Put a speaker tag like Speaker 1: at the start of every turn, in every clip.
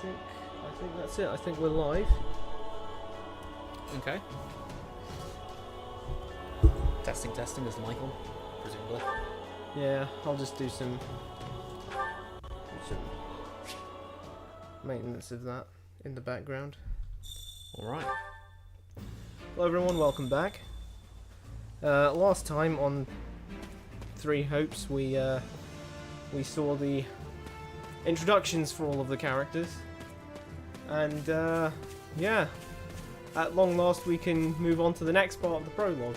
Speaker 1: think that's it. I think we're live.
Speaker 2: Okay. Testing, is the mic on? Presumably.
Speaker 1: Yeah, I'll just do some maintenance of that in the background.
Speaker 2: Alright.
Speaker 1: Hello everyone, welcome back. Last time on Three Hopes we saw the introductions for all of the characters. And yeah, at long last we can move on to the next part of the prologue.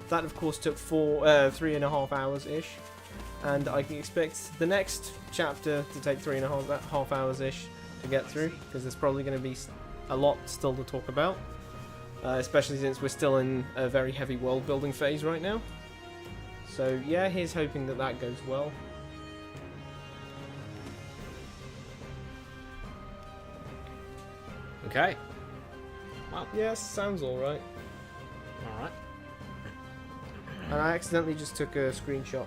Speaker 1: That of course took 3.5 hours-ish, and I can expect the next chapter to take 3.5 hours-ish to get through, because there's probably going to be a lot still to talk about, especially since we're still in a very heavy world building phase right now. So yeah, here's hoping that that goes well.
Speaker 2: Okay. Wow.
Speaker 1: Yes, sounds alright.
Speaker 2: Alright.
Speaker 1: And I accidentally just took a screenshot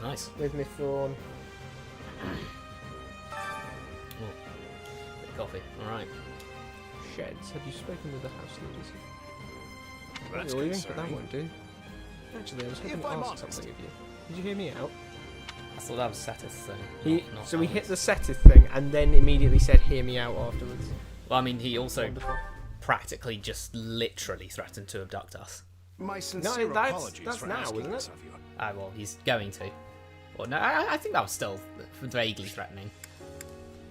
Speaker 2: Nice.
Speaker 1: with my phone.
Speaker 2: Oh. Bit of coffee. Alright.
Speaker 1: Sheds. Have you spoken with the house leaders?
Speaker 3: That's
Speaker 1: You're leaving, but that
Speaker 3: concerning.
Speaker 1: won't do. Actually, I was hoping
Speaker 3: If
Speaker 1: to
Speaker 3: I'm
Speaker 1: ask
Speaker 3: honest.
Speaker 1: something of you. Did you hear me out?
Speaker 2: I thought that was Satis thing.
Speaker 1: So he hit the setteth thing and then immediately said "hear me out" afterwards.
Speaker 2: Well, I mean, he also
Speaker 1: Wonderful.
Speaker 2: practically just literally threatened to abduct us.
Speaker 3: My sincere
Speaker 1: that's
Speaker 3: apologies for
Speaker 1: now,
Speaker 3: asking
Speaker 1: isn't
Speaker 3: this
Speaker 1: it?
Speaker 3: of you.
Speaker 2: Well, he's going to. Well, no, I think that was still vaguely threatening.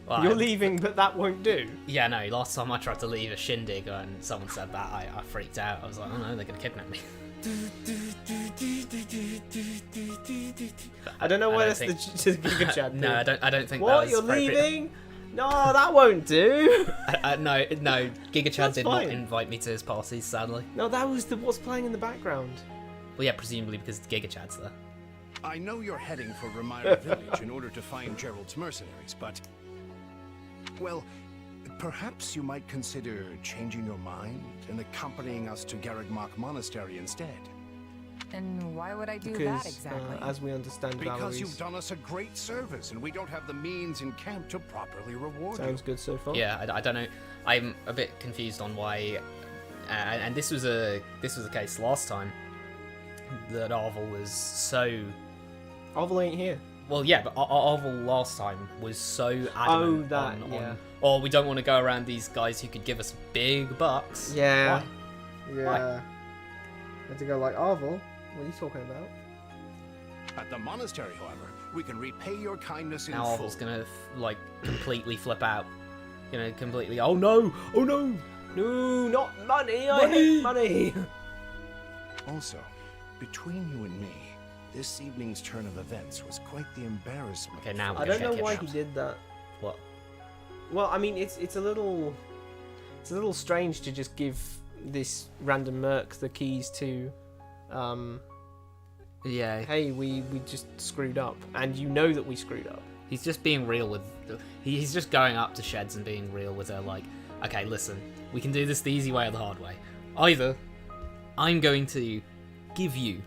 Speaker 2: Well,
Speaker 1: You're leaving, but that won't do.
Speaker 2: Yeah, no, last time I tried to leave a shindig and someone said that, I freaked out. I was like, oh no, they're going to kidnap me.
Speaker 1: I don't know
Speaker 2: I
Speaker 1: why
Speaker 2: don't
Speaker 1: that's the Giga Chad thing.
Speaker 2: No, I don't think that
Speaker 1: What?
Speaker 2: was
Speaker 1: You're
Speaker 2: appropriate.
Speaker 1: leaving? No, that won't do.
Speaker 2: No, Giga Chad
Speaker 1: That's
Speaker 2: did
Speaker 1: fine.
Speaker 2: not invite me to his parties, sadly.
Speaker 1: No, that was what's playing in the background.
Speaker 2: Well, yeah, presumably because Giga Chad's there.
Speaker 3: I know you're heading for Ramira village in order to find Gerald's mercenaries, but... Well, perhaps you might consider changing your mind and accompanying us to Garrigmach Monastery instead.
Speaker 4: And why would I do
Speaker 1: Because,
Speaker 4: that exactly?
Speaker 1: as we understand,
Speaker 3: Because
Speaker 1: Valerie's
Speaker 3: you've done us a great service, and we don't have the means in camp to properly reward
Speaker 1: sounds good so far.
Speaker 2: Yeah, I don't know. I'm a bit confused on why. And this was a case last time that Arvel was so.
Speaker 1: Arvel ain't here.
Speaker 2: Well, yeah, but Arvel last time was so adamant
Speaker 1: that,
Speaker 2: on,
Speaker 1: yeah.
Speaker 2: oh, we don't want to go around these guys who could give us big bucks.
Speaker 1: Yeah.
Speaker 2: Why?
Speaker 1: Yeah. Had to go like Arvel. What are you talking about?
Speaker 3: At the monastery, however, we can repay your kindness in
Speaker 2: Now
Speaker 3: full.
Speaker 2: Arvel's gonna completely flip out. Completely. Oh no! Oh no!
Speaker 1: No, not money. I hate money.
Speaker 3: Also, between you and me, this evening's turn of events was quite the embarrassment.
Speaker 2: Okay, now
Speaker 1: I
Speaker 2: we're
Speaker 1: don't
Speaker 2: gonna
Speaker 1: know
Speaker 2: check
Speaker 1: why
Speaker 2: it
Speaker 1: he
Speaker 2: out.
Speaker 1: did that.
Speaker 2: What?
Speaker 1: Well, I mean, it's a little strange to just give this random merc the keys to,
Speaker 2: Yeah.
Speaker 1: hey, we just screwed up, and you know that we screwed up.
Speaker 2: He's just being real with. He's just going up to Sheds and being real with her, like, okay, listen, we can do this the easy way or the hard way. Either I'm going to give you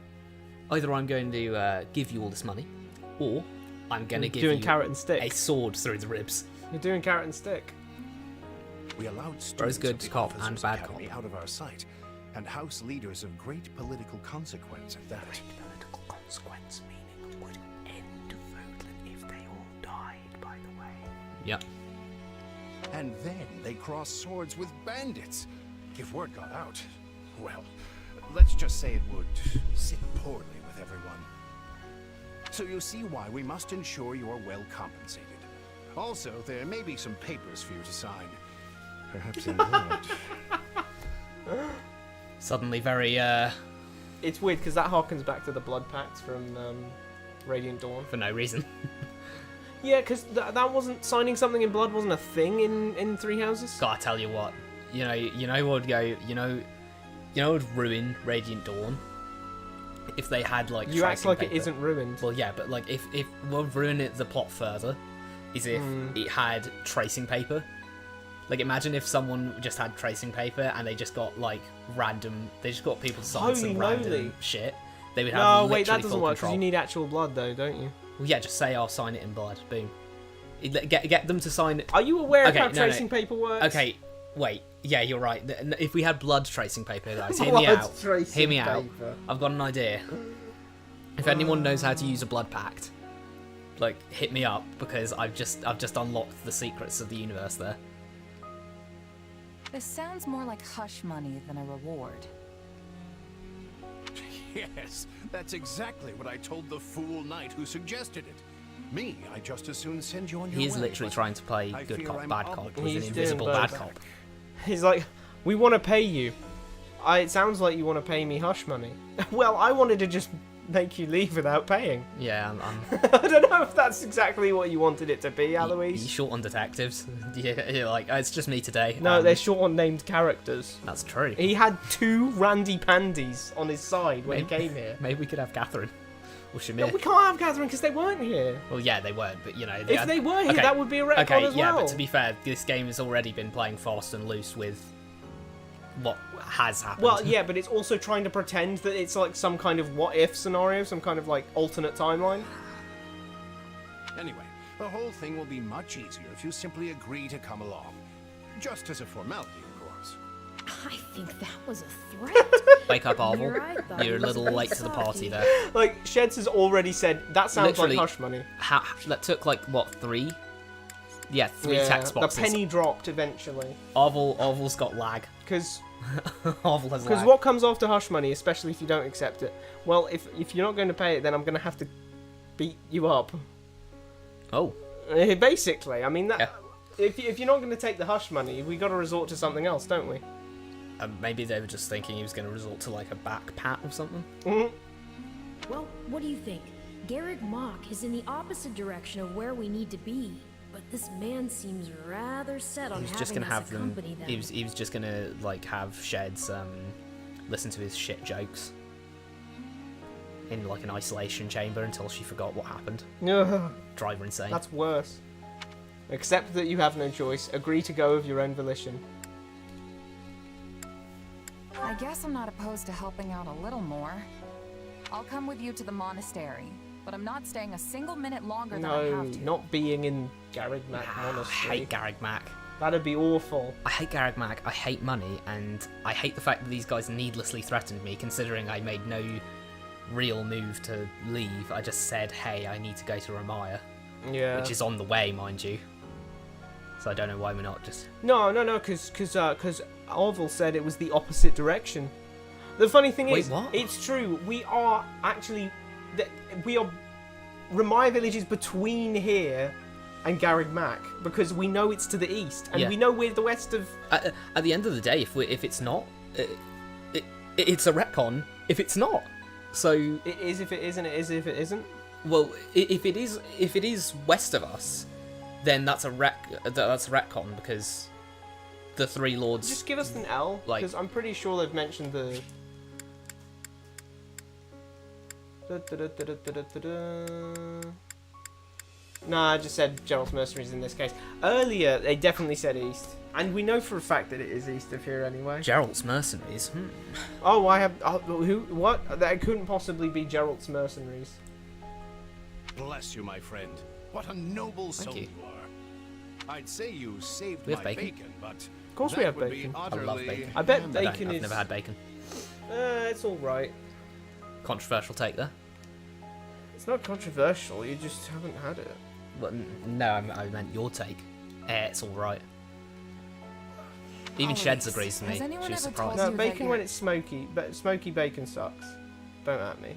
Speaker 2: all this money, or I'm going to give
Speaker 1: doing
Speaker 2: you
Speaker 1: carrot and stick.
Speaker 2: a sword through the ribs.
Speaker 1: You're doing carrot and stick.
Speaker 3: We allowed students
Speaker 2: good
Speaker 3: of the
Speaker 2: cop and
Speaker 3: Officers'
Speaker 2: bad
Speaker 3: Academy
Speaker 2: cop.
Speaker 3: out of our sight, and house leaders of great political consequence at that.
Speaker 2: Political consequence meaning would end Vogtland if they all died, by the way. Yep.
Speaker 3: And then they crossed swords with bandits. If word got out, well, let's just say it would sit poorly with everyone. So you see why we must ensure you are well compensated. Also, there may be some papers for you to sign. Perhaps in blood.
Speaker 2: Suddenly very,
Speaker 1: It's weird because that harkens back to the blood pact from Radiant Dawn.
Speaker 2: for no reason.
Speaker 1: Yeah, because that wasn't signing something in blood wasn't a thing in Three Houses.
Speaker 2: Gotta tell you what, you know what would go, you know what would ruin Radiant Dawn? If they had, like,
Speaker 1: You act
Speaker 2: tracing
Speaker 1: like
Speaker 2: paper.
Speaker 1: it isn't ruined.
Speaker 2: Well, yeah, but, like, if what would ruin the plot further is if it had tracing paper. Like, imagine if someone just had tracing paper and they just got, like, they just got people to sign
Speaker 1: Holy
Speaker 2: some
Speaker 1: moly.
Speaker 2: random shit. They would have
Speaker 1: No,
Speaker 2: literally
Speaker 1: wait, that doesn't
Speaker 2: full
Speaker 1: work because
Speaker 2: control.
Speaker 1: you need actual blood though, don't you?
Speaker 2: Well, yeah, just say I'll sign it in blood. Boom. Get them to sign.
Speaker 1: Are you aware of
Speaker 2: Okay,
Speaker 1: how
Speaker 2: no.
Speaker 1: tracing paper works?
Speaker 2: Okay, wait. Yeah, you're right. If we had blood tracing paper, guys, hear
Speaker 1: Blood
Speaker 2: me out.
Speaker 1: tracing
Speaker 2: Hear me out.
Speaker 1: paper.
Speaker 2: I've got an idea. If anyone knows how to use a blood pact, like, hit me up, because I've just unlocked the secrets of the universe there.
Speaker 4: This sounds more like hush money than a reward.
Speaker 3: Yes, that's exactly what I told the fool knight who suggested it. Me, I just as soon send you on your way.
Speaker 2: He is literally
Speaker 3: but
Speaker 2: trying to play
Speaker 3: I
Speaker 2: good
Speaker 3: fear
Speaker 2: cop,
Speaker 3: I'm
Speaker 2: bad cop
Speaker 3: obligated.
Speaker 2: with an
Speaker 1: He's
Speaker 2: invisible
Speaker 1: doing
Speaker 2: bad
Speaker 1: both.
Speaker 2: cop.
Speaker 1: He's like, we want to pay you. It sounds like you want to pay me hush money. Well, I wanted to just make you leave without paying.
Speaker 2: Yeah, I'm
Speaker 1: I don't know if that's exactly what you wanted it to be,
Speaker 2: you
Speaker 1: Aloise.
Speaker 2: short on detectives. Yeah, you're like, it's just me today.
Speaker 1: No, they're short on named characters.
Speaker 2: That's true.
Speaker 1: He had 2 Randy Pandies on his side when he came here.
Speaker 2: Maybe we could have Catherine. Or Shamir.
Speaker 1: No, we can't have Catherine because they weren't here.
Speaker 2: Well, yeah, they weren't, but you know.
Speaker 1: If they were here,
Speaker 2: okay.
Speaker 1: that would be a retcon
Speaker 2: Okay,
Speaker 1: as
Speaker 2: yeah,
Speaker 1: well.
Speaker 2: but to be fair, this game has already been playing fast and loose with what has happened.
Speaker 1: Well, yeah, but it's also trying to pretend that it's like some kind of what-if scenario, some kind of like alternate timeline.
Speaker 3: Anyway, the whole thing will be much easier if you simply agree to come along. Just as a formality, of course.
Speaker 5: I think that was a threat.
Speaker 2: Wake up, Arvel.
Speaker 5: You're right, though.
Speaker 2: You're a little late to the party there.
Speaker 1: Like, Sheds has already said, that sounds
Speaker 2: Literally,
Speaker 1: like hush money.
Speaker 2: That took like, what, 3? Yeah, 3
Speaker 1: Yeah,
Speaker 2: text boxes.
Speaker 1: the penny dropped eventually.
Speaker 2: Arvel's got lag.
Speaker 1: Because
Speaker 2: Arvel has lag.
Speaker 1: what comes after hush money, especially if you don't accept it? Well, if you're not going to pay it, then I'm going to have to beat you up.
Speaker 2: Oh.
Speaker 1: Basically, I mean, that.
Speaker 2: Yeah.
Speaker 1: If you're not going to take the hush money, we got to resort to something else, don't we?
Speaker 2: Maybe they were just thinking he was going to resort to like a back pat or something.
Speaker 5: Well, what do you think? Garrick Mock is in the opposite direction of where we need to be, but this man seems rather set on
Speaker 2: He was
Speaker 5: having
Speaker 2: just going to
Speaker 5: us
Speaker 2: have them.
Speaker 5: accompany them.
Speaker 2: He was just going to like have Sheds listen to his shit jokes in like an isolation chamber until she forgot what happened.
Speaker 1: Ugh,
Speaker 2: Drive her insane.
Speaker 1: that's worse. Accept that you have no choice. Agree to go of your own volition.
Speaker 4: I guess I'm not opposed to helping out a little more. I'll come with you to the monastery, but I'm not staying a single minute longer than I
Speaker 1: No,
Speaker 4: have to.
Speaker 1: not being in Garrigmac
Speaker 2: I
Speaker 1: Monastery.
Speaker 2: hate Garrick Mac.
Speaker 1: That'd be awful.
Speaker 2: I hate Garrick Mac, I hate money, and I hate the fact that these guys needlessly threatened me, considering I made no real move to leave. I just said, hey, I need to go to Ramaya,
Speaker 1: Yeah.
Speaker 2: which is on the way, mind you. So I don't know why we're not just...
Speaker 1: No, because Orville said it was the opposite direction. The funny thing
Speaker 2: Wait,
Speaker 1: is,
Speaker 2: what?
Speaker 1: it's true. We are actually, Ramaya Village is between here and Garrigmac because we know it's to the east and
Speaker 2: Yeah.
Speaker 1: we know we're the west of.
Speaker 2: At the end of the day, if it's not, it's a retcon if it's not. So,
Speaker 1: It is if it is, and it is if it isn't.
Speaker 2: well, if it is west of us, then that's a retcon because the Three Lords.
Speaker 1: Just give us an L,
Speaker 2: Like-
Speaker 1: because I'm pretty sure they've mentioned the. Nah, I just said Gerald's Mercenaries in this case. Earlier, they definitely said east. And we know for a fact that it is east of here anyway.
Speaker 2: Gerald's mercenaries.
Speaker 1: Oh, I have... who? What? That couldn't possibly be Gerald's Mercenaries.
Speaker 3: Bless you, my friend. What a noble soul
Speaker 2: you.
Speaker 3: you are. I'd say you saved
Speaker 2: We have
Speaker 3: my
Speaker 2: bacon.
Speaker 3: but
Speaker 1: Of course
Speaker 3: that
Speaker 1: we have
Speaker 3: would
Speaker 1: bacon.
Speaker 3: Be
Speaker 2: I
Speaker 3: utterly
Speaker 2: love bacon.
Speaker 1: I bet
Speaker 2: I don't-
Speaker 1: bacon
Speaker 2: I've
Speaker 1: is...
Speaker 2: never had bacon.
Speaker 1: It's alright.
Speaker 2: Controversial take there.
Speaker 1: It's not controversial, you just haven't had it.
Speaker 2: But no, I meant your take. It's all right. Even Sheds
Speaker 4: Alois,
Speaker 2: agrees with me.
Speaker 4: has anyone
Speaker 2: She was
Speaker 4: ever
Speaker 2: surprised.
Speaker 4: told
Speaker 1: No,
Speaker 4: you
Speaker 1: bacon
Speaker 4: that
Speaker 1: when
Speaker 4: you're-
Speaker 1: it's smoky, but smoky bacon sucks. Don't at me.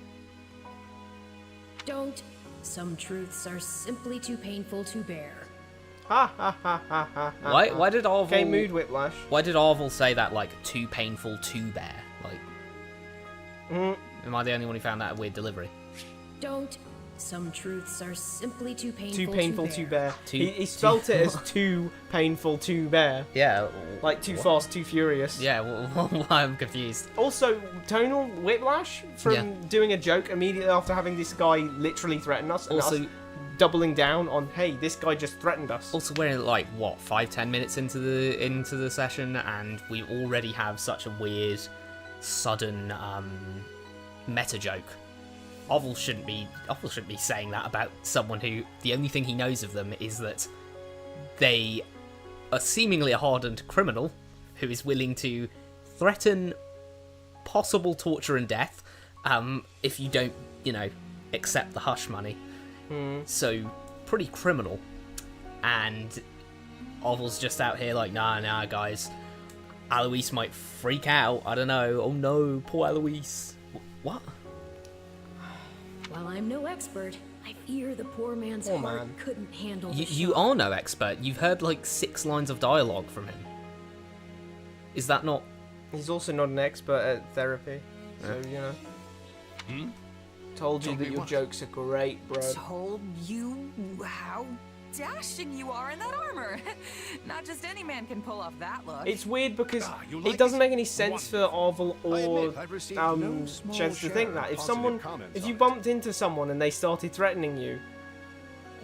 Speaker 5: Don't. Some truths are simply too painful to bear.
Speaker 1: Ha ha ha ha ha.
Speaker 2: Why did Arvel?
Speaker 1: Okay, mood whiplash.
Speaker 2: Why did Arvel say that like too painful to bear? Like, am I the only one who found that a weird delivery?
Speaker 5: Don't. Some truths are simply too painful
Speaker 1: Too painful to bear.
Speaker 2: Too-
Speaker 1: He spelt it as too painful to bear.
Speaker 2: Yeah.
Speaker 1: Like too fast, too furious.
Speaker 2: Yeah. Well, I'm confused.
Speaker 1: Also, tonal whiplash from
Speaker 2: Yeah.
Speaker 1: doing a joke immediately after having this guy literally threaten us, and
Speaker 2: Also-
Speaker 1: us doubling down on, hey, this guy just threatened us.
Speaker 2: Also, we're like what 5-10 minutes into the session, and we already have such a weird, sudden meta joke Oval shouldn't be saying that about someone who the only thing he knows of them is that they are seemingly a hardened criminal who is willing to threaten possible torture and death if you don't, accept the hush money. So, pretty criminal. And Oval's just out here like, nah, guys. Alois might freak out. I don't know. Oh no, poor Alois. What?
Speaker 5: While I'm no expert, I fear the poor man's heart couldn't handle the
Speaker 2: You
Speaker 5: shock.
Speaker 2: are no expert. You've heard like 6 lines of dialogue from him. Is that not...
Speaker 1: He's also not an expert at therapy, so, Told you that your jokes are great, bro.
Speaker 4: Told you how dashing you are in that armor. Not just any man can pull off that look.
Speaker 1: It's weird because
Speaker 3: you like
Speaker 1: it doesn't
Speaker 3: it?
Speaker 1: make any sense for Oval
Speaker 3: I
Speaker 1: or
Speaker 3: admit I've received no small
Speaker 1: Chance to
Speaker 3: share
Speaker 1: think
Speaker 3: of
Speaker 1: that.
Speaker 3: positive comments
Speaker 1: If
Speaker 3: on
Speaker 1: you
Speaker 3: it.
Speaker 1: bumped into someone and they started threatening you,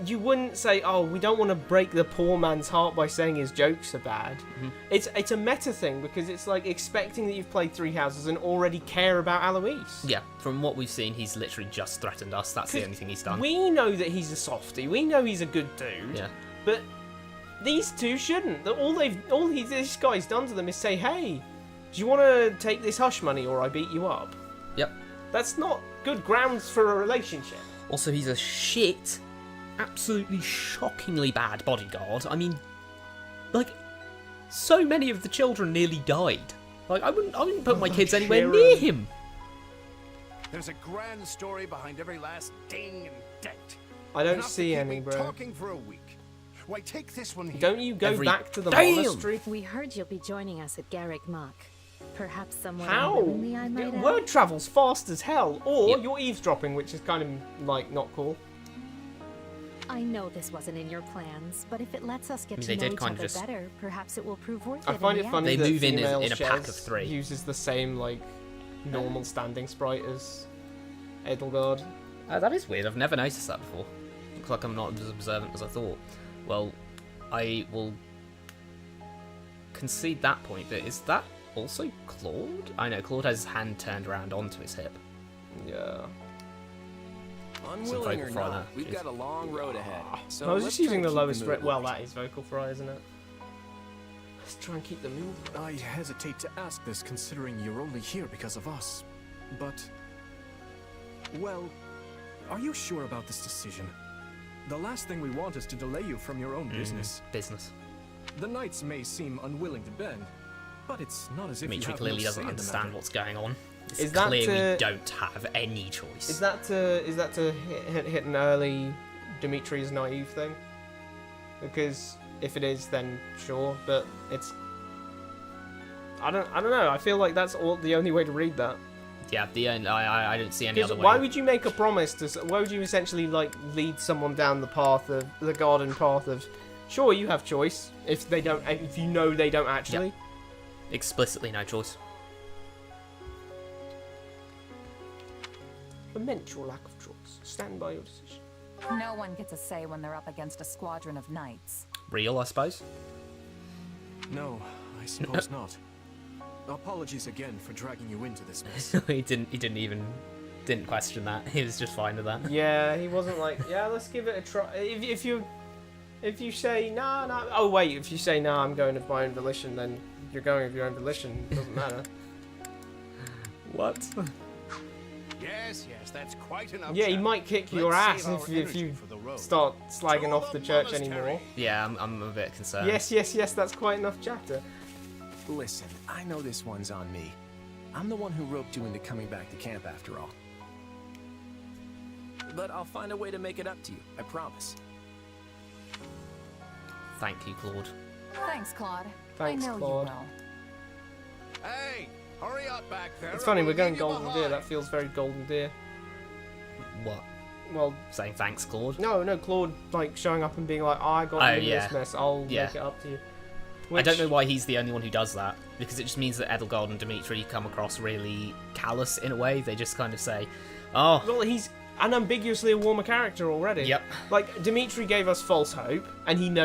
Speaker 1: you wouldn't say, oh, we don't want to break the poor man's heart by saying his jokes are bad. It's a meta thing because it's like expecting that you've played Three Houses and already care about Alois.
Speaker 2: Yeah, from what we've seen, he's literally just threatened us. That's the only thing he's done.
Speaker 1: We know that he's a softie. We know he's a good dude.
Speaker 2: Yeah.
Speaker 1: But these two shouldn't. This guy's done to them is say, hey, do you want to take this hush money or I beat you up?
Speaker 2: Yep.
Speaker 1: That's not good grounds for a relationship.
Speaker 2: Also, he's a shit, absolutely shockingly bad bodyguard. I mean, like, so many of the children nearly died. Like, I wouldn't put my kids anywhere near him.
Speaker 3: There's a grand story behind every last ding and dent.
Speaker 1: I don't
Speaker 3: Enough to
Speaker 1: see
Speaker 3: keep
Speaker 1: any,
Speaker 3: me
Speaker 1: bro.
Speaker 3: talking for a week. Why, take this one here.
Speaker 1: Don't you go
Speaker 2: Every-
Speaker 1: back to the
Speaker 2: Damn!
Speaker 1: monastery?
Speaker 6: We heard you'll be joining us at Garrick Mach. Perhaps somewhat
Speaker 1: How?
Speaker 6: unwillingly, I might add.
Speaker 1: Word travels fast as hell. Or
Speaker 2: Yep.
Speaker 1: you're eavesdropping, which is kind of, like, not cool.
Speaker 6: I know this wasn't in your plans, but if it lets us get
Speaker 2: I mean,
Speaker 6: to
Speaker 2: they
Speaker 6: know
Speaker 2: did
Speaker 6: each
Speaker 2: kind of
Speaker 6: other
Speaker 2: just-
Speaker 6: better, perhaps it will prove worth
Speaker 1: I
Speaker 6: it.
Speaker 1: find
Speaker 6: in
Speaker 1: it
Speaker 6: the
Speaker 1: funny
Speaker 6: end.
Speaker 2: They
Speaker 1: that
Speaker 2: move in
Speaker 1: female
Speaker 2: in a pack
Speaker 1: Shez
Speaker 2: of 3.
Speaker 1: uses the same, like, normal standing sprite as Edelgard.
Speaker 2: That is weird. I've never noticed that before. Looks like I'm not as observant as I thought. Well, I will concede that point, but is that also Claude? I know, Claude has his hand turned around onto his hip.
Speaker 1: Yeah.
Speaker 7: Unwilling or
Speaker 2: vocal fry
Speaker 7: not,
Speaker 2: there.
Speaker 7: we've
Speaker 2: Jeez.
Speaker 7: got a long road ahead. So
Speaker 1: I was
Speaker 7: let's
Speaker 1: just using
Speaker 7: try
Speaker 1: the
Speaker 7: to keep
Speaker 1: lowest
Speaker 7: mood
Speaker 1: rate. Well,
Speaker 7: light.
Speaker 1: that is vocal fry, isn't it? Let's try and keep the mood.
Speaker 8: I hesitate to ask this considering you're only here because of us. But, well, are you sure about this decision? The last thing we want is to delay you from your own business.
Speaker 2: Business.
Speaker 8: The knights may seem unwilling to bend, but it's not as if you
Speaker 2: Dimitri
Speaker 8: have
Speaker 2: clearly
Speaker 8: no
Speaker 2: doesn't
Speaker 8: say in the
Speaker 2: understand
Speaker 8: matter.
Speaker 2: what's going on. It's
Speaker 1: Is that
Speaker 2: clear
Speaker 1: to-
Speaker 2: we don't have any choice.
Speaker 1: Is that to hit an early Dimitri is naive thing? Because if it is, then sure. But it's I don't know. I feel like that's the only way to read that.
Speaker 2: Yeah, I don't see any
Speaker 1: Because
Speaker 2: other way.
Speaker 1: why would you make a promise to? Why would you essentially like lead someone down the path of the garden path of? Sure, you have choice if they don't. If you know they don't actually.
Speaker 2: Explicitly no choice.
Speaker 1: Lament your lack of choice. Stand by your decision.
Speaker 4: No one gets a say when they're up against a squadron of knights.
Speaker 2: Real, I suppose.
Speaker 8: No, I suppose not. Apologies again for dragging you into this mess.
Speaker 2: he didn't question that. He was just fine with that.
Speaker 1: Yeah, he wasn't like, yeah, let's give it a try. If you say no, oh wait, if you say no, I'm going of my own volition, then you're going of your own volition. It doesn't matter.
Speaker 2: What?
Speaker 3: Yes, that's quite enough.
Speaker 1: Yeah, he
Speaker 3: chat.
Speaker 1: might kick your
Speaker 3: Let's
Speaker 1: ass
Speaker 3: save
Speaker 1: if
Speaker 3: our
Speaker 1: you
Speaker 3: energy for the road.
Speaker 1: start slagging
Speaker 3: To
Speaker 1: off the
Speaker 3: the
Speaker 1: church
Speaker 3: monastery.
Speaker 1: anymore.
Speaker 2: Yeah, I'm a bit concerned.
Speaker 1: Yes, that's quite enough chatter.
Speaker 7: Listen, I know this one's on me. I'm the one who roped you into coming back to camp after all. But I'll find a way to make it up to you, I promise.
Speaker 2: Thank you, Claude.
Speaker 4: Thanks, Claude.
Speaker 1: Thanks,
Speaker 4: I know
Speaker 1: Claude.
Speaker 4: you will.
Speaker 3: Hey, hurry up back there.
Speaker 1: It's
Speaker 3: or
Speaker 1: funny,
Speaker 3: we'll
Speaker 1: we're going
Speaker 3: leave you
Speaker 1: Golden Deer.
Speaker 3: behind.
Speaker 1: That feels very Golden Deer.
Speaker 2: What?
Speaker 1: Well,
Speaker 2: Saying thanks, Claude?
Speaker 1: no, Claude like showing up and being like, I got
Speaker 2: Oh,
Speaker 1: you in
Speaker 2: yeah.
Speaker 1: this mess. I'll
Speaker 2: Yeah.
Speaker 1: make it up to you.
Speaker 2: I don't know
Speaker 1: Which-
Speaker 2: why he's the only one who does that, because it just means that Edelgard and Dimitri come across really callous in a way. They just kind of say, oh,
Speaker 1: Well, he's unambiguously a warmer character already.
Speaker 2: Yep.
Speaker 1: Like Dimitri gave us false hope, and he knew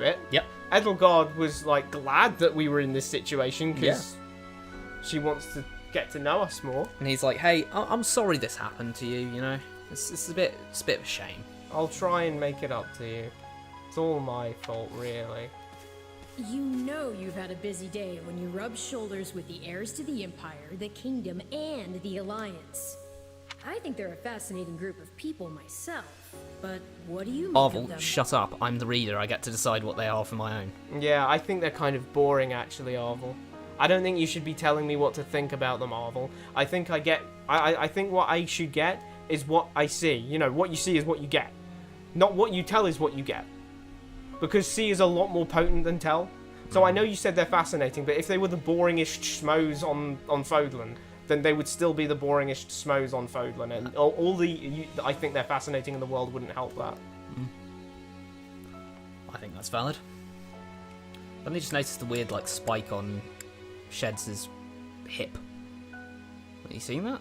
Speaker 1: it.
Speaker 2: yep,
Speaker 1: Edelgard was like glad that we were in this situation because she wants to get to know us more.
Speaker 2: And he's like, hey, I'm sorry this happened to you, you know? It's a bit of a shame.
Speaker 1: I'll try and make it up to you. It's all my fault, really.
Speaker 5: You know you've had a busy day when you rub shoulders with the heirs to the Empire, the Kingdom, and the Alliance. I think they're a fascinating group of people myself, but what do you make of
Speaker 2: Arvel,
Speaker 5: them?
Speaker 2: shut up. I'm the reader. I get to decide what they are for my own.
Speaker 1: Yeah, I think they're kind of boring, actually, Arvel. I don't think you should be telling me what to think about them, Arvel. I think I think what I should get is what I see. You know, what you see is what you get. Not what you tell is what you get. Because see is a lot more potent than tell. So I know you said they're fascinating, but if they were the boringest schmoes on Fodlan, then they would still be the boringest schmoes on Fodlan. And I think they're fascinating in the world wouldn't help that.
Speaker 2: I think that's valid. Let me just notice the weird, like, spike on Sheds' hip. Have you seen that?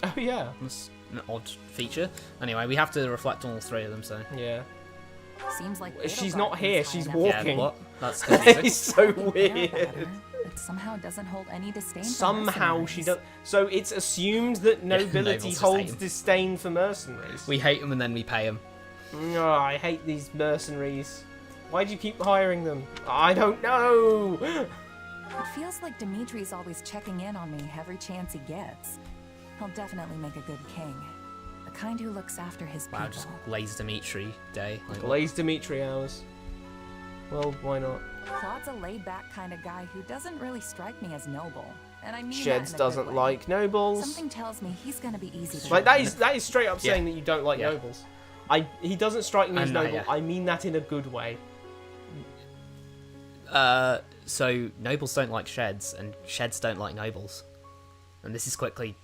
Speaker 1: Oh, yeah.
Speaker 2: That's an odd feature. Anyway, we have to reflect on all three of them, so...
Speaker 1: Yeah.
Speaker 4: Seems like
Speaker 1: She's
Speaker 4: Beetleborg
Speaker 1: not here,
Speaker 4: is high
Speaker 1: she's
Speaker 4: enough.
Speaker 1: walking.
Speaker 2: Yeah, what? That's confusing.
Speaker 1: It's so
Speaker 4: People care about
Speaker 1: weird.
Speaker 4: her. It somehow doesn't hold any disdain for
Speaker 1: Somehow she
Speaker 4: mercenaries.
Speaker 1: does. So it's assumed that nobility
Speaker 2: nobles
Speaker 1: holds
Speaker 2: hate 'em.
Speaker 1: disdain for mercenaries.
Speaker 2: We hate them and then we pay them.
Speaker 1: Oh, I hate these mercenaries. Why do you keep hiring them? I don't know.
Speaker 4: It feels like Dimitri's always checking in on me every chance he gets. He'll definitely make a good king. The kind who looks after his
Speaker 2: Wow,
Speaker 4: people.
Speaker 2: just Lays Dimitri day. Like,
Speaker 1: Blaze Dimitri hours. Well, why not?
Speaker 4: Claude's a laid-back kind of guy who doesn't really strike me as noble. And I mean
Speaker 1: Sheds
Speaker 4: that in a good
Speaker 1: doesn't
Speaker 4: way.
Speaker 1: like nobles.
Speaker 4: Something tells me he's gonna be easy to
Speaker 1: Like
Speaker 4: deal
Speaker 1: that is straight up
Speaker 2: Yeah.
Speaker 1: saying that you don't like
Speaker 2: Yeah.
Speaker 1: nobles. He doesn't strike me as
Speaker 2: I know,
Speaker 1: noble.
Speaker 2: yeah.
Speaker 1: I mean that in a good way.
Speaker 2: So nobles don't like Sheds, and Sheds don't like nobles. And this is quickly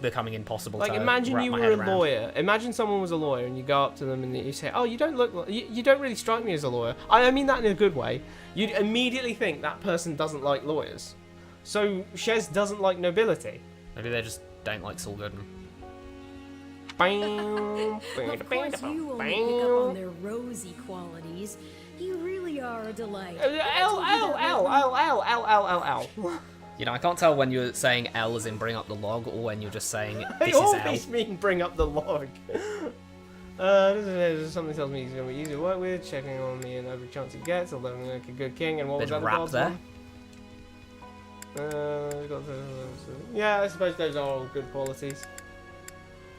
Speaker 2: becoming impossible
Speaker 1: Like
Speaker 2: to
Speaker 1: imagine
Speaker 2: wrap
Speaker 1: you
Speaker 2: my
Speaker 1: were
Speaker 2: head
Speaker 1: a
Speaker 2: around.
Speaker 1: lawyer. Imagine someone was a lawyer and you go up to them and you say, "Oh, you don't look. You don't really strike me as a lawyer." I mean that in a good way. You'd immediately think that person doesn't like lawyers. So Shez doesn't like nobility.
Speaker 2: Maybe they just don't like Saul Goodman.
Speaker 1: Bang,
Speaker 5: Of course, you only pick up on their rosy qualities. You really are a delight.
Speaker 1: L.
Speaker 2: You know, I can't tell when you're saying L as in bring up the log, or when you're just saying
Speaker 1: I
Speaker 2: this is L.
Speaker 1: always mean bring up the log. Something tells me he's going to be easy to work with, checking on me and every chance he gets, although I'm like a good king. And what
Speaker 2: Bit
Speaker 1: was
Speaker 2: of
Speaker 1: that
Speaker 2: rap
Speaker 1: God's
Speaker 2: there.
Speaker 1: one? Yeah, I suppose those are all good qualities.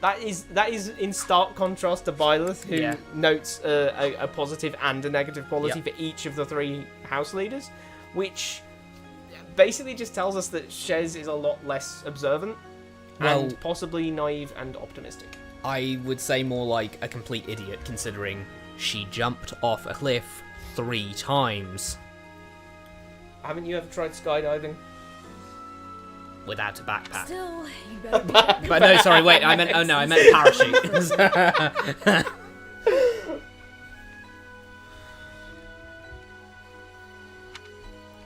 Speaker 1: That is in stark contrast to Byleth, who
Speaker 2: Yeah.
Speaker 1: notes a positive and a negative quality
Speaker 2: Yep.
Speaker 1: for each of the three house leaders, which basically just tells us that Shez is a lot less observant
Speaker 2: Well-
Speaker 1: and possibly naive and optimistic.
Speaker 2: I would say more like a complete idiot, considering she jumped off a cliff 3 times
Speaker 1: Haven't you ever tried skydiving?
Speaker 2: without a backpack.
Speaker 5: Still, you better be careful.
Speaker 2: But no, sorry, wait, I meant parachute.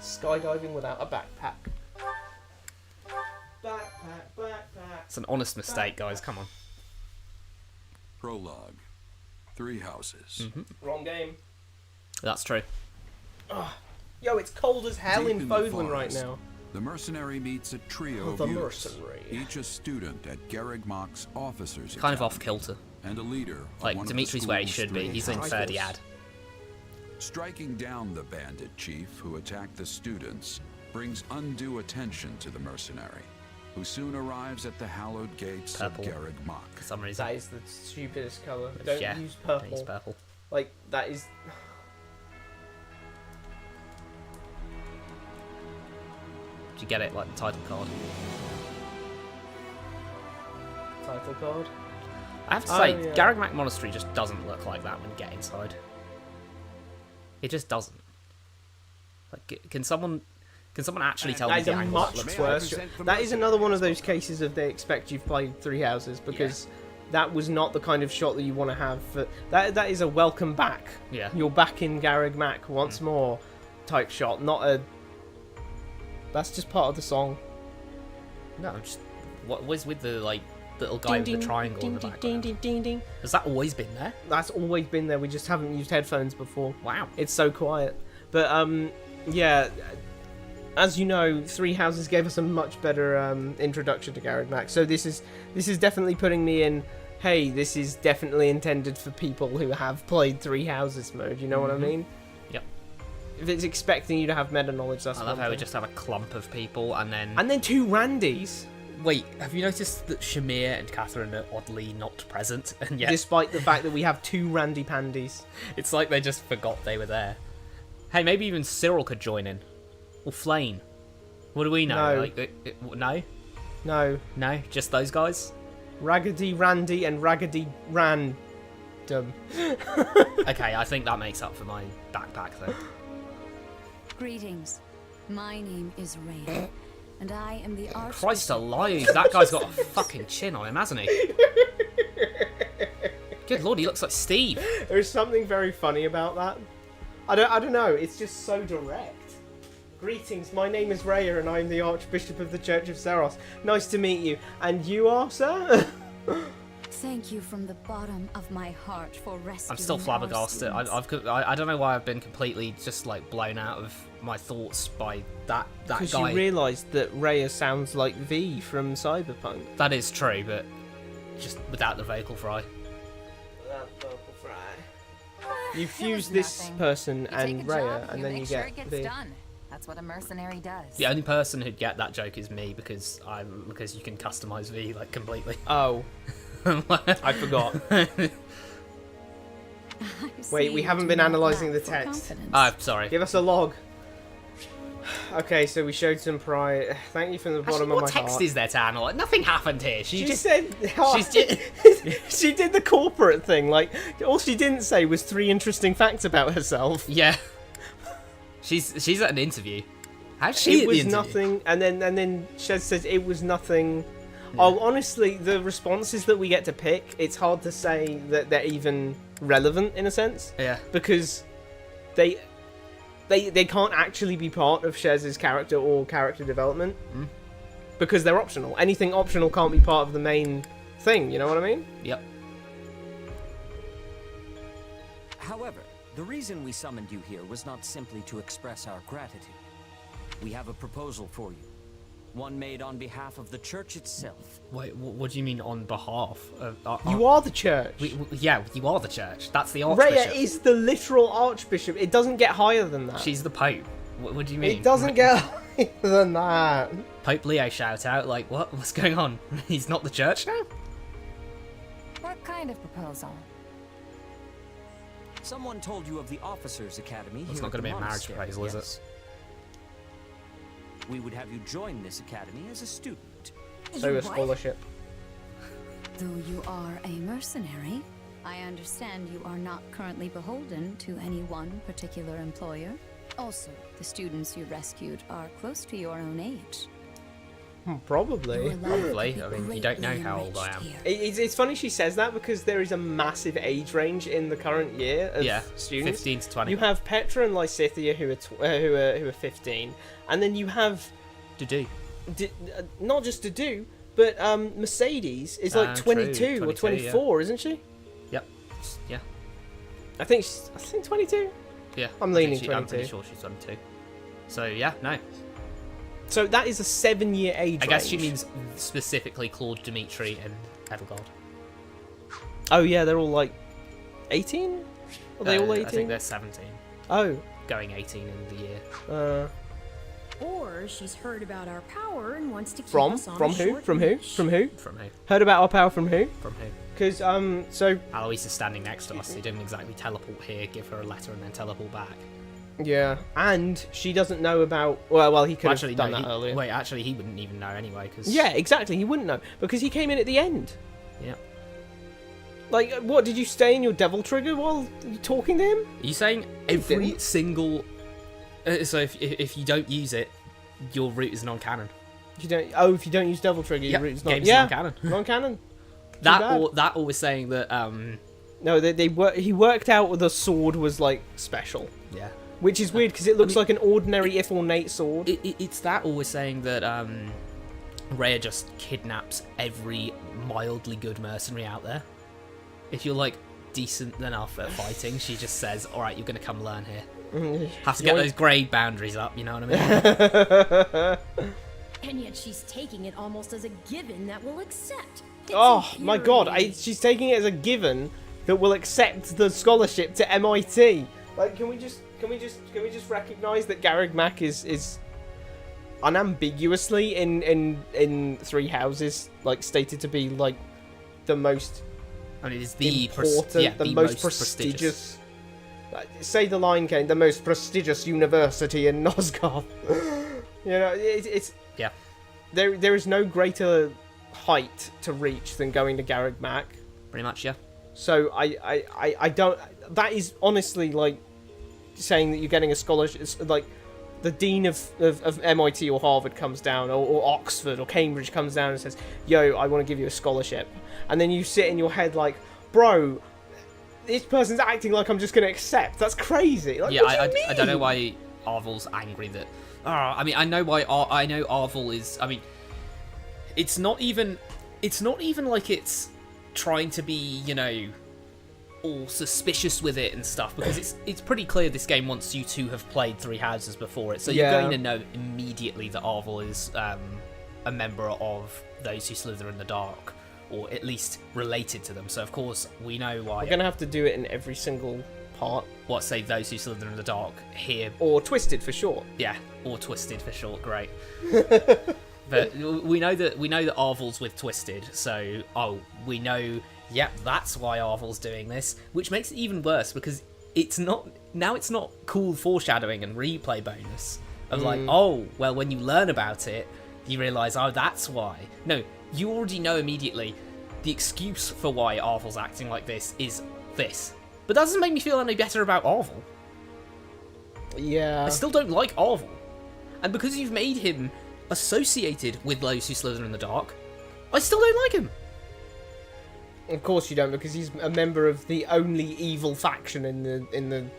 Speaker 1: Skydiving without a backpack. Backpack.
Speaker 2: It's an honest mistake, guys, come on.
Speaker 3: Prologue. 3 houses.
Speaker 1: Wrong game.
Speaker 2: That's true.
Speaker 1: Yo, it's cold as hell
Speaker 3: Deep
Speaker 1: in
Speaker 3: in the
Speaker 1: Fodlan right
Speaker 3: forest.
Speaker 1: now.
Speaker 3: The mercenary meets a trio
Speaker 1: The
Speaker 3: of youths,
Speaker 1: mercenary.
Speaker 3: each a student at Garreg Mach's officers'
Speaker 2: Kind of
Speaker 3: academy,
Speaker 2: off kilter.
Speaker 3: and a leader of
Speaker 2: Like,
Speaker 3: one of the
Speaker 2: Dimitri's where he
Speaker 3: school's
Speaker 2: should be.
Speaker 3: 3
Speaker 2: He's in
Speaker 3: houses.
Speaker 2: 30 ad.
Speaker 3: Striking down the bandit chief who attacked the students brings undue attention to the mercenary, who soon arrives at the hallowed gates
Speaker 2: Purple.
Speaker 3: of Garreg Mach.
Speaker 2: For some reason.
Speaker 1: That is the stupidest colour. Don't
Speaker 2: Yeah,
Speaker 1: use
Speaker 2: don't
Speaker 1: purple.
Speaker 2: use purple.
Speaker 1: Like, that is...
Speaker 2: Did you get it, like the title card?
Speaker 1: Title card.
Speaker 2: I have to
Speaker 1: Oh,
Speaker 2: say,
Speaker 1: yeah.
Speaker 2: Garreg Mach Monastery just doesn't look like that when you get inside. It just doesn't. Like, can someone actually tell
Speaker 1: That
Speaker 2: me
Speaker 1: is a
Speaker 2: behind
Speaker 1: much
Speaker 2: what looks
Speaker 3: May I
Speaker 1: worse.
Speaker 3: present the
Speaker 1: That is another one of
Speaker 3: mercenaries?
Speaker 1: those cases of they expect you've played 3 houses, because that was not the kind of shot that you want to have. For that is a welcome back.
Speaker 2: Yeah.
Speaker 1: You're back in Garreg Mach once more type shot, not a... That's just part of the song.
Speaker 2: No, just what was with the like little guy with the triangle in the background?
Speaker 1: ding.
Speaker 2: Has that always been there?
Speaker 1: That's always been there. We just haven't used headphones before.
Speaker 2: Wow.
Speaker 1: It's so quiet. But yeah, as you know, Three Houses gave us a much better introduction to Garreg Mach. So this is definitely putting me in. Hey, this is definitely intended for people who have played Three Houses mode. You know what I mean?
Speaker 2: Yep.
Speaker 1: If it's expecting you to have meta knowledge, that's
Speaker 2: I love
Speaker 1: one
Speaker 2: how we
Speaker 1: thing.
Speaker 2: just have a clump of people and then...
Speaker 1: And then 2 Randys.
Speaker 2: Wait, have you noticed that Shamir and Catherine are oddly not present? And yet,
Speaker 1: Despite the fact that we have 2 Randy Pandies.
Speaker 2: it's like they just forgot they were there. Hey, maybe even Cyril could join in. Or Flame. What do we know?
Speaker 1: No.
Speaker 2: Like, no?
Speaker 1: No.
Speaker 2: No? Just those guys?
Speaker 1: Raggedy Randy and Raggedy Random.
Speaker 2: Okay, I think that makes up for my backpack, though.
Speaker 9: Greetings. My name is Rhea, and I am the Archbishop.
Speaker 2: Christ alive, that guy's got a fucking chin on him, hasn't he? Good lord, he looks like Steve.
Speaker 1: There's something very funny about that. I don't know, it's just so direct. Greetings, my name is Rhea and I'm the Archbishop of the Church of Saros. Nice to meet you. And you are, sir?
Speaker 9: Thank you from the bottom of my heart for rescuing.
Speaker 2: I'm still flabbergasted.
Speaker 9: our students.
Speaker 2: I don't know why I've been completely just like blown out of my thoughts by that guy.
Speaker 1: Because you realised that Rhea sounds like V from Cyberpunk.
Speaker 2: That is true, but just without the vocal fry.
Speaker 1: You
Speaker 4: It
Speaker 1: fuse
Speaker 4: was
Speaker 1: this
Speaker 4: nothing.
Speaker 1: person
Speaker 4: You take
Speaker 1: and
Speaker 4: a
Speaker 1: Rhea,
Speaker 4: job,
Speaker 1: and
Speaker 4: you
Speaker 1: then
Speaker 4: make
Speaker 1: you
Speaker 4: sure
Speaker 1: get
Speaker 4: it gets
Speaker 1: V.
Speaker 4: done. That's what a mercenary does.
Speaker 2: The only person who'd get that joke is me because you can customize V like completely.
Speaker 1: Oh, I forgot. Wait, we haven't been analysing the text.
Speaker 2: Oh, sorry.
Speaker 1: Give us a log. Okay, so we showed some pride. Thank you from the bottom
Speaker 2: Actually,
Speaker 1: of
Speaker 2: what
Speaker 1: my
Speaker 2: text
Speaker 1: heart.
Speaker 2: is there to analyze? Nothing happened here. She
Speaker 1: She
Speaker 2: just
Speaker 1: said
Speaker 2: She's
Speaker 1: she did the corporate thing. Like all she didn't say was 3 interesting facts about herself.
Speaker 2: yeah. She's at an interview. How's she
Speaker 1: It
Speaker 2: at
Speaker 1: was
Speaker 2: the interview?
Speaker 1: nothing, and then Shez says it was nothing. Oh, honestly, the responses that we get to pick, it's hard to say that they're even relevant in a sense,
Speaker 2: Yeah.
Speaker 1: because they can't actually be part of Shez's character or character development because they're optional. Anything optional can't be part of the main thing. You know what I mean?
Speaker 2: Yep.
Speaker 10: However, the reason we summoned you here was not simply to express our gratitude. We have a proposal for you. One made on behalf of the church itself.
Speaker 2: Wait, what do you mean on behalf of...
Speaker 1: You are the church.
Speaker 2: Yeah, you are the church. That's the archbishop.
Speaker 1: Rhea is the literal archbishop. It doesn't get higher than that.
Speaker 2: She's the pope. What do you mean?
Speaker 1: It doesn't get higher than that.
Speaker 2: Pope Leo shout out, like, what? What's going on? He's not the church now?
Speaker 4: What kind of proposal?
Speaker 10: Someone told you of the Officers' Academy
Speaker 2: It's
Speaker 10: here
Speaker 2: not
Speaker 10: at
Speaker 2: gonna
Speaker 10: the
Speaker 2: be a marriage
Speaker 10: monastery,
Speaker 2: proposal, is it?
Speaker 10: yes? We would have you join this academy as a student.
Speaker 1: So a scholarship.
Speaker 9: Though you are a mercenary, I understand you are not currently beholden to any one particular employer. Also, the students you rescued are close to your own age.
Speaker 1: Probably.
Speaker 9: Your life
Speaker 2: Probably.
Speaker 9: could
Speaker 2: I
Speaker 9: be
Speaker 2: mean, you don't know
Speaker 9: greatly
Speaker 2: how old I
Speaker 9: enriched
Speaker 2: am.
Speaker 9: here.
Speaker 1: It's funny she says that because there is a massive age range in the current year of
Speaker 2: Yeah,
Speaker 1: students.
Speaker 2: 15 to 20.
Speaker 1: You have Petra and Lysithia who are 15, and then you have
Speaker 2: Do.
Speaker 1: not just Dudu, but Mercedes is like
Speaker 2: True,
Speaker 1: 22 or 24, isn't she?
Speaker 2: Yep. Yeah.
Speaker 1: I think 22.
Speaker 2: Yeah.
Speaker 1: I'm
Speaker 2: I
Speaker 1: leaning
Speaker 2: think I'm pretty
Speaker 1: 22.
Speaker 2: sure she's 22. So, yeah, no.
Speaker 1: So that is a 7-year age
Speaker 2: I guess she
Speaker 1: range.
Speaker 2: means specifically Claude, Dimitri, and Edelgard.
Speaker 1: Oh yeah, they're all like 18. Are they all 18?
Speaker 2: I think they're 17.
Speaker 1: Oh.
Speaker 2: Going 18 in the year.
Speaker 5: Or she's heard about our power and wants to keep
Speaker 1: From
Speaker 5: us on
Speaker 1: from
Speaker 5: a
Speaker 1: who?
Speaker 5: short
Speaker 1: From who?
Speaker 5: leash.
Speaker 1: From who?
Speaker 2: From who?
Speaker 1: Heard about our power from who?
Speaker 2: From who?
Speaker 1: Because so
Speaker 2: Alois is standing next to us. He didn't exactly teleport here, give her a letter, and then teleport back.
Speaker 1: yeah, and she doesn't know about. Well, he could
Speaker 2: Well,
Speaker 1: have
Speaker 2: actually,
Speaker 1: done
Speaker 2: no,
Speaker 1: that earlier.
Speaker 2: Wait, actually, he wouldn't even know anyway, because...
Speaker 1: Yeah, exactly. He wouldn't know because he came in at the end.
Speaker 2: Yeah.
Speaker 1: Like, what did you stay in your devil trigger while you talking to him?
Speaker 2: Are you saying every single... so if you don't use it, your route is non-canon?
Speaker 1: If you don't. Oh, if you don't use devil trigger,
Speaker 2: Yep,
Speaker 1: your route's not.
Speaker 2: game's
Speaker 1: Yeah,
Speaker 2: non-canon.
Speaker 1: non-canon.
Speaker 2: That or was saying that...
Speaker 1: No, he worked out the sword was like special.
Speaker 2: Yeah.
Speaker 1: Which is weird because it looks like an ordinary, if ornate sword.
Speaker 2: It's that or was saying that Rhea just kidnaps every mildly good mercenary out there. If you're like, decent enough at fighting, she just says, all right, you're going to come learn here. Have to get those grade boundaries up, you know what I mean?
Speaker 5: And yet she's taking it almost as a given that we'll accept. It's
Speaker 1: Oh my god,
Speaker 5: infuriating.
Speaker 1: she's taking it as a given that we'll accept the scholarship to MIT. Like, can we just recognise that Garreg Mach is unambiguously in Three Houses, like, stated to be like the most
Speaker 2: I mean, it's the
Speaker 1: important, the most prestigious. Say the line, Kane. The most prestigious university in Nosgoth. You know, it's
Speaker 2: yeah.
Speaker 1: There is no greater height to reach than going to Garreg Mach.
Speaker 2: Pretty much, yeah.
Speaker 1: So I don't. That is honestly like saying that you're getting a scholarship. Like the dean of MIT or Harvard comes down, or Oxford or Cambridge comes down and says, "Yo, I want to give you a scholarship," and then you sit in your head like, "Bro, this person's acting like I'm just going to accept." That's crazy. Like,
Speaker 2: Yeah,
Speaker 1: what do you mean?
Speaker 2: I don't know why Arvel's angry that. I mean, I know why. I know Arvel is. I mean, it's not even like it's trying to be, you know, all suspicious with it and stuff, because it's pretty clear this game wants you to have played Three Houses before it, so you're going to know immediately that Arvel is a member of those who slither in the dark, or at least related to them. So of course we know why.
Speaker 1: We're going to have to do it in every single part.
Speaker 2: What, say those who slither in the dark here,
Speaker 1: or Twisted for short.
Speaker 2: Yeah, or Twisted for short. Great. But we know that Arvel's with Twisted, so we know. Yep, that's why Arvel's doing this, which makes it even worse because it's not cool foreshadowing and replay bonus of like, oh well, when you learn about it, you realise, oh, that's why. No, you already know immediately the excuse for why Arvel's acting like this is this. But that doesn't make me feel any better about Arvel.
Speaker 1: Yeah.
Speaker 2: I still don't like Arvel. And because you've made him associated with those who slither in the dark, I still don't like him.
Speaker 1: Of course you don't, because he's a member of the only evil faction in the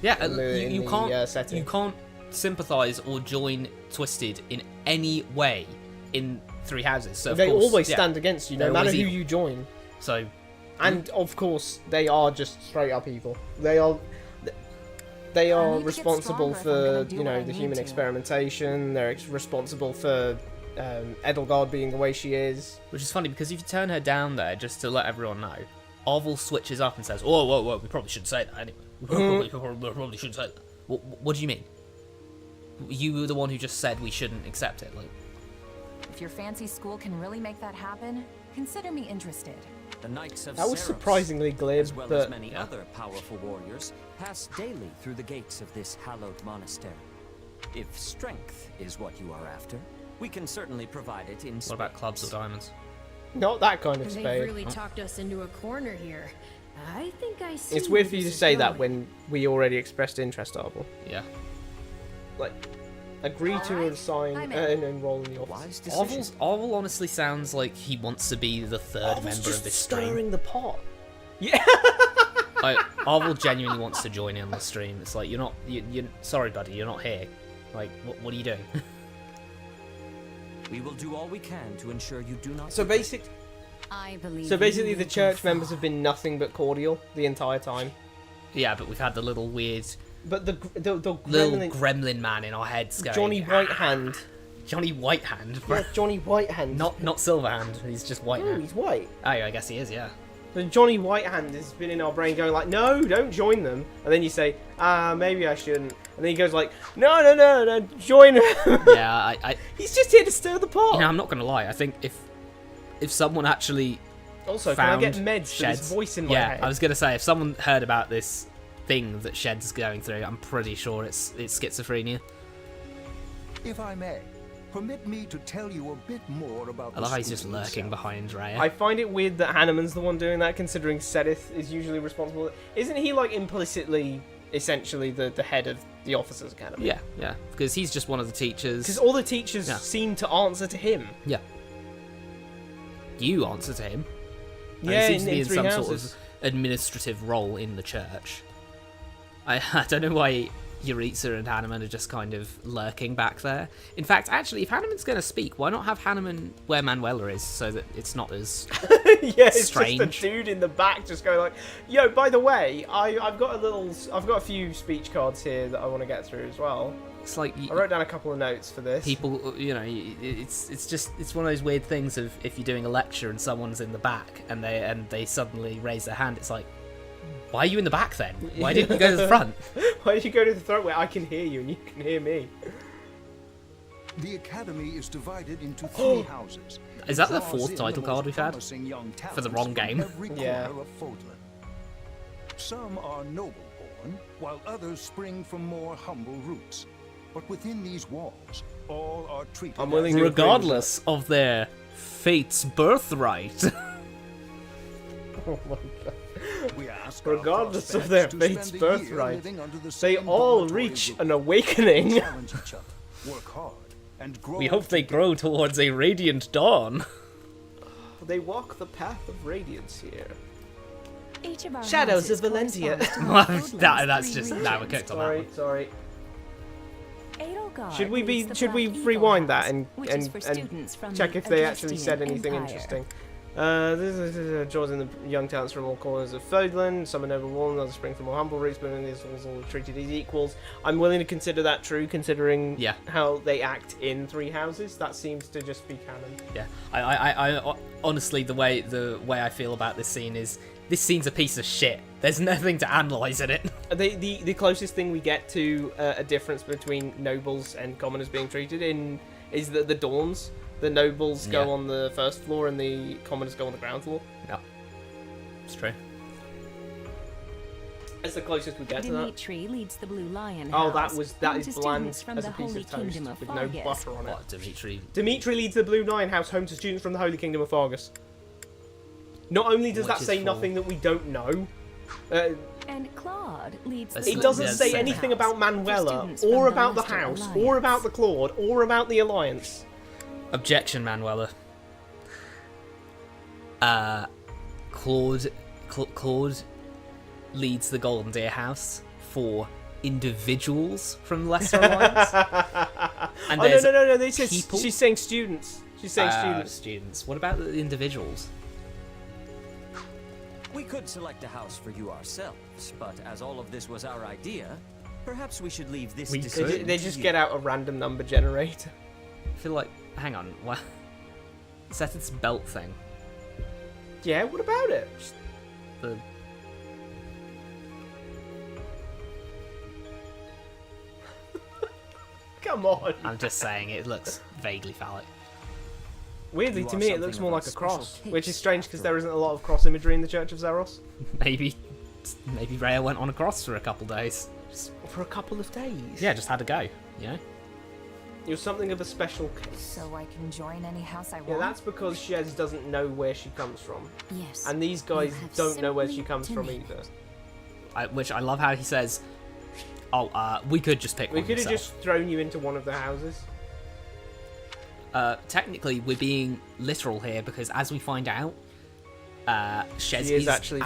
Speaker 1: setting.
Speaker 2: You can't sympathise or join Twisted in any way in Three Houses. So
Speaker 1: they always stand against you, no matter who you join.
Speaker 2: So,
Speaker 1: and of course they are just straight up evil. They are responsible for the human experimentation. They're responsible for Edelgard being the way she is.
Speaker 2: Which is funny, because if you turn her down there, just to let everyone know, Arvel switches up and says, whoa, we probably shouldn't say that anyway. We probably shouldn't say that. What do you mean? You were the one who just said we shouldn't accept it. Like,
Speaker 4: if your fancy school can really make that happen, consider me interested.
Speaker 10: The Knights of
Speaker 1: That was
Speaker 10: Seraphs,
Speaker 1: surprisingly glib,
Speaker 10: as well
Speaker 1: but
Speaker 10: as many other powerful warriors, pass daily through the gates of this hallowed monastery. If strength is what you are after, we can certainly provide it in
Speaker 2: what
Speaker 10: spades.
Speaker 2: about clubs or diamonds?
Speaker 1: Not that kind of
Speaker 5: They've
Speaker 1: spade.
Speaker 5: really talked us into a corner here. I think I see.
Speaker 1: It's weird
Speaker 5: where
Speaker 1: for you to
Speaker 5: this is
Speaker 1: say that
Speaker 5: going.
Speaker 1: when we already expressed interest, Arvel.
Speaker 2: Yeah.
Speaker 1: Like, agree to
Speaker 4: Alright,
Speaker 1: assign
Speaker 4: I'm
Speaker 1: and enroll in the office.
Speaker 10: Wise decision.
Speaker 2: Arvel honestly sounds like he wants to be the third member of this stream.
Speaker 1: stirring the pot. Yeah.
Speaker 2: Arvel genuinely wants to join in on the stream. It's like, you're sorry, buddy, you're not here. Like, what are you doing?
Speaker 10: We will do all we can to ensure you do not.
Speaker 1: So basically, the church members have been nothing but cordial the entire time.
Speaker 2: Yeah, but we've had the little weird,
Speaker 1: But the
Speaker 2: little gremlin man in our heads going,
Speaker 1: Johnny Whitehand.
Speaker 2: Johnny Whitehand.
Speaker 1: Yeah, Johnny Whitehand.
Speaker 2: Not Silverhand. He's just
Speaker 1: No,
Speaker 2: Whitehand.
Speaker 1: he's white.
Speaker 2: Oh, I guess he is. Yeah.
Speaker 1: So Johnny Whitehand has been in our brain going like, no, don't join them. And then you say, maybe I shouldn't. And then he goes like, no, join him.
Speaker 2: Yeah,
Speaker 1: He's just here to stir the pot.
Speaker 2: You know, I'm not gonna lie. I think if someone actually
Speaker 1: Also,
Speaker 2: found
Speaker 1: can I get meds for
Speaker 2: Sheds,
Speaker 1: this voice in my
Speaker 2: yeah,
Speaker 1: head?
Speaker 2: I was gonna say, if someone heard about this thing that Shed's going through, I'm pretty sure it's schizophrenia.
Speaker 3: If I may, permit me to tell you a bit more about
Speaker 2: I love how
Speaker 3: the
Speaker 2: he's just
Speaker 3: school
Speaker 2: lurking
Speaker 3: itself.
Speaker 2: behind Raya.
Speaker 1: I find it weird that Hanneman's the one doing that, considering Sedith is usually responsible. Isn't he like implicitly, essentially, the head of the Officers Academy?
Speaker 2: Yeah, because he's just one of the teachers.
Speaker 1: Because all the teachers
Speaker 2: Yeah.
Speaker 1: seem to answer to him.
Speaker 2: Yeah. You answer to him. And
Speaker 1: Yeah,
Speaker 2: he seems to be in
Speaker 1: Three
Speaker 2: some
Speaker 1: Houses.
Speaker 2: sort of administrative role in the church. I don't know why Yuritsa and Hanneman are just kind of lurking back there. In fact, actually, if Hanneman's going to speak, why not have Hanneman where Manuela is so that it's not as
Speaker 1: yeah, it's
Speaker 2: strange.
Speaker 1: just a dude in the back just going like, "Yo, by the way, I've got a few speech cards here that I want to get through as well."
Speaker 2: It's like
Speaker 1: I wrote down a couple of notes for this.
Speaker 2: people, you know, it's one of those weird things of if you're doing a lecture and someone's in the back and they suddenly raise their hand, it's like, why are you in the back then? Why didn't you go to the front?
Speaker 1: Why did you go to the front where I can hear you and you can hear me?
Speaker 3: The academy is divided into 3 houses.
Speaker 2: Is that the
Speaker 3: Draws
Speaker 2: 4th
Speaker 3: in
Speaker 2: title
Speaker 3: the
Speaker 2: card
Speaker 3: most
Speaker 2: we've had?
Speaker 3: promising young
Speaker 2: For the
Speaker 3: talents
Speaker 2: wrong
Speaker 3: from
Speaker 2: game?
Speaker 3: every
Speaker 1: Yeah.
Speaker 3: corner of Fodlan. Some are noble-born, while others spring from more humble roots. But within these walls, all are treated
Speaker 1: I'm willing
Speaker 3: as
Speaker 1: to agree with
Speaker 2: Regardless of their fate's birthright.
Speaker 1: Oh my god.
Speaker 3: we ask our
Speaker 1: Regardless of
Speaker 3: prospects
Speaker 1: their
Speaker 3: to
Speaker 1: fate's
Speaker 3: spend a year
Speaker 1: birthright,
Speaker 3: living under the
Speaker 1: they
Speaker 3: same
Speaker 1: all
Speaker 3: dormitory
Speaker 1: reach
Speaker 3: roof.
Speaker 1: an awakening.
Speaker 3: Challenge each other, work hard, and grow
Speaker 2: We hope they grow towards a radiant dawn.
Speaker 1: They walk the path of radiance here.
Speaker 6: Each of our
Speaker 1: Shadows
Speaker 6: houses
Speaker 1: of Valentia.
Speaker 6: corresponds to
Speaker 2: That's
Speaker 6: 3
Speaker 2: just now we're
Speaker 6: regions.
Speaker 2: cooked on that one.
Speaker 1: Sorry.
Speaker 6: Edelgard
Speaker 1: Should we
Speaker 6: leads the
Speaker 1: should we
Speaker 6: Black Eagle
Speaker 1: rewind that
Speaker 6: House,
Speaker 1: and
Speaker 6: which is for students from
Speaker 1: check
Speaker 6: the
Speaker 1: if they actually said
Speaker 6: Adrestian
Speaker 1: anything
Speaker 6: Empire.
Speaker 1: interesting? This draws in the young talents from all corners of Fodlan. Some are noble born, others spring from more humble roots, but in these all treated as equals. I'm willing to consider that true, considering how they act in 3 houses. That seems to just be canon.
Speaker 2: Yeah, I honestly, the way I feel about this scene is this scene's a piece of shit. There's nothing to analyze in it.
Speaker 1: The closest thing we get to a difference between nobles and commoners being treated in is the dorms. The nobles go on the 1st floor and the commoners go on the ground floor.
Speaker 2: Yeah, it's true.
Speaker 1: That's the closest we get to that.
Speaker 6: Dimitri leads the Blue Lion
Speaker 1: Oh,
Speaker 6: House,
Speaker 1: that
Speaker 6: home
Speaker 1: is
Speaker 6: to
Speaker 1: bland
Speaker 6: students from
Speaker 1: as
Speaker 6: the
Speaker 1: a piece
Speaker 6: Holy
Speaker 1: of toast
Speaker 6: Kingdom of
Speaker 1: with no
Speaker 6: Fargus.
Speaker 1: butter on it.
Speaker 2: What, Dimitri?
Speaker 1: Dimitri leads the Blue Lion House, home to students from the Holy Kingdom of Fargus. Not only does that
Speaker 2: Which is
Speaker 1: say
Speaker 2: for-
Speaker 1: nothing that we don't know,
Speaker 6: And Claude leads the
Speaker 1: it doesn't
Speaker 2: Yes,
Speaker 1: say
Speaker 2: same
Speaker 1: anything
Speaker 6: house
Speaker 1: about
Speaker 6: for
Speaker 1: Manuela,
Speaker 6: students
Speaker 1: or
Speaker 6: from
Speaker 1: about the
Speaker 6: Leicester
Speaker 1: house,
Speaker 6: Alliance.
Speaker 1: or about the Claude, or about the Alliance.
Speaker 2: Objection, Manuela. Claude leads the Golden Deer House for individuals from the Lesser Alliance. And
Speaker 1: Oh,
Speaker 2: there's
Speaker 1: no, this is,
Speaker 2: people?
Speaker 1: she's saying students. She's saying students.
Speaker 2: Students. What about the individuals?
Speaker 10: We could select a house for you ourselves, but as all of this was our idea, perhaps we should leave this decision
Speaker 1: They
Speaker 10: to
Speaker 1: just
Speaker 10: you.
Speaker 1: get out a random number generator.
Speaker 2: I feel like, hang on, what? Is that its belt thing?
Speaker 1: Yeah, what about it?
Speaker 2: The
Speaker 1: Come on.
Speaker 2: I'm just saying, it looks vaguely phallic.
Speaker 1: Weirdly,
Speaker 10: You
Speaker 1: to
Speaker 10: are
Speaker 1: me, it
Speaker 10: something
Speaker 1: looks
Speaker 10: of
Speaker 1: more
Speaker 10: a
Speaker 1: like a
Speaker 10: special
Speaker 1: cross, which is
Speaker 10: case,
Speaker 1: strange because
Speaker 10: after
Speaker 1: there isn't a lot of cross imagery in the Church of Zaros.
Speaker 2: Maybe Rhea went on a cross for a couple days.
Speaker 1: For a couple of days.
Speaker 2: Yeah, just had to go, you know?
Speaker 1: You're something of a special case.
Speaker 4: So I can join any house I want?
Speaker 1: Yeah, that's because Shez doesn't know where she comes from.
Speaker 9: Yes.
Speaker 1: And these guys
Speaker 9: have
Speaker 1: don't know where she
Speaker 9: simply
Speaker 1: comes
Speaker 9: to
Speaker 1: from
Speaker 9: name
Speaker 1: either.
Speaker 2: Which I love how he says, oh, we could just pick
Speaker 1: We
Speaker 2: one
Speaker 1: could have
Speaker 2: yourself.
Speaker 1: just thrown you into one of the houses.
Speaker 2: Technically, we're being literal here because as we find out, Shez
Speaker 1: She is actually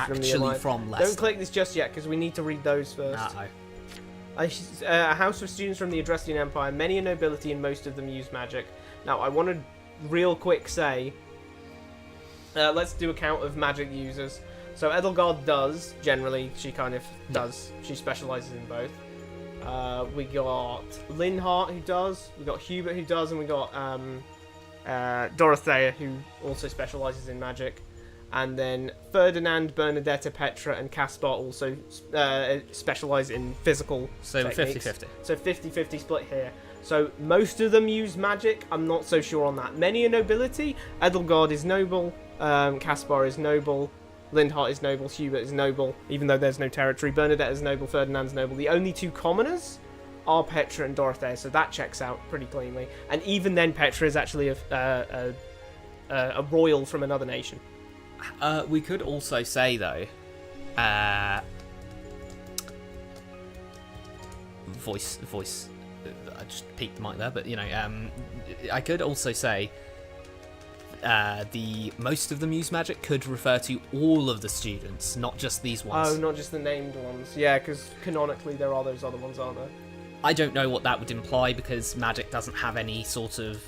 Speaker 2: from Leicester.
Speaker 1: Don't click this just yet because we need to read those first.
Speaker 2: Uh-oh.
Speaker 1: A house of students from the Adrestian Empire, many a nobility and most of them use magic. Now, I want to real quick say, let's do a count of magic users. So Edelgard does, generally, she kind of does, she specialises in both. We got Linhart who does, we got Hubert who does, and we got Dorothea who also specialises in magic. And then Ferdinand, Bernadetta, Petra, and Caspar also specialise in physical
Speaker 2: So
Speaker 1: techniques.
Speaker 2: 50-50.
Speaker 1: So 50-50 split here. So most of them use magic. I'm not so sure on that. Many are nobility. Edelgard is noble. Caspar is noble. Lindhart is noble. Hubert is noble, even though there's no territory. Bernadette is noble. Ferdinand's noble. The only 2 commoners are Petra and Dorothea, so that checks out pretty cleanly. And even then, Petra is actually a royal from another nation.
Speaker 2: We could also say, though, voice, I just peeked the mic there, but, you know, I could also say the most of them use magic could refer to all of the students, not just these ones.
Speaker 1: Oh, not just the named ones. Yeah, because canonically there are those other ones, aren't there?
Speaker 2: I don't know what that would imply because magic doesn't have any sort of,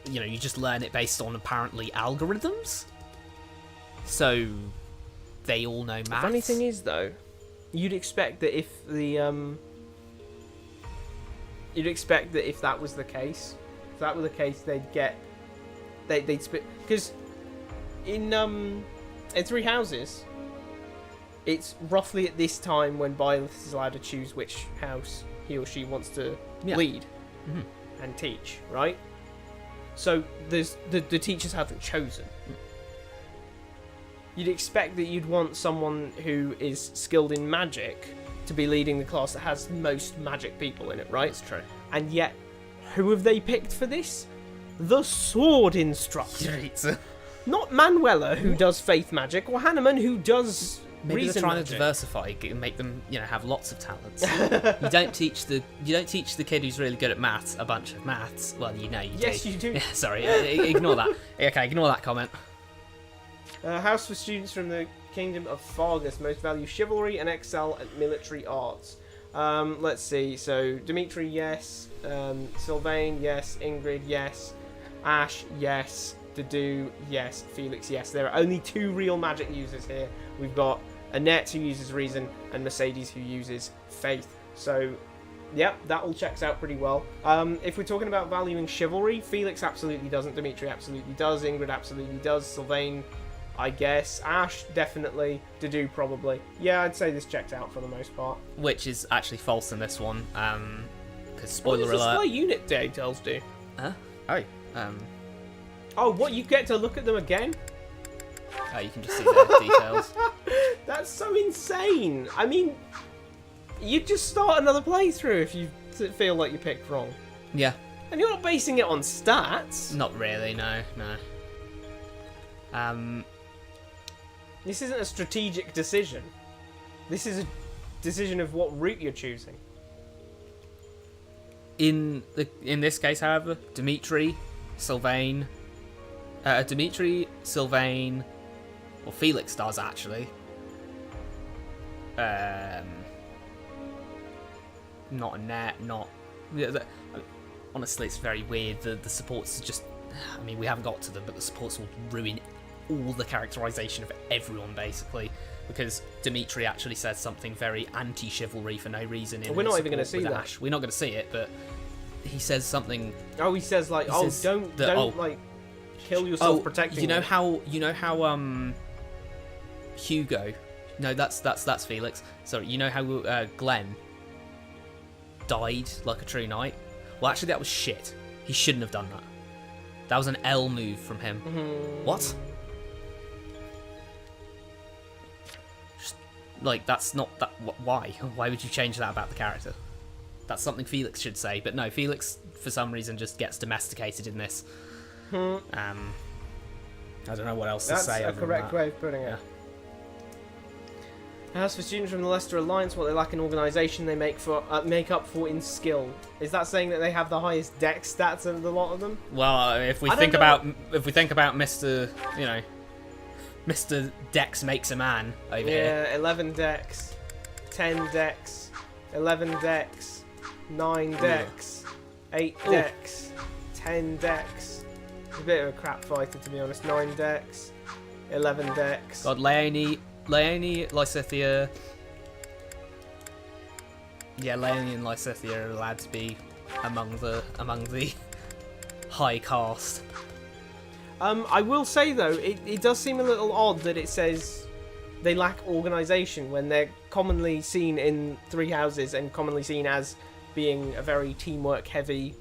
Speaker 2: you just learn it based on apparently algorithms. So they all know maths.
Speaker 1: The funny thing is, though, you'd expect that if that was the case, they'd spit, because in Three Houses, it's roughly at this time when Byleth is allowed to choose which house he or she wants to lead and teach, right? So there's the teachers haven't chosen. You'd expect that you'd want someone who is skilled in magic to be leading the class that has most magic people in it, right?
Speaker 2: That's true.
Speaker 1: And yet, who have they picked for this? The sword instructor. Not Manuela, who does faith magic, or Hanneman, who does
Speaker 2: Maybe
Speaker 1: reason
Speaker 2: they're trying
Speaker 1: magic.
Speaker 2: to diversify, make them, have lots of talents. You don't teach the kid who's really good at maths a bunch of maths. Well, you do.
Speaker 1: Yes, you do.
Speaker 2: Yeah, sorry, ignore that. Okay, ignore that comment.
Speaker 1: House for students from the Kingdom of Fargus, most value chivalry and excel at military arts. Let's see. So Dimitri, yes. Sylvain, yes. Ingrid, yes. Ash, yes. Dedu, yes. Felix, yes. There are only 2 real magic users here. We've got Annette, who uses reason, and Mercedes, who uses faith. So, yep, that all checks out pretty well. If we're talking about valuing chivalry, Felix absolutely doesn't. Dimitri absolutely does. Ingrid absolutely does. Sylvain, I guess. Ash, definitely. Dedu, probably. Yeah, I'd say this checks out for the most part.
Speaker 2: Which is actually false in this one, because spoiler
Speaker 1: What does
Speaker 2: alert.
Speaker 1: display unit details do?
Speaker 2: Huh? Oh,
Speaker 1: Oh, what, you get to look at them again?
Speaker 2: you can just see the details.
Speaker 1: That's so insane. I mean, you'd just start another playthrough if you feel like you picked wrong.
Speaker 2: Yeah.
Speaker 1: And you're not basing it on stats.
Speaker 2: Not really, no.
Speaker 1: This isn't a strategic decision. This is a decision of what route you're choosing.
Speaker 2: In this case, however, Dimitri, Sylvain, or Felix does actually. Not Annette, not. Honestly, it's very weird. The supports just. I mean, we haven't got to them, but the supports will ruin all the characterization of everyone basically, because Dimitri actually says something very anti-chivalry for no reason.
Speaker 1: We're not even going to see that.
Speaker 2: Ash. We're not going to see it, but he says something.
Speaker 1: Oh, he says like, don't like kill yourself protecting.
Speaker 2: You know how Hugo. No, that's Felix. Sorry, you know how Glenn died like a true knight? Well, actually, that was shit. He shouldn't have done that. That was an L move from him. What? Just, like, that's not that. Why? Why would you change that about the character? That's something Felix should say, but no, Felix for some reason just gets domesticated in this. I don't know what else to say.
Speaker 1: That's a correct way of putting it. As for students from the Leicester Alliance, what they lack in organisation, they make up for in skill. Is that saying that they have the highest dex stats of the lot of them?
Speaker 2: Well, if we think about Mr. Mr. Dex makes a man over here.
Speaker 1: Yeah, 11 dex, 10 dex, 11 dex, 9 dex, 8 dex, 10 dex. A bit of a crap fighter, to be honest. 9 dex, 11 dex.
Speaker 2: God, Leonie, Lysithia. Yeah, Leonie and Lysithia are allowed to be among the high caste.
Speaker 1: I will say though, it does seem a little odd that it says they lack organisation when they're commonly seen in Three Houses and commonly seen as being a very teamwork heavy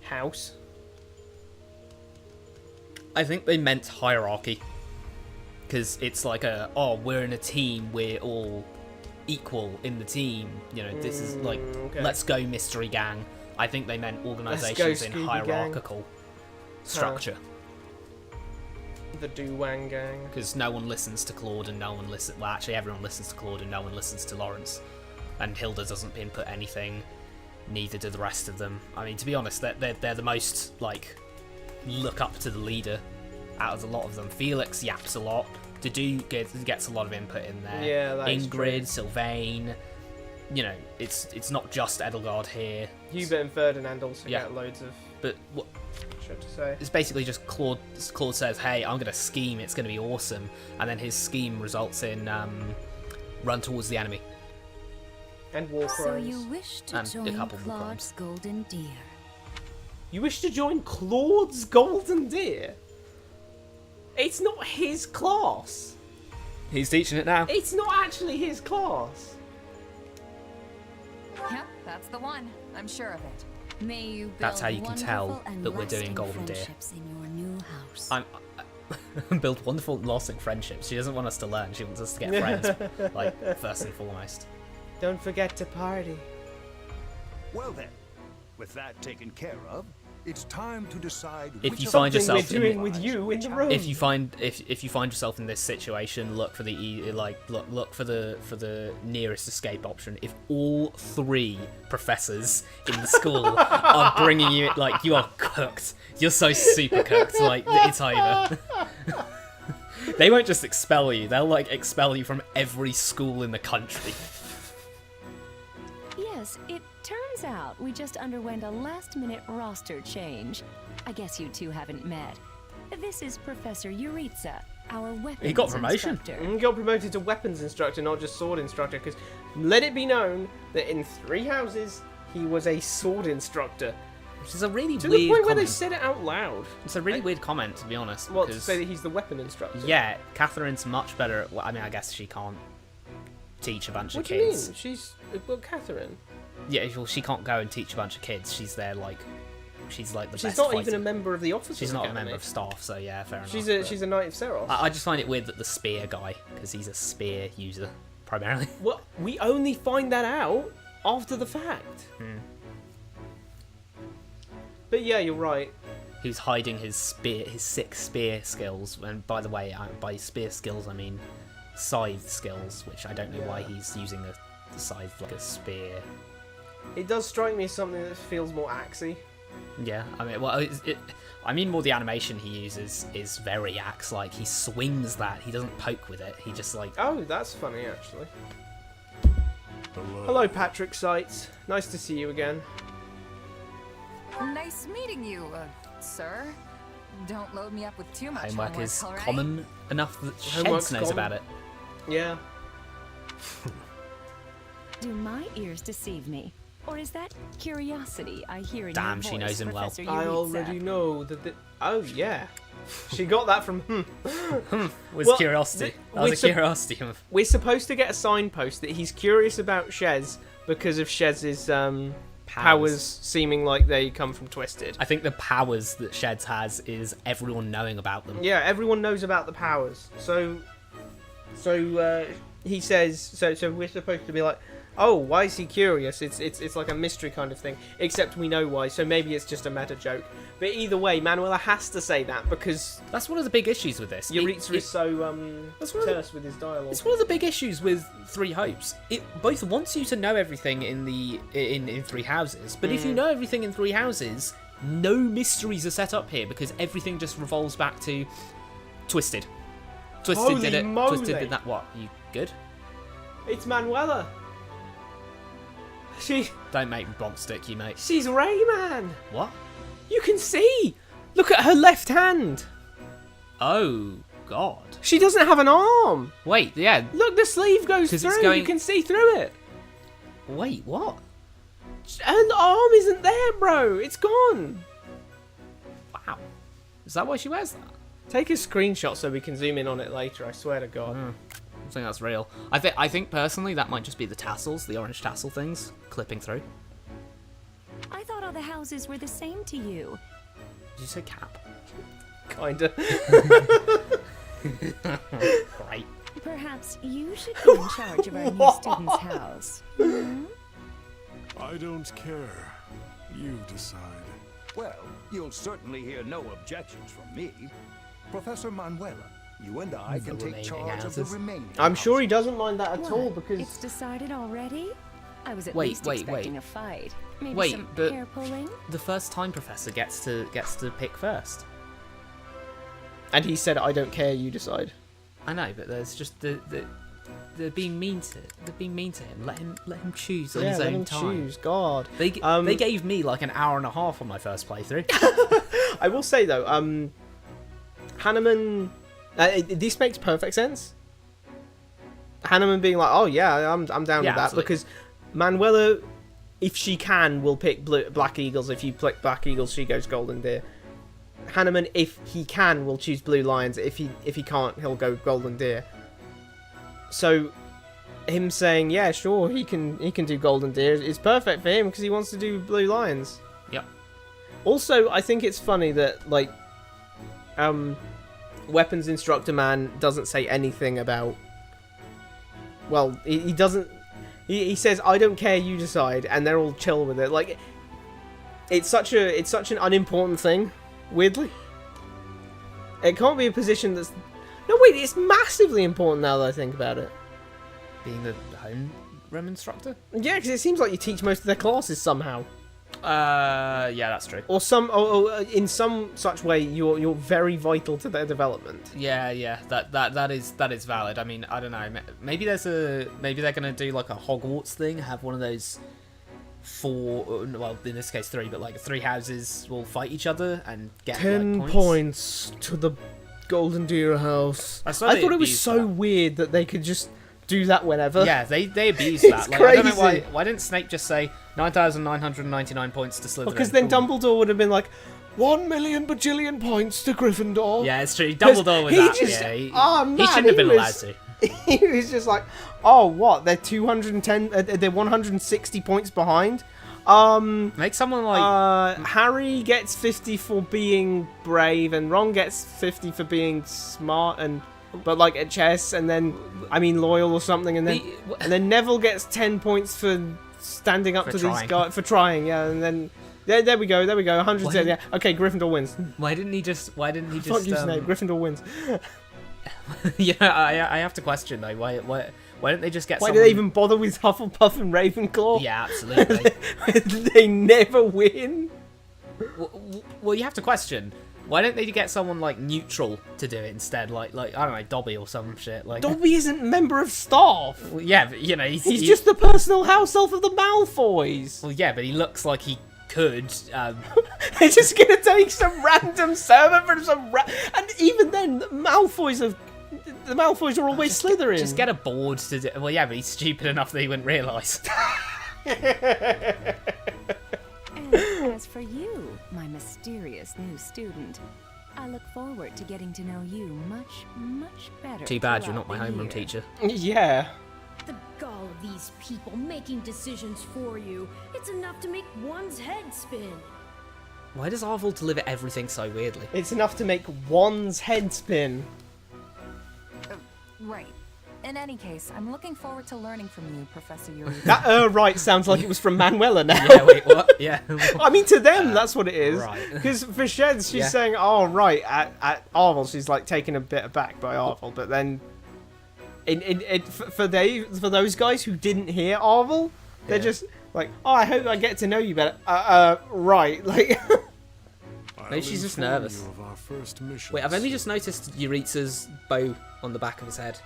Speaker 1: house.
Speaker 2: I think they meant hierarchy. Because it's like we're in a team, we're all equal in the team. You know, this is like, let's go mystery gang. I think they meant organisations in hierarchical structure.
Speaker 1: The Do-Wang gang.
Speaker 2: Because no one listens to Claude and no one listens... Well, actually, everyone listens to Claude and no one listens to Lawrence. And Hilda doesn't input anything, neither do the rest of them. I mean, to be honest, they're the most, like, look up to the leader out of a lot of them. Felix yaps a lot. Dedue gets a lot of input in there.
Speaker 1: Yeah, that is true.
Speaker 2: Ingrid, Sylvain. You know, it's not just Edelgard here.
Speaker 1: Hubert and Ferdinand also
Speaker 2: Yeah.
Speaker 1: get loads of
Speaker 2: But what
Speaker 1: shit to say.
Speaker 2: it's basically just Claude says, hey, I'm going to scheme, it's going to be awesome. And then his scheme results in run towards the enemy.
Speaker 1: And war
Speaker 9: So
Speaker 1: crimes.
Speaker 9: you wish to
Speaker 2: And a
Speaker 9: join
Speaker 2: couple more
Speaker 9: Claude's Golden Deer?
Speaker 1: You wish to join Claude's Golden Deer? It's not his class.
Speaker 2: He's teaching it now.
Speaker 1: It's not actually his class.
Speaker 4: Yep, that's the one. I'm sure of it.
Speaker 9: May you build
Speaker 2: That's how you can tell
Speaker 9: wonderful and
Speaker 2: that we're doing
Speaker 9: lasting
Speaker 2: Golden Deer.
Speaker 9: friendships in your new house.
Speaker 2: I'm build wonderful and lasting friendships. She doesn't want us to learn. She wants us to get friends, like, first and foremost.
Speaker 1: Don't forget to party.
Speaker 3: Well then, with that taken care of, it's time to decide
Speaker 2: If
Speaker 3: which
Speaker 2: you
Speaker 3: of
Speaker 2: find
Speaker 3: the
Speaker 1: Something
Speaker 2: yourself
Speaker 1: we're
Speaker 2: in
Speaker 1: doing
Speaker 2: the-
Speaker 1: with you in the room.
Speaker 2: If you find yourself in this situation, look for look for the nearest escape option. If all 3 professors in the school are bringing you, like, you are cooked. You're so super cooked. Like, it's over. They won't just expel you. They'll, like, expel you from every school in the country.
Speaker 6: Yes, it turns out we just underwent a last-minute roster change. I guess you two haven't met. This is Professor Yuritsa, our weapons
Speaker 2: He got promotion.
Speaker 6: instructor.
Speaker 1: And got promoted to weapons instructor, not just sword instructor, because let it be known that in 3 houses, he was a sword instructor.
Speaker 2: Which is a really
Speaker 1: To
Speaker 2: weird
Speaker 1: the point where they
Speaker 2: comment.
Speaker 1: said it out loud.
Speaker 2: It's a really weird comment, to be honest.
Speaker 1: Well, to
Speaker 2: because-
Speaker 1: say that he's the weapon instructor.
Speaker 2: Yeah, Catherine's much better at... Well, I mean, I guess she can't teach a bunch
Speaker 1: What
Speaker 2: of
Speaker 1: do you
Speaker 2: kids.
Speaker 1: mean? She's... Well, Catherine.
Speaker 2: Yeah, well, she can't go and teach a bunch of kids. She's there, like... She's, like, the
Speaker 1: She's
Speaker 2: best
Speaker 1: not
Speaker 2: fighter.
Speaker 1: even a member of the officers
Speaker 2: She's not a
Speaker 1: Academy.
Speaker 2: member of staff, so yeah, fair enough.
Speaker 1: She's
Speaker 2: but
Speaker 1: a Knight of Seros.
Speaker 2: I just find it weird that the spear guy, because he's a spear user, primarily.
Speaker 1: Well, we only find that out after the fact. But yeah, you're right.
Speaker 2: Who's hiding his 6 spear skills. And by the way, by spear skills, I mean scythe skills, which I don't know why he's using the scythe like a spear.
Speaker 1: It does strike me as something that feels more axey.
Speaker 2: Yeah, I mean, well, I mean more the animation he uses is very axe-like. He swings that. He doesn't poke with it. He just, like...
Speaker 1: Oh, that's funny, actually. Hello, Patrick Seitz. Nice to see you again.
Speaker 4: Nice meeting you, sir. Don't load me up with too much
Speaker 2: Homework is
Speaker 4: all right?
Speaker 2: common enough that
Speaker 1: Homework's
Speaker 2: Sheds knows
Speaker 1: common.
Speaker 2: about it.
Speaker 1: Yeah.
Speaker 6: Do my ears deceive me? Or is that curiosity I hear in
Speaker 2: Damn,
Speaker 6: your voice,
Speaker 2: she knows him well.
Speaker 6: Professor
Speaker 1: I
Speaker 6: Yuritsa?
Speaker 1: already know that Oh, yeah. She got that from...
Speaker 2: Was
Speaker 1: Well,
Speaker 2: curiosity. That
Speaker 1: we're
Speaker 2: was a curiosity.
Speaker 1: We're supposed to get a signpost that he's curious about Shez because of Shez's powers seeming like they come from Twisted.
Speaker 2: I think the powers that Sheds has is everyone knowing about them.
Speaker 1: Yeah, everyone knows about the powers. So he says. So we're supposed to be like, oh, why is he curious? It's like a mystery kind of thing. Except we know why. So maybe it's just a meta joke. But either way, Manuela has to say that because
Speaker 2: That's one of the big issues with this.
Speaker 1: Yuritsa is so
Speaker 2: That's one of the-
Speaker 1: terse with his dialogue.
Speaker 2: It's one of the big issues with Three Hopes. It both wants you to know everything in Three Houses, but if you know everything in Three Houses, no mysteries are set up here because everything just revolves back to Twisted. Twisted
Speaker 1: Holy
Speaker 2: did it.
Speaker 1: moly.
Speaker 2: Twisted did that. What? You good?
Speaker 1: It's Manuela.
Speaker 2: Don't make me bonk stick you, mate.
Speaker 1: She's Rayman.
Speaker 2: What?
Speaker 1: You can see. Look at her left hand.
Speaker 2: Oh God.
Speaker 1: She doesn't have an arm.
Speaker 2: Wait, yeah.
Speaker 1: Look, the sleeve goes
Speaker 2: 'Cause
Speaker 1: through.
Speaker 2: it's going-
Speaker 1: You can see through it.
Speaker 2: Wait, what?
Speaker 1: Her arm isn't there, bro. It's gone.
Speaker 2: Wow. Is that why she wears that?
Speaker 1: Take a screenshot so we can zoom in on it later. I swear to God.
Speaker 2: I think that's real. I think personally that might just be the tassels, the orange tassel things, clipping through.
Speaker 6: I thought all the houses were the same to you.
Speaker 2: Did you say cap?
Speaker 1: Kinda.
Speaker 2: Right.
Speaker 6: Perhaps you should be in charge of our new student's house.
Speaker 8: I don't care. You decide.
Speaker 3: Well, you'll certainly hear no objections from me. Professor Manuela, you and I can take
Speaker 2: remaining
Speaker 3: charge of the
Speaker 2: houses.
Speaker 3: remaining
Speaker 1: I'm sure he
Speaker 3: houses.
Speaker 1: doesn't mind that at all
Speaker 6: What?
Speaker 1: because
Speaker 6: It's decided already? I was at
Speaker 2: Wait,
Speaker 6: least
Speaker 2: wait,
Speaker 6: expecting
Speaker 2: wait.
Speaker 6: a fight. Maybe
Speaker 2: Wait,
Speaker 6: some
Speaker 2: but-
Speaker 6: hair pulling?
Speaker 2: The first time professor gets to pick first.
Speaker 1: And he said, "I don't care. You decide."
Speaker 2: I know, but there's just they're being mean to him. Let him choose on his
Speaker 1: let
Speaker 2: own
Speaker 1: him
Speaker 2: time.
Speaker 1: choose. God.
Speaker 2: They gave me like an hour and a half on my first playthrough.
Speaker 1: I will say though, Hanneman, this makes perfect sense. Hanneman being like, "Oh yeah, I'm down with that,"
Speaker 2: absolutely.
Speaker 1: because Manuela, if she can, will pick Black Eagles. If you pick Black Eagles, she goes Golden Deer. Hanneman, if he can, will choose Blue Lions. If he can't, he'll go Golden Deer. So, him saying, "Yeah, sure, he can do Golden Deer," is perfect for him because he wants to do Blue Lions.
Speaker 2: Yep.
Speaker 1: Also, I think it's funny that like, Weapons Instructor Man doesn't say anything about. Well, he doesn't. He says, "I don't care, you decide," and they're all chill with it. Like, it's such an unimportant thing. Weirdly, it can't be a position that's. No, wait, it's massively important now that I think about it.
Speaker 2: Being the home rem instructor?
Speaker 1: Yeah, because it seems like you teach most of their classes somehow.
Speaker 2: Yeah, that's true.
Speaker 1: Or in some such way, you're very vital to their development.
Speaker 2: Yeah, that is valid. I mean, I don't know. Maybe they're gonna do like a Hogwarts thing, have one of those 4, well, in this case 3, but like 3 houses will fight each other and get
Speaker 1: 10
Speaker 2: like,
Speaker 1: points to the Golden Deer house. I thought it was so weird that they could just do that whenever.
Speaker 2: Yeah, they abused that. Like,
Speaker 1: crazy.
Speaker 2: I don't know why didn't Snape just say 9,999 points to Slytherin?
Speaker 1: Because then Dumbledore would have been like, 1,000,000 bajillion points to Gryffindor.
Speaker 2: Yeah, it's true. Dumbledore was that.
Speaker 1: Just,
Speaker 2: yeah,
Speaker 1: he
Speaker 2: shouldn't have been allowed to.
Speaker 1: He was just like, "Oh, what? They're 210. They're 160 points behind."
Speaker 2: Make someone like
Speaker 1: Harry gets 50 for being brave, and Ron gets 50 for being smart but like at chess, and then loyal or something, and then Neville gets 10 points for standing up to these guys for trying. Yeah, and then there we go. 110. Yeah, okay, Gryffindor wins.
Speaker 2: Why didn't he just?
Speaker 1: Fuck you, Snape. Gryffindor wins.
Speaker 2: Yeah, I have to question though. Why don't they just get?
Speaker 1: Why do they even bother with Hufflepuff and Ravenclaw?
Speaker 2: Yeah, absolutely.
Speaker 1: They never win.
Speaker 2: Well, you have to question. Why don't they get someone like neutral to do it instead? Like I don't know, Dobby or some shit. Like
Speaker 1: Dobby isn't a member of staff.
Speaker 2: Well, yeah, but you know
Speaker 1: he's just the personal house elf of the Malfoys.
Speaker 2: Well, yeah, but he looks like he could.
Speaker 1: They're just gonna take some random servant from some and even then, the Malfoys are always Slytherin.
Speaker 2: Just get a board to do. Well, yeah, but he's stupid enough that he wouldn't realise.
Speaker 6: And as for you, my mysterious new student, I look forward to getting to know you much, much better.
Speaker 2: Too bad you're not my homeroom teacher.
Speaker 1: Yeah.
Speaker 5: The gall of these people making decisions for you. It's enough to make one's head spin.
Speaker 2: Why does Arvel deliver everything so weirdly?
Speaker 1: It's enough to make one's head spin.
Speaker 4: Right. In any case, I'm looking forward to learning from you, Professor Eureka.
Speaker 1: That right sounds like it was from Manuela now.
Speaker 2: Yeah, wait, what? Yeah.
Speaker 1: I mean, to them, that's what it is.
Speaker 2: Right.
Speaker 1: Because for Sheds, she's saying, "Oh, right." At Arvel, she's like taken a bit aback by Arvel, but then, for those guys who didn't hear Arvel, they're just like, "Oh, I hope I get to know you better." Right, like.
Speaker 2: Maybe she's just nervous. Wait, I've only just noticed Euritsa's bow on the back of his head.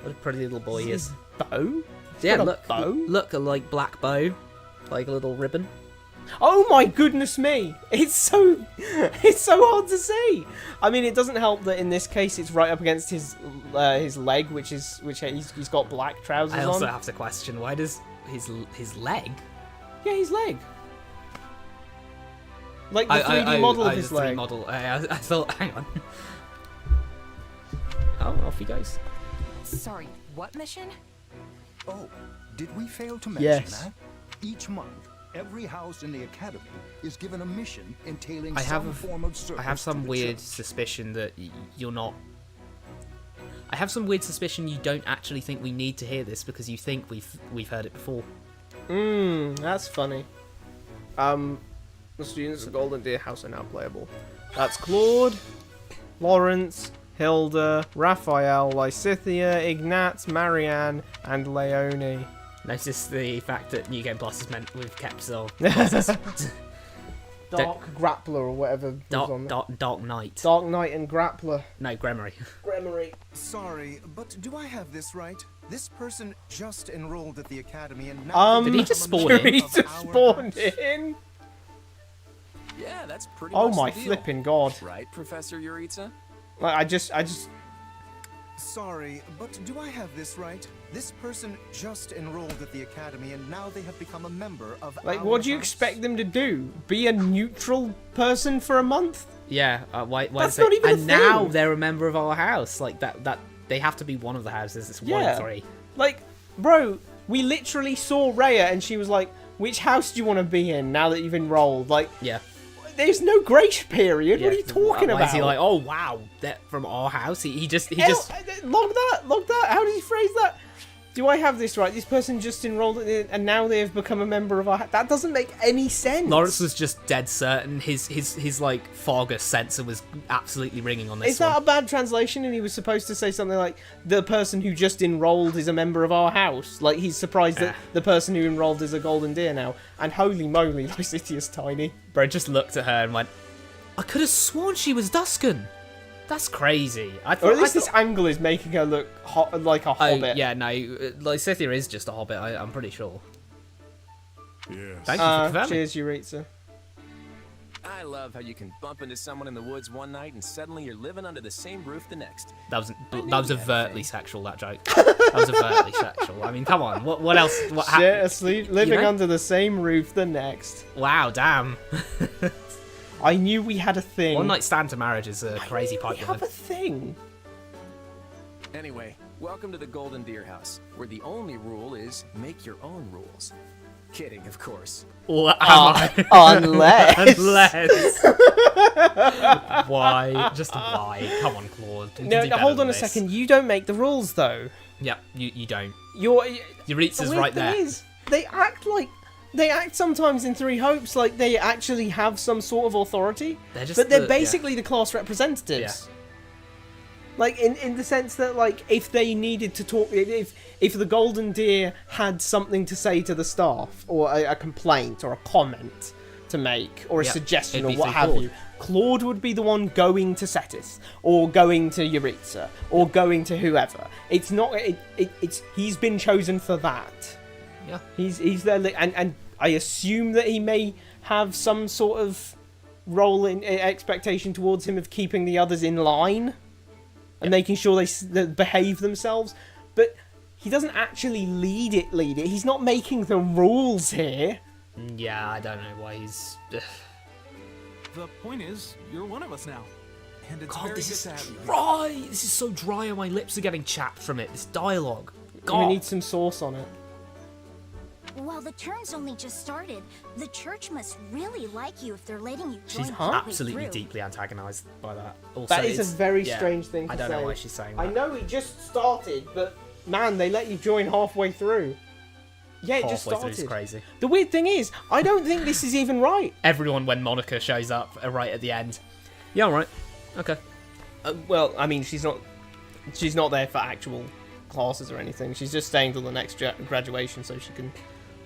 Speaker 2: What a pretty little boy he is.
Speaker 1: Bow?
Speaker 2: Yeah, look, look, a like black bow, like a little ribbon.
Speaker 1: Oh my goodness me! It's so hard to see. I mean, it doesn't help that in this case it's right up against his leg, which he's got black trousers on.
Speaker 2: I also have to question, why does his leg?
Speaker 1: Yeah, his leg. Like the 3D model of his leg.
Speaker 2: Model. I thought, hang on. Oh, off he goes.
Speaker 4: Sorry, what mission?
Speaker 3: Oh, did we fail to mention that? Each month, every house in the academy is given a mission entailing some form of service.
Speaker 2: I have some weird suspicion that you're not. I have some weird suspicion you don't actually think we need to hear this because you think we've heard it before.
Speaker 1: That's funny. The students of Golden Deer House are now playable. That's Claude, Lawrence, Hilda, Raphael, Lysithia, Ignatz, Marianne, and Leonie.
Speaker 2: Notice the fact that New Game Plus has meant we've kept Zol.
Speaker 1: Dark Grappler or whatever was on there.
Speaker 2: Dark Knight.
Speaker 1: Dark Knight and Grappler.
Speaker 2: No, Gremory.
Speaker 1: Gremory.
Speaker 3: Sorry, but do I have this right? This person just enrolled at the academy and now
Speaker 2: Did he just spawn in?
Speaker 1: He just spawned in.
Speaker 7: Yeah, that's pretty
Speaker 1: Oh
Speaker 7: much
Speaker 1: my
Speaker 7: the deal.
Speaker 1: flipping god!
Speaker 7: Right, Professor Yuritsa?
Speaker 1: Like I just.
Speaker 3: Sorry, but do I have this right? This person just enrolled at the academy and now they have become a member of
Speaker 1: Like,
Speaker 3: our
Speaker 1: what do you
Speaker 3: house?
Speaker 1: expect them to do? Be a neutral person for a month?
Speaker 2: Yeah, why
Speaker 1: That's
Speaker 2: is it-
Speaker 1: not even a
Speaker 2: And now
Speaker 1: thing.
Speaker 2: they're a member of our house. Like, that they have to be one of the houses. It's 1 in 3.
Speaker 1: Like, bro, we literally saw Rhea and she was like, "Which house do you want to be in now that you've enrolled?" Like,
Speaker 2: Yeah.
Speaker 1: there's no grace period. What are you
Speaker 2: Yeah.
Speaker 1: talking
Speaker 2: Why
Speaker 1: about?
Speaker 2: is he like, oh wow, they're from our house? He just
Speaker 1: log that. How did he phrase that? Do I have this right? This person just enrolled and now they have become a member of our. That doesn't make any sense.
Speaker 2: Lawrence was just dead certain his like Fargus sensor was absolutely ringing on this
Speaker 1: Is that
Speaker 2: one.
Speaker 1: a bad translation? And he was supposed to say something like, "The person who just enrolled is a member of our house." Like he's surprised that the person who enrolled is a golden deer now. And holy moly, Lysitia's tiny.
Speaker 2: Bro just looked at her and went, "I could have sworn she was Duskan. That's crazy."
Speaker 1: Or at least this angle is making her look like a hobbit.
Speaker 2: Yeah, no, Lysithia is just a hobbit. I'm pretty sure.
Speaker 3: Yes.
Speaker 2: Thank you for confirming.
Speaker 1: Cheers, Yuritsa.
Speaker 7: I love how you can bump into someone in the woods one night and suddenly you're living under the same roof the next.
Speaker 2: That was overtly sexual. That joke. That was overtly sexual. I mean, come on. What else?
Speaker 1: Shit, asleep, living
Speaker 2: you know?
Speaker 1: under the same roof the next.
Speaker 2: Wow, damn.
Speaker 1: I knew we had a thing.
Speaker 2: One night stand to marriage is a crazy
Speaker 1: We
Speaker 2: pipeline.
Speaker 1: have a thing.
Speaker 7: Anyway, welcome to the Golden Deer House, where the only rule is make your own rules. Kidding, of course.
Speaker 2: Or am I?
Speaker 1: Unless.
Speaker 2: Why? Just why? Come on, Claude. We can
Speaker 1: No,
Speaker 2: do better
Speaker 1: hold
Speaker 2: than
Speaker 1: on a
Speaker 2: this.
Speaker 1: second. You don't make the rules, though.
Speaker 2: Yeah, you don't.
Speaker 1: The
Speaker 2: Yuritsa's
Speaker 1: weird
Speaker 2: right
Speaker 1: thing
Speaker 2: there.
Speaker 1: is, they act sometimes in Three Hopes like they actually have some sort of authority,
Speaker 2: They're just
Speaker 1: but they're
Speaker 2: the-
Speaker 1: basically the class representatives. Like in the sense that like if they needed to talk, if the Golden Deer had something to say to the staff or a complaint or a comment to make or a
Speaker 2: Yep,
Speaker 1: suggestion
Speaker 2: it'd
Speaker 1: or
Speaker 2: be
Speaker 1: what
Speaker 2: through
Speaker 1: have
Speaker 2: Claude.
Speaker 1: you, Claude would be the one going to Cetis or going to Yuritsa or going to whoever. It's not. It's he's been chosen for that.
Speaker 2: Yeah.
Speaker 1: He's there, and I assume that he may have some sort of role in expectation towards him of keeping the others in line and making sure they behave themselves. But he doesn't actually lead it. He's not making the rules here.
Speaker 2: Yeah, I don't know why he's.
Speaker 11: The point is, you're one of us now. And it's
Speaker 2: God,
Speaker 11: very
Speaker 2: this
Speaker 11: good
Speaker 2: is
Speaker 11: to have you.
Speaker 2: dry. This is so dry, and my lips are getting chapped from it. This dialogue. God.
Speaker 1: We need some sauce on it.
Speaker 12: While the term's only just started, the church must really like you if they're letting you join
Speaker 2: She's
Speaker 12: halfway
Speaker 2: absolutely
Speaker 12: through.
Speaker 2: deeply antagonised by that. Also,
Speaker 1: That is a
Speaker 2: it's-
Speaker 1: very
Speaker 2: yeah,
Speaker 1: strange thing to say.
Speaker 2: I don't know why she's saying that.
Speaker 1: I know it just started, but man, they let you join halfway through. Yeah, it just
Speaker 2: Halfway through
Speaker 1: started.
Speaker 2: is crazy.
Speaker 1: The weird thing is, I don't think this is even right.
Speaker 2: Everyone, when Monica shows up right at the end. Yeah, all right. Okay.
Speaker 1: Well, I mean, she's not there for actual classes or anything. She's just staying till the next graduation so she can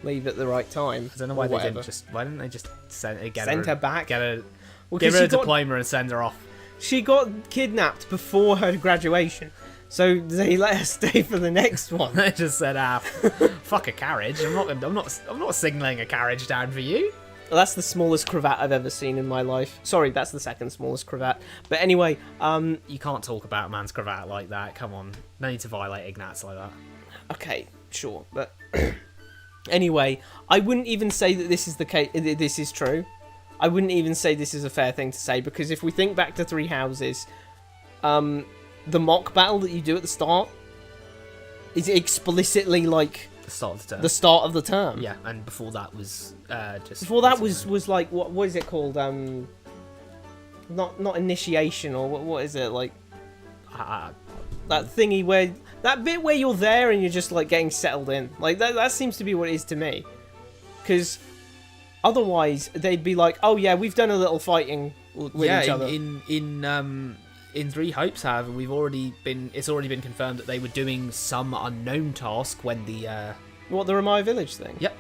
Speaker 1: leave at the right time.
Speaker 2: I don't know why they didn't just. Why didn't they just send
Speaker 1: her back?
Speaker 2: Get her,
Speaker 1: Well,
Speaker 2: give
Speaker 1: 'cause
Speaker 2: her a
Speaker 1: she got-
Speaker 2: diploma and send her off.
Speaker 1: She got kidnapped before her graduation, so they let her stay for the next one.
Speaker 2: They just said, fuck a carriage. I'm not signalling a carriage down for you.
Speaker 1: Well, that's the smallest cravat I've ever seen in my life. Sorry, that's the second smallest cravat. But anyway,
Speaker 2: you can't talk about a man's cravat like that. Come on, no need to violate Ignatz like that.
Speaker 1: Okay, sure, but anyway, I wouldn't even say that this is the case. This is true. I wouldn't even say this is a fair thing to say because if we think back to Three Houses, the mock battle that you do at the start is explicitly like
Speaker 2: The start of the term.
Speaker 1: the start of the term.
Speaker 2: Yeah, and before that was just.
Speaker 1: Before that was like what is it called? Not initiation or what is it like? That thingy where that bit where you're there and you're just like getting settled in. Like that seems to be what it is to me. Because otherwise they'd be like, oh yeah, we've done a little fighting with each other.
Speaker 2: In Three Hopes, however, it's already been confirmed that they were doing some unknown task when the
Speaker 1: What, the Ramai Village thing?
Speaker 2: Yep.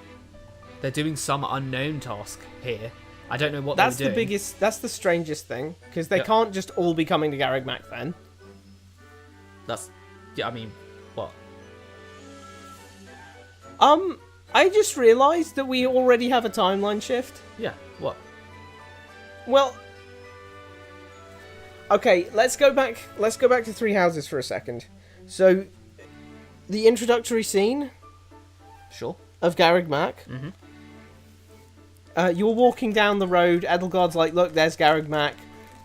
Speaker 2: They're doing some unknown task here. I don't know what
Speaker 1: That's
Speaker 2: they were
Speaker 1: the
Speaker 2: doing.
Speaker 1: biggest. That's the strangest thing because they
Speaker 2: Yep.
Speaker 1: can't just all be coming to Garreg Mach then.
Speaker 2: Yeah, I mean, what?
Speaker 1: I just realised that we already have a timeline shift.
Speaker 2: Yeah, what?
Speaker 1: Well, okay, let's go back. Let's go back to Three Houses for a second. So, the introductory scene
Speaker 2: Sure.
Speaker 1: of Garreg Mach. You're walking down the road. Edelgard's like, "Look, there's Garreg Mach."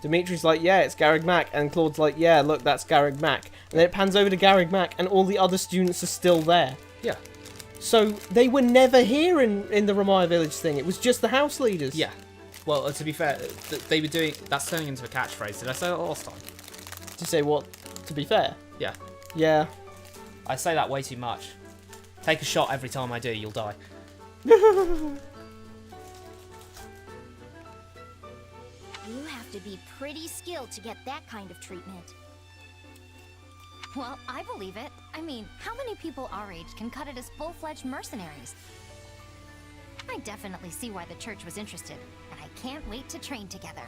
Speaker 1: Dimitri's like, "Yeah, it's Garreg Mach," and Claude's like, "Yeah, look, that's Garreg Mach." And then it pans over to Garreg Mach, and all the other students are still there.
Speaker 2: Yeah.
Speaker 1: So they were never here in the Ramaya Village thing. It was just the house leaders.
Speaker 2: Yeah. Well, to be fair, they were doing... That's turning into a catchphrase. Did I say that last time?
Speaker 1: To say what? To be fair.
Speaker 2: Yeah.
Speaker 1: Yeah.
Speaker 2: I say that way too much. Take a shot every time I do, you'll die.
Speaker 12: You have to be pretty skilled to get that kind of treatment.
Speaker 9: Well, I believe it. I mean, how many people our age can cut it as full-fledged mercenaries? I definitely see why the church was interested, and I can't wait to train together.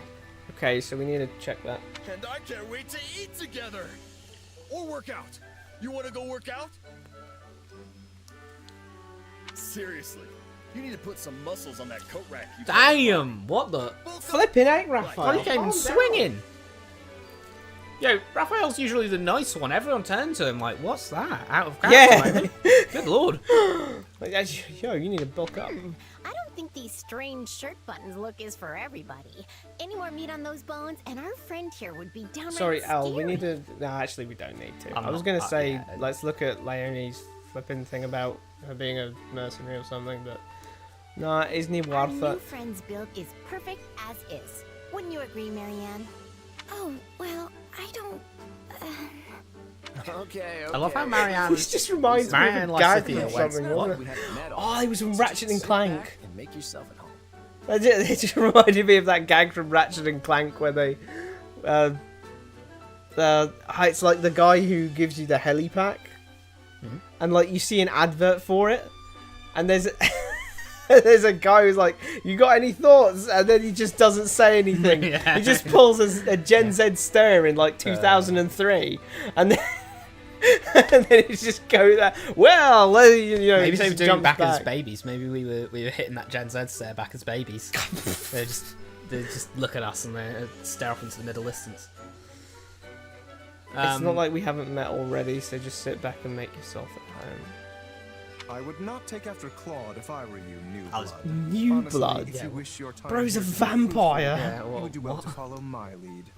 Speaker 1: Okay, so we need to check that.
Speaker 3: And I can't wait to eat together! Or work out. You want to go work out? Seriously, you need to put some muscles on that coat rack.
Speaker 2: Damn! What the...
Speaker 1: Flipping out, Raphael.
Speaker 2: He came swinging! Yo, Raphael's usually the nice one. Everyone turned to him like, what's that? Out of character, maybe? Good lord.
Speaker 1: Yo, you need to bulk up.
Speaker 12: I don't think these strange shirt buttons look is for everybody. Any more meat on those bones, and our friend here would be downright
Speaker 1: Sorry, Al, we
Speaker 12: scary.
Speaker 1: need to... No, actually, we don't need to.
Speaker 2: I'm
Speaker 1: I was
Speaker 2: not-
Speaker 1: going to say,
Speaker 2: yeah.
Speaker 1: let's look at Leonie's flipping thing about her being a mercenary or something, but... Nah, isn't he
Speaker 12: Our
Speaker 1: worth
Speaker 12: new
Speaker 1: it?
Speaker 12: friend's build is perfect as is. Wouldn't you agree, Marianne? Oh, well, I don't...
Speaker 3: Okay.
Speaker 2: I love how Marianne...
Speaker 1: This just reminds me
Speaker 2: Marianne
Speaker 1: of a
Speaker 2: likes
Speaker 1: gag
Speaker 2: Cynthia
Speaker 1: from
Speaker 2: Wentz.
Speaker 1: something, wasn't
Speaker 3: We
Speaker 1: it?
Speaker 3: haven't met
Speaker 1: Oh, it was from
Speaker 3: so
Speaker 1: Ratchet
Speaker 3: just
Speaker 1: and
Speaker 3: sit
Speaker 1: Clank.
Speaker 3: back and make yourself at home.
Speaker 1: It just reminded me of that gag from Ratchet and Clank where they... it's like the guy who gives you the heli pack. And like you see an advert for it. And there's... There's a guy who's like, "You got any thoughts?" And then he just doesn't say anything.
Speaker 2: Yeah.
Speaker 1: He just pulls a Gen Z stare in like 2003, and then and then he just go there. Well, you know,
Speaker 2: Maybe
Speaker 1: he
Speaker 2: they were
Speaker 1: just
Speaker 2: doing
Speaker 1: jumps
Speaker 2: back as babies. Maybe we were hitting that Gen Z stare back as babies. they just look at us and they stare up into the middle distance.
Speaker 1: It's not like we haven't met already, so just sit back and make yourself at home.
Speaker 3: I would not take after Claude if I were you, New
Speaker 2: I was-
Speaker 3: Blood.
Speaker 1: New
Speaker 3: Honestly,
Speaker 1: Blood?
Speaker 3: If you wish your time
Speaker 1: Bro's a
Speaker 3: here to be fruitful,
Speaker 1: vampire.
Speaker 2: Yeah,
Speaker 3: you would do well
Speaker 2: what?
Speaker 3: to follow my lead.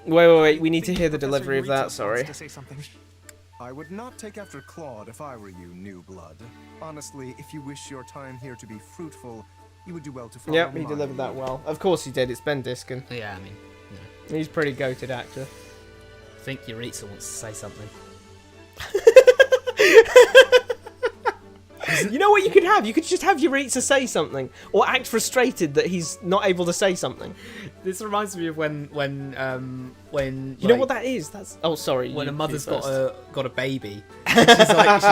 Speaker 1: Wait, we need to hear the
Speaker 11: Professor
Speaker 1: delivery of
Speaker 11: Eureka
Speaker 1: that,
Speaker 11: wants
Speaker 1: sorry.
Speaker 11: to say something.
Speaker 3: I would not take after Claude if I were you, New Blood. Honestly, if you wish your time here to be fruitful, you would do well to follow
Speaker 1: Yep, he
Speaker 3: my
Speaker 1: delivered that
Speaker 3: lead.
Speaker 1: well. Of course he did, it's Ben Diskin.
Speaker 2: Yeah, I mean,
Speaker 1: He's a pretty goated actor.
Speaker 2: I think Eureka wants to say something.
Speaker 1: You know what you could have? You could just have Yuritsa say something, or act frustrated that he's not able to say something.
Speaker 2: This reminds me of when
Speaker 1: You know what that is? That's sorry.
Speaker 2: when
Speaker 1: you
Speaker 2: a mother's
Speaker 1: do first.
Speaker 2: got a baby. And she's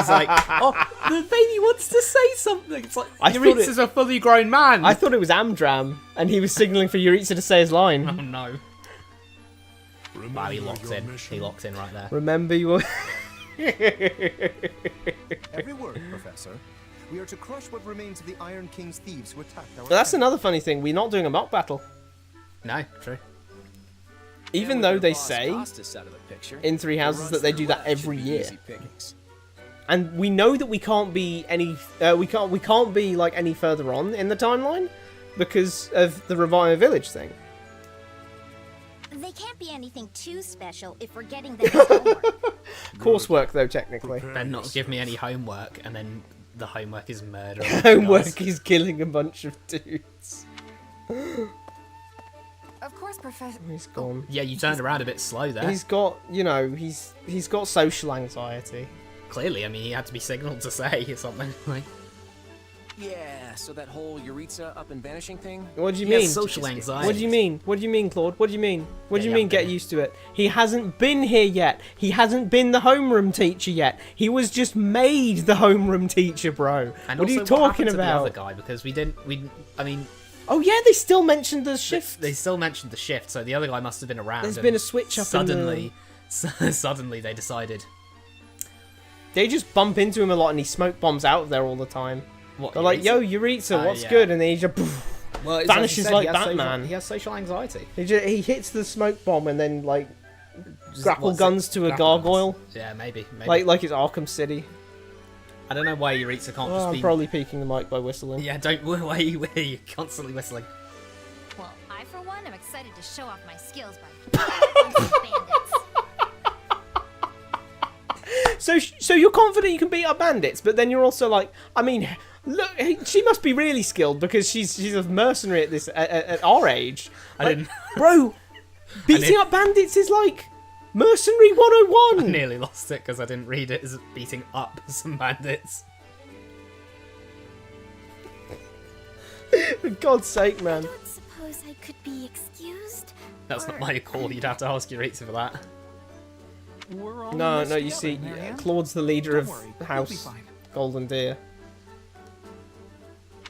Speaker 2: like, oh, the baby wants to say something. It's like
Speaker 1: I thought
Speaker 2: Euritsa's a fully grown man.
Speaker 1: I thought it was Amdram, and he was signaling for Yuritsa to say his
Speaker 2: Oh
Speaker 1: line.
Speaker 2: no! Wow, he locks in. He locks in right there.
Speaker 1: Remember your.
Speaker 3: Every word, Professor. We are to crush what remains of the Iron King's thieves who attacked our
Speaker 1: That's
Speaker 3: camp.
Speaker 1: another funny thing. We're not doing a mock battle,
Speaker 2: No, true.
Speaker 1: even though they say in Three Houses that they do that every year. And we know that we can't be any. We can't be like any further on in the timeline because of the Ravaya Village thing.
Speaker 12: They can't be anything too special if we're getting them as homework.
Speaker 1: Coursework though, technically.
Speaker 2: Then not give me any homework, and then the homework is murder.
Speaker 1: Homework is killing a bunch of dudes.
Speaker 4: Of course, Professor.
Speaker 1: He's gone.
Speaker 2: Yeah, you turned around a bit slow there.
Speaker 1: He's got, you know, he's got social anxiety.
Speaker 2: Clearly, I mean, he had to be signaled to say or something. Like,
Speaker 7: Yeah, so that whole Eureka up and vanishing thing?
Speaker 1: What do you
Speaker 2: he has
Speaker 1: mean?
Speaker 2: social anxiety.
Speaker 1: What do you mean? What do you mean, Claude? What do you mean? What do
Speaker 2: Yeah,
Speaker 1: you
Speaker 2: you
Speaker 1: mean?
Speaker 2: haven't been
Speaker 1: Get
Speaker 2: here.
Speaker 1: used to it. He hasn't been here yet. He hasn't been the homeroom teacher yet. He was just made the homeroom teacher, bro.
Speaker 2: And
Speaker 1: what are
Speaker 2: also,
Speaker 1: you
Speaker 2: what
Speaker 1: talking
Speaker 2: happened to the
Speaker 1: about?
Speaker 2: other guy? Because I mean,
Speaker 1: Oh yeah, they still mentioned the shift.
Speaker 2: They still mentioned the shift, so the other guy must have been around.
Speaker 1: There's
Speaker 2: and
Speaker 1: been a switch up.
Speaker 2: Suddenly, suddenly they decided.
Speaker 1: They just bump into him a lot, and he smoke bombs out of there all the time.
Speaker 2: What,
Speaker 1: They're like, "Yo, Yuritsa, what's
Speaker 2: yeah.
Speaker 1: good?" And then he just
Speaker 2: Well,
Speaker 1: vanishes like Batman.
Speaker 2: He has social anxiety.
Speaker 1: He hits the smoke bomb and then like grapple
Speaker 2: What's
Speaker 1: guns
Speaker 2: it?
Speaker 1: to a
Speaker 2: Grapple
Speaker 1: gargoyle.
Speaker 2: guns. Yeah, maybe.
Speaker 1: Like it's Arkham City.
Speaker 2: I don't know why Yuritsa can't just
Speaker 1: I'm
Speaker 2: be.
Speaker 1: probably peeking the mic by whistling.
Speaker 2: Yeah, don't. Why are you constantly whistling?
Speaker 12: Well, I for one am excited to show off my skills by bandits.
Speaker 1: So you're confident you can beat up bandits, but then you're also like, I mean, look, she must be really skilled because she's a mercenary at this at our age. Bro, beating up bandits is like mercenary 101.
Speaker 2: I nearly lost it because I didn't read it as beating up some bandits.
Speaker 1: For God's sake, man.
Speaker 12: I don't suppose I could be excused.
Speaker 2: That's not my call. You'd have to ask Yuritsa for that.
Speaker 11: We're all
Speaker 1: No,
Speaker 11: in this
Speaker 1: you see,
Speaker 11: together, Marianne.
Speaker 1: Claude's the leader
Speaker 11: Don't
Speaker 1: of
Speaker 11: worry, you'll be
Speaker 1: House
Speaker 11: fine.
Speaker 1: Golden Deer.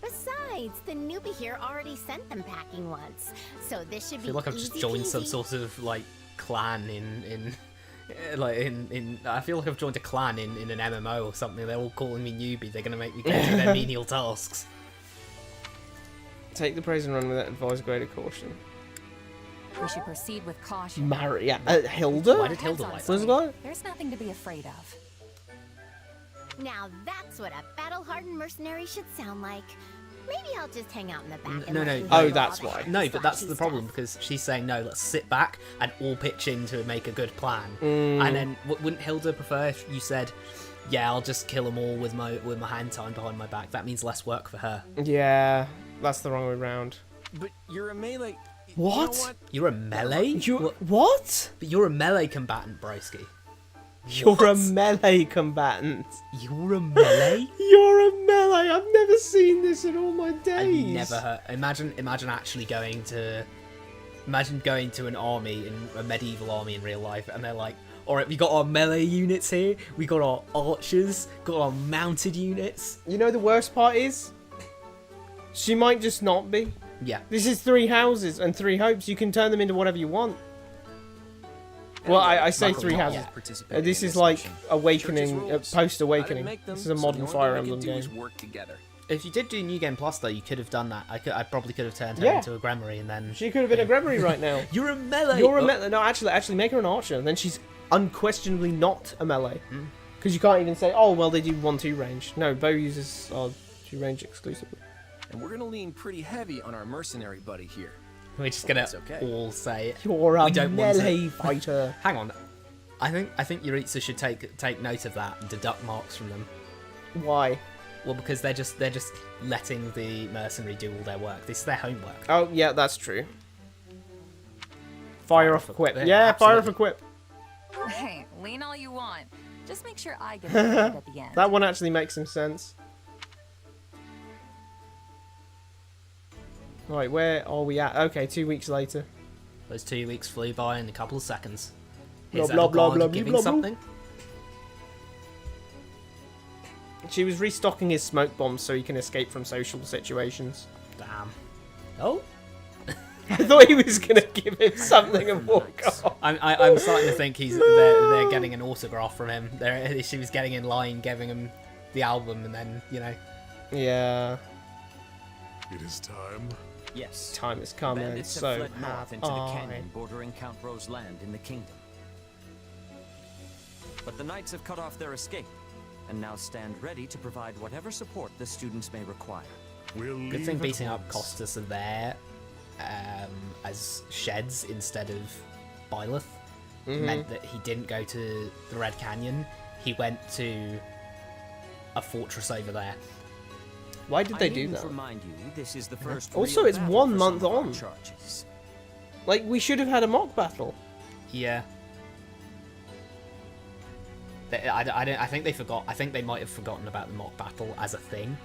Speaker 12: Besides, the newbie here already sent them packing once, so this should
Speaker 2: I
Speaker 12: be
Speaker 2: feel like I've just
Speaker 12: easy
Speaker 2: joined some
Speaker 12: peasy.
Speaker 2: sort of like clan in I feel like I've joined a clan in an MMO or something. They're all calling me newbie. They're gonna make me go do their menial tasks.
Speaker 1: Take the praise and run with it. Advise greater caution.
Speaker 4: We should proceed with caution.
Speaker 1: Hilda?
Speaker 2: Why did Hilda like
Speaker 1: Was
Speaker 2: that?
Speaker 1: that?
Speaker 4: There's nothing to be afraid of.
Speaker 12: Now that's what a battle-hardened mercenary should sound like. Maybe I'll just hang out in the back. and
Speaker 2: No,
Speaker 12: let
Speaker 2: no.
Speaker 12: you
Speaker 1: Oh,
Speaker 12: handle
Speaker 1: that's
Speaker 12: all the
Speaker 1: why.
Speaker 2: No, but that's
Speaker 12: flashy
Speaker 2: the problem
Speaker 12: stuff.
Speaker 2: because she's saying no. Let's sit back and all pitch in to make a good plan.
Speaker 1: Mm.
Speaker 2: And then wouldn't Hilda prefer if you said, "Yeah, I'll just kill them all with my hand tied behind my back"? That means less work for her.
Speaker 1: Yeah, that's the wrong way round.
Speaker 3: But you're a melee.
Speaker 1: What?
Speaker 3: You know what?
Speaker 2: You're a melee.
Speaker 1: What?
Speaker 2: But you're a melee combatant, broski.
Speaker 1: You're a melee combatant.
Speaker 2: You're a melee.
Speaker 1: You're a melee. I've never seen this in all my
Speaker 2: I've
Speaker 1: days.
Speaker 2: never heard. Imagine actually going to an army, in a medieval army in real life, and they're like, "All right, we got our melee units here. We got our archers. Got our mounted units."
Speaker 1: You know the worst part is, she might just not be.
Speaker 2: Yeah.
Speaker 1: This is 3 houses and 3 hopes. You can turn them into whatever you want. Well, I say
Speaker 2: Michael
Speaker 1: 3
Speaker 2: Moore,
Speaker 1: houses.
Speaker 3: participating
Speaker 1: This
Speaker 3: in
Speaker 1: is
Speaker 3: this
Speaker 1: like
Speaker 3: mission.
Speaker 1: Awakening,
Speaker 3: Church's rules.
Speaker 1: post-Awakening.
Speaker 3: I didn't make them,
Speaker 1: This is a
Speaker 3: so
Speaker 1: modern
Speaker 3: the only
Speaker 1: Fire
Speaker 3: thing we
Speaker 1: Emblem
Speaker 3: can do is
Speaker 1: game.
Speaker 3: work together.
Speaker 2: If you did do New Game Plus though, you could have done that. I probably could have turned her
Speaker 1: Yeah.
Speaker 2: into a Gremory and then.
Speaker 1: She could have been a Gremory right now.
Speaker 2: You're a melee.
Speaker 1: You're a melee. No, actually, make her an archer, and then she's unquestionably not a melee. Because you can't even say, oh, well, they do 1-2 range. No, bow users are 2 range exclusively.
Speaker 3: And we're gonna lean pretty heavy on our mercenary buddy here.
Speaker 2: We're just gonna
Speaker 3: That's okay.
Speaker 2: all say
Speaker 1: You're a
Speaker 2: we don't want to-
Speaker 1: melee fighter.
Speaker 2: Hang on. I think Yuritsa should take note of that and deduct marks from them.
Speaker 1: Why?
Speaker 2: Well, because they're just letting the mercenary do all their work. This is their homework.
Speaker 1: Oh, yeah, that's true. Fire off equip.
Speaker 2: Yeah,
Speaker 1: Yeah, fire off
Speaker 2: absolutely.
Speaker 1: equip.
Speaker 4: Hey, lean all you want. Just make sure I get the credit at the end.
Speaker 1: That one actually makes some sense. Right, where are we at? Okay, 2 weeks later.
Speaker 2: Those 2 weeks flew by in a couple of seconds.
Speaker 1: Blah,
Speaker 2: Here's
Speaker 1: blah, blah,
Speaker 2: Edelgard
Speaker 1: blah,
Speaker 2: giving
Speaker 1: blah, blah.
Speaker 2: something.
Speaker 1: She was restocking his smoke bombs so he can escape from social situations.
Speaker 2: Damn. Oh.
Speaker 1: I thought he was going to give him something and walk off.
Speaker 2: I'm starting to think they're getting an autograph from him. She was getting in line, giving him the album, and then
Speaker 1: Yeah,
Speaker 13: It is time.
Speaker 10: Yes.
Speaker 1: time is coming,
Speaker 10: Bandits have
Speaker 1: so
Speaker 10: fled north
Speaker 1: have
Speaker 10: into the
Speaker 1: I.
Speaker 10: canyon bordering Count Ro's land in the kingdom. But the knights have cut off their escape, and now stand ready to provide whatever support the students may require.
Speaker 13: We'll
Speaker 2: Good
Speaker 13: leave
Speaker 2: thing
Speaker 13: at
Speaker 2: beating up
Speaker 13: once.
Speaker 2: Costas are there as sheds instead of Byleth meant that he didn't go to the Red Canyon. He went to a fortress over there.
Speaker 1: Why did they
Speaker 10: I
Speaker 1: do
Speaker 10: needn't
Speaker 1: that?
Speaker 10: remind you, this is the first
Speaker 1: Also,
Speaker 10: real
Speaker 1: it's
Speaker 10: battle
Speaker 1: 1
Speaker 10: for
Speaker 1: month
Speaker 10: some of our
Speaker 1: on.
Speaker 10: charges.
Speaker 1: Like, we should have had a mock battle.
Speaker 2: Yeah. I think they forgot. I think they might have forgotten about the mock battle as a thing.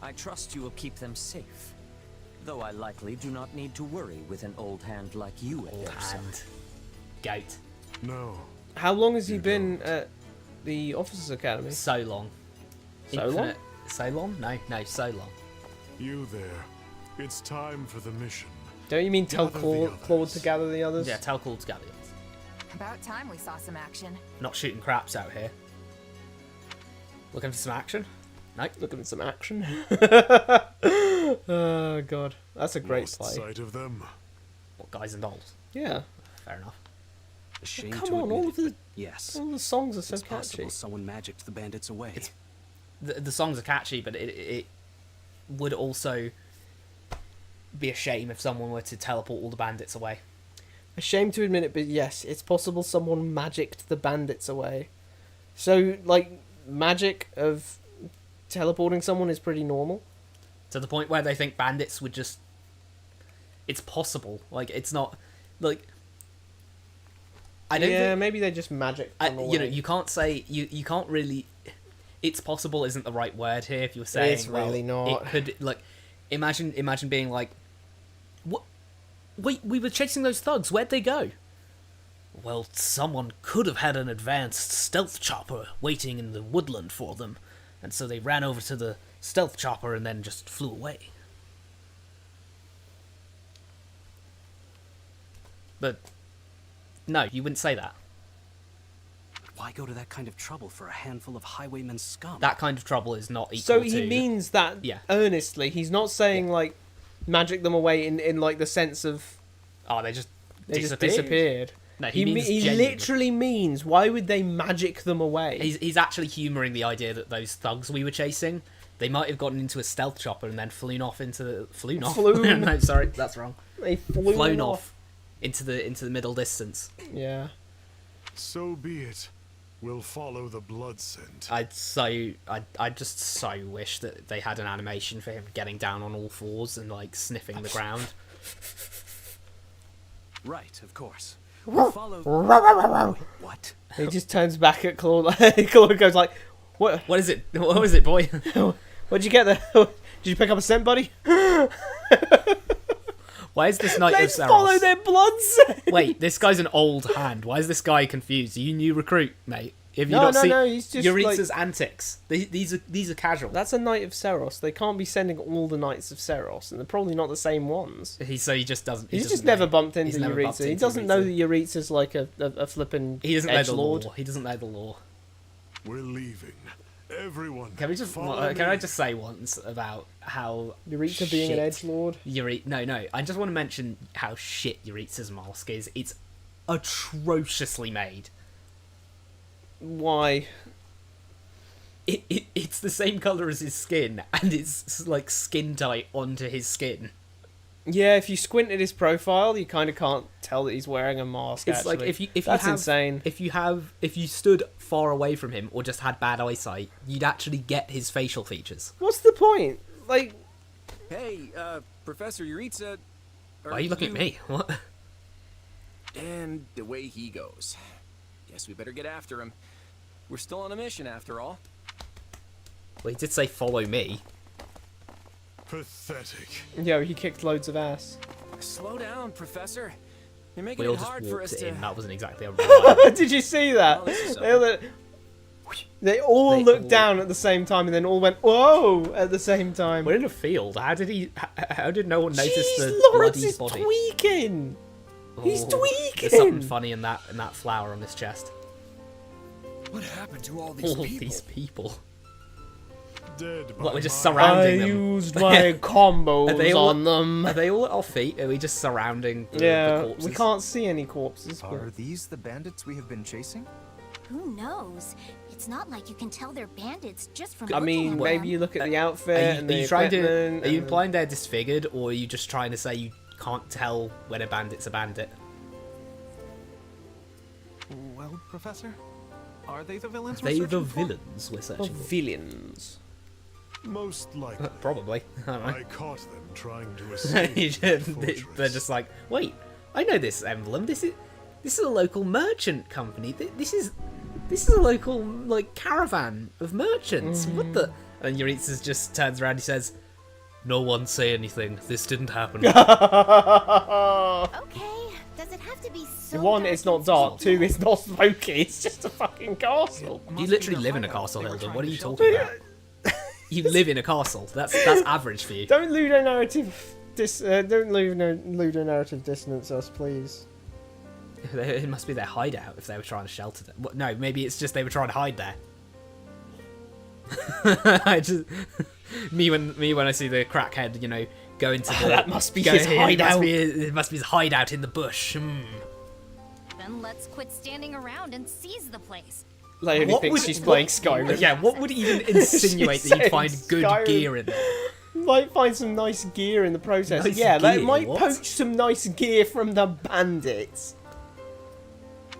Speaker 10: I trust you will keep them safe, though I likely do not need to worry with an old hand like you at
Speaker 2: Old
Speaker 10: their side.
Speaker 2: hand. Goat.
Speaker 13: No.
Speaker 1: How long has he been at the Officers Academy?
Speaker 2: So long.
Speaker 1: So long?
Speaker 2: Solon? No, Solon.
Speaker 13: You there. It's time for the mission.
Speaker 1: Don't you mean tell
Speaker 13: Gather the
Speaker 1: Claude
Speaker 13: others.
Speaker 1: to gather the others?
Speaker 2: Yeah, tell Claude to gather us.
Speaker 4: About time we saw some action.
Speaker 2: Not shooting craps out here. Looking for some action? Nope.
Speaker 1: Looking at some action. Oh god, that's a great
Speaker 13: Lost
Speaker 1: play.
Speaker 13: sight of them.
Speaker 2: What, guys and dolls?
Speaker 1: Yeah.
Speaker 2: Fair enough.
Speaker 14: A shame
Speaker 1: Come
Speaker 14: to
Speaker 1: on,
Speaker 14: admit
Speaker 1: all
Speaker 14: it,
Speaker 1: of the
Speaker 14: but yes,
Speaker 1: all the songs are so
Speaker 14: it's possible
Speaker 1: catchy.
Speaker 14: someone magicked the bandits away.
Speaker 2: The songs are catchy, but it would also be a shame if someone were to teleport all the bandits away.
Speaker 1: A shame to admit it, but yes, it's possible someone magicked the bandits away. So, like, magic of teleporting someone is pretty normal.
Speaker 2: To the point where they think bandits would just... It's possible. Like, it's not... Like... I don't think...
Speaker 1: maybe they just magicked them away.
Speaker 2: You know, you can't say... You can't really... It's possible isn't the right word here if you're saying...
Speaker 1: It's really not.
Speaker 2: It could... Like, imagine being like... What? Wait, we were chasing those thugs. Where'd they go? Well, someone could have had an advanced stealth chopper waiting in the woodland for them, and so they ran over to the stealth chopper and then just flew away. But no, you wouldn't say that.
Speaker 14: Why go to that kind of trouble for a handful of highwaymen scum?
Speaker 2: That kind of trouble is not equal
Speaker 1: So
Speaker 2: to...
Speaker 1: he means that
Speaker 2: Yeah.
Speaker 1: earnestly. He's not saying, like, magic them away in like, the sense of...
Speaker 2: Oh, they just
Speaker 1: disappeared.
Speaker 2: No,
Speaker 1: he
Speaker 2: means
Speaker 1: he
Speaker 2: genuine.
Speaker 1: literally means, why would they magic them away?
Speaker 2: He's actually humouring the idea that those thugs we were chasing, they might have gotten into a stealth chopper and then flown off into... Flown off?
Speaker 1: Flown.
Speaker 2: No, sorry, that's wrong.
Speaker 1: They flown
Speaker 2: off into the middle distance.
Speaker 1: Yeah.
Speaker 13: So be it. We'll follow the blood scent.
Speaker 2: I just so wish that they had an animation for him getting down on all fours and like sniffing the ground.
Speaker 14: Right, of course. We'll follow... What?
Speaker 1: He just turns back at Claude. Claude goes like, "What?
Speaker 2: What is it? What was it, boy?
Speaker 1: What'd you get there? Did you pick up a scent, buddy?"
Speaker 2: Why is this knight of
Speaker 1: Let's
Speaker 2: Saros?
Speaker 1: follow their blood scent.
Speaker 2: Wait, this guy's an old hand. Why is this guy confused? Are you new recruit, mate? Have you
Speaker 1: No,
Speaker 2: not seen
Speaker 1: he's just
Speaker 2: Euritha's
Speaker 1: like...
Speaker 2: antics? These are casual.
Speaker 1: That's a knight of Saros. They can't be sending all the knights of Saros, and they're probably not the same ones.
Speaker 2: He just doesn't.
Speaker 1: He's
Speaker 2: He
Speaker 1: just
Speaker 2: doesn't
Speaker 1: never
Speaker 2: know.
Speaker 1: bumped into
Speaker 2: He's never bumped
Speaker 1: Euritha. He
Speaker 2: into
Speaker 1: doesn't know
Speaker 2: Euritha.
Speaker 1: that Euritha's like a flippin'
Speaker 2: He doesn't know the law.
Speaker 1: edgelord.
Speaker 2: He doesn't know the law.
Speaker 13: We're leaving. Everyone.
Speaker 2: Can we just?
Speaker 13: follow
Speaker 2: Can I
Speaker 13: me.
Speaker 2: just say once about how
Speaker 1: Euritha being an edgelord?
Speaker 2: No. I just want to mention how shit Euritha's mask is. It's atrociously made.
Speaker 1: Why?
Speaker 2: It's the same color as his skin, and it's like skin tight onto his skin.
Speaker 1: Yeah, if you squint at his profile, you kind of can't tell that he's wearing a mask.
Speaker 2: It's
Speaker 1: actually.
Speaker 2: like if you
Speaker 1: That's
Speaker 2: have,
Speaker 1: insane.
Speaker 2: If you stood far away from him or just had bad eyesight, you'd actually get his facial features.
Speaker 1: What's the point? Like,
Speaker 7: Hey, Professor Euritha...
Speaker 2: Why are you looking at me? What?
Speaker 7: And the way he goes. Guess we better get after him. We're still on a mission, after all.
Speaker 2: Well, he did say follow me.
Speaker 13: Pathetic.
Speaker 1: yo, he kicked loads of ass.
Speaker 7: Slow down, Professor. You're making
Speaker 2: We all
Speaker 7: it
Speaker 2: just
Speaker 7: hard for us
Speaker 2: walked
Speaker 7: to...
Speaker 2: in. That wasn't exactly a run.
Speaker 1: Did you see that?
Speaker 7: Oh, this is
Speaker 1: They all
Speaker 2: They
Speaker 1: looked
Speaker 2: all-
Speaker 1: down at the same time and then all went whoa at the same time.
Speaker 2: We're in a field. How did no one notice
Speaker 1: Jeez,
Speaker 2: the
Speaker 1: Lawrence
Speaker 2: bloody
Speaker 1: is
Speaker 2: body?
Speaker 1: tweaking. He's
Speaker 2: Oh,
Speaker 1: tweaking.
Speaker 2: There's something funny in that flower on his chest.
Speaker 3: What happened to all these people?
Speaker 2: These people.
Speaker 13: Dead by
Speaker 2: What, we're just
Speaker 13: my
Speaker 2: surrounding
Speaker 1: I
Speaker 2: them.
Speaker 1: used my combos
Speaker 2: Are they all-
Speaker 1: on them.
Speaker 2: Are they all at our feet? Are we just surrounding the
Speaker 1: Yeah,
Speaker 2: corpses?
Speaker 1: we can't see any corpses. but-
Speaker 15: Are these the bandits we have been chasing?
Speaker 12: Who knows? It's not like you can tell they're bandits just from
Speaker 1: I
Speaker 12: looking
Speaker 1: mean,
Speaker 12: at
Speaker 1: maybe
Speaker 12: them.
Speaker 1: you look at the
Speaker 2: Are
Speaker 1: outfit
Speaker 2: you,
Speaker 1: and
Speaker 2: are
Speaker 1: the
Speaker 2: you trying to?
Speaker 1: equipment
Speaker 2: Are you
Speaker 1: and-
Speaker 2: implying they're disfigured, or are you just trying to say you can't tell when a bandit's a bandit?
Speaker 11: Well, Professor, are they the villains
Speaker 2: Are they
Speaker 11: we're
Speaker 2: the
Speaker 11: searching for?
Speaker 2: villains we're
Speaker 1: Oh,
Speaker 2: searching for?
Speaker 1: villains.
Speaker 13: Most likely.
Speaker 2: Probably. I don't know.
Speaker 13: I caught them trying to escape.
Speaker 2: They're just like, wait, I know this emblem. This is a local merchant company. This is a local like caravan of merchants. What the? And Euritha just turns around. He says, "No one say anything. This didn't happen."
Speaker 12: Okay, does it have to be so
Speaker 1: One,
Speaker 12: dark
Speaker 1: it's not
Speaker 12: and
Speaker 1: dark.
Speaker 12: spooky?
Speaker 1: Two, it's not smoky. It's just a fucking castle.
Speaker 2: You literally live in a castle, Hilda. What are you talking about? You live in a castle. That's average for you.
Speaker 1: Don't ludonarrative dissonance us, please.
Speaker 2: It must be their hideout if they were trying to shelter them. No, maybe it's just they were trying to hide there. me when I see the crackhead, you know, go into the
Speaker 1: that must be his hideout.
Speaker 2: It must be his hideout in the bush.
Speaker 12: Then let's quit standing around and seize the place.
Speaker 1: Leonie thinks she's playing Skyrim.
Speaker 2: Yeah, what would even insinuate that you'd find good
Speaker 1: Skyrim.
Speaker 2: gear in there?
Speaker 1: Might find some nice gear in the process.
Speaker 2: Nice
Speaker 1: yeah, they
Speaker 2: gear,
Speaker 1: might
Speaker 2: what?
Speaker 1: poach some nice gear from the bandits.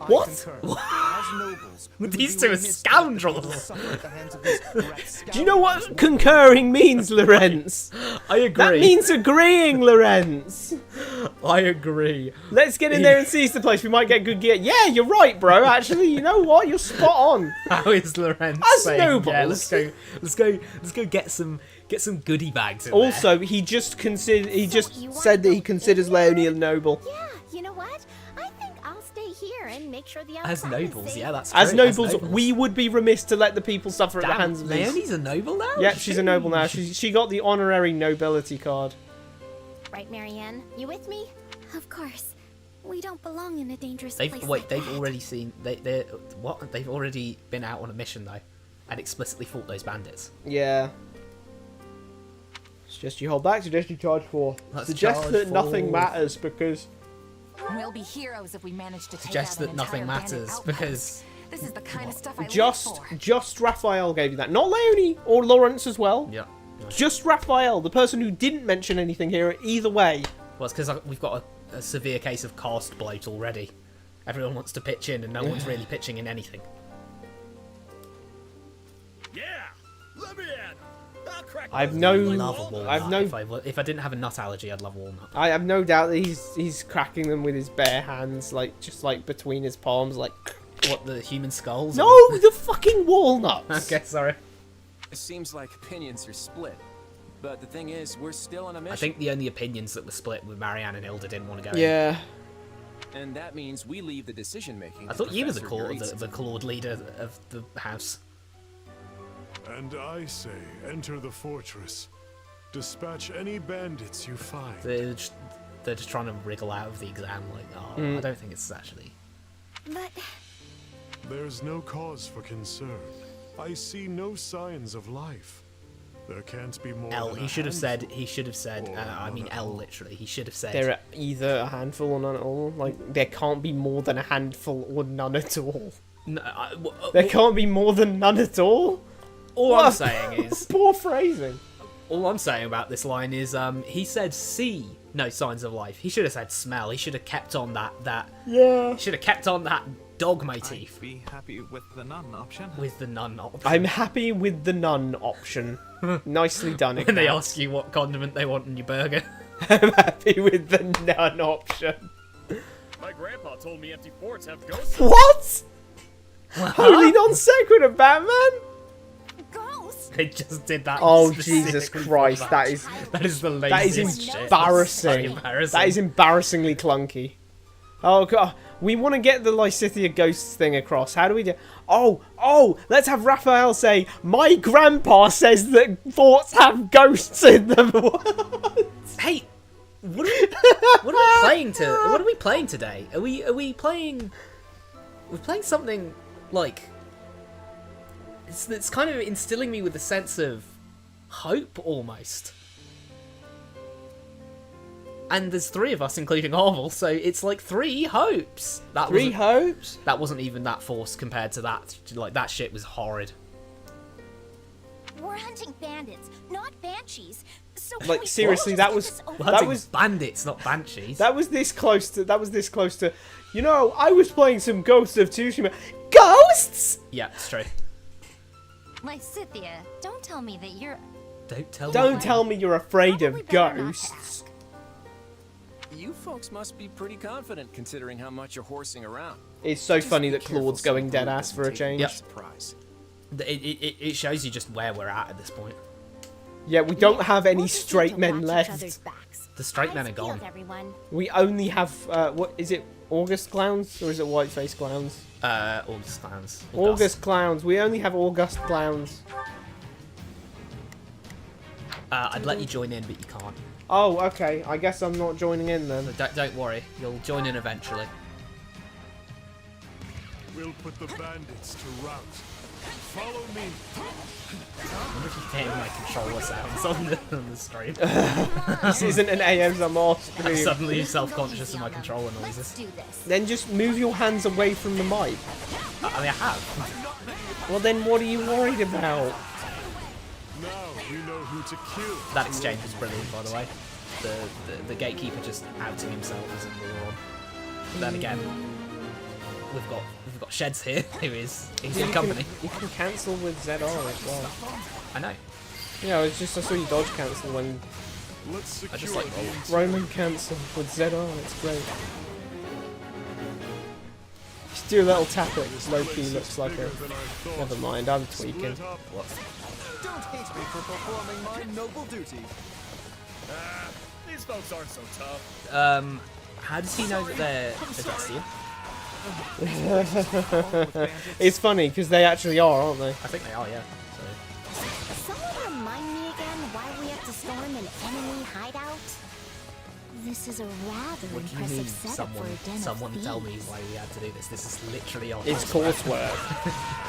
Speaker 15: I
Speaker 1: What?
Speaker 15: concur. As nobles, we would
Speaker 2: These
Speaker 15: be
Speaker 2: two are
Speaker 15: remiss to
Speaker 2: scoundrels.
Speaker 15: suffer at the hands of these corrupt
Speaker 1: Do you know what concurring means, Lorenz?
Speaker 2: I agree.
Speaker 1: That means agreeing, Lorenz.
Speaker 2: I agree.
Speaker 1: Let's get in there and seize the place. We might get good gear. Yeah, you're right, bro. Actually, you know what? You're spot on.
Speaker 2: How is Lorenz
Speaker 1: As
Speaker 2: saying,
Speaker 1: nobles.
Speaker 2: yeah, let's go get some goodie bags in there.
Speaker 1: Also, he just said that he considers Leonie a noble.
Speaker 12: Yeah, you know what? I think I'll stay here and make sure the outside
Speaker 2: As
Speaker 12: is
Speaker 2: nobles,
Speaker 12: safe.
Speaker 2: yeah, that's true.
Speaker 1: As nobles, we would be remiss to let the people suffer at the
Speaker 2: Damn,
Speaker 1: hands of these.
Speaker 2: Leonie's a noble now?
Speaker 1: Yep, she's a noble now. She got the honorary nobility card.
Speaker 12: Right, Marianne? You with me?
Speaker 9: Of course. We don't belong in a dangerous
Speaker 2: They've
Speaker 9: place like that.
Speaker 2: already seen they've already been out on a mission though, and explicitly fought those bandits.
Speaker 1: Yeah. Suggest you hold back. Suggest you charge 4.
Speaker 2: Let's
Speaker 1: Suggest
Speaker 2: charge
Speaker 1: that nothing
Speaker 2: 4.
Speaker 1: matters because.
Speaker 4: We'll be heroes if we manage to take
Speaker 2: Suggest
Speaker 4: out an
Speaker 2: that nothing
Speaker 4: entire bandit
Speaker 2: matters
Speaker 4: outpost.
Speaker 2: because
Speaker 4: This is the kind of stuff I live for.
Speaker 1: Just Raphael gave you that. Not Leonie or Lawrence as well.
Speaker 2: Yeah.
Speaker 1: Just Raphael, the person who didn't mention anything here either way.
Speaker 2: Well, it's because we've got a severe case of caste bloat already. Everyone wants to pitch in, and no one's really pitching in anything.
Speaker 16: Yeah, let me in. I'll crack
Speaker 1: I've no.
Speaker 2: Love a walnut.
Speaker 1: I've no.
Speaker 2: If I didn't have a nut allergy, I'd love walnut.
Speaker 1: I have no doubt that he's cracking them with his bare hands, just between his palms, like.
Speaker 2: What, the human skulls?
Speaker 1: No, the fucking walnuts.
Speaker 2: Okay, sorry.
Speaker 7: It seems like opinions are split. But the thing is, we're still on a mission.
Speaker 2: I think the only opinions that were split were Marianne and Hilda didn't want to go
Speaker 1: Yeah.
Speaker 7: And that means we leave the decision making.
Speaker 2: in. I thought you were the clawed leader of the house.
Speaker 13: And I say, enter the fortress. Dispatch any bandits you find.
Speaker 2: They're just trying to wriggle out of the exam. Like, I don't think it's actually.
Speaker 9: But
Speaker 13: There's no cause for concern. I see no signs of life. There can't be more
Speaker 2: L.
Speaker 13: than
Speaker 2: He
Speaker 13: a
Speaker 2: should have said.
Speaker 13: handful.
Speaker 2: He should have said.
Speaker 13: Or
Speaker 2: I mean,
Speaker 13: none at
Speaker 2: L.
Speaker 13: all.
Speaker 2: Literally, he should have said.
Speaker 1: They're either a handful or none at all. Like, there can't be more than a handful or none at all.
Speaker 2: No,
Speaker 1: There can't be more than none at all?
Speaker 2: All I'm saying is.
Speaker 1: Poor phrasing.
Speaker 2: All I'm saying about this line is, he said see no signs of life. He should have said smell. He should have kept on that.
Speaker 1: Yeah.
Speaker 2: He should have kept on that dog motif.
Speaker 11: I'd be happy with the none option.
Speaker 2: With the none option.
Speaker 1: I'm happy with the none option. Nicely done,
Speaker 2: When they
Speaker 1: Ignat.
Speaker 2: ask you what condiment they want in your burger.
Speaker 1: I'm happy with the none option.
Speaker 16: My grandpa told me empty forts have ghosts.
Speaker 1: What? Holy non sequitur, Batman?
Speaker 12: Ghosts?
Speaker 2: They just did that.
Speaker 1: Oh,
Speaker 2: specifically
Speaker 1: Jesus
Speaker 2: for
Speaker 1: Christ, that is
Speaker 2: the
Speaker 1: that
Speaker 2: laziest
Speaker 1: is
Speaker 2: shit.
Speaker 1: embarrassing.
Speaker 2: That's so embarrassing.
Speaker 1: That is embarrassingly clunky. Oh god, we want to get the Lysithia ghosts thing across. How do we do? Oh, let's have Raphael say, "My grandpa says that forts have ghosts in them."
Speaker 2: Hey, what are we playing to? What are we playing today? Are we playing? We're playing something like. It's kind of instilling me with a sense of hope almost. And there's 3 of us, including Orville, so it's like 3 hopes.
Speaker 1: Three hopes?
Speaker 2: That wasn't even that forced compared to that. Like, that shit was horrid.
Speaker 12: We're hunting bandits, not banshees. So can
Speaker 1: Like
Speaker 12: we
Speaker 1: seriously,
Speaker 12: all
Speaker 1: that
Speaker 12: just
Speaker 1: was
Speaker 12: get this over
Speaker 2: We're
Speaker 1: that
Speaker 2: hunting
Speaker 1: was
Speaker 2: bandits, not banshees.
Speaker 1: that was this close to. You know, I was playing some Ghosts of Tsushima. Ghosts?
Speaker 2: Yeah, it's true.
Speaker 12: Lysithia, don't tell me that you're...
Speaker 1: Don't tell me you're afraid of ghosts.
Speaker 7: You folks must be pretty confident considering how much you're horsing around.
Speaker 1: It's so
Speaker 7: Just
Speaker 1: funny
Speaker 7: be
Speaker 1: that
Speaker 7: careful
Speaker 1: Claude's
Speaker 7: some
Speaker 1: going
Speaker 7: group
Speaker 1: dead ass
Speaker 7: doesn't
Speaker 1: for a
Speaker 7: take you
Speaker 1: change.
Speaker 7: by
Speaker 2: Yep.
Speaker 7: surprise.
Speaker 2: It shows you just where we're at this point.
Speaker 1: Yeah, we don't have any straight men left.
Speaker 2: The straight men are
Speaker 12: Field,
Speaker 2: gone.
Speaker 12: everyone.
Speaker 1: We only have what is it? August clowns or is it white-faced clowns?
Speaker 2: August clowns.
Speaker 1: August clowns. We only have August clowns.
Speaker 2: I'd let you join in, but you can't.
Speaker 1: Oh, okay. I guess I'm not joining in then.
Speaker 2: So don't worry, you'll join in eventually.
Speaker 13: We'll put the bandits to rout. Follow me.
Speaker 2: I wonder if you can hear my controller sounds on the stream.
Speaker 1: This isn't an ASMR stream.
Speaker 2: I'm suddenly self-conscious of my controller noises.
Speaker 1: Then just move your hands away from the mic.
Speaker 2: I mean, I have.
Speaker 1: Well, then what are you worried about?
Speaker 13: Now we know who to kill.
Speaker 2: That exchange was brilliant, by the way. The gatekeeper just outing himself as a moron. But then again, we've got Sheds here, who is in good company.
Speaker 1: You can cancel with ZR as well.
Speaker 2: I know.
Speaker 1: Yeah, I saw you dodge cancel when
Speaker 2: I just like
Speaker 1: Roman cancel with ZR. It's great. Just do a little tap it. Low-key looks like a. Never mind, I'm tweaking.
Speaker 2: What?
Speaker 15: Don't hate me for performing my noble duty.
Speaker 16: These folks aren't so tough.
Speaker 2: How does he know that they're Bestial?
Speaker 1: It's funny because they actually are, aren't they?
Speaker 2: I think they are, yeah.
Speaker 12: Someone remind me again why we have to storm an enemy hideout? This is a rather
Speaker 2: What do you
Speaker 12: impressive
Speaker 2: mean,
Speaker 12: setup for a den
Speaker 2: someone
Speaker 12: of
Speaker 2: tell me
Speaker 12: thieves.
Speaker 2: why we had to do this? This is literally our
Speaker 1: It's coursework.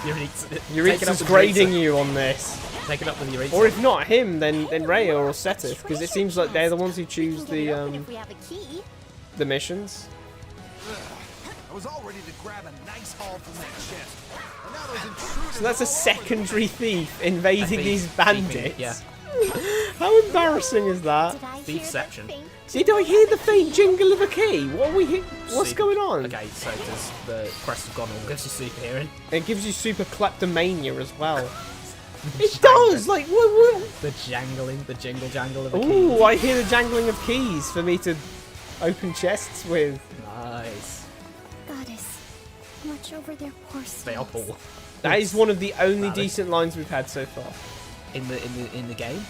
Speaker 2: Yuritsa's
Speaker 1: Yuritsa's grading you on this.
Speaker 2: Take it up with Yuritsa.
Speaker 1: Or if not him, then Rhea or Setith, because it seems like they're the ones who choose the
Speaker 12: If we have a key.
Speaker 1: the missions.
Speaker 15: I was all ready to grab a nice haul from that chest. And now those intruders
Speaker 1: So that's a secondary thief invading these bandits.
Speaker 2: Yeah.
Speaker 1: How embarrassing is that?
Speaker 2: Thiefception.
Speaker 1: Did I hear the faint jingle of a key? What are we? What's going on?
Speaker 2: Okay, so does the Crest of Gonal gives you super hearing?
Speaker 1: It gives you super kleptomania as well. It does. Like what?
Speaker 2: The jangling, the jingle jangle of a key.
Speaker 1: Ooh, I hear the jangling of keys for me to open chests with.
Speaker 2: Nice.
Speaker 12: Goddess, watch over their poor souls.
Speaker 2: They are poor.
Speaker 1: That is one of the only decent lines we've had so far.
Speaker 2: In the game.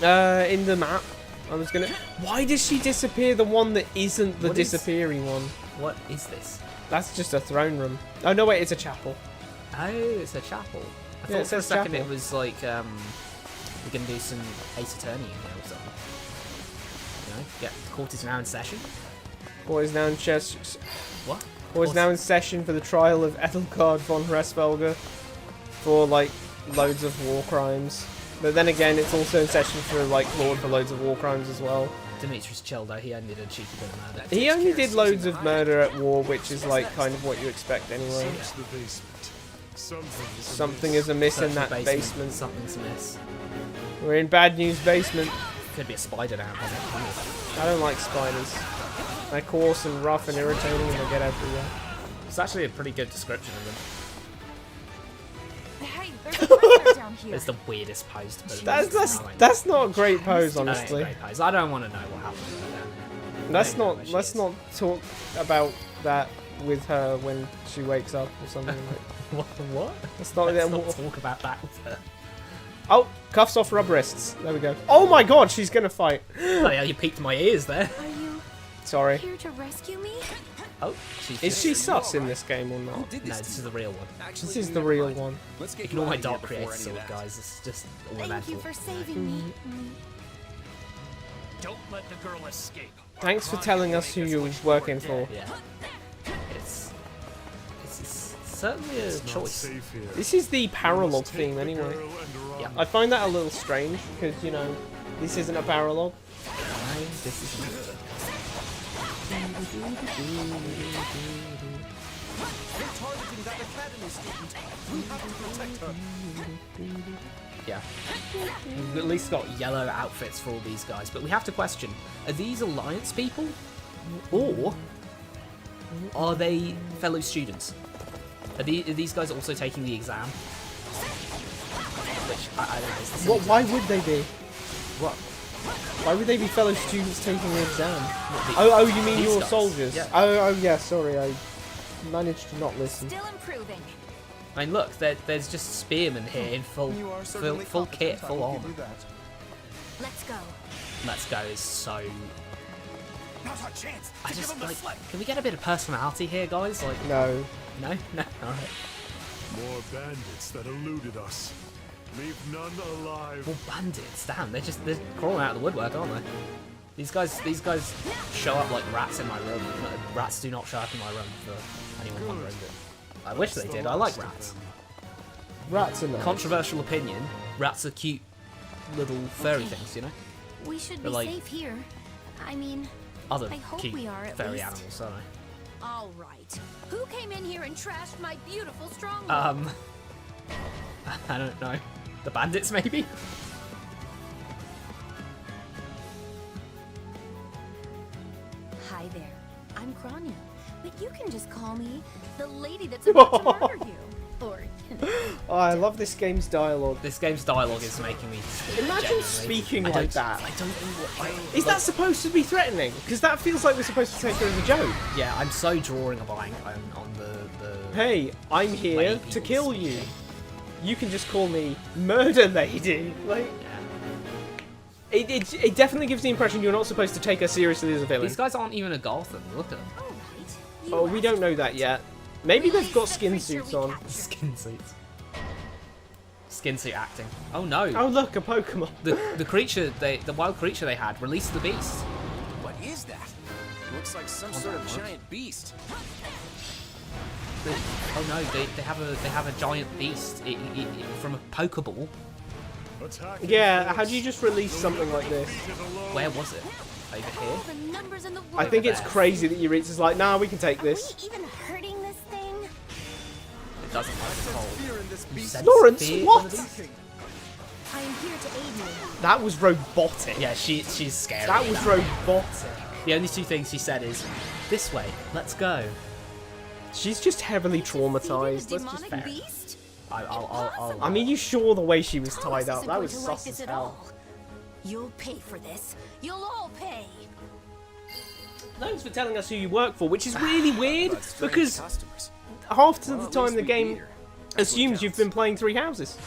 Speaker 1: In the map. I was gonna. Why does she disappear? The one that isn't the disappearing one.
Speaker 2: What is this?
Speaker 1: That's just a throne room. Oh no, wait, it's a chapel.
Speaker 2: Oh, it's a chapel. I
Speaker 1: Yeah,
Speaker 2: thought
Speaker 1: it
Speaker 2: for a
Speaker 1: says
Speaker 2: second
Speaker 1: chapel.
Speaker 2: it was like we're gonna do some Ace Attorney in here or something. You know, get the court is now in session.
Speaker 1: Court is now in
Speaker 2: What?
Speaker 1: Court is now in session for the trial of Ethelgard von Hresvelger for like loads of war crimes. But then again, it's also in session for like Lord for loads of war crimes as well.
Speaker 2: Dimitris Cheldo, he only did a cheeky bit of murder.
Speaker 1: He only did loads of murder at war, which is like kind of what you expect anyway.
Speaker 13: Search the basement.
Speaker 1: Something is amiss in that basement.
Speaker 2: Something's amiss.
Speaker 1: We're in bad news basement.
Speaker 2: Could be a spider down here.
Speaker 1: I don't like spiders. They're coarse and rough and irritating and they get everywhere.
Speaker 2: It's actually a pretty good description of them.
Speaker 4: Hey, there's a prisoner down here.
Speaker 2: It's the weirdest pose to put in.
Speaker 1: That's not a great pose,
Speaker 2: That ain't a
Speaker 1: honestly.
Speaker 2: great pose. I don't want to know what happened to her down there.
Speaker 1: Let's not talk about that with her when she wakes up or something like.
Speaker 2: What?
Speaker 1: Let's not,
Speaker 2: Let's not talk about that with her.
Speaker 1: Oh, cuffs off rub wrists. There we go. Oh my god, she's gonna fight.
Speaker 2: Oh yeah, you peeked my ears there.
Speaker 12: Are you
Speaker 1: Sorry.
Speaker 12: here to rescue me?
Speaker 2: Oh,
Speaker 1: Is she sus in this game or not?
Speaker 2: No, this is the real one.
Speaker 1: This is the real one.
Speaker 2: Ignore my Dark Creator sword, guys. This is just
Speaker 12: Thank
Speaker 2: ornamental.
Speaker 12: you for saving me.
Speaker 16: Don't let the girl escape.
Speaker 1: Thanks for telling us who you're working for.
Speaker 2: Yeah. It's certainly a choice.
Speaker 1: This is the paralogue theme anyway.
Speaker 2: Yeah.
Speaker 1: I find that a little strange because, you know, this isn't a paralogue.
Speaker 2: This is
Speaker 15: They're targeting that academy student. We have to protect her.
Speaker 2: Yeah. We've at least got yellow outfits for all these guys, but we have to question, are these Alliance people? Or are they fellow students? Are these guys also taking the exam? Which, I don't know. Is this an exam?
Speaker 1: Why would they be?
Speaker 2: What?
Speaker 1: Why would they be fellow students taking the exam? Oh, you mean
Speaker 2: these
Speaker 1: your
Speaker 2: guys.
Speaker 1: soldiers?
Speaker 2: Yeah.
Speaker 1: Oh, yeah, sorry, I managed to not listen.
Speaker 4: Still improving.
Speaker 2: I mean, look, there's just spearmen here in full kit, full armor.
Speaker 12: Let's go.
Speaker 2: Let's go is so.
Speaker 16: Now's our chance.
Speaker 2: I just like. Can we get a bit of personality here, guys? Like.
Speaker 1: No.
Speaker 2: No. All right.
Speaker 13: More bandits that eluded us. Leave none alive.
Speaker 2: Well, bandits, damn, they're crawling out of the woodwork, aren't they? These guys show up like rats in my room. Rats do not show up in my room, for anyone wondering. I wish they did. I like rats.
Speaker 1: Rats are nice.
Speaker 2: Controversial opinion. Rats are cute little furry things, you know?
Speaker 12: We should
Speaker 2: They're
Speaker 12: be
Speaker 2: like
Speaker 12: safe here. I mean,
Speaker 2: other
Speaker 12: I hope
Speaker 2: cute
Speaker 12: we are at
Speaker 2: furry
Speaker 12: least.
Speaker 2: animals, aren't they?
Speaker 5: All right. Who came in here and trashed my beautiful stronghold?
Speaker 2: I don't know. The bandits, maybe?
Speaker 12: Hi there. I'm Grania, but you can just call me the lady that's about to murder you. Or, you know.
Speaker 1: Oh, I love this game's dialogue.
Speaker 2: This game's dialogue is making me
Speaker 1: Imagine
Speaker 2: genuinely.
Speaker 1: speaking
Speaker 2: I
Speaker 1: like
Speaker 2: don't-
Speaker 1: that.
Speaker 2: I don't know what...
Speaker 1: Is that supposed to be threatening? Because that feels like we're supposed to take her as a joke.
Speaker 2: Yeah, I'm so drawing a blank on the
Speaker 1: Hey, I'm here
Speaker 2: way
Speaker 1: to
Speaker 2: people
Speaker 1: kill
Speaker 2: speak.
Speaker 1: you. You can just call me Murder Lady. Like, it definitely gives the impression you're not supposed to take her seriously as a villain.
Speaker 2: These guys aren't even a Gotham. Look at them.
Speaker 1: Oh, we don't know that yet. Maybe they've got skin suits on.
Speaker 2: Skin suits. Skin suit acting. Oh no.
Speaker 1: Oh look, a Pokemon.
Speaker 2: The creature the wild creature they had released the beast.
Speaker 7: What is that? Looks like some sort of giant beast.
Speaker 2: Oh no, they have a giant beast from a Pokeball.
Speaker 1: Yeah, how do you just release something like this?
Speaker 2: Where was it? Over here?
Speaker 12: The numbers in the
Speaker 1: I think it's
Speaker 2: there.
Speaker 1: crazy that Euritza's like, nah, we can take this.
Speaker 12: even hurting this thing?
Speaker 2: It doesn't like the cold. You sense
Speaker 1: Lawrence,
Speaker 2: fear
Speaker 1: what?
Speaker 2: from the beast?
Speaker 12: I am here to aid you.
Speaker 1: That was robotic.
Speaker 2: Yeah, she's scary.
Speaker 1: That was robotic.
Speaker 2: The only two things she said is, "This way, let's go."
Speaker 1: She's just heavily traumatized. Let's just
Speaker 12: Demonic
Speaker 1: fair.
Speaker 12: beast?
Speaker 1: I mean, you saw the way she was tied up. That was
Speaker 12: Isn't going to like
Speaker 1: sus
Speaker 12: this
Speaker 1: as
Speaker 12: at
Speaker 1: hell.
Speaker 12: all. You'll pay for this. You'll all pay.
Speaker 1: Thanks for telling us who you work for, which is really weird
Speaker 7: But strange
Speaker 1: because
Speaker 7: customers.
Speaker 1: half of
Speaker 7: Well,
Speaker 1: the
Speaker 7: at
Speaker 1: time
Speaker 7: least
Speaker 1: the
Speaker 7: we
Speaker 1: game
Speaker 7: beat her.
Speaker 1: assumes you've been playing Three Houses.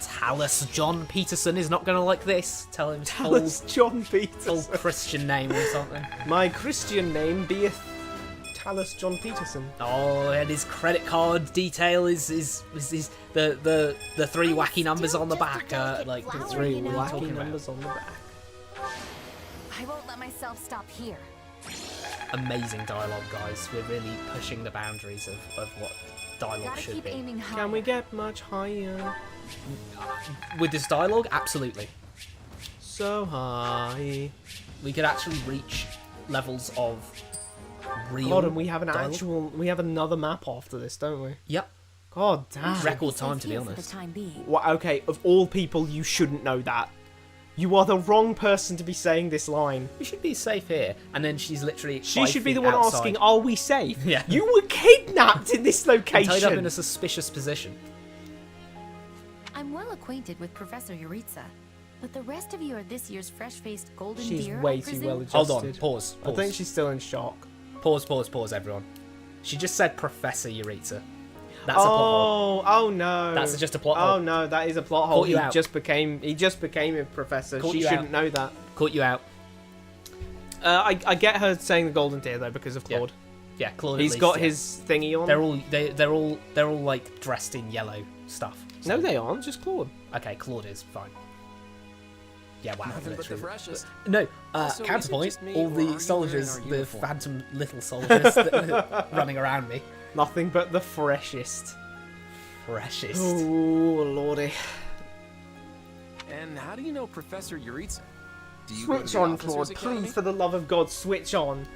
Speaker 2: Talus John Peterson is not going to like this. Tell him his
Speaker 1: Talus John Peterson.
Speaker 2: full Christian name or something.
Speaker 1: My Christian name beeth Talus John Peterson.
Speaker 2: Oh, and his credit card detail is the three wacky numbers on the back. Like the
Speaker 1: Three
Speaker 2: what are you
Speaker 1: wacky
Speaker 2: talking about?
Speaker 1: numbers on the back.
Speaker 4: I won't let myself stop here.
Speaker 2: Amazing dialogue, guys. We're really pushing the boundaries of what dialogue
Speaker 4: Gotta
Speaker 2: should
Speaker 4: keep
Speaker 2: be.
Speaker 4: aiming high.
Speaker 1: Can we get much higher?
Speaker 2: With this dialogue, absolutely.
Speaker 1: So high.
Speaker 2: We could actually reach levels of real
Speaker 1: God, and we have
Speaker 2: dialogue.
Speaker 1: we have another map after this, don't we?
Speaker 2: Yep.
Speaker 1: God damn.
Speaker 2: Record time, to be
Speaker 12: Here for the
Speaker 2: honest.
Speaker 12: time being.
Speaker 1: Well, okay, of all people, you shouldn't know that. You are the wrong person to be saying this line.
Speaker 2: We should be safe here. And then she's literally
Speaker 1: She
Speaker 2: 5
Speaker 1: should be
Speaker 2: feet
Speaker 1: the one
Speaker 2: outside.
Speaker 1: asking, are we safe?
Speaker 2: Yeah.
Speaker 1: You were kidnapped in this
Speaker 2: And
Speaker 1: location.
Speaker 2: tied up in a suspicious position.
Speaker 9: I'm well acquainted with Professor Euritza, but the rest of you are this year's fresh-faced golden
Speaker 1: She's
Speaker 9: deer,
Speaker 1: way
Speaker 9: I
Speaker 1: too
Speaker 9: presume?
Speaker 1: well adjusted.
Speaker 2: Hold on, pause.
Speaker 1: I think she's still in shock.
Speaker 2: Pause, everyone. She just said Professor Euritza. That's a plot hole.
Speaker 1: Oh no.
Speaker 2: That's just a plot
Speaker 1: Oh
Speaker 2: hole.
Speaker 1: no, that is a plot hole.
Speaker 2: Caught you out.
Speaker 1: He just became a professor.
Speaker 2: Caught
Speaker 1: She
Speaker 2: you
Speaker 1: shouldn't
Speaker 2: out.
Speaker 1: know that.
Speaker 2: Caught you out.
Speaker 1: I get her saying the golden deer though because of Claude.
Speaker 2: Yeah, Claude. at
Speaker 1: He's
Speaker 2: least,
Speaker 1: got
Speaker 2: yeah.
Speaker 1: his thingy on.
Speaker 2: They're all like dressed in yellow stuff.
Speaker 1: No, they aren't. Just Claude.
Speaker 2: Okay, Claude is fine. Yeah, wow.
Speaker 7: Nothing but the
Speaker 2: literally.
Speaker 7: freshest.
Speaker 2: No,
Speaker 7: Also, is it
Speaker 2: counterpoint.
Speaker 7: just me,
Speaker 2: All
Speaker 7: or are
Speaker 2: the
Speaker 7: you
Speaker 2: soldiers,
Speaker 7: wearing our
Speaker 2: the
Speaker 7: uniform?
Speaker 2: phantom little soldiers that are running around me.
Speaker 1: Nothing but the freshest.
Speaker 2: Freshest.
Speaker 1: Oh lordy.
Speaker 7: And how do you know Professor Euritza? Do you go to
Speaker 1: Switch
Speaker 7: the
Speaker 1: on,
Speaker 7: officers'
Speaker 1: Claude.
Speaker 7: academy?
Speaker 1: Please, for the love of God, switch on.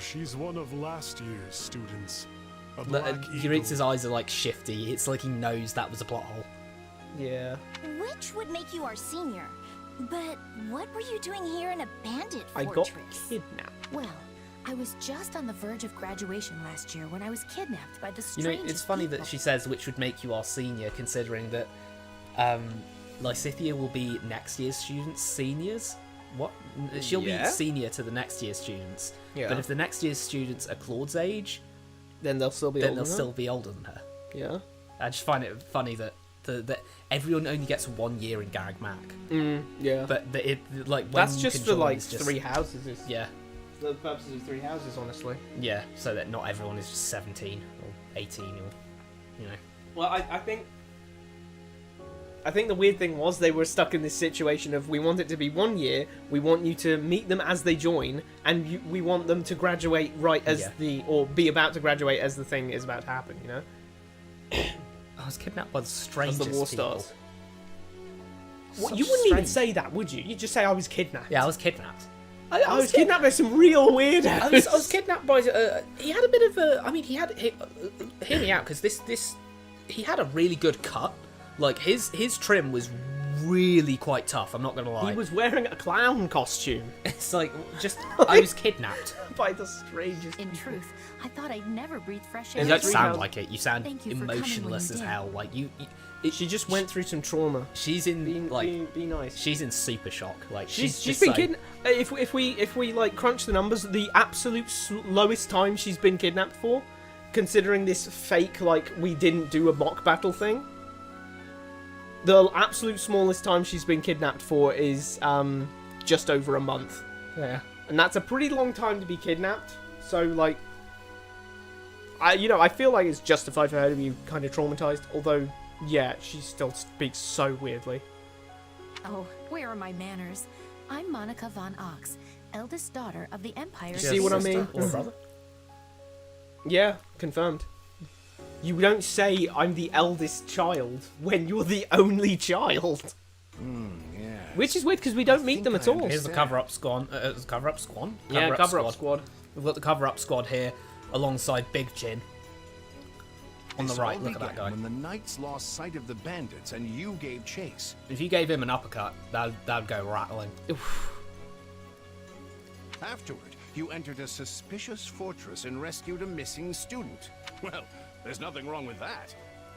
Speaker 13: She's one of last year's students. A
Speaker 2: The-
Speaker 13: black eagle.
Speaker 2: Euritza's eyes are like shifty. It's like he knows that was a plot hole.
Speaker 1: Yeah.
Speaker 12: Which would make you our senior. But what were you doing here in a bandit
Speaker 1: I
Speaker 12: fortress?
Speaker 1: got kidnapped.
Speaker 9: Well, I was just on the verge of graduation last year when I was kidnapped by the
Speaker 2: You know,
Speaker 9: strangest
Speaker 2: it's funny
Speaker 9: people.
Speaker 2: that she says which would make you our senior, considering that Lysithia will be next year's students' seniors. What? She'll be
Speaker 1: Yeah.
Speaker 2: senior to the next year's students.
Speaker 1: Yeah.
Speaker 2: But if the next year's students are Claude's age,
Speaker 1: Then they'll still be
Speaker 2: then
Speaker 1: older
Speaker 2: they'll
Speaker 1: than
Speaker 2: still be older than her.
Speaker 1: her. Yeah.
Speaker 2: I just find it funny that that everyone only gets 1 year in Garag Mac.
Speaker 1: Yeah.
Speaker 2: But like when
Speaker 1: That's
Speaker 2: you
Speaker 1: just
Speaker 2: can
Speaker 1: for
Speaker 2: join
Speaker 1: like
Speaker 2: is just,
Speaker 1: Three Houses.
Speaker 2: Yeah,
Speaker 1: For the purposes of Three Houses, honestly.
Speaker 2: yeah. So that not everyone is just 17 or 18 or you know.
Speaker 1: Well, I think I think the weird thing was they were stuck in this situation of we want it to be 1 year, we want you to meet them as they join, and we want them to graduate right as or be about to graduate as the thing is about to happen, you know?
Speaker 2: I was kidnapped by the strangest
Speaker 1: As the war
Speaker 2: people.
Speaker 1: starts. Well, you wouldn't even say that, would you? You'd just say I was kidnapped.
Speaker 2: Yeah, I was kidnapped.
Speaker 1: I was kidnapped by some real weirdos.
Speaker 2: I was kidnapped by. He had a bit of a. I mean, hear me out, because he had a really good cut. Like his trim was really quite tough. I'm not gonna lie.
Speaker 1: He was wearing a clown costume.
Speaker 2: It's like just I was kidnapped
Speaker 1: by the strangest.
Speaker 12: In truth, I thought I'd never breathe fresh air.
Speaker 2: You don't sound like it. You sound
Speaker 12: Thank you for coming when
Speaker 2: emotionless
Speaker 12: you
Speaker 2: as
Speaker 12: did.
Speaker 2: hell. Like
Speaker 1: she just went through some trauma.
Speaker 2: She's in
Speaker 1: be nice.
Speaker 2: She's in super shock. Like
Speaker 1: she's
Speaker 2: just
Speaker 1: been
Speaker 2: like,
Speaker 1: kidnapped. If we like crunch the numbers, the absolute lowest time she's been kidnapped for, considering this fake like we didn't do a mock battle thing, the absolute smallest time she's been kidnapped for is just over a month.
Speaker 2: Yeah,
Speaker 1: and that's a pretty long time to be kidnapped. So like, I feel like it's justified for her to be kind of traumatized. Although, yeah, she still speaks so weirdly.
Speaker 12: Oh, where are my manners? I'm Monica von Ox, eldest daughter of the Empire's...
Speaker 1: See what I mean?
Speaker 2: Or brother?
Speaker 1: Yeah, confirmed. You don't say I'm the eldest child when you're the only child.
Speaker 3: Yeah.
Speaker 1: Which is weird because we don't meet them at all.
Speaker 2: Here's the cover-up squad. Cover-up squad?
Speaker 1: Yeah, cover-up squad.
Speaker 2: We've got the cover-up squad here, alongside Big Chin. On the
Speaker 3: This
Speaker 2: right,
Speaker 3: all
Speaker 2: look at that
Speaker 3: began
Speaker 2: guy.
Speaker 3: When the knights lost sight of the bandits and you gave chase.
Speaker 2: If you gave him an uppercut, that'd go rattling.
Speaker 3: Afterward, you entered a suspicious fortress and rescued a missing student. Well, there's nothing wrong with that.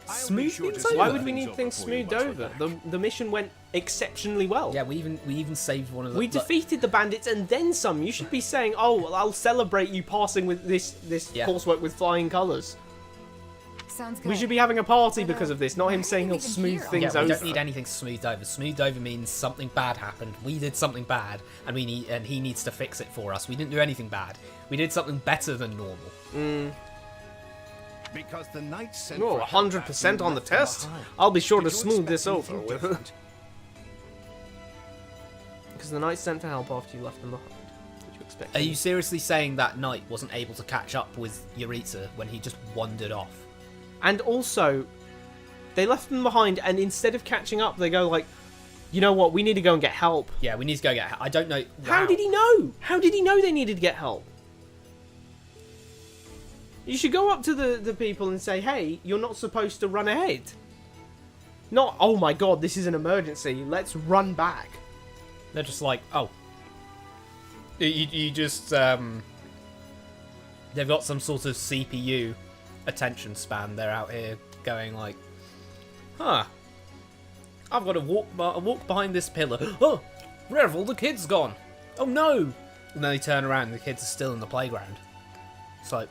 Speaker 1: Smooth things over. Why would we need things smoothed over? The mission went exceptionally well.
Speaker 2: Yeah, we even saved one of the...
Speaker 1: We defeated the bandits and then some. You should be saying, "Oh, well, I'll celebrate you passing with this coursework with flying colours."
Speaker 4: Sounds good.
Speaker 1: We should be having a party because of this, not him saying he'll smooth things over.
Speaker 2: We don't need anything smoothed over. Smoothed over means something bad happened. We did something bad, and he needs to fix it for us. We didn't do anything bad. We did something better than normal.
Speaker 3: Because the knights sent
Speaker 1: Oh,
Speaker 3: for help
Speaker 1: 100%
Speaker 3: after you
Speaker 1: on the
Speaker 3: left them
Speaker 1: test.
Speaker 3: behind.
Speaker 1: I'll be sure to
Speaker 3: Did you
Speaker 1: smooth this
Speaker 3: expect
Speaker 1: over
Speaker 3: anything
Speaker 1: with.
Speaker 3: different?
Speaker 1: Because the knights sent for help after you left them behind. Did you expect?
Speaker 2: Are you seriously saying that knight wasn't able to catch up with Yuritsa when he just wandered off?
Speaker 1: And also, they left them behind, and instead of catching up, they go like, "You know what? We need to go and get help."
Speaker 2: Yeah, we need to go get help. I don't know.
Speaker 1: How did he know? How did he know they needed to get help? You should go up to the people and say, "Hey, you're not supposed to run ahead." Not, "Oh my god, this is an emergency. Let's run back."
Speaker 2: They're just like, oh. You just, they've got some sort of CPU attention span. They're out here going like, huh, I've got to walk behind this pillar. Oh, where have all the kids gone? Oh no! And then they turn around and the kids are still in the playground. It's like,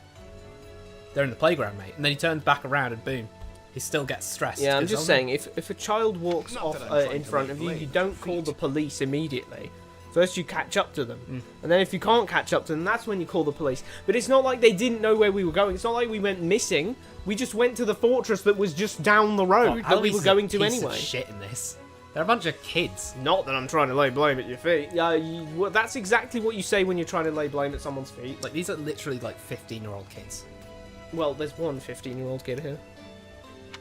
Speaker 2: they're in the playground, mate. And then he turns back around and boom, he still gets stressed.
Speaker 1: Yeah, I'm
Speaker 2: 'cause,
Speaker 1: just
Speaker 2: oh, no.
Speaker 1: saying, if a child walks
Speaker 3: Not
Speaker 1: off
Speaker 3: that I'm trying
Speaker 1: in
Speaker 3: to
Speaker 1: front
Speaker 3: lay
Speaker 1: of you, you
Speaker 3: blame
Speaker 1: don't
Speaker 3: for
Speaker 1: call
Speaker 3: feet.
Speaker 1: the police immediately. First you catch up to them. And then if you can't catch up to them, that's when you call the police. But it's not like they didn't know where we were going. It's not like we went missing. We just went to the fortress that was just down the road that we were going to
Speaker 2: piece
Speaker 1: anyway.
Speaker 2: Of shit in this. They're a bunch of kids.
Speaker 1: Not that I'm trying to lay blame at your feet. Yeah, well, that's exactly what you say when you're trying to lay blame at someone's feet.
Speaker 2: Like, these are literally like 15-year-old kids.
Speaker 1: Well, there's one 15-year-old kid here.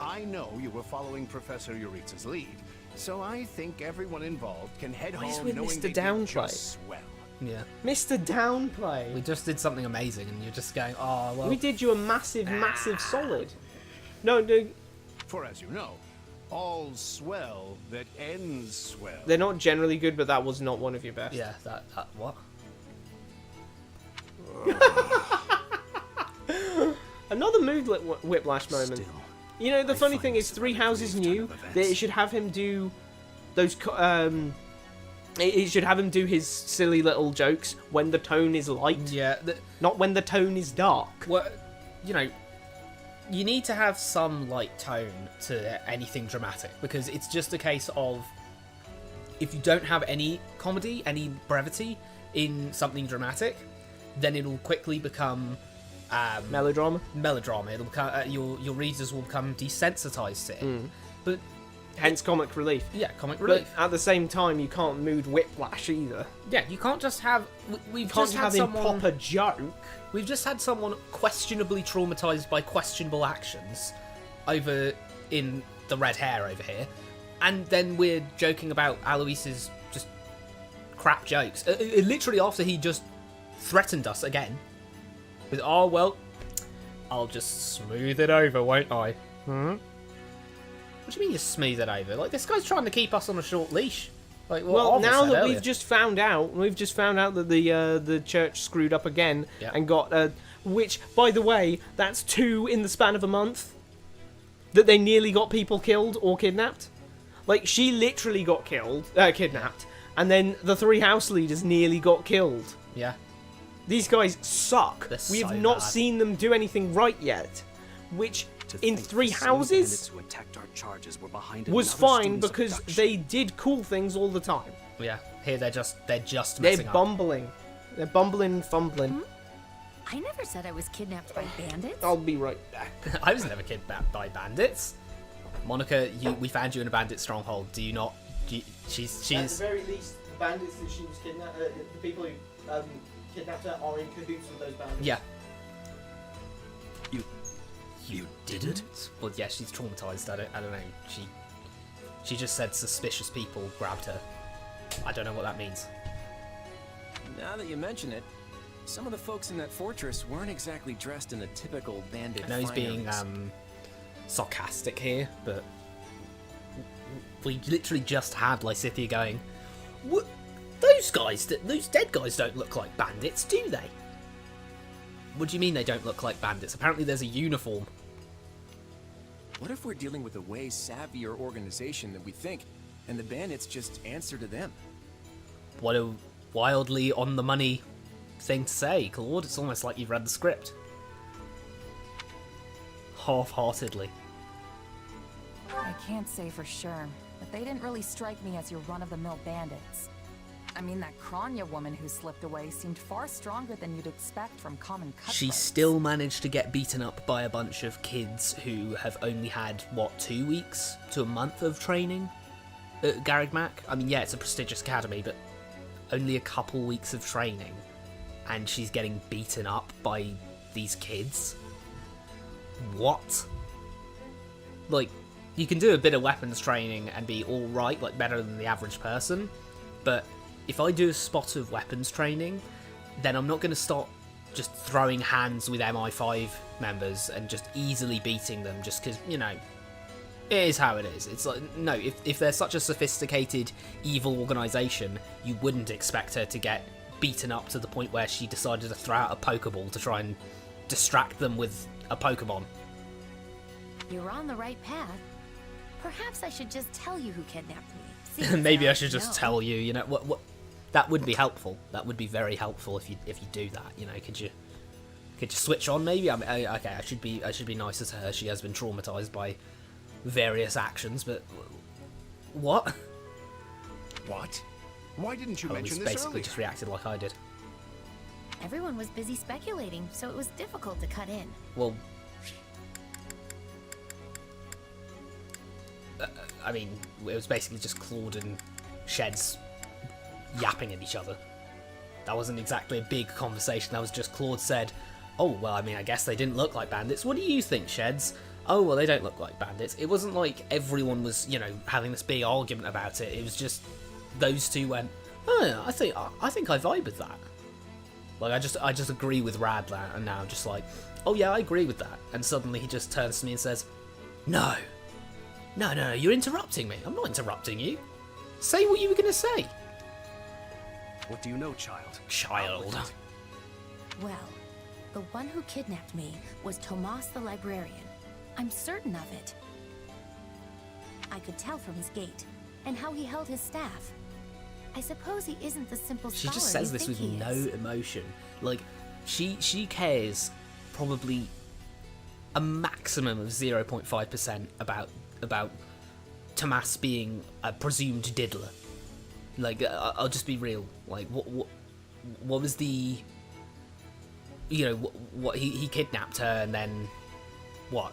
Speaker 3: I know you were following Professor Yuritsa's lead, so I think everyone involved can head
Speaker 1: What is
Speaker 3: home
Speaker 1: with
Speaker 3: knowing
Speaker 1: Mr.
Speaker 3: they did
Speaker 1: Downplay?
Speaker 3: just swell.
Speaker 2: Yeah.
Speaker 1: Mr. Downplay.
Speaker 2: We just did something amazing, and you're just going, oh, well.
Speaker 1: We did you a massive, massive solid. No,
Speaker 3: For as you know, all's swell that ends swell.
Speaker 1: they're not generally good, but that was not one of your best.
Speaker 2: Yeah, that what?
Speaker 1: Another mood whiplash moment.
Speaker 14: Still,
Speaker 1: You know, the
Speaker 14: I
Speaker 1: funny
Speaker 14: find
Speaker 1: thing is,
Speaker 14: this a
Speaker 1: Three
Speaker 14: rather
Speaker 1: Houses
Speaker 14: brief turn
Speaker 1: knew
Speaker 14: of
Speaker 1: that
Speaker 14: events.
Speaker 1: it should have him do those. It should have him do his silly little jokes when the tone is light,
Speaker 2: Yeah.
Speaker 1: not when the tone is dark.
Speaker 2: Well, you know, you need to have some light tone to anything dramatic, because it's just a case of if you don't have any comedy, any brevity in something dramatic, then it'll quickly become
Speaker 1: Melodrama.
Speaker 2: It'll become your readers will become desensitized to it. But
Speaker 1: hence comic relief.
Speaker 2: Yeah, comic relief.
Speaker 1: But at the same time, you can't mood whiplash either.
Speaker 2: Yeah, you can't just have... We've
Speaker 1: Can't
Speaker 2: just had
Speaker 1: have him
Speaker 2: someone...
Speaker 1: pop a joke.
Speaker 2: We've just had someone questionably traumatized by questionable actions over in the red hair over here, and then we're joking about Alois's just crap jokes. Literally after he just threatened us again with, oh, well, I'll just smooth it over, won't I?
Speaker 1: Hmm?
Speaker 2: What do you mean you smooth it over? Like, this guy's trying to keep us on a short leash. Like,
Speaker 1: Well, now that
Speaker 2: earlier.
Speaker 1: we've just found out that the church screwed up again and got which, by the way, that's 2 in the span of a month that they nearly got people killed or kidnapped. Like, she literally got kidnapped, and then the 3 house leaders nearly got killed.
Speaker 2: Yeah.
Speaker 1: These guys suck. We have
Speaker 2: so
Speaker 1: not
Speaker 2: bad.
Speaker 1: seen them do anything right yet, which in 3 houses
Speaker 14: Who attacked our charges were behind
Speaker 1: was
Speaker 14: another
Speaker 1: fine
Speaker 14: student's
Speaker 1: because
Speaker 14: abduction.
Speaker 1: they did cool things all the time.
Speaker 2: Yeah, here they're just
Speaker 1: They're
Speaker 2: messing up.
Speaker 1: bumbling. They're bumbling and fumbling.
Speaker 12: I never said I was kidnapped by bandits.
Speaker 1: I'll be right back.
Speaker 2: I was never kidnapped by bandits. Monica, we found you in a bandit stronghold. Do you not? She's.
Speaker 1: At the very least, the bandits that she was kidnapped, the people who kidnapped her are in cahoots with those bandits.
Speaker 2: Yeah.
Speaker 14: You didn't?
Speaker 2: Well, yeah, she's traumatized. I don't know. She just said suspicious people grabbed her. I don't know what that means.
Speaker 7: Now that you mention it, some of the folks in that fortress weren't exactly dressed in the typical bandit
Speaker 2: I know he's being
Speaker 7: fineries.
Speaker 2: sarcastic here, but we literally just had Lysithea going, "What? Those dead guys don't look like bandits, do they?" What do you mean they don't look like bandits? Apparently there's a uniform.
Speaker 7: What if we're dealing with a way savvier organization than we think, and the bandits just answer to them?
Speaker 2: What a wildly on the money thing to say, Claude. It's almost like you've read the script. Half-heartedly.
Speaker 4: I can't say for sure, but they didn't really strike me as your run-of-the-mill bandits. I mean, that Kranya woman who slipped away seemed far stronger than you'd expect from common cutthroats.
Speaker 2: She still managed to get beaten up by a bunch of kids who have only had, what, 2 weeks to a month of training at Garrigmac? I mean, yeah, it's a prestigious academy, but only a couple weeks of training, and she's getting beaten up by these kids? What? Like, you can do a bit of weapons training and be alright, like better than the average person, but if I do a spot of weapons training, then I'm not going to start just throwing hands with MI5 members and just easily beating them just because, you know, it is how it is. It's like, no, if they're such a sophisticated, evil organisation, you wouldn't expect her to get beaten up to the point where she decided to throw out a Pokeball to try and distract them with a Pokemon.
Speaker 12: You're on the right path. Perhaps I should just tell you who kidnapped me.
Speaker 2: Maybe I should just tell you, you know, what that would be helpful. That would be very helpful if you do that, you know. Could you switch on maybe? I mean, okay, I should be nicer to her. She has been traumatized by various actions, but what?
Speaker 3: What? Why didn't you
Speaker 2: Alois
Speaker 3: mention this
Speaker 2: basically
Speaker 3: earlier?
Speaker 2: just reacted like I did.
Speaker 12: Everyone was busy speculating, so it was difficult to cut in.
Speaker 2: Well, I mean, it was basically just Claude and Sheds yapping at each other. That wasn't exactly a big conversation. That was just Claude said, "Oh, well, I mean, I guess they didn't look like bandits. What do you think, Sheds?" "Oh, well, they don't look like bandits." It wasn't like everyone was, you know, having this big argument about it. It was just those two went, "Oh, yeah, I think I vibe with that." Like, I just agree with Rad and now I'm just like, "Oh yeah, I agree with that." And suddenly he just turns to me and says, No, you're interrupting me. I'm not interrupting you. Say what you were going to say."
Speaker 14: What do you know, child?
Speaker 2: Child.
Speaker 12: Well, the one who kidnapped me was Tomas the librarian. I'm certain of it. I could tell from his gait and how he held his staff. I suppose he isn't the simple
Speaker 2: She
Speaker 12: scholar
Speaker 2: just says
Speaker 12: you
Speaker 2: this
Speaker 12: think
Speaker 2: with
Speaker 12: he
Speaker 2: no
Speaker 12: is.
Speaker 2: emotion. Like, she cares probably a maximum of 0.5% about Tomas being a presumed diddler. Like, I'll just be real. Like, what was the, you know, what he kidnapped her and then what?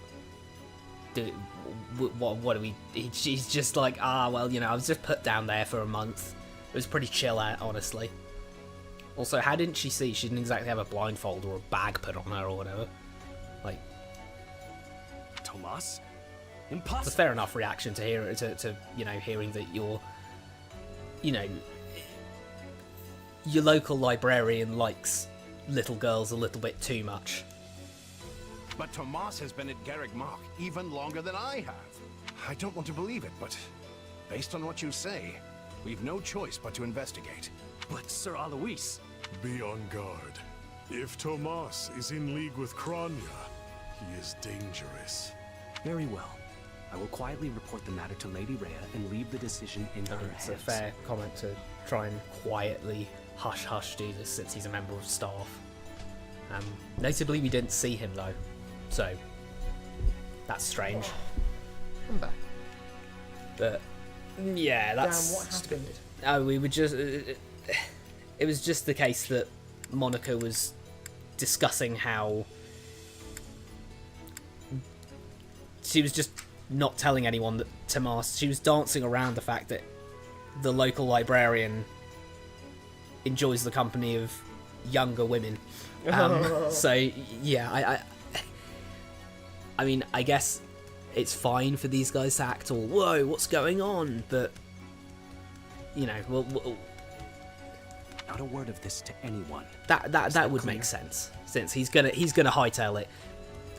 Speaker 2: what do we... She's just like, well, you know, I was just put down there for a month. It was pretty chill out, honestly. Also, how didn't she see? She didn't exactly have a blindfold or a bag put on her or whatever. Like...
Speaker 14: Tomas? Impossible.
Speaker 2: It's a fair enough reaction to hear to you know, hearing that you're, you know, your local librarian likes little girls a little bit too much.
Speaker 3: But Tomas has been at Garreg Mach even longer than I have. I don't want to believe it, but based on what you say, we've no choice but to investigate.
Speaker 14: But Sir Alois...
Speaker 13: Be on guard. If Tomas is in league with Kranya, he is dangerous.
Speaker 14: Very well. I will quietly report the matter to Lady Rhea and leave the decision in her hands.
Speaker 2: It's a fair comment to try and quietly hush do this since he's a member of staff. Notably, we didn't see him though, so that's strange.
Speaker 1: I'm back.
Speaker 2: But yeah, that's...
Speaker 1: Damn, what happened?
Speaker 2: Oh, we were just... It was just the case that Monica was discussing how she was just not telling anyone that Tomas... She was dancing around the fact that the local librarian enjoys the company of younger women. So, yeah, I mean, I guess it's fine for these guys to act all, whoa, what's going on? But, you know, we'll
Speaker 14: not a word of this to anyone.
Speaker 2: That would make sense, since he's gonna hightail it.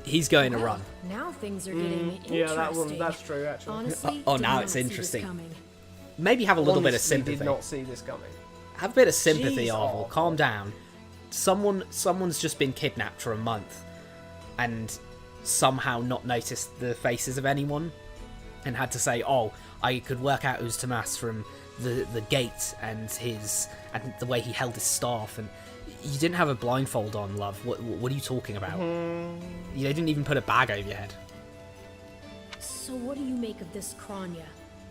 Speaker 2: He's going to run.
Speaker 5: Now things are getting interesting.
Speaker 1: Yeah, that's true, actually.
Speaker 5: Honestly,
Speaker 2: now
Speaker 5: did not
Speaker 2: it's
Speaker 5: see this
Speaker 2: interesting.
Speaker 5: coming.
Speaker 2: Maybe have a little bit of
Speaker 1: Honestly,
Speaker 2: sympathy.
Speaker 1: did not see this coming.
Speaker 2: Have a bit of sympathy,
Speaker 1: Jeez,
Speaker 2: Arvel.
Speaker 1: Arvel.
Speaker 2: Calm down. Someone's just been kidnapped for a month, and somehow not noticed the faces of anyone, and had to say, "Oh, I could work out it was Tomas from the gate and the way he held his staff." And you didn't have a blindfold on, love. What are you talking about? You didn't even put a bag over your head.
Speaker 5: So what do you make of this Kranya?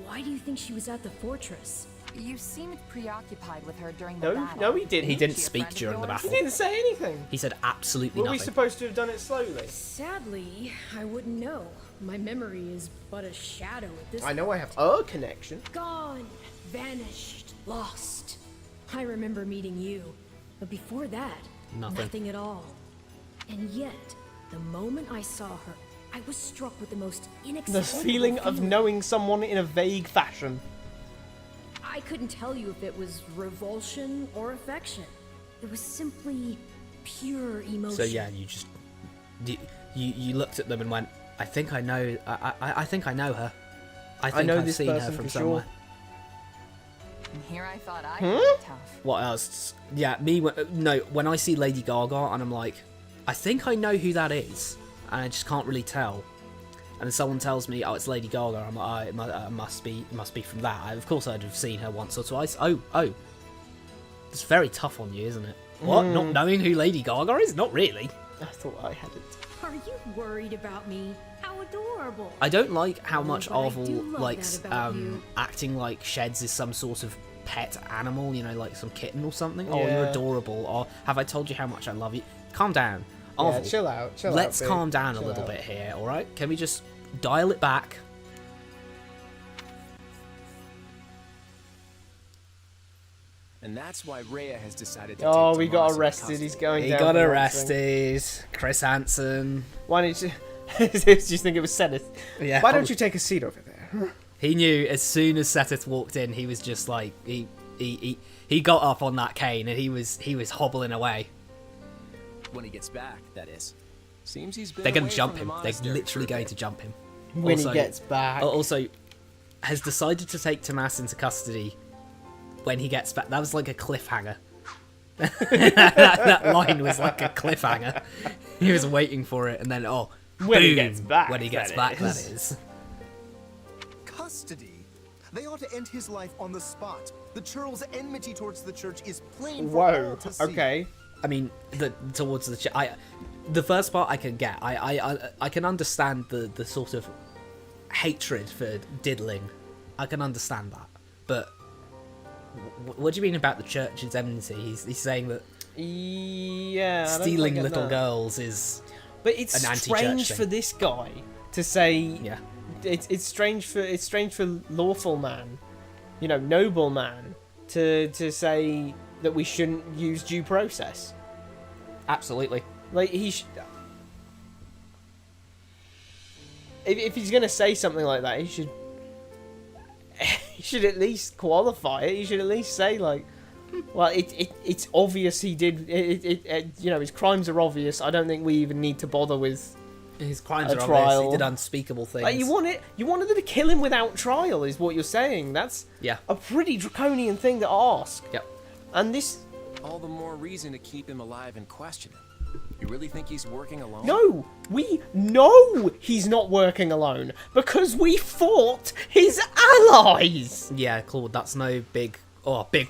Speaker 5: Why do you think she was at the fortress?
Speaker 4: You seemed preoccupied with her during the battle.
Speaker 1: No, he didn't.
Speaker 2: He didn't
Speaker 4: She a
Speaker 2: speak
Speaker 4: friend of
Speaker 2: during the
Speaker 4: yours?
Speaker 2: battle.
Speaker 1: He didn't say anything.
Speaker 2: He said absolutely
Speaker 1: Were we
Speaker 2: nothing.
Speaker 1: supposed to have done it slowly?
Speaker 5: Sadly, I wouldn't know. My memory is but a shadow at this
Speaker 1: I know I have a connection.
Speaker 5: Gone, vanished, lost. I remember meeting you, but before that,
Speaker 2: Nothing.
Speaker 5: at all. And yet, the moment I saw her, I was struck with the most inexplicable
Speaker 1: The feeling of knowing someone in a vague fashion.
Speaker 5: I couldn't tell you if it was revulsion or affection. It was simply pure emotion.
Speaker 2: So yeah, you looked at them and went, I think I know. I think I know her. I think
Speaker 1: know
Speaker 2: I've
Speaker 1: this
Speaker 2: seen her
Speaker 1: person
Speaker 2: from
Speaker 1: for
Speaker 2: somewhere.
Speaker 1: sure.
Speaker 4: And here I thought I'd be tough.
Speaker 2: What else? Yeah, when I see Lady Gaga and I'm like, I think I know who that is, and I just can't really tell. And then someone tells me, oh, it's Lady Gaga. I'm like, it must be from that. Of course, I'd have seen her once or twice. Oh, it's very tough on you, isn't it? What? Not knowing who Lady Gaga is? Not really.
Speaker 1: I thought I had it.
Speaker 5: Are you worried about me? How adorable.
Speaker 2: I don't like how much
Speaker 5: but I do
Speaker 2: Arvel
Speaker 5: love
Speaker 2: likes
Speaker 5: that about you.
Speaker 2: acting like Sheds is some sort of pet animal, like some kitten or something. Oh, you're
Speaker 1: Yeah.
Speaker 2: adorable. Or have I told you how much I love you? Calm down.
Speaker 1: Yeah,
Speaker 2: Arvel,
Speaker 1: chill out.
Speaker 2: let's
Speaker 1: Big.
Speaker 2: calm down a
Speaker 1: Chill
Speaker 2: little
Speaker 1: out.
Speaker 2: bit here, alright? Can we just dial it back?
Speaker 7: And that's why Rhea has decided to
Speaker 1: Oh,
Speaker 7: take
Speaker 1: we
Speaker 7: Tomas
Speaker 1: got
Speaker 7: into
Speaker 1: arrested.
Speaker 7: custody.
Speaker 1: He's going
Speaker 2: He
Speaker 1: down.
Speaker 2: got
Speaker 1: for
Speaker 2: arrested. Chris Hansen.
Speaker 1: Why didn't you... Do you think it was Seneth?
Speaker 2: Yeah.
Speaker 1: Why don't you take a seat over there?
Speaker 2: He knew as soon as Seteth walked in, he was just like he got up on that cane and he was hobbling away.
Speaker 7: When he gets back, that is. Seems he's been
Speaker 2: They're going
Speaker 7: away
Speaker 2: to jump
Speaker 7: from
Speaker 2: him.
Speaker 7: the
Speaker 2: They're
Speaker 7: monastery
Speaker 2: literally
Speaker 7: for a
Speaker 2: going
Speaker 7: bit.
Speaker 2: to jump him.
Speaker 1: When he gets back.
Speaker 2: Also, has decided to take Tomas into custody when he gets back. That was like a cliffhanger. that line was like a cliffhanger. He was waiting for it, and then
Speaker 1: when he
Speaker 2: boom,
Speaker 1: gets back.
Speaker 2: When he gets back, that is.
Speaker 15: Custody? They ought to end his life on the spot. The churl's enmity towards the church is plain for all
Speaker 1: Whoa.
Speaker 15: to see.
Speaker 1: Okay.
Speaker 2: I mean, towards the first part I can get. I can understand the sort of hatred for diddling. I can understand that, but what do you mean about the church's enmity? He's saying that
Speaker 1: Yeah. I don't
Speaker 2: stealing
Speaker 1: quite get
Speaker 2: little
Speaker 1: that.
Speaker 2: girls is
Speaker 1: But it's
Speaker 2: an anti-church
Speaker 1: strange
Speaker 2: thing.
Speaker 1: for this guy to say.
Speaker 2: Yeah.
Speaker 1: it's strange for lawful man, you know, noble man, to say that we shouldn't use due process.
Speaker 2: Absolutely.
Speaker 1: Like if he's gonna say something like that, he should at least qualify it. He should at least say like, well, it's obvious he did. You know, his crimes are obvious. I don't think we even need to bother with
Speaker 2: his crimes
Speaker 1: a
Speaker 2: are
Speaker 1: trial.
Speaker 2: obvious. He did unspeakable things.
Speaker 1: Like, you wanted them to kill him without trial, is what you're saying. That's a pretty draconian thing to ask.
Speaker 2: Yep.
Speaker 1: And this.
Speaker 7: All the more reason to keep him alive and question him. You really think he's working alone?
Speaker 1: No, we know he's not working alone because we fought his allies.
Speaker 2: Yeah, Claude, that's no big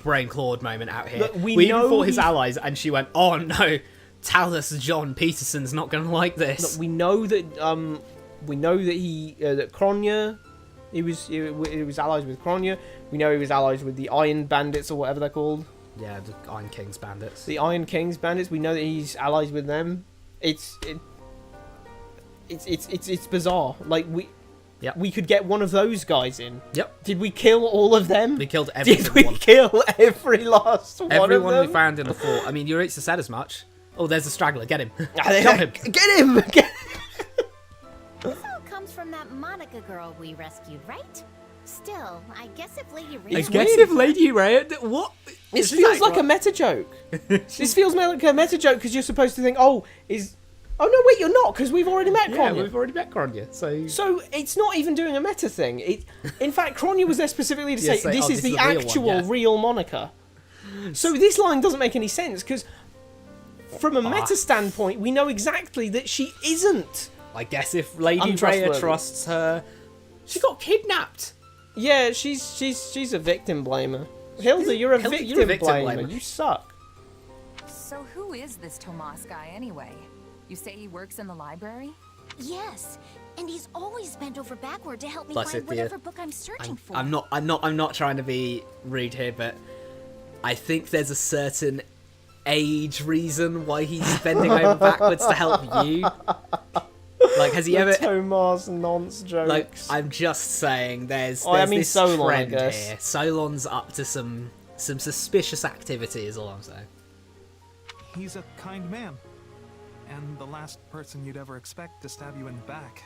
Speaker 2: brain Claude moment out here.
Speaker 1: Look, we
Speaker 2: even
Speaker 1: know
Speaker 2: fought his allies, and she went, "Oh no, Talus John Peterson's not going to like this."
Speaker 1: Look, we know that that Kronya, he was allies with Kronya. We know he was allies with the Iron Bandits or whatever they're called.
Speaker 2: Yeah, the Iron King's bandits.
Speaker 1: The Iron King's bandits. We know that he's allies with them. It's bizarre. Like we could get one of those guys in.
Speaker 2: Yep.
Speaker 1: Did we kill all of them?
Speaker 2: We killed everyone.
Speaker 1: Did we kill every last one of them?
Speaker 2: Everyone we found in the fort. I mean, Yuritsa said as much. Oh, there's a straggler. Get him.
Speaker 1: Kill him. Get him.
Speaker 12: This all comes from that Monica girl we rescued, right? Still, I guess if Lady Rhea...
Speaker 2: Lady Rhea... What?
Speaker 1: This feels like a meta joke. This feels like a meta joke because you're supposed to think, oh no, wait, you're not, because we've already met Kronya.
Speaker 2: Yeah, we've already met Kronya,
Speaker 1: So it's not even doing a meta thing. In fact, Kronya was there specifically to say, this is the actual real Monica. So this line doesn't make any sense, because from a meta standpoint, we know exactly that she isn't.
Speaker 2: I guess if Lady Rhea trusts her... She got kidnapped.
Speaker 1: Yeah, she's a victim blamer. Hilda, you're a victim blamer. You suck.
Speaker 4: So who is this Tomas guy anyway? You say he works in the library?
Speaker 12: Yes, and he's always bent over backward to help me
Speaker 2: Bless
Speaker 12: find
Speaker 2: it,
Speaker 12: whatever book I'm searching for.
Speaker 2: I'm not trying to be rude here, but I think there's a certain age reason why he's bending over backwards to help you. Like, has he ever...
Speaker 1: Tomas nonce jokes.
Speaker 2: Like, I'm just saying, there's this
Speaker 1: Solon,
Speaker 2: trend here. Solon's up to some suspicious activity, is all I'm saying.
Speaker 11: He's a kind man. And the last person you'd ever expect to stab you in the back.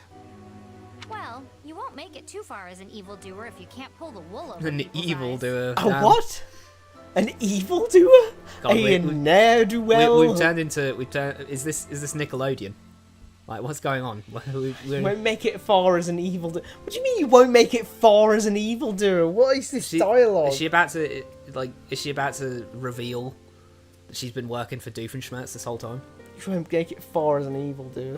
Speaker 12: Well, you won't make it too far as an evildoer if you can't pull the wool over
Speaker 2: An evildoer.
Speaker 1: A what? An evildoer? A ne'er-do-well?
Speaker 2: We've turned... Is this Nickelodeon? Like, what's going on?
Speaker 1: You won't make it far as an evildoer. What do you mean you won't make it far as an evildoer? What is this dialogue?
Speaker 2: Is she about to reveal that she's been working for Doofenshmirtz this whole time?
Speaker 1: You won't make it far as an evildoer.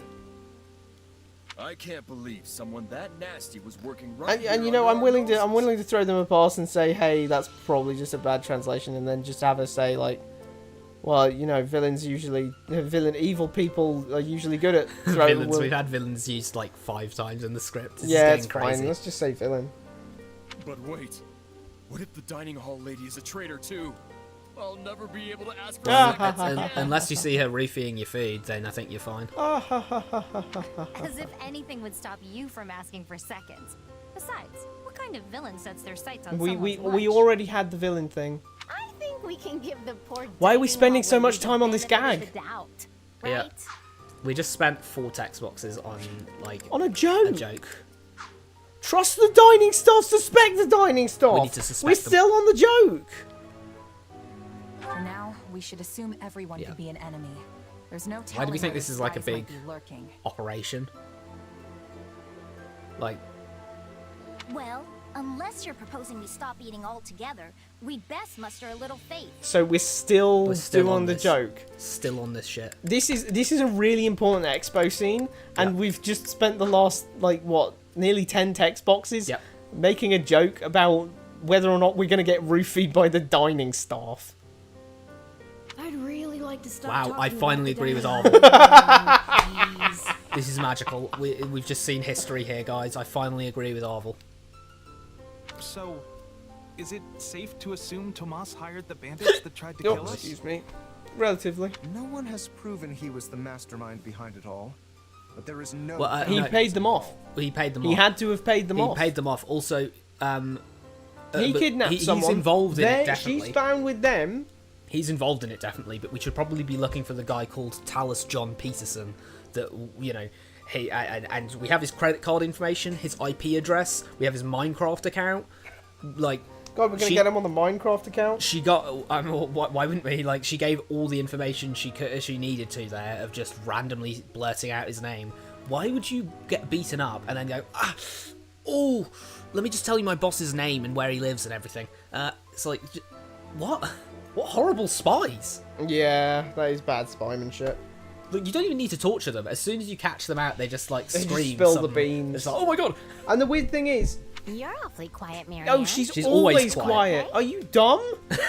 Speaker 16: I can't believe someone that nasty was working right.
Speaker 1: And you know, I'm willing to throw them a pass and say, hey, that's probably just a bad translation, and then just have her say like, well, you know, evil people are usually good at throwing...
Speaker 2: Villains. We've had villains used like 5 times in the script.
Speaker 1: It's fine. Let's just say villain.
Speaker 16: But wait, what if the dining hall lady is a traitor too? I'll never be able to ask for seconds again.
Speaker 2: Unless you see her refeeding your food, then I think you're fine.
Speaker 12: As if anything would stop you from asking for seconds. Besides, what kind of villain sets their sights on someone's lunch?
Speaker 1: We already had the villain thing.
Speaker 12: I think we can give the poor...
Speaker 1: Why are we spending so much time on this gag?
Speaker 12: Doubt,
Speaker 2: right? Yeah. We just spent 4 text boxes on, like...
Speaker 1: On a joke. Trust the dining staff, suspect the dining staff.
Speaker 2: We need to suspect
Speaker 1: We're still on the joke.
Speaker 4: For now, we should assume everyone could be an enemy. There's no telling.
Speaker 2: Why do we think this is like a big
Speaker 4: lurking.
Speaker 2: operation? Like...
Speaker 12: Well, unless you're proposing we stop eating altogether, we'd best muster a little faith.
Speaker 1: So we're still on the joke.
Speaker 2: Still on this shit.
Speaker 1: This is a really important expo scene, and we've just spent the last, like, what, nearly 10 text boxes making a joke about whether or not we're going to get roofied by the dining staff.
Speaker 5: I'd really like to stop
Speaker 2: Wow, I
Speaker 5: talking
Speaker 2: finally
Speaker 5: about
Speaker 2: agree with
Speaker 5: Arvel.
Speaker 2: Arvel. This is magical. We've just seen history here, guys. I finally agree with Arvel.
Speaker 11: So, is it safe to assume Tomas hired the bandits that tried to kill us?
Speaker 1: Excuse me. Relatively.
Speaker 3: No one has proven he was the mastermind behind it all. but there is no...
Speaker 2: Well,
Speaker 1: He paid them off.
Speaker 2: He paid them off.
Speaker 1: He had to have paid them off.
Speaker 2: He paid them off. Also,
Speaker 1: he kidnapped someone.
Speaker 2: He's involved in it, definitely.
Speaker 1: She's found with them.
Speaker 2: He's involved in it, definitely, but we should probably be looking for the guy called Talus John Peterson. That, you know, and we have his credit card information, his IP address, we have his Minecraft account. Like,
Speaker 1: God, we're gonna get him on the Minecraft account.
Speaker 2: She got. Why wouldn't we? Like, she gave all the information she needed to there of just randomly blurting out his name. Why would you get beaten up and then go, oh, let me just tell you my boss's name and where he lives and everything? It's like, what? What horrible spies!
Speaker 1: Yeah, that is bad spymanship.
Speaker 2: Look, you don't even need to torture them. As soon as you catch them out, they just like
Speaker 1: They
Speaker 2: scream.
Speaker 1: just spill
Speaker 2: something.
Speaker 1: the beans.
Speaker 2: It's like, oh my god!
Speaker 1: And the weird thing is,
Speaker 12: You're awfully quiet, Marianne.
Speaker 1: oh, she's
Speaker 2: always
Speaker 1: always
Speaker 2: quiet.
Speaker 1: quiet. Are you dumb?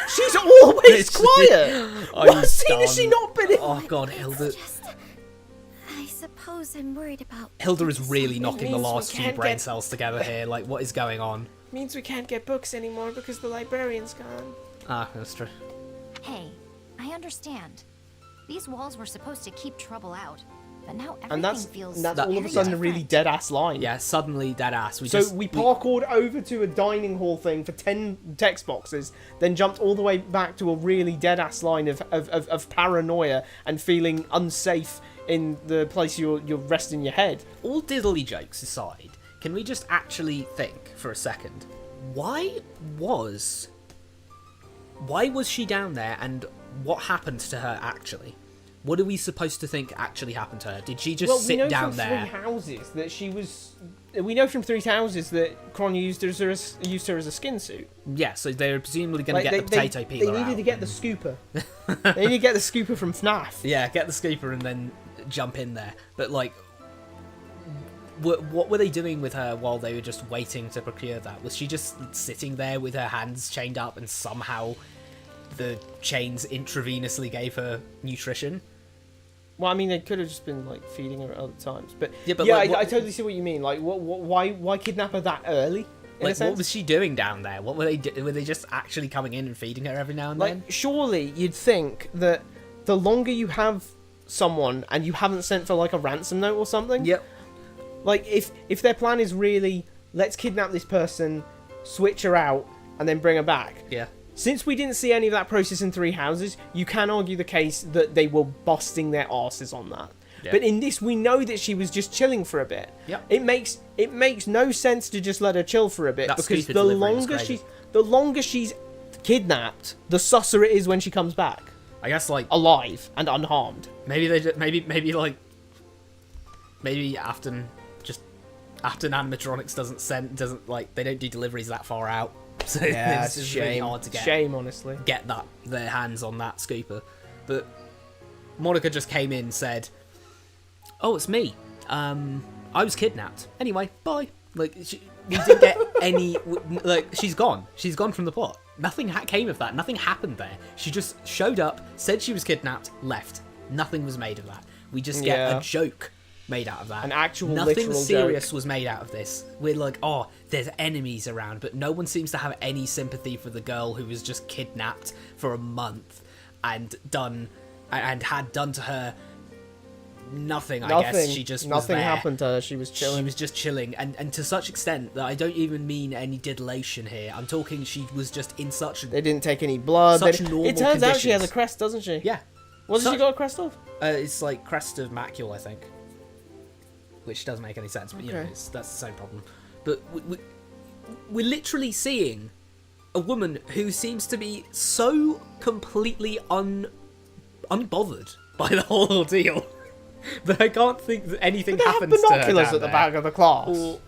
Speaker 1: She's always quiet. What scene has she not been in?
Speaker 2: Oh god, Hilda.
Speaker 12: I suppose I'm worried about...
Speaker 2: Hilda is really knocking the
Speaker 1: means we
Speaker 2: last few
Speaker 1: can't
Speaker 2: brain
Speaker 1: get-
Speaker 2: cells together here. Like, what is going on?
Speaker 1: Means we can't get books anymore because the librarian's gone.
Speaker 2: Ah, that's true.
Speaker 12: Hey, I understand. These walls were supposed to keep trouble out, but now everything
Speaker 1: And that's
Speaker 12: feels
Speaker 1: all of a sudden a really dead ass line.
Speaker 2: Yeah, suddenly dead ass.
Speaker 1: We parkoured over to a dining hall thing for 10 text boxes, then jumped all the way back to a really dead ass line of paranoia and feeling unsafe in the place you're resting your head.
Speaker 2: All diddly jokes aside, can we just actually think for a second? Why was she down there, and what happened to her actually? What are we supposed to think actually happened to her? Did she just sit down there?
Speaker 1: We know from Three Houses that she was. We know from Three Houses that Kronya used her as a skin suit.
Speaker 2: Yeah, so they're presumably going to get the potato peeler
Speaker 1: They needed
Speaker 2: out.
Speaker 1: to get the scooper. They needed to get the scooper from FNAF.
Speaker 2: Yeah, get the scooper and then jump in there. But like, what were they doing with her while they were just waiting to procure that? Was she just sitting there with her hands chained up and somehow the chains intravenously gave her nutrition?
Speaker 1: Well, I mean, they could have just been like feeding her at other times, but
Speaker 2: Yeah, but,
Speaker 1: yeah,
Speaker 2: like,
Speaker 1: I totally see what you mean. Like, why kidnap her that early? In a
Speaker 2: Like,
Speaker 1: sense?
Speaker 2: what was she doing down there? What were they? Were they just actually coming in and feeding her every now and then?
Speaker 1: Like, surely you'd think that the longer you have someone and you haven't sent for like a ransom note or something.
Speaker 2: Yep.
Speaker 1: Like, if their plan is really let's kidnap this person, switch her out, and then bring her back.
Speaker 2: Yeah.
Speaker 1: Since we didn't see any of that process in Three Houses, you can argue the case that they were busting their asses on that.
Speaker 2: Yeah.
Speaker 1: But in this, we know that she was just chilling for a bit.
Speaker 2: Yep.
Speaker 1: It makes no sense to just let her chill for a bit
Speaker 2: That
Speaker 1: because
Speaker 2: scooper
Speaker 1: the
Speaker 2: delivery was
Speaker 1: longer she's kidnapped, the susser it is when she comes back.
Speaker 2: I guess like
Speaker 1: alive and unharmed.
Speaker 2: Maybe they maybe Afton animatronics doesn't like they don't do deliveries that far out. So
Speaker 1: Yeah,
Speaker 2: it's
Speaker 1: it's
Speaker 2: just
Speaker 1: a
Speaker 2: really
Speaker 1: shame.
Speaker 2: hard to
Speaker 1: Shame, honestly.
Speaker 2: get their hands on that scooper. But Monica just came in and said, "Oh, it's me. I was kidnapped. Anyway, bye." Like we didn't get any. Like she's gone. She's gone from the plot. Nothing came of that. Nothing happened there. She just showed up, said she was kidnapped, left. Nothing was made of that. We just get
Speaker 1: Yeah.
Speaker 2: a joke made out of that.
Speaker 1: An actual
Speaker 2: Nothing
Speaker 1: literal
Speaker 2: serious
Speaker 1: joke.
Speaker 2: was made out of this. We're like, oh, there's enemies around, but no one seems to have any sympathy for the girl who was just kidnapped for a month and had done to her nothing. I guess she just was
Speaker 1: nothing
Speaker 2: there.
Speaker 1: happened to her. She was chilling.
Speaker 2: She was just chilling, and to such extent that I don't even mean any diddlation here. I'm talking she was just in such.
Speaker 1: They didn't take any blood.
Speaker 2: Such
Speaker 1: They-
Speaker 2: normal
Speaker 1: it turns out she has
Speaker 2: conditions.
Speaker 1: a crest, doesn't she?
Speaker 2: Yeah.
Speaker 1: What did she got a crest of?
Speaker 2: It's like crest of macule, I think. Which doesn't make any sense, but you know,
Speaker 1: Okay.
Speaker 2: that's the same problem. But we're literally seeing a woman who seems to be so completely unbothered by the whole ordeal that I can't think that anything
Speaker 1: But they have
Speaker 2: happens to her
Speaker 1: binoculars
Speaker 2: down
Speaker 1: at the
Speaker 2: there.
Speaker 1: back of the class.
Speaker 2: Oh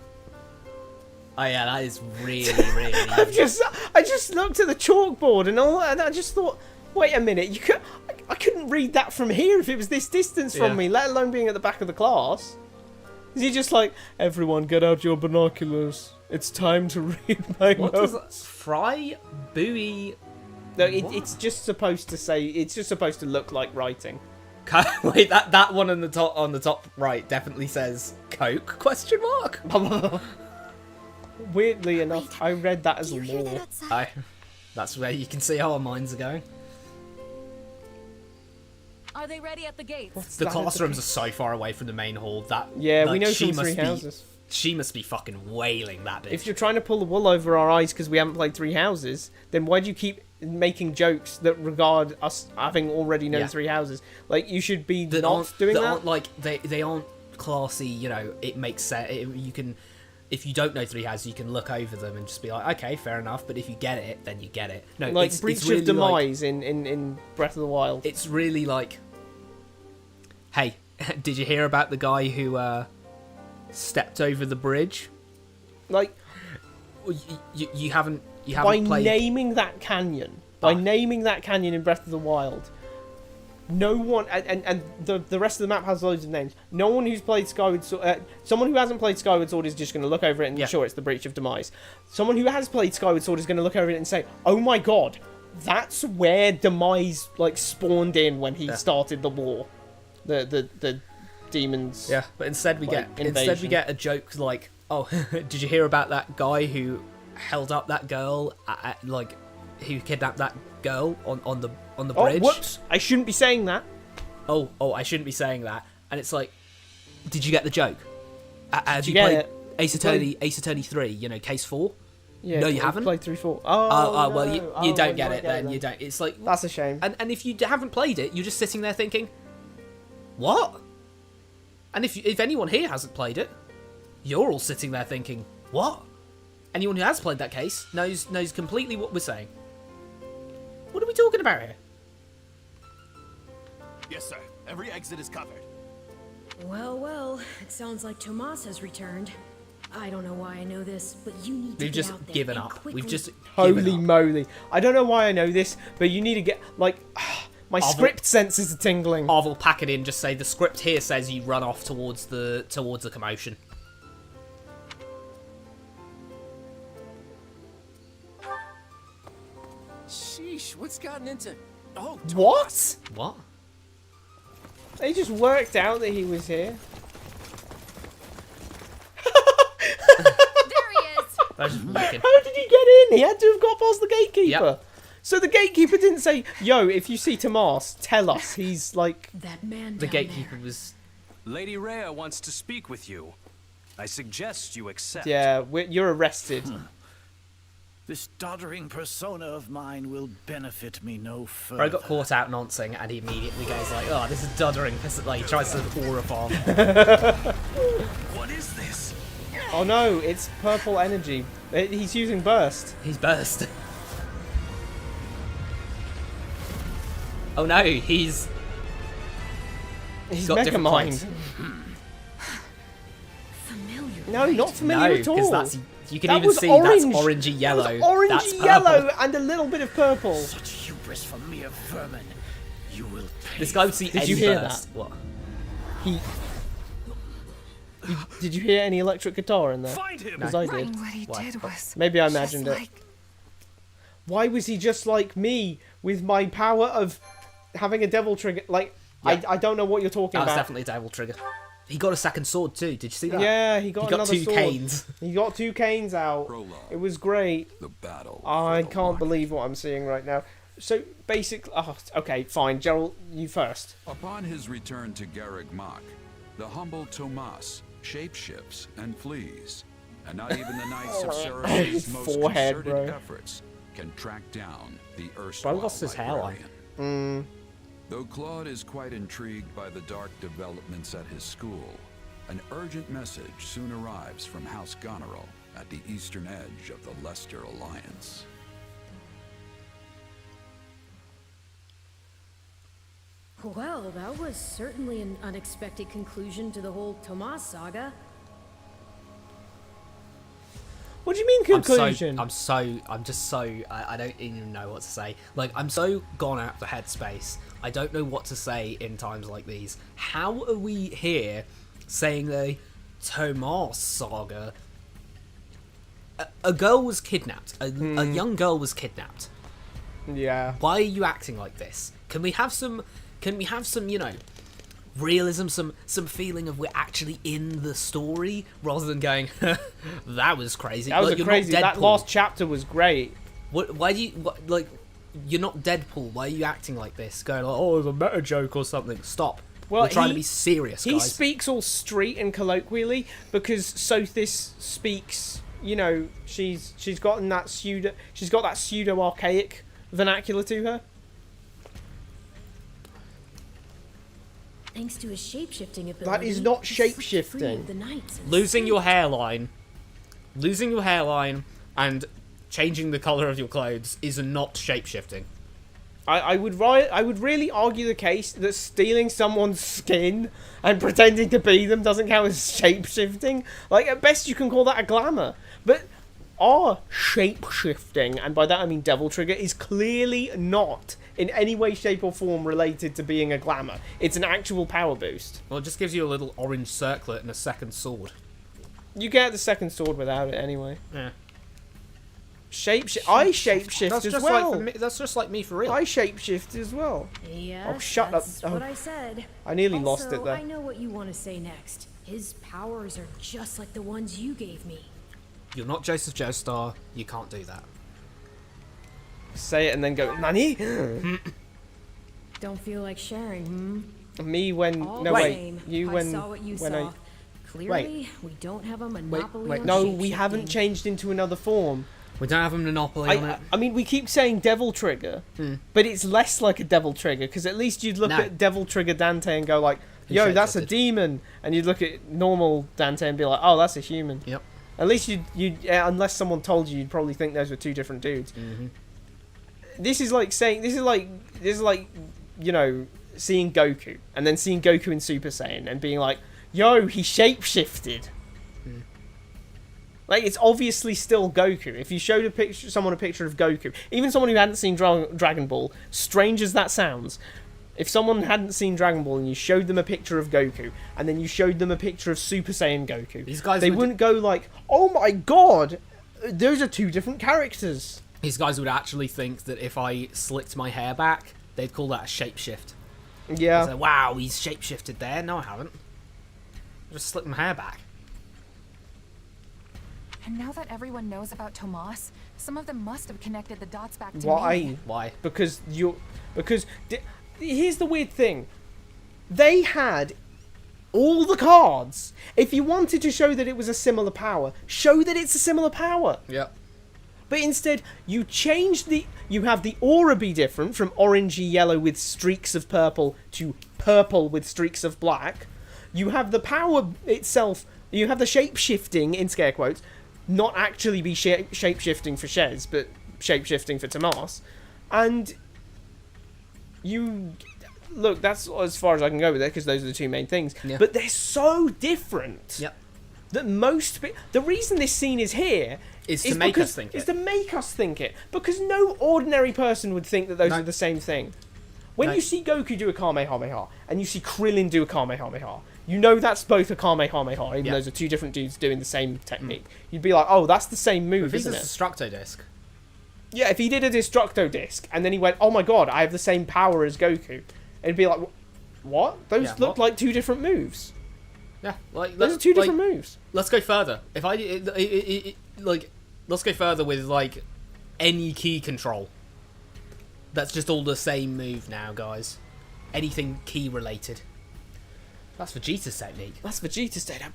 Speaker 2: yeah, that is really, really.
Speaker 1: I just looked at the chalkboard and all, and I just thought, wait a minute, I couldn't read that from here if it was this distance from
Speaker 2: Yeah.
Speaker 1: me, let alone being at the back of the class. Is he just like, everyone get out your binoculars? It's time to read my
Speaker 2: What
Speaker 1: notes.
Speaker 2: does that? Fry buoy?
Speaker 1: No, it's just supposed to say. It's just supposed to look like writing.
Speaker 2: Wait, that one on the top right definitely says Coke? Question mark.
Speaker 1: Weirdly enough, I read that as lore.
Speaker 2: That's where you can see how our minds are going.
Speaker 4: Are they ready at the gates?
Speaker 2: The classrooms are so far away from the main hall that
Speaker 1: Yeah,
Speaker 2: like,
Speaker 1: we know
Speaker 2: she
Speaker 1: from
Speaker 2: must
Speaker 1: Three Houses.
Speaker 2: She must be fucking wailing that bitch.
Speaker 1: If you're trying to pull the wool over our eyes because we haven't played Three Houses, then why do you keep making jokes that regard us having already known Three Houses? Like, you should be not doing that.
Speaker 2: Aren't, like, they aren't classy, you know, it makes sense. You can, if you don't know Three Houses, you can look over them and just be like, okay, fair enough, but if you get it, then you get it. No,
Speaker 1: like Breach
Speaker 2: really
Speaker 1: of Demise in Breath of the Wild.
Speaker 2: It's really like, hey, did you hear about the guy who stepped over the bridge?
Speaker 1: Like,
Speaker 2: you haven't
Speaker 1: by
Speaker 2: played...
Speaker 1: naming that canyon, naming that canyon in Breath of the Wild, no one, and the rest of the map has loads of names. No one who's played Skyward Sword, someone who hasn't played Skyward Sword is just going to look over it and sure, it's the Breach of Demise. Someone who has played Skyward Sword is going to look over it and say, oh my god, that's where Demise like spawned in when he started the war. The demons.
Speaker 2: Yeah, but instead we get a joke like, oh, did you hear about that guy who held up that girl like who kidnapped that girl on the bridge?
Speaker 1: Oh, whoops! I shouldn't be saying that.
Speaker 2: Oh, I shouldn't be saying that. And it's like, did you get the joke? Have you
Speaker 1: get
Speaker 2: played
Speaker 1: it?
Speaker 2: Ace Attorney 3? You know, Case 4.
Speaker 1: Yeah,
Speaker 2: no, you haven't
Speaker 1: played 3-4.
Speaker 2: Oh, well,
Speaker 1: no.
Speaker 2: you don't get it then. You don't. It's like,
Speaker 1: that's a shame.
Speaker 2: And if you haven't played it, you're just sitting there thinking, what? And if anyone here hasn't played it, you're all sitting there thinking, what? Anyone who has played that case knows completely what we're saying. What are we talking about here?
Speaker 15: Yes, sir. Every exit is covered.
Speaker 5: Well, it sounds like Tomas has returned. I don't know why I know this, but you need to
Speaker 2: We've
Speaker 5: get
Speaker 2: just
Speaker 5: out there
Speaker 2: given
Speaker 5: and
Speaker 2: up.
Speaker 5: quickly...
Speaker 2: We've just
Speaker 1: Holy
Speaker 2: given up.
Speaker 1: moly. I don't know why I know this, but you need to get, like, my script senses are tingling.
Speaker 2: Arvel, pack it in, just say the script here says you run off towards the commotion.
Speaker 7: Sheesh, what's gotten into... Oh,
Speaker 1: What?
Speaker 2: What?
Speaker 1: They just worked out that he was here.
Speaker 2: That's just walking.
Speaker 1: How did he get in? He had to have got past the gatekeeper.
Speaker 2: Yep.
Speaker 1: So the gatekeeper didn't say, yo, if you see Tomas, tell us. He's like...
Speaker 5: That man
Speaker 2: The
Speaker 5: down
Speaker 2: gatekeeper was...
Speaker 14: Lady Rhea wants to speak with you. I suggest you accept.
Speaker 1: Yeah, you're arrested.
Speaker 17: This doddering persona of mine will benefit me no further.
Speaker 2: Bro got caught out noncing and he immediately goes like, oh, this is doddering. Like, he tries to aura farm.
Speaker 17: What is this?
Speaker 1: Oh no, it's purple energy. He's using burst.
Speaker 2: He's burst. Oh no, he's got
Speaker 1: Mega
Speaker 2: different
Speaker 1: Mind.
Speaker 2: points.
Speaker 5: Familiar.
Speaker 1: No, not familiar
Speaker 2: No,
Speaker 1: at all.
Speaker 2: because that's... You can
Speaker 1: That
Speaker 2: even
Speaker 1: was
Speaker 2: see
Speaker 1: orange.
Speaker 2: that's orangey yellow.
Speaker 1: That was
Speaker 2: That's
Speaker 1: orangey
Speaker 2: purple.
Speaker 1: yellow and a little bit of purple.
Speaker 17: Such hubris for mere vermin. You will pay.
Speaker 2: This guy would see
Speaker 1: Did
Speaker 2: any
Speaker 1: you hear
Speaker 2: burst.
Speaker 1: that?
Speaker 2: What?
Speaker 1: Did you hear any electric guitar in there?
Speaker 17: Find him.
Speaker 1: Because I did.
Speaker 4: What he did was...
Speaker 1: Maybe I imagined
Speaker 4: just
Speaker 1: it.
Speaker 4: like...
Speaker 1: Why was he just like me with my power of having a devil trigger? Like,
Speaker 2: Yeah.
Speaker 1: I don't know what you're talking
Speaker 2: That was
Speaker 1: about.
Speaker 2: definitely a devil trigger. He got a second sword too. Did you see that?
Speaker 1: Yeah, he got another
Speaker 2: two
Speaker 1: sword.
Speaker 2: canes.
Speaker 1: He got 2 canes out. It was great.
Speaker 3: The battle.
Speaker 1: I can't believe what I'm seeing right now. So, basically... Oh, okay, fine. Gerald, you first.
Speaker 18: Upon his return to Garreg Mach, the humble Tomas shapeshifts and flees. And not even the Knights of Seraph's most
Speaker 1: Forehead,
Speaker 18: concerted
Speaker 1: bro.
Speaker 18: efforts can track down the erstwhile
Speaker 2: Bro lost his hairline.
Speaker 18: librarian. Though Claude is quite intrigued by the dark developments at his school, an urgent message soon arrives from House Goneril at the eastern edge of the Leicester Alliance.
Speaker 5: Well, that was certainly an unexpected conclusion to the whole Tomas saga.
Speaker 1: What do you mean conclusion?
Speaker 2: I don't even know what to say. Like, I'm so gone out of the headspace. I don't know what to say in times like these. How are we here saying the Tomas saga? A girl was kidnapped. A young girl was kidnapped.
Speaker 1: Yeah.
Speaker 2: Why are you acting like this? Can we have some, you know, realism, some feeling of we're actually in the story rather than going, that was crazy.
Speaker 1: That was
Speaker 2: like,
Speaker 1: crazy. That last chapter was great.
Speaker 2: Why do you like? you're not Deadpool. Why are you acting like this? Going like, oh, it's a meta joke or something. Stop.
Speaker 1: Well,
Speaker 2: we're trying to be serious, guys.
Speaker 1: He speaks all street and colloquially because Sothis speaks. You know, she's got that pseudo archaic vernacular to her.
Speaker 5: Thanks to his shapeshifting ability.
Speaker 1: That is not
Speaker 5: he slipped free
Speaker 1: shapeshifting.
Speaker 5: of the knights and
Speaker 2: Losing your
Speaker 5: escaped.
Speaker 2: hairline, and changing the color of your clothes is not shapeshifting.
Speaker 1: I would really argue the case that stealing someone's skin and pretending to be them doesn't count as shape-shifting. Like, at best you can call that a glamour. But our shape-shifting, and by that I mean Devil Trigger, is clearly not in any way, shape or form related to being a glamour. It's an actual power boost.
Speaker 2: Well, it just gives you a little orange circlet and a second sword.
Speaker 1: You get the second sword without it anyway.
Speaker 2: Yeah.
Speaker 1: I shapeshift
Speaker 2: That's
Speaker 1: as
Speaker 2: just
Speaker 1: well.
Speaker 2: like that's just like me for real.
Speaker 1: I shapeshift as well.
Speaker 5: Yeah,
Speaker 1: Oh, shut up.
Speaker 5: that's
Speaker 1: Oh.
Speaker 5: what I said.
Speaker 1: I nearly
Speaker 5: Also,
Speaker 1: lost it there.
Speaker 5: I know what you want to say next. His powers are just like the ones you gave me.
Speaker 2: You're not Joseph Joestar. You can't do that.
Speaker 1: Say it and then go, Nani?
Speaker 5: Don't feel like sharing, hmm?
Speaker 1: Me when...
Speaker 5: All
Speaker 1: no,
Speaker 5: the
Speaker 1: wait.
Speaker 5: same,
Speaker 1: You
Speaker 5: I
Speaker 1: when...
Speaker 5: saw what you
Speaker 1: when
Speaker 5: saw. Clearly, we don't have a monopoly
Speaker 1: Wait,
Speaker 5: on
Speaker 1: no, we
Speaker 5: shapeshifting.
Speaker 1: haven't changed into another form.
Speaker 2: We don't have a monopoly on it.
Speaker 1: I mean, we keep saying Devil Trigger, but it's less like a Devil Trigger, because at least you'd look
Speaker 2: No.
Speaker 1: at Devil Trigger Dante and go like, yo, that's a demon, and you'd look at normal Dante and be like, oh, that's a human.
Speaker 2: Yep.
Speaker 1: At least unless someone told you, you'd probably think those were two different dudes.
Speaker 2: Mm-hmm.
Speaker 1: This is like, you know, seeing Goku, and then seeing Goku in Super Saiyan, and being like, yo, he shapeshifted. Like, it's obviously still Goku. If you showed someone a picture of Goku, even someone who hadn't seen Dragon Ball, strange as that sounds, if someone hadn't seen Dragon Ball and you showed them a picture of Goku, and then you showed them a picture of Super Saiyan Goku,
Speaker 2: These guys
Speaker 1: they wouldn't go like, oh my god, those are two different characters.
Speaker 2: These guys would actually think that if I slicked my hair back, they'd call that a shapeshift.
Speaker 1: Yeah.
Speaker 2: They'd say, wow, he's shapeshifted there. No, I haven't. I just slicked my hair back.
Speaker 4: And now that everyone knows about Tomas, some of them must have connected the dots back to me.
Speaker 1: Why?
Speaker 2: Why?
Speaker 1: Because here's the weird thing. They had all the cards. If you wanted to show that it was a similar power, show that it's a similar power.
Speaker 2: Yep.
Speaker 1: But instead, you have the aura be different from orangey yellow with streaks of purple to purple with streaks of black. You have the power itself, you have the shape-shifting, in scare quotes, not actually be shape-shifting for Shez, but shape-shifting for Tomas. And look, that's as far as I can go with it, because those are the two main things.
Speaker 2: Yeah.
Speaker 1: But they're so different.
Speaker 2: Yep.
Speaker 1: That the reason this scene is here
Speaker 2: is to make us think
Speaker 1: it. Because no ordinary person would think that those are the same thing. When
Speaker 2: No.
Speaker 1: you see Goku do a Kamehameha, and you see Krillin do a Kamehameha, you know that's both a Kamehameha, even though those are two different dudes doing the same technique. You'd be like, oh, that's the same move,
Speaker 2: If he's
Speaker 1: isn't
Speaker 2: a
Speaker 1: it?
Speaker 2: Destructo Disc.
Speaker 1: Yeah, if he did a Destructo Disc, and then he went, oh my god, I have the same power as Goku, it'd be like, what? Those look like two different moves.
Speaker 2: Yeah, like
Speaker 1: Those are two different moves.
Speaker 2: Let's go further. If let's go further with like any key control. That's just all the same move now, guys. Anything key related. That's Vegeta's technique.
Speaker 1: That's Vegeta's technique.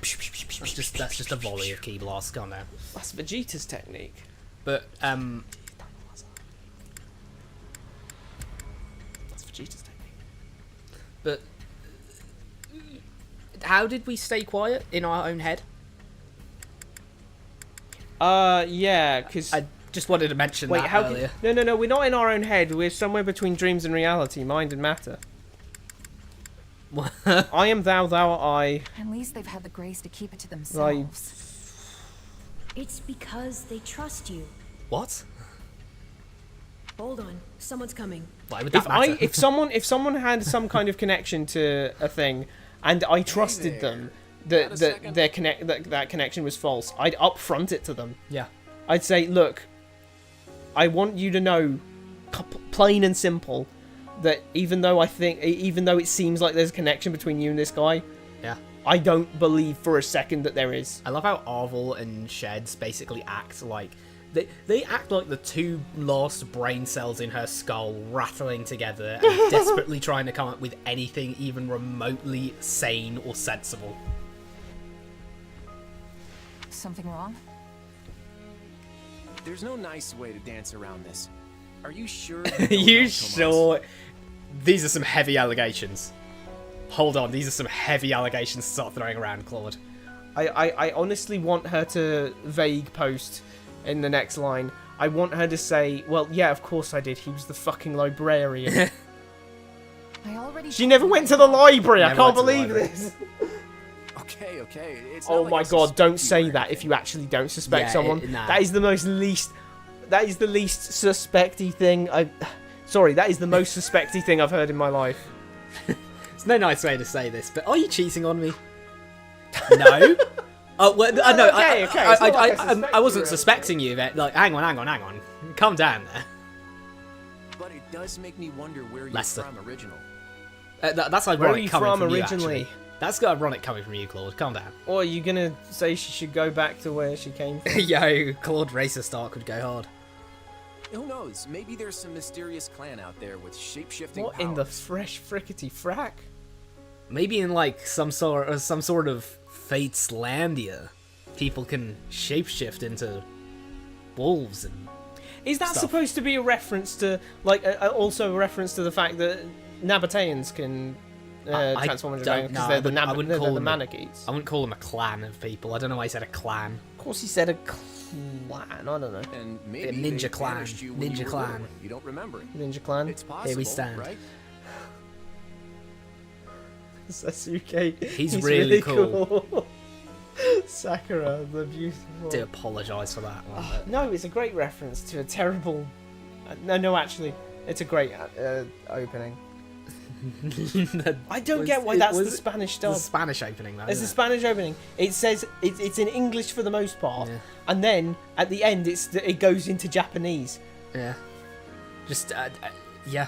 Speaker 2: That's just a volley of key blasts. Come on now.
Speaker 1: That's Vegeta's technique.
Speaker 2: But
Speaker 1: That's Vegeta's technique.
Speaker 2: But how did we stay quiet in our own head?
Speaker 1: Yeah, because
Speaker 2: I just wanted to mention that earlier.
Speaker 1: No, we're not in our own head. We're somewhere between dreams and reality, mind and matter. I am thou, thou are I.
Speaker 4: At least they've had the grace to keep it to themselves.
Speaker 5: It's because they trust you.
Speaker 2: What?
Speaker 5: Hold on, someone's coming.
Speaker 2: Why would that matter?
Speaker 1: If someone had some kind of connection to a thing, and I trusted them that connection was false, I'd upfront it to them.
Speaker 2: Yeah.
Speaker 1: I'd say, look, I want you to know, plain and simple, that even though it seems like there's a connection between you and this guy,
Speaker 2: yeah,
Speaker 1: I don't believe for a second that there is.
Speaker 2: I love how Arvel and Sheds basically act like They act like the two lost brain cells in her skull rattling together and desperately trying to come up with anything even remotely sane or sensible.
Speaker 4: Something wrong?
Speaker 7: There's no nice way to dance around this. Are you sure?
Speaker 2: You sure? These are some heavy allegations. Hold on, these are some heavy allegations to start throwing around, Claude.
Speaker 1: I honestly want her to vague post in the next line. I want her to say, well, yeah, of course I did. He was the fucking librarian. She never went to the library. I can't believe this.
Speaker 7: Okay. It's
Speaker 1: Oh
Speaker 7: not
Speaker 1: my
Speaker 7: like
Speaker 1: god, don't say that if you actually don't suspect someone.
Speaker 2: Nah.
Speaker 1: That is the least suspecty thing Sorry, that is the most suspecty thing I've heard in my life.
Speaker 2: There's no nice way to say this, but are you cheating on me? No. Oh, well, no.
Speaker 1: Okay.
Speaker 2: I wasn't suspecting you. Like, hang on. Calm down there.
Speaker 7: But it does make me wonder where you're
Speaker 2: Lester.
Speaker 7: from originally.
Speaker 2: That's
Speaker 1: Where are
Speaker 2: ironic
Speaker 1: you
Speaker 2: coming
Speaker 1: from
Speaker 2: you,
Speaker 1: originally?
Speaker 2: actually. That's ironic coming from you, Claude. Calm down.
Speaker 1: Or are you gonna say she should go back to where she came from?
Speaker 2: Yo, Claude racist arc would go hard.
Speaker 7: Who knows? Maybe there's some mysterious clan out there with shape-shifting
Speaker 1: What
Speaker 7: powers.
Speaker 1: in the fresh frickety frack?
Speaker 2: Maybe in like some sort of Fateslandia, people can shapeshift into wolves and.
Speaker 1: Is that
Speaker 2: stuff.
Speaker 1: supposed to be a reference to, like, also a reference to the fact that Nabateans can transform into dragons because they're the Manageets?
Speaker 2: I wouldn't call them a clan of people. I don't know why he said a clan.
Speaker 1: Of course, he said a clan. I don't know.
Speaker 7: And
Speaker 2: A
Speaker 7: maybe
Speaker 2: ninja
Speaker 7: they
Speaker 2: clan.
Speaker 7: banished you when
Speaker 2: Ninja
Speaker 7: you were
Speaker 2: clan.
Speaker 7: little. You don't remember it.
Speaker 1: Ninja clan.
Speaker 7: It's possible,
Speaker 2: Here we stand.
Speaker 7: right?
Speaker 1: Sasuke.
Speaker 2: He's really
Speaker 1: cool. Sakura, the beautiful.
Speaker 2: Do apologise for that one.
Speaker 1: No, it's a great reference to a terrible. No, actually, it's a great opening. I don't get why that's the Spanish dub.
Speaker 2: The Spanish opening, though.
Speaker 1: It's the
Speaker 2: isn't
Speaker 1: Spanish opening. It says it's in English for the most part,
Speaker 2: Yeah.
Speaker 1: and then at the end it goes into Japanese.
Speaker 2: it? Yeah. Just yeah.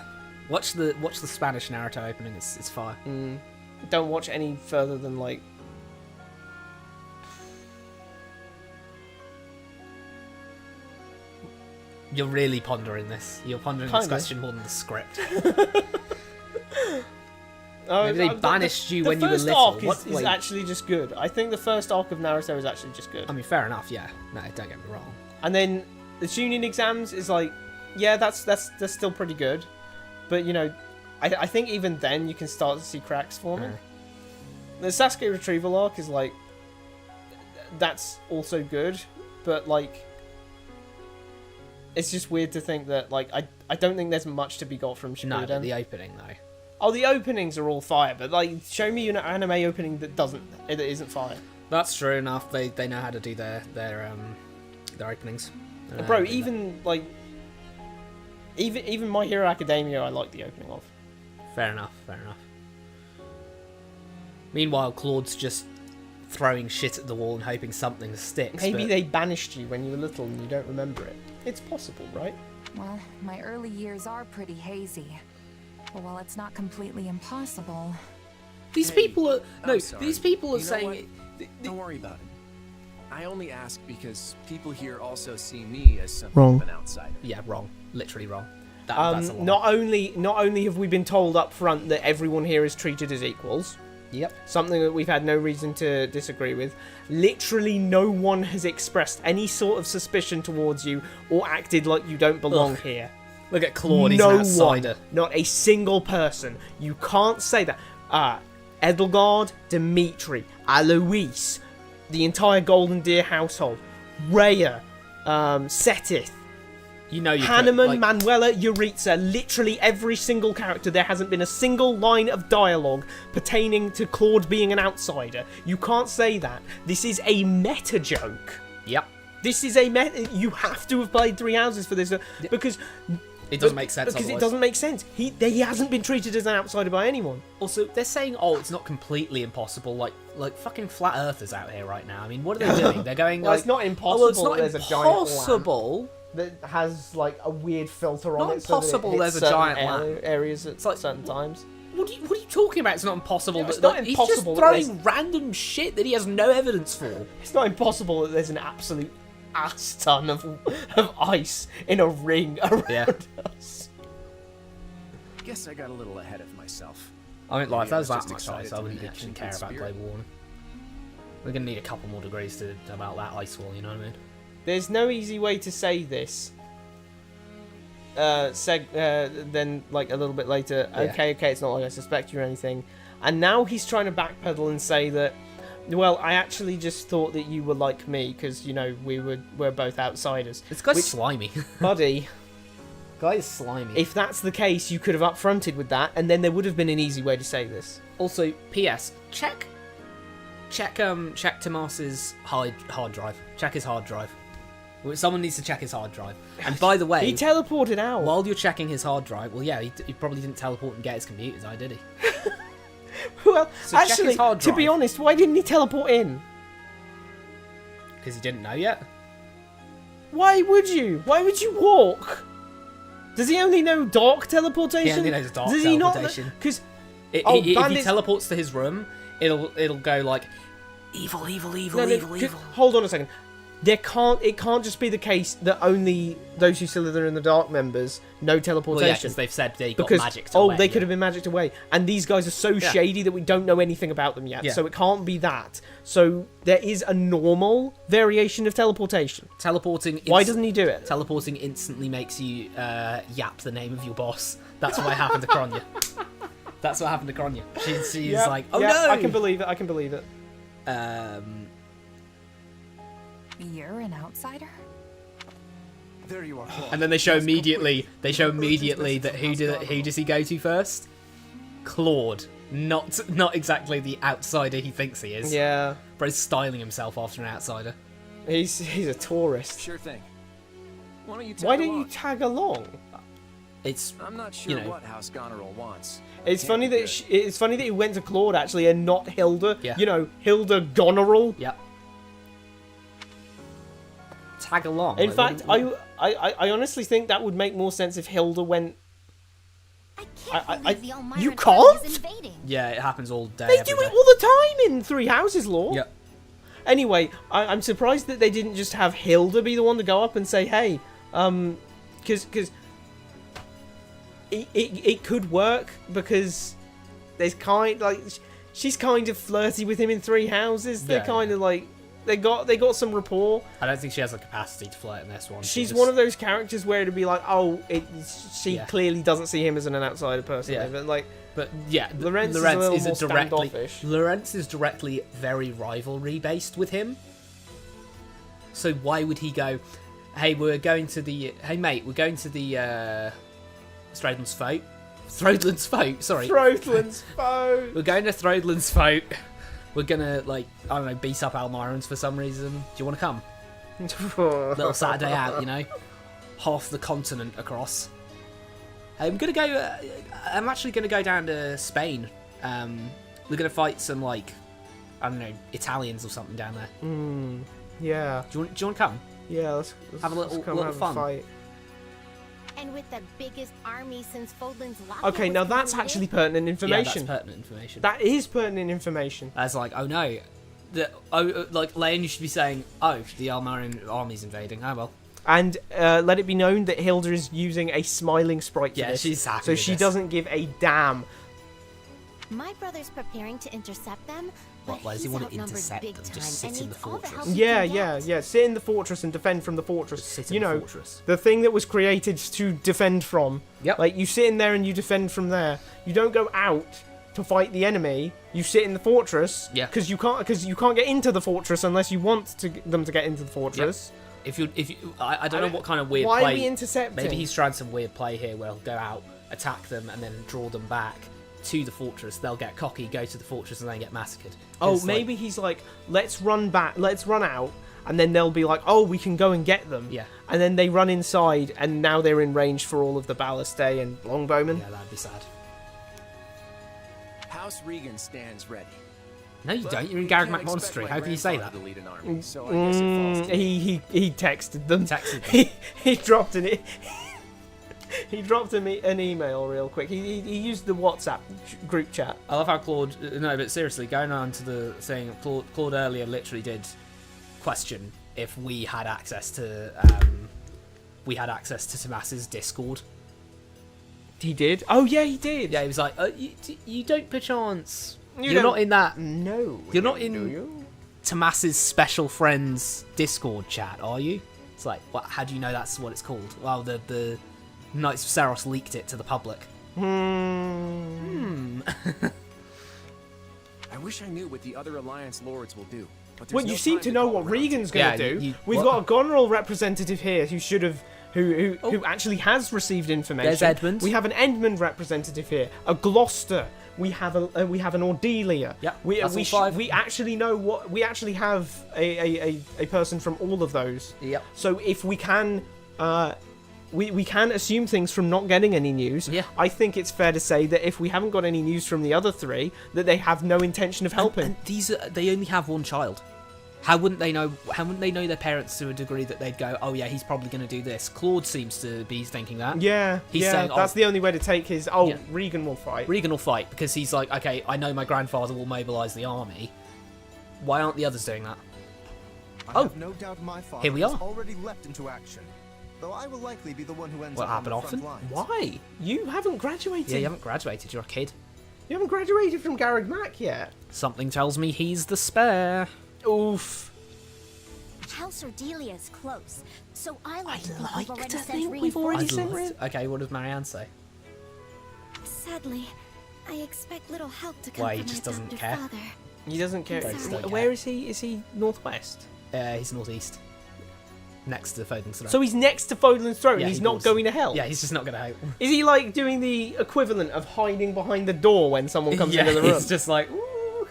Speaker 2: Watch the Spanish Naruto opening. It's fire.
Speaker 1: Don't watch any further than like.
Speaker 2: You're really pondering this. You're pondering this
Speaker 1: Kinda.
Speaker 2: question more than the script.
Speaker 1: Oh,
Speaker 2: Maybe they banished you when you were
Speaker 1: The first
Speaker 2: little.
Speaker 1: arc
Speaker 2: What-
Speaker 1: is
Speaker 2: wait.
Speaker 1: actually just good. I think the first arc of Naruto is actually just good.
Speaker 2: I mean, fair enough. Yeah. No, don't get me wrong.
Speaker 1: And then the Chunin exams is like, yeah, that's still pretty good, but you know, I think even then you can start to see cracks forming. The Sasuke retrieval arc is like, that's also good, but like, it's just weird to think that like I don't think there's much to be got from
Speaker 2: No,
Speaker 1: Shippuden.
Speaker 2: but the opening though.
Speaker 1: Oh, the openings are all fire, but like, show me an anime opening that isn't fire.
Speaker 2: That's true enough. They know how to do their openings.
Speaker 1: Bro, even like, even My Hero Academia, I like the opening of.
Speaker 2: Fair enough. Meanwhile, Claude's just throwing shit at the wall and hoping something sticks.
Speaker 1: Maybe
Speaker 2: but
Speaker 1: they banished you when you were little and you don't remember it. It's possible, right?
Speaker 4: Well, my early years are pretty hazy. But while it's not completely impossible...
Speaker 2: These people are... No,
Speaker 7: I'm sorry.
Speaker 2: these people are
Speaker 7: You know
Speaker 2: saying...
Speaker 7: Don't worry about it. I only ask because people here also see me as something
Speaker 1: Wrong.
Speaker 7: of an outsider.
Speaker 2: Yeah, wrong. Literally wrong. That's a lie.
Speaker 1: Not only have we been told up front that everyone here is treated as equals.
Speaker 2: Yep.
Speaker 1: Something that we've had no reason to disagree with. Literally no one has expressed any sort of suspicion towards you or acted like you don't belong
Speaker 2: Ugh.
Speaker 1: here.
Speaker 2: Look at Claude, he's
Speaker 1: No
Speaker 2: an outsider.
Speaker 1: one, not a single person. You can't say that. Edelgard, Dimitri, Alois, the entire Golden Deer household, Rhea, Setith,
Speaker 2: You know you
Speaker 1: Hanneman,
Speaker 2: could, like,
Speaker 1: Manuela, Yuritsa, literally every single character. There hasn't been a single line of dialogue pertaining to Claude being an outsider. You can't say that. This is a meta joke.
Speaker 2: Yep.
Speaker 1: This is a meta. You have to have played Three Houses for this because
Speaker 2: It doesn't make sense
Speaker 1: Because
Speaker 2: otherwise.
Speaker 1: it doesn't make sense. He hasn't been treated as an outsider by anyone.
Speaker 2: Also, they're saying, oh, it's not completely impossible. Like fucking flat earthers out here right now. I mean, what are they doing? They're going
Speaker 1: Well,
Speaker 2: like...
Speaker 1: it's not impossible.
Speaker 2: Oh, well, it's not
Speaker 1: that there's a giant
Speaker 2: impossible.
Speaker 1: lamp that has like a weird filter
Speaker 2: Not
Speaker 1: on it. So that it
Speaker 2: impossible
Speaker 1: hits
Speaker 2: there's a
Speaker 1: certain
Speaker 2: giant lamp.
Speaker 1: areas at certain times.
Speaker 2: What are you talking about? It's not impossible.
Speaker 1: Yeah, it's
Speaker 2: that,
Speaker 1: not
Speaker 2: like,
Speaker 1: impossible
Speaker 2: He's
Speaker 1: that
Speaker 2: just throwing random shit that he has no evidence for.
Speaker 1: It's not impossible that there's an absolute ass ton of ice in a ring around us.
Speaker 7: Guess I got a little ahead of myself.
Speaker 2: I mean, like, if
Speaker 7: Maybe
Speaker 2: that was
Speaker 7: I
Speaker 2: that
Speaker 7: just
Speaker 2: much
Speaker 7: excited
Speaker 2: ice, I
Speaker 7: to
Speaker 2: wouldn't
Speaker 7: enact
Speaker 2: even
Speaker 7: in
Speaker 2: care
Speaker 7: good
Speaker 2: about
Speaker 7: spirit.
Speaker 2: global warming. We're gonna need a couple more degrees to about that ice wall, you know what I mean?
Speaker 1: There's no easy way to say this. Then, like, a little bit later,
Speaker 2: Yeah.
Speaker 1: okay, it's not like I suspect you or anything. And now he's trying to backpedal and say that, well, I actually just thought that you were like me, because, you know, we're both outsiders.
Speaker 2: This guy's slimy.
Speaker 1: Buddy.
Speaker 2: Guy's slimy.
Speaker 1: If that's the case, you could have upfronted with that, and then there would have been an easy way to say this.
Speaker 2: Also, P.S. Check Tomas's hard drive. Check his hard drive. Someone needs to check his hard drive. And by the way,
Speaker 1: he teleported out.
Speaker 2: While you're checking his hard drive, well, yeah, he probably didn't teleport and get his computers, did he?
Speaker 1: Well,
Speaker 2: So check
Speaker 1: actually,
Speaker 2: his hard
Speaker 1: to be
Speaker 2: drive.
Speaker 1: honest, why didn't he teleport in?
Speaker 2: Because he didn't know yet.
Speaker 1: Why would you? Why would you walk? Does he only know dark teleportation?
Speaker 2: He only knows dark
Speaker 1: Does
Speaker 2: teleportation.
Speaker 1: Because
Speaker 2: If he teleports to his room, it'll go like evil.
Speaker 1: Hold on a second. It can't just be the case that only those who slither in the dark members know teleportation.
Speaker 2: Well, yeah, because they've said they got
Speaker 1: because,
Speaker 2: magicked away.
Speaker 1: they could have been magicked away, and these guys are so shady that we don't know anything about them yet.
Speaker 2: Yeah.
Speaker 1: So it can't be that. So there is a normal variation of teleportation.
Speaker 2: Teleporting.
Speaker 1: Why doesn't he do it?
Speaker 2: Teleporting instantly makes you yap the name of your boss. That's what happened to Kronya. That's what happened to Kronya. She's
Speaker 1: Yeah,
Speaker 2: like, oh
Speaker 1: yeah,
Speaker 2: no!
Speaker 1: I can believe it.
Speaker 4: You're an outsider?
Speaker 3: There you are.
Speaker 2: And then they show immediately. That who does he go to first? Claude. Not exactly the outsider he thinks he is.
Speaker 1: Yeah.
Speaker 2: Bro's styling himself after an outsider.
Speaker 1: He's a tourist.
Speaker 7: Sure thing. Why don't you tag
Speaker 1: Why don't
Speaker 7: along?
Speaker 1: you tag along?
Speaker 7: I'm not sure what House Goneril wants.
Speaker 1: It's
Speaker 7: Can't
Speaker 1: funny
Speaker 7: be
Speaker 1: that it's funny that he went to Claude actually and not Hilda.
Speaker 2: Yeah.
Speaker 1: You know, Hilda Goneril.
Speaker 2: Yep. Tag along.
Speaker 1: In
Speaker 2: like,
Speaker 1: fact,
Speaker 2: what-
Speaker 1: I honestly think that would make more sense if Hilda went.
Speaker 12: The Almiron
Speaker 1: You
Speaker 12: army
Speaker 1: can't?
Speaker 12: is invading.
Speaker 2: Yeah, it happens all day.
Speaker 1: They
Speaker 2: every
Speaker 1: do it
Speaker 2: day.
Speaker 1: all the time in Three Houses Law.
Speaker 2: Yep.
Speaker 1: Anyway, I'm surprised that they didn't just have Hilda be the one to go up and say, "Hey, because it could work because there's she's kind of flirty with him in Three Houses. They're
Speaker 2: Yeah,
Speaker 1: kind of like they got some rapport.
Speaker 2: I don't think she has the capacity to flirt in this one.
Speaker 1: She's one of those characters where it'd be like, oh, she
Speaker 2: Yeah.
Speaker 1: clearly doesn't see him as an outsider personally,
Speaker 2: Yeah.
Speaker 1: but like.
Speaker 2: But yeah,
Speaker 1: Lorenz is a little more
Speaker 2: directly.
Speaker 1: standoffish.
Speaker 2: Lorenz is directly very rivalry based with him. So why would he go? Hey, we're going to the. Hey, mate, we're going to the. Throdlin's Folk. Throdlin's Folk. Sorry.
Speaker 1: Throdlin's Folk.
Speaker 2: We're going to Throdlin's Folk. We're gonna I don't know, beat up Almirans for some reason. Do you want to come? Little Saturday out, you know, half the continent across. I'm actually gonna go down to Spain. We're gonna fight some I don't know, Italians or something down there.
Speaker 1: Yeah.
Speaker 2: Do you want to come?
Speaker 1: Yeah, let's
Speaker 2: have a little
Speaker 1: come have a
Speaker 2: fun.
Speaker 1: fight.
Speaker 12: And with the biggest army since Fodlan's Lock.
Speaker 1: Okay, now that's actually pertinent information.
Speaker 2: Yeah, that's pertinent information.
Speaker 1: That is pertinent information.
Speaker 2: That's like, oh no, Leon, you should be saying, oh, the Almarin army's invading. Oh well.
Speaker 1: And let it be known that Hilda is using a smiling sprite for
Speaker 2: Yeah,
Speaker 1: this,
Speaker 2: she's happy
Speaker 1: so
Speaker 2: with
Speaker 1: she
Speaker 2: this.
Speaker 1: doesn't give a damn.
Speaker 12: My brother's preparing to intercept them, but
Speaker 2: Why does he
Speaker 12: he's
Speaker 2: want to
Speaker 12: outnumbered
Speaker 2: intercept
Speaker 12: big
Speaker 2: them?
Speaker 12: time
Speaker 2: Just
Speaker 12: and
Speaker 2: sit in the
Speaker 12: needs all the
Speaker 2: fortress.
Speaker 12: help he
Speaker 1: Yeah,
Speaker 12: can get.
Speaker 1: yeah. Sit in the fortress and defend from the fortress.
Speaker 2: Sit in
Speaker 1: You
Speaker 2: the
Speaker 1: know,
Speaker 2: fortress.
Speaker 1: the thing that was created to defend from.
Speaker 2: Yep.
Speaker 1: Like, you sit in there and you defend from there. You don't go out to fight the enemy. You sit in the fortress.
Speaker 2: Yeah.
Speaker 1: Because you can't get into the fortress unless you want them to get into the fortress.
Speaker 2: If you, I don't know what kind of weird
Speaker 1: Why
Speaker 2: play.
Speaker 1: are we intercepting?
Speaker 2: Maybe he's trying some weird play here where he'll go out, attack them, and then draw them back to the fortress. They'll get cocky, go to the fortress, and then get massacred.
Speaker 1: Oh,
Speaker 2: 'Cause,
Speaker 1: maybe he's like, let's run out, and then they'll be like, oh, we can go and get them.
Speaker 2: Yeah.
Speaker 1: And then they run inside, and now they're in range for all of the ballistae and longbowmen.
Speaker 2: Yeah, that'd be sad.
Speaker 7: House Regan stands ready.
Speaker 2: No, you
Speaker 7: But
Speaker 2: don't. You're in
Speaker 7: we
Speaker 2: Garreg
Speaker 7: can't
Speaker 2: Monastery.
Speaker 7: expect
Speaker 2: How
Speaker 7: my
Speaker 2: can you say
Speaker 7: grandfather
Speaker 2: that?
Speaker 7: to lead an army, so I guess it falls to me.
Speaker 1: He texted them.
Speaker 2: Texted
Speaker 1: he dropped he dropped an email real quick. He used the WhatsApp group chat.
Speaker 2: I love how Claude. No, but seriously, going on to the thing, Claude earlier literally did question if we had access to Tomas's Discord.
Speaker 1: He did? Oh yeah, he did.
Speaker 2: Yeah, he was like, you don't perchance. You're
Speaker 1: don't-
Speaker 2: not in that.
Speaker 1: No.
Speaker 2: You're not
Speaker 1: do
Speaker 2: in
Speaker 1: you?
Speaker 2: Tomas's special friends Discord chat, are you? It's like, what? How do you know that's what it's called? Well, the Knights of Saros leaked it to the public.
Speaker 7: I wish I knew what the other Alliance lords will do. But
Speaker 1: Well,
Speaker 7: there's
Speaker 1: you
Speaker 7: no
Speaker 1: seem
Speaker 7: time
Speaker 1: to know
Speaker 7: call
Speaker 1: what
Speaker 7: around.
Speaker 1: Regan's going to do. We've got a Goneril representative here who should have, who actually has received information.
Speaker 2: There's Edmund.
Speaker 1: We have an Edmund representative here. A Gloucester. We have an Ordelia.
Speaker 2: Yeah,
Speaker 1: We
Speaker 2: that's
Speaker 1: we,
Speaker 2: all five.
Speaker 1: we actually know what we actually have a person from all of those.
Speaker 2: Yep.
Speaker 1: So if we can. We can assume things from not getting any news.
Speaker 2: Yeah.
Speaker 1: I think it's fair to say that if we haven't got any news from the other three, that they have no intention of helping.
Speaker 2: And they only have one child. How wouldn't they know? How wouldn't they know their parents to a degree that they'd go, "Oh yeah, he's probably going to do this." Claude seems to be thinking that.
Speaker 1: Yeah,
Speaker 2: he's saying,
Speaker 1: that's the only way to take his. Regan will fight.
Speaker 2: Regan will fight because he's like, okay, I know my grandfather will mobilise the army. Why aren't the others doing that?
Speaker 15: I have no doubt my father
Speaker 2: here we
Speaker 15: has
Speaker 2: are.
Speaker 15: already leapt into action. Though I will likely be the one who ends
Speaker 2: Will
Speaker 15: up
Speaker 2: it happen
Speaker 15: on the
Speaker 2: often?
Speaker 15: front lines.
Speaker 1: Why? You haven't graduated.
Speaker 2: Yeah, you haven't graduated. You're a kid.
Speaker 1: You haven't graduated from Garreg Mac yet.
Speaker 2: Something tells me he's the spare.
Speaker 1: Oof.
Speaker 12: House Ordelia is close, so I like to think we've already sent
Speaker 2: Okay, what does Marianne say?
Speaker 12: Sadly, I expect little help to come
Speaker 2: Why, he
Speaker 12: from
Speaker 2: just
Speaker 12: my
Speaker 2: doesn't
Speaker 12: adopted
Speaker 2: care?
Speaker 12: father.
Speaker 1: He doesn't care.
Speaker 2: Just don't
Speaker 1: Where
Speaker 2: care.
Speaker 1: is he? Is he northwest?
Speaker 2: He's northeast. Next to Foden's throne.
Speaker 1: So he's next to Fodlan's throne.
Speaker 2: Yeah,
Speaker 1: He's
Speaker 2: he
Speaker 1: not
Speaker 2: was.
Speaker 1: going to help.
Speaker 2: Yeah, he's just not going to help.
Speaker 1: Is he like doing the equivalent of hiding behind the door when someone comes
Speaker 2: Yeah,
Speaker 1: into the room?
Speaker 2: he's just like, ooh,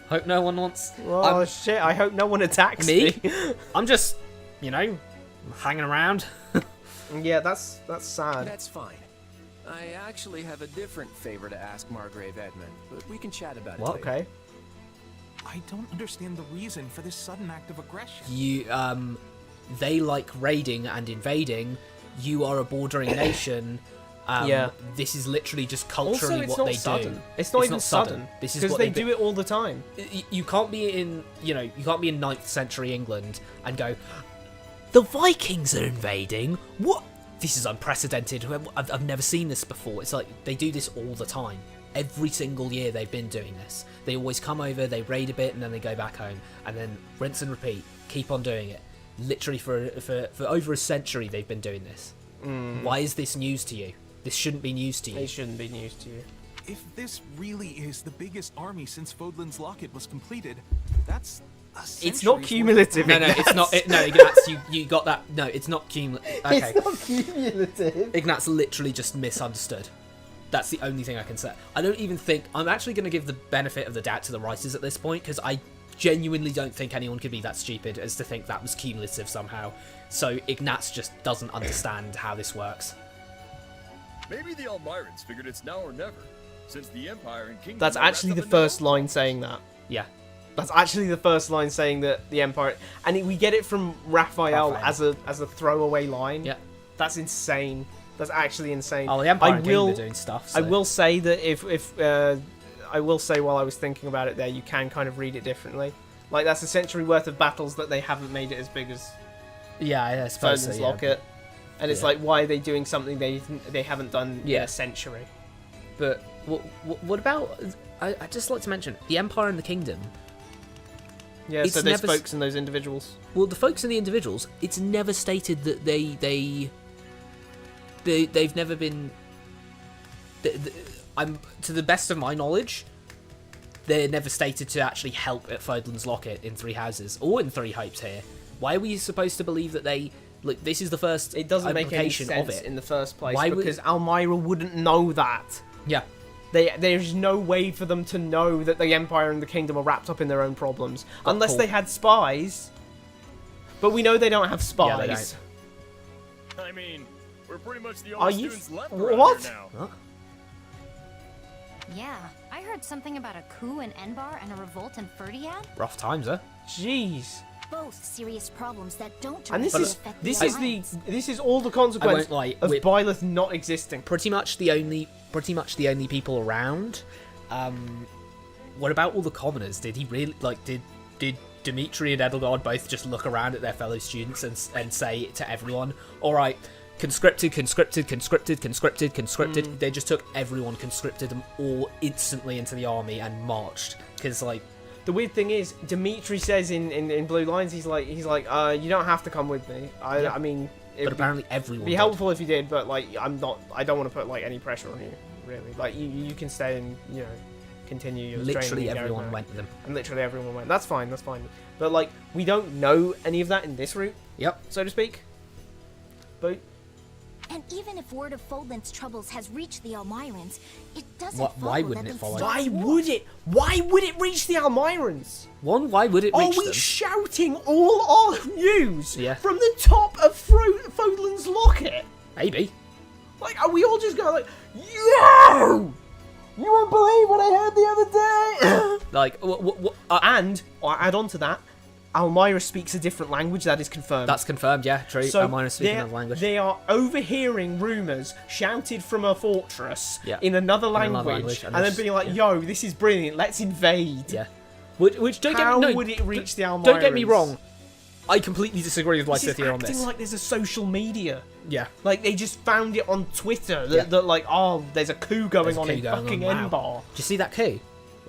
Speaker 2: hope no one wants...
Speaker 1: Oh shit! I hope no one attacks me.
Speaker 2: I'm just, hanging around.
Speaker 1: Yeah, that's sad.
Speaker 7: That's fine. I actually have a different favor to ask Margrave Edmund, but we can chat about it later.
Speaker 1: Okay.
Speaker 11: I don't understand the reason for this sudden act of aggression.
Speaker 2: They like raiding and invading. You are a bordering nation.
Speaker 1: Yeah.
Speaker 2: This is literally just
Speaker 1: Also,
Speaker 2: culturally
Speaker 1: it's
Speaker 2: what
Speaker 1: not
Speaker 2: they
Speaker 1: sudden.
Speaker 2: do.
Speaker 1: It's not even sudden.
Speaker 2: This is
Speaker 1: because
Speaker 2: what
Speaker 1: they do it all the time.
Speaker 2: You can't be in, you can't be in 9th century England and go, the Vikings are invading. What? This is unprecedented. I've never seen this before. It's like they do this all the time. Every single year they've been doing this. They always come over, they raid a bit, and then they go back home, and then rinse and repeat. Keep on doing it. Literally for over a century they've been doing this. Why is this news to you? This shouldn't be news to you.
Speaker 1: It shouldn't be news to you.
Speaker 11: If this really is the biggest army since Fodlan's Locket was completed, that's a
Speaker 1: It's not
Speaker 11: century's
Speaker 1: cumulative.
Speaker 11: worth of
Speaker 2: No, it's not. No, Ignatz, you got that. No, it's not cumulative. Okay.
Speaker 1: It's not cumulative.
Speaker 2: Ignatz literally just misunderstood. That's the only thing I can say. I don't even think... I'm actually going to give the benefit of the doubt to the writers at this point, because I genuinely don't think anyone could be that stupid as to think that was cumulative somehow. So Ignatz just doesn't understand how this works.
Speaker 16: Maybe the Almirans figured it's now or never, since the Empire and Kingdom
Speaker 1: That's
Speaker 16: are
Speaker 1: actually
Speaker 16: wrapped
Speaker 1: the
Speaker 16: up in their
Speaker 1: first line saying that.
Speaker 2: Yeah.
Speaker 1: That's actually the first line saying that the Empire, and we get it from Raphael as a throwaway line.
Speaker 2: Yeah.
Speaker 1: That's insane. That's actually insane.
Speaker 2: Oh, the Empire and Kingdom are doing stuff. So.
Speaker 1: I will say that if I will say while I was thinking about it there, you can kind of read it differently. Like that's a century worth of battles that they haven't made it as big as.
Speaker 2: Yeah, I suppose
Speaker 1: Ferdinand's
Speaker 2: so, yeah.
Speaker 1: Locket. And it's like, why are they doing something they haven't done in
Speaker 2: Yeah.
Speaker 1: a century?
Speaker 2: But what about... I'd just like to mention, the Empire and the Kingdom...
Speaker 1: Yeah,
Speaker 2: it's
Speaker 1: so there's
Speaker 2: never
Speaker 1: folks in those individuals.
Speaker 2: Well, the folks in the individuals, it's never stated that they've never been... I'm to the best of my knowledge, they're never stated to actually help at Fodlan's Locket in Three Houses, or in Three Hopes here. Why are we supposed to believe that they... Look, this is the first
Speaker 1: It doesn't make any
Speaker 2: implication
Speaker 1: sense
Speaker 2: of it.
Speaker 1: in the first place
Speaker 2: Why would-
Speaker 1: because Almyra wouldn't know that.
Speaker 2: Yeah.
Speaker 1: There's no way for them to know that the Empire and the Kingdom are wrapped up in their own problems. Unless
Speaker 2: cool.
Speaker 1: they had spies. But we know they don't have spies.
Speaker 2: Yeah, they don't.
Speaker 16: I mean, we're pretty much the
Speaker 1: Are
Speaker 16: only
Speaker 1: you...
Speaker 16: students left around
Speaker 1: What?
Speaker 16: here now.
Speaker 2: Huh?
Speaker 9: Yeah, I heard something about a coup in Enbar and a revolt in Ferdiad.
Speaker 2: Rough times, huh?
Speaker 1: Jeez.
Speaker 12: Both serious problems that don't
Speaker 1: And this
Speaker 12: directly
Speaker 1: is
Speaker 12: affect
Speaker 1: this
Speaker 12: the
Speaker 1: is
Speaker 12: Alliance.
Speaker 1: this is all the consequence
Speaker 2: I won't lie,
Speaker 1: of
Speaker 2: we're-
Speaker 1: Byleth not existing.
Speaker 2: Pretty much the only people around. What about all the commoners? Did he really did Dimitri and Edelgard both just look around at their fellow students and say to everyone, all right, conscripted. They just took everyone, conscripted them all instantly into the army and marched. Because, like...
Speaker 1: The weird thing is, Dimitri says in Blue Lines, he's like, you don't have to come with me. I mean...
Speaker 2: But apparently everyone
Speaker 1: It'd be helpful if you did, but, like, I don't want to put, like, any pressure on you, really. Like, you can stay and, you know, continue your training.
Speaker 2: Literally everyone went with them.
Speaker 1: And literally everyone went. That's fine. But, like, we don't know any of that in this route.
Speaker 2: Yep.
Speaker 1: So to speak. But...
Speaker 12: And even if word of Fodlan's troubles has reached the Almirans, it doesn't
Speaker 2: why wouldn't it follow?
Speaker 1: Why would it? Why would it reach the Almirans?
Speaker 2: Why would it reach them?
Speaker 1: Are we shouting all our news from the top of Fodlan's locket?
Speaker 2: Maybe.
Speaker 1: Like, are we all just going like, yo! You won't believe what I heard the other day!
Speaker 2: Like,
Speaker 1: and, I'll add on to that, Almira speaks a different language, that is confirmed.
Speaker 2: That's confirmed, yeah, true.
Speaker 1: So
Speaker 2: Almira speaking another language.
Speaker 1: They are overhearing rumours shouted from a fortress in another language and then being like, yo, this is brilliant, let's invade.
Speaker 2: Yeah. Which don't
Speaker 1: How
Speaker 2: get me,
Speaker 1: would it reach the Almirans?
Speaker 2: Don't get me wrong. I completely disagree with Lysithea on this.
Speaker 1: It's acting like there's a social media.
Speaker 2: Yeah.
Speaker 1: Like, they just found it on Twitter that like, oh, there's a coup going on in fucking Enbar.
Speaker 2: Wow. Do you see that coup?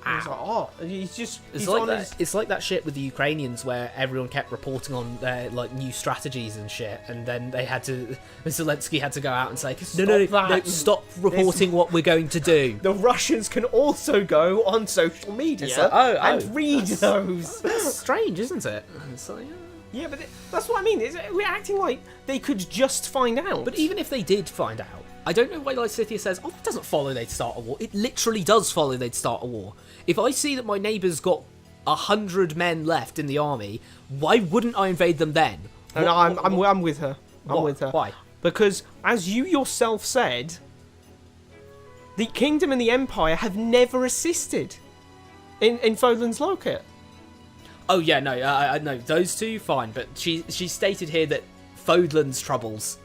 Speaker 1: It's like, oh, he's
Speaker 2: like
Speaker 1: on
Speaker 2: that.
Speaker 1: his...
Speaker 2: It's like that shit with the Ukrainians where everyone kept reporting on their like new strategies and shit, and then they had to. Zelensky had to go out and say, no, stop reporting what we're going to do.
Speaker 1: The Russians can also go on social media and read those.
Speaker 2: That's strange, isn't it? It's like,
Speaker 1: yeah, but that's what I mean. We're acting like they could just find out.
Speaker 2: But even if they did find out, I don't know why Lysithea says, oh, that doesn't follow they'd start a war. It literally does follow they'd start a war. If I see that my neighbour's got 100 men left in the army, why wouldn't I invade them then?
Speaker 1: I'm with her. I'm with her.
Speaker 2: Why?
Speaker 1: Because, as you yourself said, the Kingdom and the Empire have never assisted in Fodlan's locket.
Speaker 2: Oh yeah, no, those two, fine. But she stated here that Fodlan's troubles,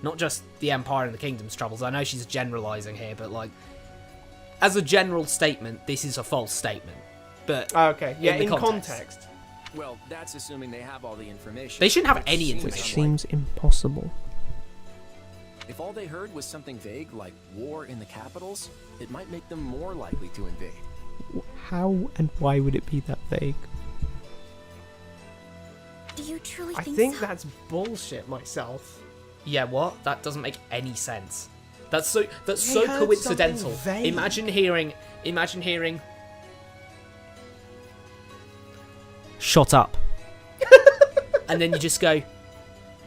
Speaker 2: not just the Empire and the Kingdom's troubles. I know she's generalising here, but like, as a general statement, this is a false statement. But
Speaker 1: okay, yeah, in context.
Speaker 7: Well, that's assuming they have all the information.
Speaker 2: They shouldn't have any information.
Speaker 1: Which seems impossible.
Speaker 7: If all they heard was something vague like war in the capitals, it might make them more likely to invade.
Speaker 1: How and why would it be that vague?
Speaker 12: Do you truly
Speaker 1: I
Speaker 12: think
Speaker 1: think
Speaker 12: so?
Speaker 1: that's bullshit myself.
Speaker 2: Yeah, what? That doesn't make any sense. That's so
Speaker 1: heard
Speaker 2: coincidental.
Speaker 1: something vague.
Speaker 2: Imagine hearing shot up. And then you just go,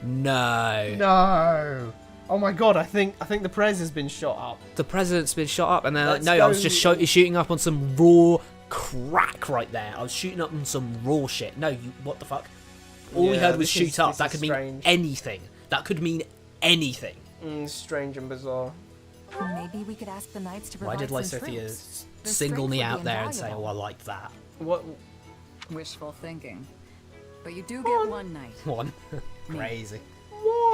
Speaker 2: no.
Speaker 1: No. Oh my god, I think the Prez has been shot up.
Speaker 2: The president's been shot up, and they're like,
Speaker 1: Let's
Speaker 2: no,
Speaker 1: go.
Speaker 2: I was just shooting up on some raw crack right there. I was shooting up on some raw shit. No, what the fuck? All we heard was shoot up. That could mean anything. That could mean anything.
Speaker 1: Strange and bizarre.
Speaker 4: Maybe we could ask the knights to
Speaker 2: Why
Speaker 4: provide
Speaker 2: did
Speaker 4: some
Speaker 2: Lysithea
Speaker 4: troops. The
Speaker 2: single
Speaker 4: strength
Speaker 2: me
Speaker 4: would
Speaker 2: out
Speaker 4: be
Speaker 2: there and say,
Speaker 4: invaluable.
Speaker 2: oh, I liked that?
Speaker 1: What?
Speaker 4: Wishful thinking. But you do get one knight.
Speaker 2: One. Crazy.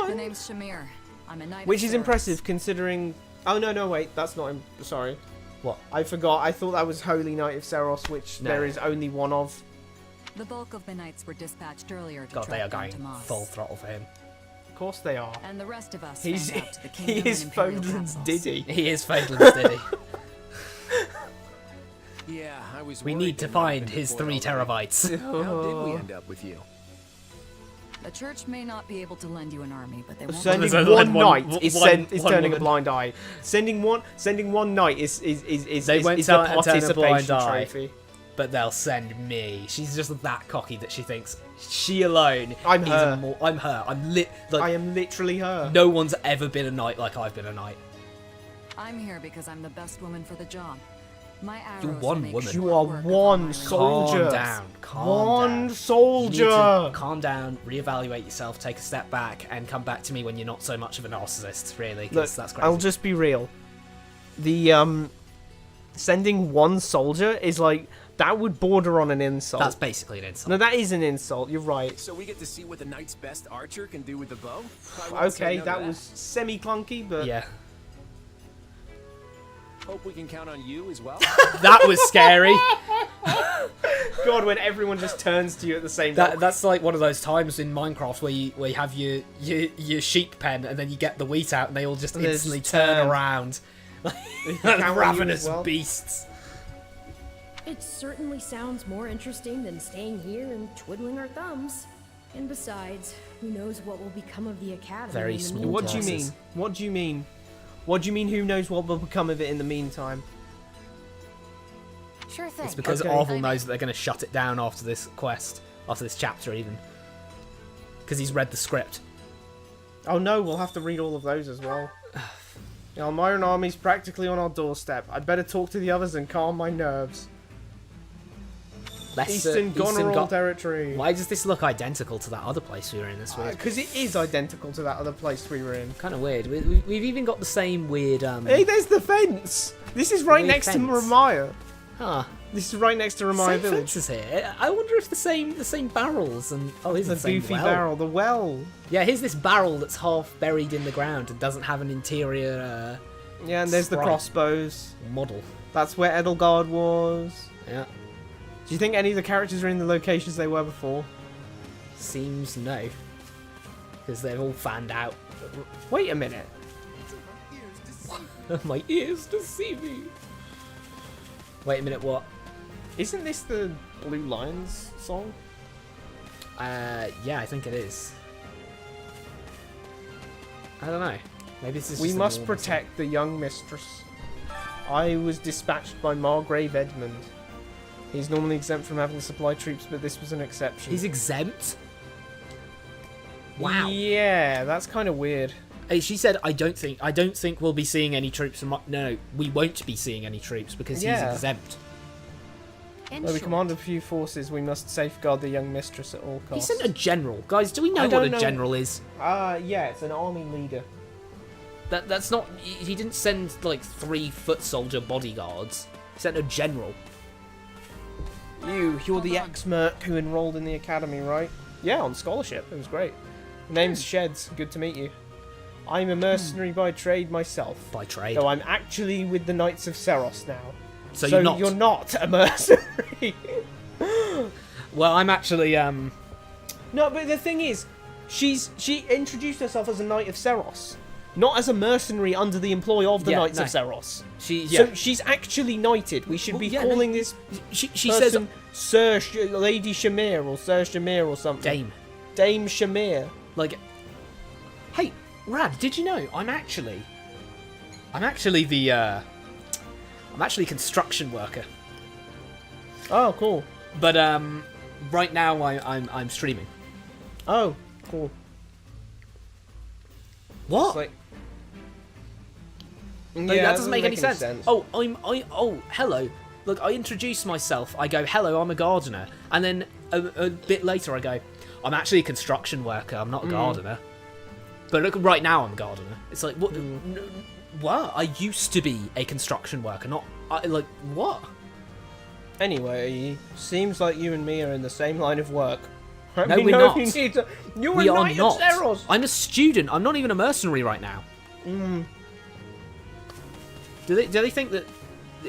Speaker 4: The name's Shamir. I'm a knight.
Speaker 1: Which
Speaker 4: of
Speaker 1: is
Speaker 4: Saros.
Speaker 1: impressive considering... Oh, no, wait. That's not... Sorry.
Speaker 2: What?
Speaker 1: I forgot. I thought that was Holy Knight of Saros, which there is only one of.
Speaker 4: The bulk of the knights were dispatched earlier to
Speaker 2: God,
Speaker 4: track
Speaker 2: they are
Speaker 4: down
Speaker 2: going
Speaker 4: Tomas.
Speaker 2: full throttle for him.
Speaker 1: Of course they are.
Speaker 4: And the rest of us
Speaker 1: He's,
Speaker 4: fanned out to the
Speaker 1: he
Speaker 4: kingdom
Speaker 1: is
Speaker 4: and imperial
Speaker 1: Fodlan's
Speaker 4: capitals.
Speaker 1: Diddy.
Speaker 2: He is Fodlan's Diddy.
Speaker 7: Yeah, I was.
Speaker 2: We
Speaker 7: worried
Speaker 2: need to
Speaker 7: they might have
Speaker 2: find
Speaker 7: been
Speaker 2: his
Speaker 7: deployed
Speaker 2: 3
Speaker 7: already.
Speaker 2: terabytes.
Speaker 7: How did we end up with you?
Speaker 4: The church may not be able to lend you an army, but they won't.
Speaker 1: Sending
Speaker 2: There's
Speaker 1: one
Speaker 2: only
Speaker 1: knight is turning a blind eye. Sending one knight is
Speaker 2: They won't
Speaker 1: the
Speaker 2: turn a
Speaker 1: participation
Speaker 2: blind eye.
Speaker 1: trophy.
Speaker 2: But they'll send me. She's just that cocky that she thinks she alone
Speaker 1: I'm
Speaker 2: is
Speaker 1: her.
Speaker 2: I'm her.
Speaker 1: I am literally her.
Speaker 2: No one's ever been a knight like I've been a knight.
Speaker 4: I'm here because I'm the best woman for the job. My arrows
Speaker 2: You're one
Speaker 4: make
Speaker 2: woman.
Speaker 4: short
Speaker 1: You are
Speaker 4: work of
Speaker 1: one
Speaker 4: Almirans.
Speaker 1: soldier.
Speaker 2: Calm down. Calm
Speaker 1: One
Speaker 2: down.
Speaker 1: soldier.
Speaker 2: You need to calm down, reevaluate yourself, take a step back, and come back to me when you're not so much of a narcissist, really,
Speaker 1: Look,
Speaker 2: because that's crazy.
Speaker 1: I'll just be real. The sending one soldier is like that would border on an insult.
Speaker 2: That's basically an insult.
Speaker 1: No, that is an insult. You're right.
Speaker 7: So we get to see what the knight's best archer can do with the bow? I won't say
Speaker 1: Okay,
Speaker 7: no to
Speaker 1: that was semi-clunky, but
Speaker 2: Yeah.
Speaker 7: Hope we can count on you as well.
Speaker 2: That was scary.
Speaker 1: God, when everyone just turns to you at the same time.
Speaker 2: That's like one of those times in Minecraft where you have your sheep pen and then you get the wheat out and they all just instantly turn around. Like ravenous beasts.
Speaker 5: It certainly sounds more interesting than staying here and twiddling our thumbs. And besides, who knows what will become of the academy.
Speaker 2: Very small.
Speaker 1: What do you mean? What do you mean? What do you mean? Who knows what will become of it in the meantime?
Speaker 12: Sure thing.
Speaker 2: It's because Orville knows that they're going to shut it down after this quest, after this chapter even, because he's read the script.
Speaker 1: Oh no, we'll have to read all of those as well. The Almiran army's practically on our doorstep. I'd better talk to the others and calm my nerves. Eastern Goneril territory.
Speaker 2: Why does this look identical to that other place we were in this week?
Speaker 1: Because it is identical to that other place we were in.
Speaker 2: Kind of weird. We've even got the same weird...
Speaker 1: Hey, there's the fence! This is right next to Ramaya.
Speaker 2: Huh.
Speaker 1: This is right next to Ramaya
Speaker 2: Same
Speaker 1: Village.
Speaker 2: fences here. I wonder if the same barrels and... Oh, here's the same
Speaker 1: goofy
Speaker 2: well.
Speaker 1: barrel, the well.
Speaker 2: Yeah, here's this barrel that's half buried in the ground and doesn't have an interior...
Speaker 1: yeah, and there's the crossbows.
Speaker 2: Model.
Speaker 1: That's where Edelgard was.
Speaker 2: Yeah.
Speaker 1: Do you think any of the characters are in the locations they were before?
Speaker 2: Seems no. Because they've all fanned out.
Speaker 1: Wait a minute.
Speaker 2: My ears deceive me. Wait a minute, what?
Speaker 1: Isn't this the Blue Lions song?
Speaker 2: Yeah, I think it is. I don't know. Maybe this is
Speaker 1: We
Speaker 2: just
Speaker 1: must protect the young mistress. I was dispatched by Margrave Edmund. He's normally exempt from having to supply troops, but this was an exception.
Speaker 2: He's exempt? Wow.
Speaker 1: Yeah, that's kind of weird.
Speaker 2: Hey, she said, I don't think we'll be seeing any troops from... No, we won't be seeing any troops because he's exempt.
Speaker 1: Though we command a few forces, we must safeguard the young mistress at all costs.
Speaker 2: He sent a general. Guys, do we know what a general is?
Speaker 1: Yeah, it's an army leader.
Speaker 2: That's not... He didn't send, like, 3 foot soldier bodyguards. He sent a general.
Speaker 1: You're the ex-merc who enrolled in the academy, right? Yeah, on scholarship. It was great. Name's Sheds. Good to meet you. I'm a mercenary by trade myself.
Speaker 2: By trade?
Speaker 1: Though I'm actually with the Knights of Seros now.
Speaker 2: So you're not?
Speaker 1: You're not a mercenary.
Speaker 2: Well, I'm actually,
Speaker 1: No, but the thing is, she introduced herself as a Knight of Seros. Not as a mercenary under the employ of the Knights of Seros. So she's actually knighted. We should be calling this
Speaker 2: she
Speaker 1: person Lady Shamir or Sir Shamir or something. Dame Shamir.
Speaker 2: Like, hey, Rad, did you know I'm actually construction worker.
Speaker 1: Oh, cool.
Speaker 2: But right now I'm streaming.
Speaker 1: Oh, cool.
Speaker 2: What?
Speaker 1: Yeah,
Speaker 2: that doesn't make any sense. Oh, hello. Look, I introduce myself. I go, hello, I'm a gardener. And then a bit later I go, I'm actually a construction worker. I'm not a gardener. But look, right now I'm a gardener. It's like, what? What? I used to be a construction worker, not... like, what?
Speaker 1: Anyway, seems like you and me are in the same line of work.
Speaker 2: No, we're not.
Speaker 1: We are not.
Speaker 2: I'm a student. I'm not even a mercenary right now. Do they think that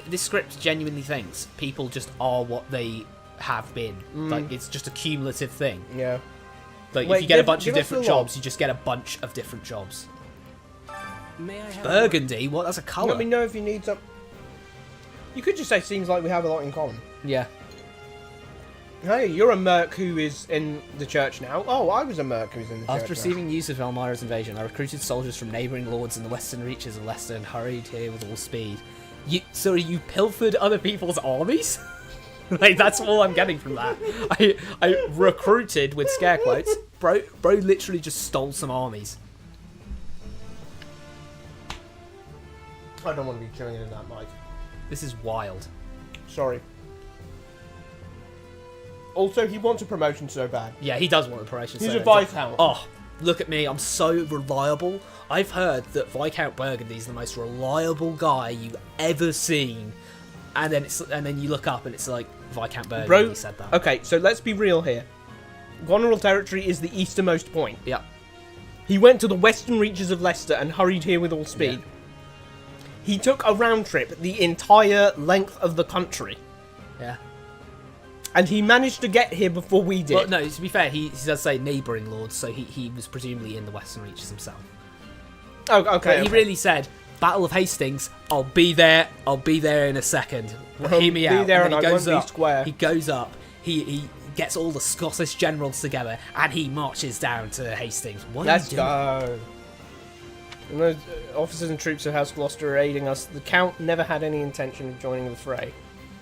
Speaker 2: this script genuinely thinks people just are what they have been? Like, it's just a cumulative thing?
Speaker 1: Yeah.
Speaker 2: Like, if you get a bunch of different jobs, you just get a bunch of different jobs.
Speaker 14: May I have
Speaker 2: Burgundy? What? That's a colour.
Speaker 1: Let me know if you need some... You could just say, seems like we have a lot in common.
Speaker 2: Yeah.
Speaker 1: Hey, you're a merc who is in the church now. Oh, I was a merc who was in the church
Speaker 2: After receiving news of Elmira's invasion, I recruited soldiers from neighbouring lords in the western reaches of Leicester and hurried here with all speed. You pilfered other people's armies? Like, that's all I'm getting from that. I recruited, with scare quotes, bro literally just stole some armies.
Speaker 1: I don't want to be chewing in that mic.
Speaker 2: This is wild.
Speaker 1: Sorry. Also, he wants a promotion so bad.
Speaker 2: Yeah, he does want a promotion so bad.
Speaker 1: He's a Viscount.
Speaker 2: Oh, look at me. I'm so reliable. I've heard that Viscount Burgundy is the most reliable guy you've ever seen. And then you look up and it's like, Viscount Burgundy said that.
Speaker 1: Okay, so let's be real here. Goneril territory is the easternmost point.
Speaker 2: Yeah.
Speaker 1: He went to the western reaches of Leicester and hurried here with all speed. Yeah. He took a round trip the entire length of the country.
Speaker 2: Yeah.
Speaker 1: And he managed to get here before we did.
Speaker 2: Well, no, to be fair, he does say neighbouring lords, so he was presumably in the Western Reaches himself.
Speaker 1: Oh, okay.
Speaker 2: But he really said, Battle of Hastings, I'll be there in a second. Hear me out.
Speaker 1: There
Speaker 2: and then
Speaker 1: I won't be square.
Speaker 2: He goes up, he gets all the Scottish generals together, and he marches down to Hastings. What are you doing?
Speaker 1: Let's go. And those officers and troops of House Gloucester are aiding us. The Count never had any intention of joining the fray.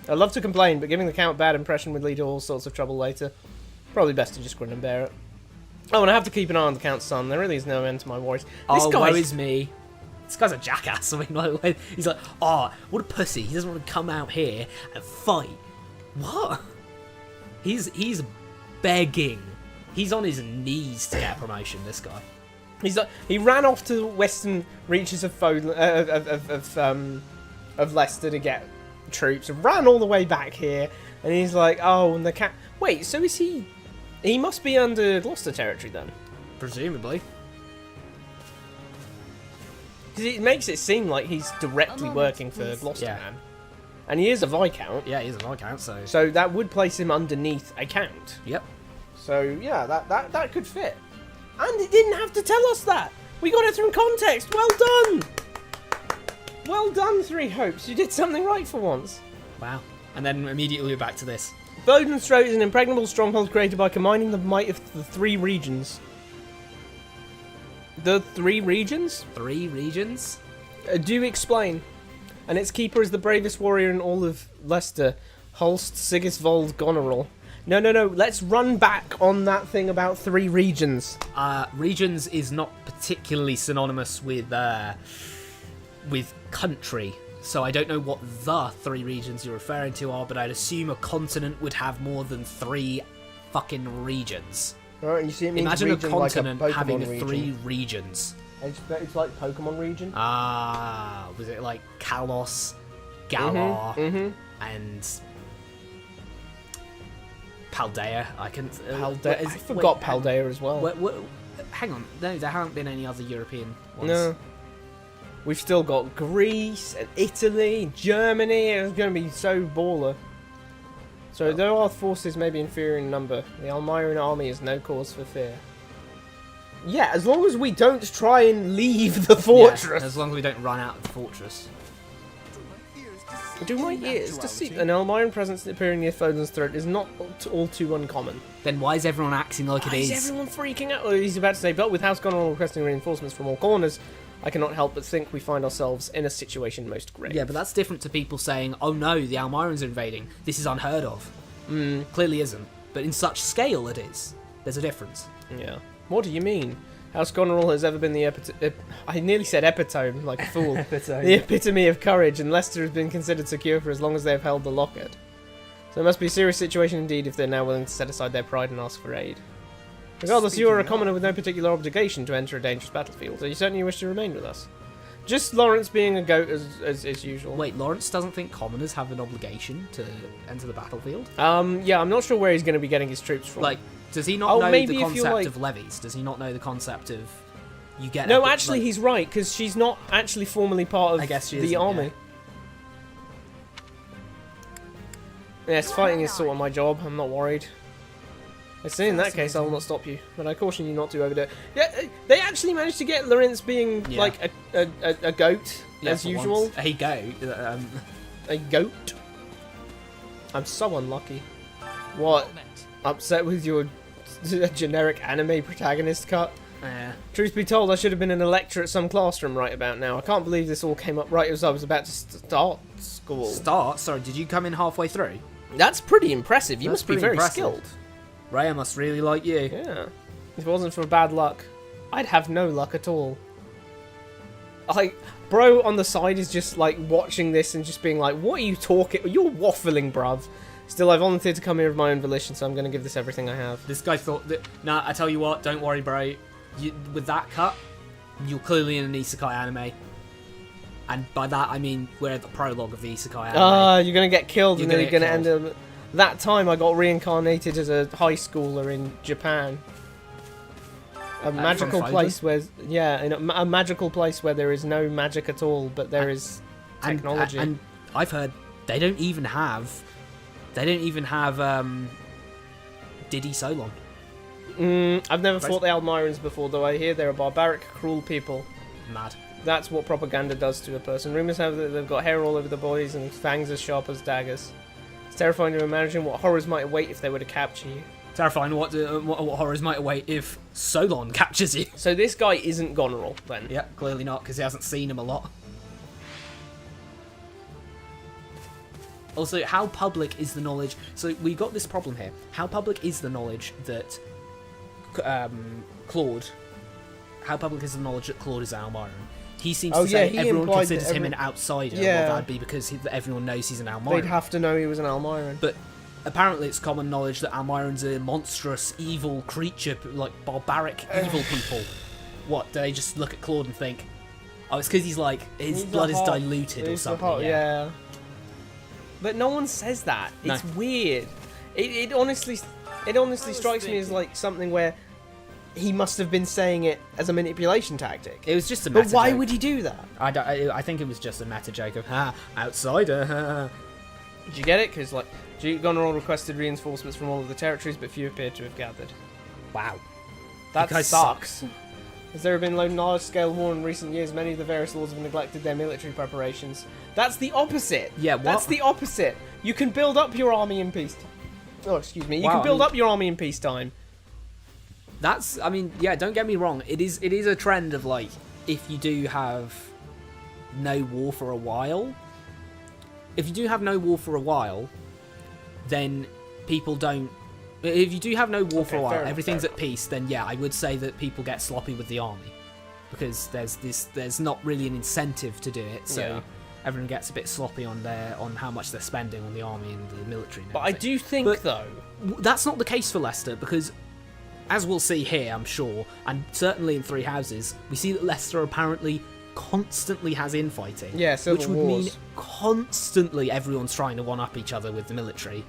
Speaker 1: I'd love to complain, but giving the Count a bad impression would lead to all sorts of trouble later. Probably best to just grin and bear it. Oh, and I have to keep an eye on the Count's son. There really is no end to my worries. This guy
Speaker 2: is me. This guy's a jackass. I mean, he's like, oh, what a pussy. He doesn't want to come out here and fight. What? He's begging. He's on his knees to get a promotion, this guy.
Speaker 1: He ran off to the western reaches of Leicester to get troops, and ran all the way back here, and he's like, oh, and the cat. Wait, so is he? He must be under Gloucester territory then,
Speaker 2: presumably.
Speaker 1: Because it makes it seem like he's directly working for Gloucester, man. And he is a Viscount.
Speaker 2: Yeah, he is a Viscount,
Speaker 1: so that would place him underneath a Count.
Speaker 2: Yep.
Speaker 1: So yeah, that could fit. And it didn't have to tell us that. We got it from context. Well done. Well done, Three Hopes. You did something right for once.
Speaker 2: Wow. And then immediately we're back to this.
Speaker 1: Bowden's Throat is an impregnable stronghold created by combining the might of the 3 regions. The 3 regions?
Speaker 2: 3 regions?
Speaker 1: Do explain. And its keeper is the bravest warrior in all of Leicester, Holst Sigisvold Goneril. No. Let's run back on that thing about 3 regions.
Speaker 2: Regions is not particularly synonymous with country, so I don't know what the 3 regions you're referring to are, but I'd assume a continent would have more than 3 fucking regions.
Speaker 1: Right, you see, it means
Speaker 2: imagine
Speaker 1: region
Speaker 2: a continent
Speaker 1: like a
Speaker 2: having
Speaker 1: region.
Speaker 2: 3 regions.
Speaker 1: It's like Pokemon region.
Speaker 2: Was it like Kalos, Galar, and Paldea? I
Speaker 1: forgot Paldea as well.
Speaker 2: Hang on, no, there haven't been any other European ones.
Speaker 1: No. We've still got Greece and Italy, Germany. It's going to be so baller. So though our forces may be inferior in number, the Almiran army is no cause for fear. Yeah, as long as we don't try and leave the fortress.
Speaker 2: Yeah, as long as we don't run out of the fortress.
Speaker 1: Do my ears to see an Almiran presence appearing near Foden's throat is not all too uncommon.
Speaker 2: Then why is everyone acting like it is?
Speaker 1: Is everyone freaking out? He's about to say, but with House Goneril requesting reinforcements from all corners, I cannot help but think we find ourselves in a situation most grave.
Speaker 2: Yeah, but that's different to people saying, oh no, the Almirans are invading. This is unheard of. Clearly isn't. But in such scale it is. There's a difference.
Speaker 1: Yeah. What do you mean? House Goneril has ever been the I nearly said epitome, like a fool. The epitome of courage, and Leicester has been considered secure for as long as they have held the locket. So it must be a serious situation indeed if they're now willing to set aside their pride and ask for aid. Regardless, you are a commoner with no particular obligation to enter a dangerous battlefield, so you certainly wish to remain with us. Just Lawrence being a goat as usual.
Speaker 2: Wait, Lawrence doesn't think commoners have an obligation to enter the battlefield?
Speaker 1: Yeah, I'm not sure where he's going to be getting his troops from.
Speaker 2: Like, does he not know the concept of levies? Does he not know the concept of you get?
Speaker 1: No, actually, he's right because she's not actually formally part of the army. Yes, fighting is sort of my job. I'm not worried. I say in that case, I will not stop you, but I caution you not to overdo it. Yeah, they actually managed to get Lawrence being like a goat as usual.
Speaker 2: Once. A goat.
Speaker 1: A goat. I'm so unlucky. What? Upset with your generic anime protagonist cut?
Speaker 2: Yeah.
Speaker 1: Truth be told, I should have been in a lecture at some classroom right about now. I can't believe this all came up right as I was about to start school.
Speaker 2: Start? Sorry, did you come in halfway through?
Speaker 1: That's pretty impressive. You must be very skilled.
Speaker 2: Rhea must really like you.
Speaker 1: Yeah. If it wasn't for bad luck, I'd have no luck at all. Like, bro on the side is just like watching this and just being like, what are you talking? You're waffling, bruv. Still, I volunteered to come here of my own volition, so I'm going to give this everything I have.
Speaker 2: This guy thought that... Nah, I tell you what, don't worry, bro. With that cut, you're clearly in an isekai anime. And by that, I mean we're at the prologue of the isekai anime.
Speaker 1: You're going to get killed and then you're going to end up... That time I got reincarnated as a high schooler in Japan. A magical place where... Yeah, in a magical place where there is no magic at all, but there is technology.
Speaker 2: And I've heard they don't even have They don't even have Diddy Solon.
Speaker 1: I've never fought the Almirans before, though I hear they're a barbaric, cruel people.
Speaker 2: Mad.
Speaker 1: That's what propaganda does to a person. Rumours have that they've got hair all over the bodies and fangs as sharp as daggers. It's terrifying to imagine what horrors might await if they were to capture you.
Speaker 2: Terrifying what horrors might await if Solon captures you.
Speaker 1: So this guy isn't Goneril, then?
Speaker 2: Yeah, clearly not, because he hasn't seen him a lot. Also, how public is the knowledge... So, we got this problem here. How public is the knowledge that Claude... How public is the knowledge that Claude is Almiron? He seems to say everyone considers him an outsider.
Speaker 1: Yeah.
Speaker 2: Well, that'd be because everyone knows he's an Almiron.
Speaker 1: They'd have to know he was an Almiron.
Speaker 2: But apparently it's common knowledge that Almiron's a monstrous, evil creature, like barbaric, evil people. What, do they just look at Claude and think, oh, it's because he's like, his blood is diluted or something?
Speaker 1: Yeah. But no one says that. It's weird. It honestly strikes me as like something where he must have been saying it as a manipulation tactic.
Speaker 2: It was just a meta
Speaker 1: But why
Speaker 2: joke.
Speaker 1: would he do that?
Speaker 2: I think it was just a meta joke of, outsider.
Speaker 1: Did you get it? Because, like, Goneril requested reinforcements from all of the territories, but few appear to have gathered.
Speaker 2: Wow.
Speaker 1: That
Speaker 2: guys
Speaker 1: sucks. As there have been large-scale war in recent years, many of the various lords have neglected their military preparations. That's the opposite.
Speaker 2: Yeah, what?
Speaker 1: That's the opposite. You can build up your army in peacetime. Oh, excuse me. You can build up your army in peacetime.
Speaker 2: That's, I mean, yeah, don't get me wrong. It is a trend of, like, if you do have no war for a while, then people don't... If you do have no war for a while, everything's at peace, then yeah, I would say that people get sloppy with the army. Because there's not really an incentive to do it, so everyone gets a bit sloppy on how much they're spending on the army and the military and
Speaker 1: But I do think, though...
Speaker 2: That's not the case for Leicester, because... As we'll see here, I'm sure, and certainly in Three Houses, we see that Leicester apparently constantly has infighting.
Speaker 1: Yeah, civil
Speaker 2: which would
Speaker 1: wars.
Speaker 2: mean constantly everyone's trying to one-up each other with the military.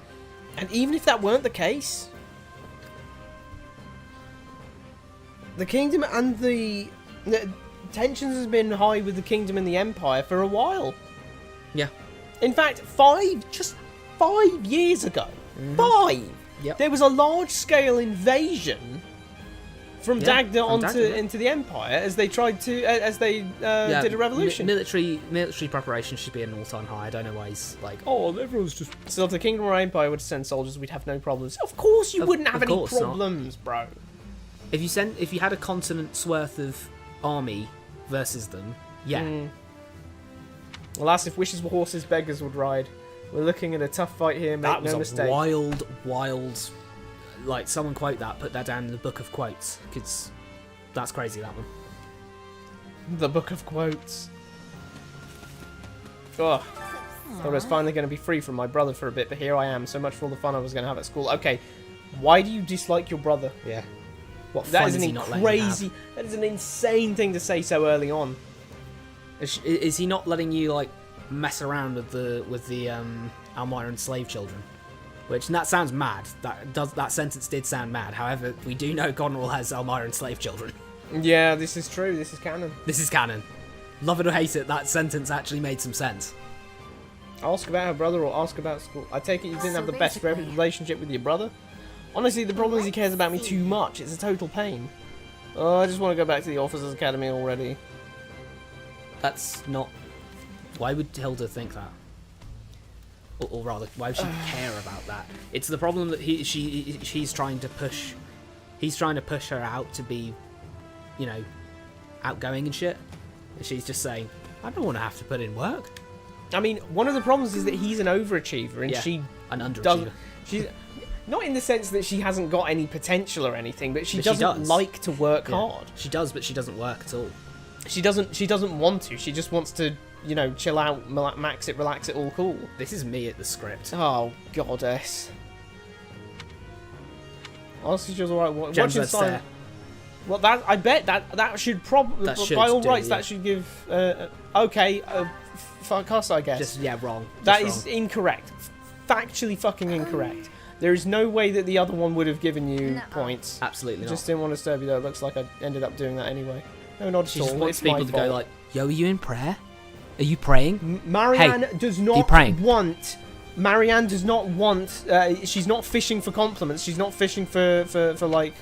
Speaker 1: And even if that weren't the case, the Kingdom and the tensions has been high with the Kingdom and the Empire for a while.
Speaker 2: Yeah.
Speaker 1: In fact, just 5 years ago, 5!
Speaker 2: Yep.
Speaker 1: There was a large-scale invasion from Dagda into the Empire as they tried to did a revolution.
Speaker 2: Military preparation should be an all-time high. I don't know why he's like, oh, everyone's just.
Speaker 1: So if the Kingdom or Empire were to send soldiers, we'd have no problems. Of course, you wouldn't have any problems, bro.
Speaker 2: If you had a continent's worth of army versus them, yeah.
Speaker 1: Alas, if wishes were horses, beggars would ride. We're looking at a tough fight here, make no mistake.
Speaker 2: That was a wild, like, someone quote that, put that down in the book of quotes, because that's crazy, that one.
Speaker 1: The book of quotes. Oh, thought I was finally going to be free from my brother for a bit, but here I am, so much for all the fun I was going to have at school. Okay, why do you dislike your brother?
Speaker 2: Yeah. What
Speaker 1: that
Speaker 2: fun
Speaker 1: is
Speaker 2: is he not letting you have?
Speaker 1: That is an insane thing to say so early on.
Speaker 2: Is he not letting you, like, mess around with the Almiron slave children? Which, and that sounds mad. That sentence did sound mad. However, we do know Goneril has Almiron slave children.
Speaker 1: Yeah, this is true. This is canon.
Speaker 2: This is canon. Love it or hate it, that sentence actually made some sense.
Speaker 1: Ask about her brother or ask about school. I take it you didn't have the best relationship with your brother? Honestly, the problem is he cares about me too much. It's a total pain. Oh, I just want to go back to the Officers' Academy already.
Speaker 2: That's not... Why would Hilda think that? Or rather, why would she care about that? It's the problem that he's trying to push... He's trying to push her out to be, you know, outgoing and shit. And she's just saying, I don't want to have to put in work.
Speaker 1: I mean, one of the problems is that he's an overachiever and she...
Speaker 2: an underachiever.
Speaker 1: She's... Not in the sense that she hasn't got any potential or anything, but she doesn't like to work hard.
Speaker 2: She does, but she doesn't work at all.
Speaker 1: She doesn't want to. She just wants to, you know, chill out, max it, relax it, all cool.
Speaker 2: This is me at the script.
Speaker 1: Oh, goddess. Honestly, she was alright.
Speaker 2: Watching stare.
Speaker 1: Well, that I bet that should probably, by all rights, that should give. Okay, fuck us, I guess.
Speaker 2: Just wrong.
Speaker 1: That is incorrect. Factually fucking incorrect. There is no way that the other one would have given you points.
Speaker 2: Absolutely not.
Speaker 1: Just didn't want to disturb you though. It looks like I ended up doing that anyway. No, not at all.
Speaker 2: She just wants
Speaker 1: it's
Speaker 2: people to go like, yo, are you in prayer? Are you praying?
Speaker 1: Marianne does not want Marianne does not want. She's not fishing for compliments. She's not fishing for like.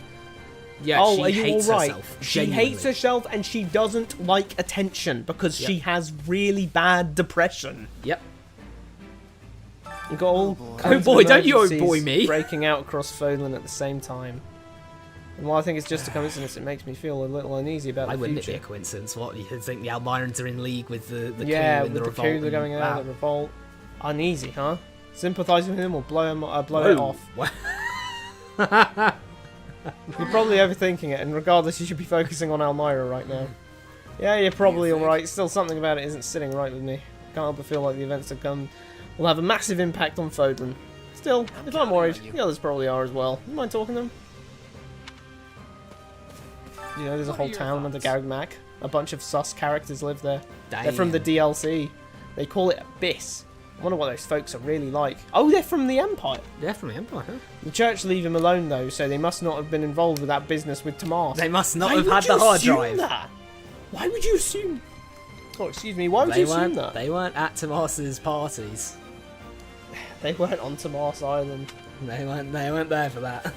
Speaker 2: Yeah,
Speaker 1: oh,
Speaker 2: she
Speaker 1: are you
Speaker 2: hates
Speaker 1: all right?
Speaker 2: herself.
Speaker 1: She
Speaker 2: Genuinely.
Speaker 1: hates herself, and she doesn't like attention because she has really bad depression.
Speaker 2: Yep.
Speaker 1: You got all
Speaker 2: Oh
Speaker 1: kinds
Speaker 2: boy,
Speaker 1: of
Speaker 2: don't you oh
Speaker 1: emergencies
Speaker 2: boy me.
Speaker 1: breaking out across Fodlan at the same time. And while I think it's just a coincidence, it makes me feel a little uneasy about
Speaker 2: Why
Speaker 1: the
Speaker 2: wouldn't
Speaker 1: future.
Speaker 2: it be a coincidence? What, you think the Almirans are in league with the coup
Speaker 1: Yeah,
Speaker 2: and
Speaker 1: with
Speaker 2: the
Speaker 1: the
Speaker 2: revolt?
Speaker 1: coup, they're going
Speaker 2: and,
Speaker 1: out,
Speaker 2: wow.
Speaker 1: the revolt. Uneasy, huh? Sympathising with him or blow it
Speaker 2: Whoa.
Speaker 1: off? You're probably overthinking it, and regardless, you should be focusing on Elmira right now. Yeah, you're probably alright. Still, something about it isn't sitting right with me. Can't help but feel like the events to come will have a massive impact on Fodlan. Still, if I'm worried, the others probably are as well. You mind talking to them? You know, there's a whole town under Gargmak. A bunch of sus characters live there. They're from the DLC. They call it Abyss. I wonder what those folks are really like. Oh, they're from the Empire.
Speaker 2: They're from the Empire, huh?
Speaker 1: The church leave him alone, though, so they must not have been involved with that business with Tomas.
Speaker 2: They must not
Speaker 1: Why
Speaker 2: have
Speaker 1: would
Speaker 2: had
Speaker 1: you
Speaker 2: the hard
Speaker 1: assume
Speaker 2: drive.
Speaker 1: That? Why would you assume? Oh, excuse me. Why would you assume that?
Speaker 2: They weren't at Tomas's parties.
Speaker 1: They weren't on Tomas Island.
Speaker 2: They weren't there for that.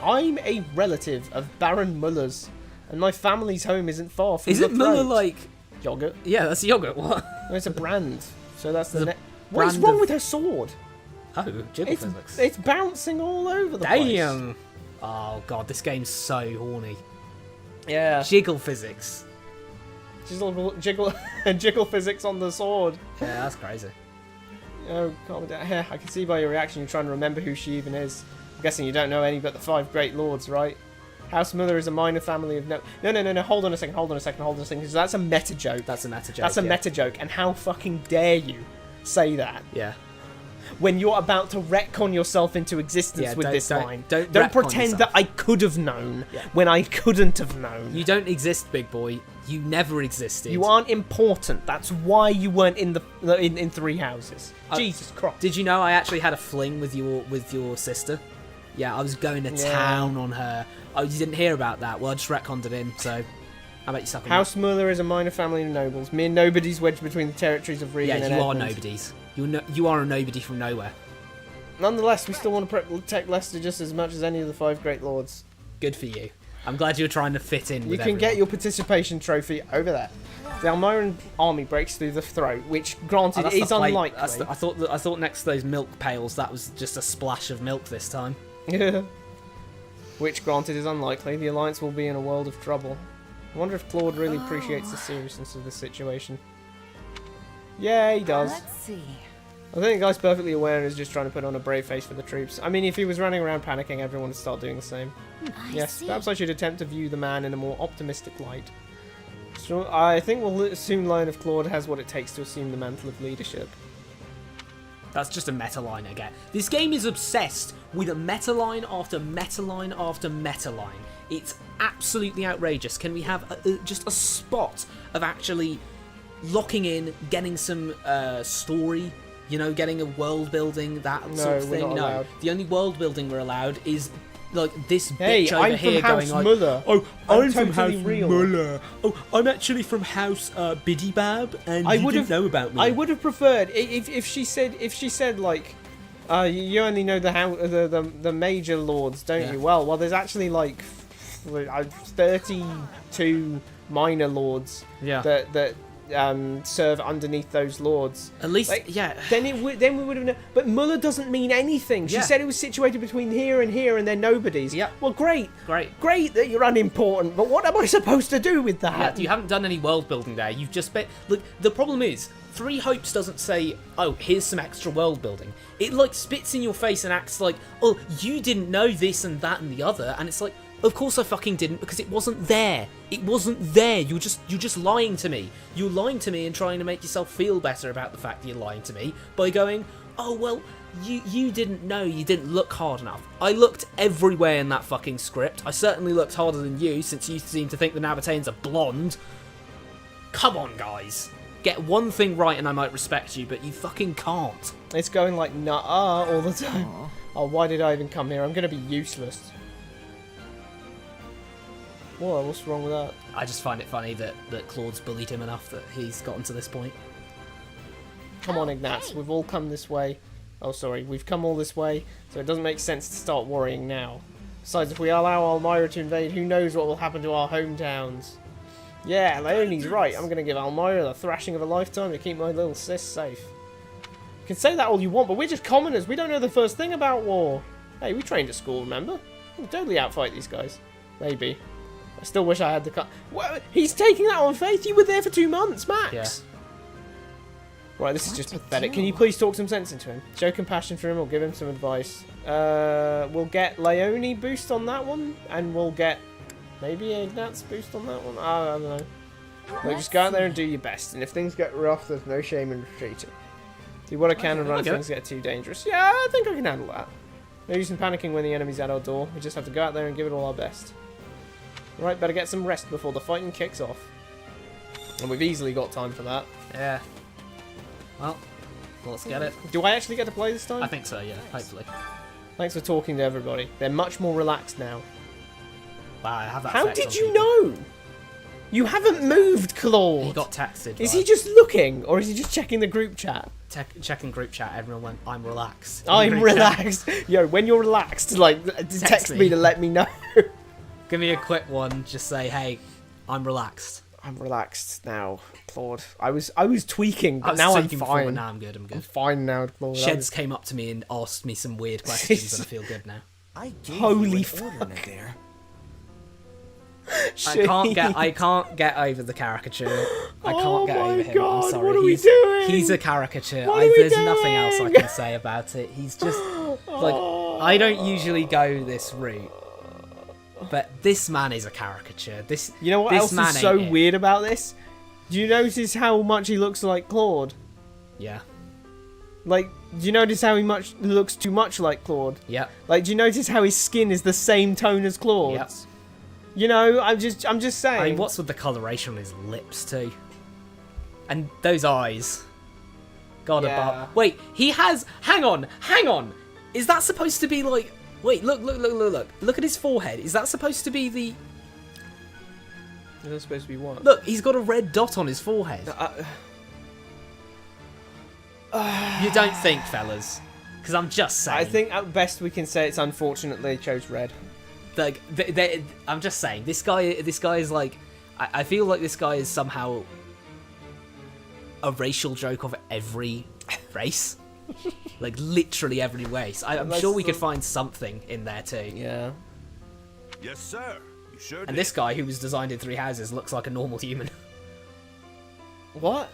Speaker 1: I'm a relative of Baron Muller's, and my family's home isn't far from
Speaker 2: Is
Speaker 1: the
Speaker 2: it Muller
Speaker 1: throat.
Speaker 2: like
Speaker 1: yogurt?
Speaker 2: Yeah, that's yogurt. What?
Speaker 1: No, it's a brand. So that's the.
Speaker 2: There's
Speaker 1: What is
Speaker 2: brand
Speaker 1: wrong
Speaker 2: of-
Speaker 1: with her sword?
Speaker 2: Oh, jiggle physics.
Speaker 1: It's bouncing all over the place.
Speaker 2: Damn. Oh god, this game's so horny.
Speaker 1: Yeah.
Speaker 2: Jiggle physics.
Speaker 1: Jiggle physics on the sword.
Speaker 2: Yeah, that's crazy.
Speaker 1: Oh, calm down. I can see by your reaction you're trying to remember who she even is. I'm guessing you don't know any but the 5 great lords, right? House Miller is a minor family of no. No. Hold on a second. Because that's a meta joke.
Speaker 2: That's a meta joke.
Speaker 1: That's a
Speaker 2: yeah.
Speaker 1: meta joke. And how fucking dare you say that?
Speaker 2: Yeah.
Speaker 1: When you're about to retcon yourself into existence
Speaker 2: Yeah,
Speaker 1: with
Speaker 2: don't-
Speaker 1: this
Speaker 2: don't-
Speaker 1: line.
Speaker 2: don't
Speaker 1: Don't
Speaker 2: retcon
Speaker 1: pretend
Speaker 2: yourself.
Speaker 1: that I could have known
Speaker 2: Yeah.
Speaker 1: when I couldn't have known.
Speaker 2: You don't exist, big boy. You never existed.
Speaker 1: You aren't important. That's why you weren't in in Three Houses. Jesus Christ.
Speaker 2: Did you know I actually had a fling with your sister? Yeah, I was going to town on her. Oh, you didn't hear about that? Well, I just retconned it in, so how about you suck on
Speaker 1: House Muller is a minor family of nobles. Mere nobodies wedged between the territories of
Speaker 2: that?
Speaker 1: Regan
Speaker 2: Yeah,
Speaker 1: and
Speaker 2: you are
Speaker 1: Edmund.
Speaker 2: nobodies. You are a nobody from nowhere.
Speaker 1: Nonetheless, we still want to protect Leicester just as much as any of the 5 great lords.
Speaker 2: Good for you. I'm glad you were trying to fit in
Speaker 1: You
Speaker 2: with
Speaker 1: can get
Speaker 2: everyone.
Speaker 1: your participation trophy over there. The Almiran army breaks through the throat, which, granted,
Speaker 2: that's the
Speaker 1: is
Speaker 2: plate.
Speaker 1: unlikely.
Speaker 2: That's I thought next to those milk pails that was just a splash of milk this time.
Speaker 1: Which, granted, is unlikely. The Alliance will be in a world of trouble. I wonder if Claude really appreciates the seriousness of the situation. Yeah, he does.
Speaker 4: Let's see.
Speaker 1: I think the guy's perfectly aware and is just trying to put on a brave face for the troops. I mean, if he was running around panicking, everyone would start doing the same. Yes, perhaps I should attempt to view the man in a more optimistic light. So I think we'll soon learn if Claude has what it takes to assume the mantle of leadership.
Speaker 2: That's just a meta line again. This game is obsessed with a meta line after meta line after meta line. It's absolutely outrageous. Can we have just a spot of actually locking in, getting some story, you know, getting a world building, that sort of
Speaker 1: we're
Speaker 2: thing?
Speaker 1: not
Speaker 2: No.
Speaker 1: allowed.
Speaker 2: The only world building we're allowed is like this
Speaker 1: Hey,
Speaker 2: bitch over
Speaker 1: I'm
Speaker 2: here
Speaker 1: from House
Speaker 2: going like,
Speaker 1: Muller.
Speaker 2: oh, I'm from
Speaker 1: totally
Speaker 2: House
Speaker 1: real.
Speaker 2: Muller. Oh, I'm actually from House Bidybab, and
Speaker 1: I
Speaker 2: you
Speaker 1: would
Speaker 2: didn't
Speaker 1: have
Speaker 2: know about me.
Speaker 1: I would have preferred if she said like, you only know the major lords, don't
Speaker 2: Yeah.
Speaker 1: you? Well, there's actually like 32 minor lords that serve underneath those lords.
Speaker 2: At least,
Speaker 1: Like,
Speaker 2: yeah.
Speaker 1: Then we would have known. But Muller doesn't mean anything. She
Speaker 2: Yeah.
Speaker 1: said it was situated between here, and they're nobodies.
Speaker 2: Yeah.
Speaker 1: Well, great
Speaker 2: Great.
Speaker 1: that you're unimportant. But what am I supposed to do with that?
Speaker 2: Yeah, you haven't done any world building there. You've just look. The problem is, Three Hopes doesn't say, "Oh, here's some extra world building." It like spits in your face and acts like, "Oh, you didn't know this and that and the other," and it's like, "Of course I fucking didn't because it wasn't there. It wasn't there. You're just lying to me. You're lying to me and trying to make yourself feel better about the fact that you're lying to me by going, oh well." You didn't know, you didn't look hard enough. I looked everywhere in that fucking script. I certainly looked harder than you, since you seem to think the Nabateans are blonde. Come on, guys. Get one thing right and I might respect you, but you fucking can't.
Speaker 1: It's going like nah all the time. Oh, why did I even come here? I'm gonna be useless. What? What's wrong with that?
Speaker 2: I just find it funny that Claude's bullied him enough that he's gotten to this point.
Speaker 1: Come on, Ignatz. We've all come this way. Oh, sorry. We've come all this way, so it doesn't make sense to start worrying now. Besides, if we allow Elmira to invade, who knows what will happen to our hometowns. Yeah, Leonie's right. I'm going to give Elmira the thrashing of a lifetime to keep my little sis safe. You can say that all you want, but we're just commoners. We don't know the first thing about war. Hey, we trained at school, remember? We can totally outfight these guys. Maybe. I still wish I had the cut. He's taking that on faith. You were there for 2 months, Max.
Speaker 2: Yeah.
Speaker 1: Right, this is just pathetic. Can you please talk some sense into him? Show compassion for him or give him some advice. We'll get Leonie boost on that one, and we'll get maybe Ignatz boost on that one. I don't know. Look, just go out there and do your best, and if things get rough, there's no shame in retreating. Do what I can and run if things get too dangerous. Yeah, I think I can handle that. No use in panicking when the enemy's at our door. We just have to go out there and give it all our best. Right, better get some rest before the fighting kicks off. And we've easily got time for that.
Speaker 2: Yeah. Well, let's get it.
Speaker 1: Do I actually get to play this time?
Speaker 2: I think so, yeah. Hopefully.
Speaker 1: Thanks for talking to everybody. They're much more relaxed now.
Speaker 2: Wow, I have that.
Speaker 1: How did you know? You haven't moved, Claude.
Speaker 2: He got texted.
Speaker 1: Is he just looking, or is he just checking the group chat?
Speaker 2: Checking group chat, everyone went, I'm relaxed.
Speaker 1: I'm relaxed. Yo, when you're relaxed, like, text me to let me know.
Speaker 2: Give me a quick one. Just say, hey, I'm relaxed.
Speaker 1: I'm relaxed now, Claude. I was tweaking, but
Speaker 2: now
Speaker 1: I'm fine.
Speaker 2: Before, now I'm good.
Speaker 1: I'm fine now, Claude.
Speaker 2: Sheds came up to me and asked me some weird questions, and I feel good now.
Speaker 1: Holy fuck!
Speaker 2: I can't get over the caricature. I can't get over him.
Speaker 1: God,
Speaker 2: I'm sorry.
Speaker 1: What are we doing?
Speaker 2: He's a caricature.
Speaker 1: There's
Speaker 2: nothing else I can say about it. He's just like, I don't usually go this route. But this man is a caricature.
Speaker 1: You know what else is so weird about this? Do you notice how much he looks like Claude?
Speaker 2: Yeah.
Speaker 1: Like, do you notice how he looks too much like Claude?
Speaker 2: Yeah.
Speaker 1: Like, do you notice how his skin is the same tone as Claude's?
Speaker 2: Yep.
Speaker 1: You know, I'm just saying.
Speaker 2: I mean, what's with the coloration on his lips too? And those eyes. God above. Wait, he has. Hang on. Is that supposed to be like? Wait, look. Look at his forehead. Is that supposed to be the...
Speaker 1: Is that supposed to be what?
Speaker 2: Look, he's got a red dot on his forehead. You don't think, fellas? Because I'm just saying.
Speaker 1: I think at best we can say it's unfortunate they chose red.
Speaker 2: Like, I'm just saying, this guy is like... I feel like this guy is somehow a racial joke of every race. Like, literally every race. I'm sure we could find something in there too.
Speaker 1: Yeah.
Speaker 3: Yes, sir. You sure
Speaker 2: And this guy, who was designed in 3 houses, looks like a normal human.
Speaker 1: What?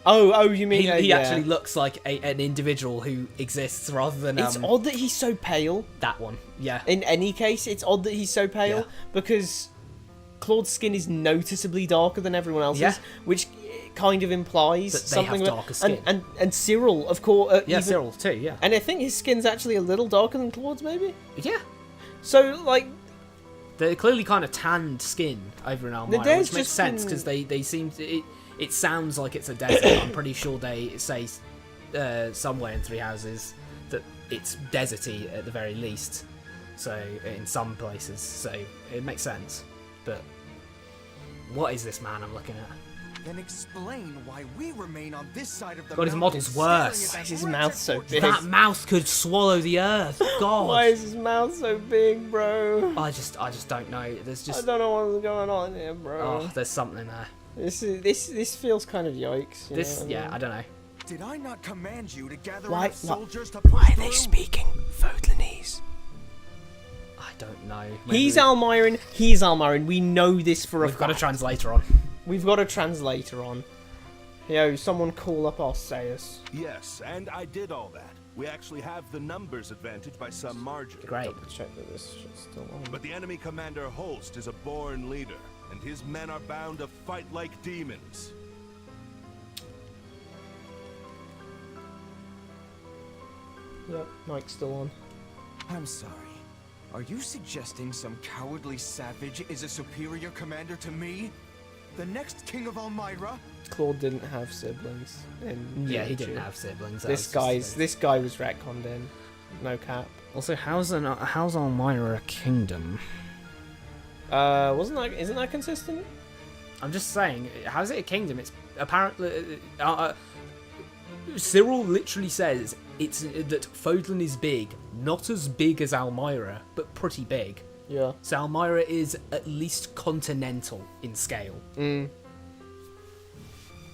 Speaker 1: Oh, you mean...
Speaker 2: He actually looks like an individual who exists rather than...
Speaker 1: It's odd that he's so pale.
Speaker 2: That one, yeah.
Speaker 1: In any case, it's odd that he's so pale, because Claude's skin is noticeably darker than everyone else's, which kind of implies
Speaker 2: that they
Speaker 1: something
Speaker 2: have darker skin.
Speaker 1: And Cyril, of course.
Speaker 2: Cyril too, yeah.
Speaker 1: And I think his skin's actually a little darker than Claude's, maybe?
Speaker 2: Yeah.
Speaker 1: So, like...
Speaker 2: They're clearly kind of tanned skin over in Elmira, which makes sense, because they seem to... It sounds like it's a desert. I'm pretty sure they say somewhere in 3 houses that it's deserty at the very least. So, in some places. So, it makes sense. But what is this man I'm looking at?
Speaker 15: Then explain why we remain on this side of the
Speaker 2: God, his model's worse.
Speaker 1: Why is his mouth so big?
Speaker 2: That mouth could swallow the earth. God.
Speaker 1: Why is his mouth so big, bro?
Speaker 2: I just don't know. There's just...
Speaker 1: I don't know what's going on here, bro.
Speaker 2: Oh, there's something there.
Speaker 1: This feels kind of yikes.
Speaker 2: I don't know.
Speaker 15: Did I not command you to gather
Speaker 1: enough
Speaker 15: soldiers to
Speaker 1: Why are they speaking Fodlanese?
Speaker 2: I don't know.
Speaker 1: He's Almiran. He's Almiran. We know this for a fact.
Speaker 2: We've got a translator on.
Speaker 1: We've got a translator on. Yo, someone call up Arceus.
Speaker 19: Yes, and I did all that. We actually have the numbers advantage by some margin.
Speaker 2: Great.
Speaker 1: Check that this shit's still on.
Speaker 19: But the enemy commander Holst is a born leader, and his men are bound to fight like demons.
Speaker 1: Yep, mic's still on.
Speaker 15: I'm sorry. Are you suggesting some cowardly savage is a superior commander to me? The next king of Elmira?
Speaker 1: Claude didn't have siblings.
Speaker 2: Yeah, he didn't have siblings.
Speaker 1: This guy was retconned in. No cap.
Speaker 2: Also, how's Elmira a kingdom?
Speaker 1: Isn't that consistent?
Speaker 2: I'm just saying, how's it a kingdom? It's apparently Cyril literally says it's that Fodlan is big, not as big as Almyra, but pretty big.
Speaker 1: Yeah.
Speaker 2: So Almyra is at least continental in scale.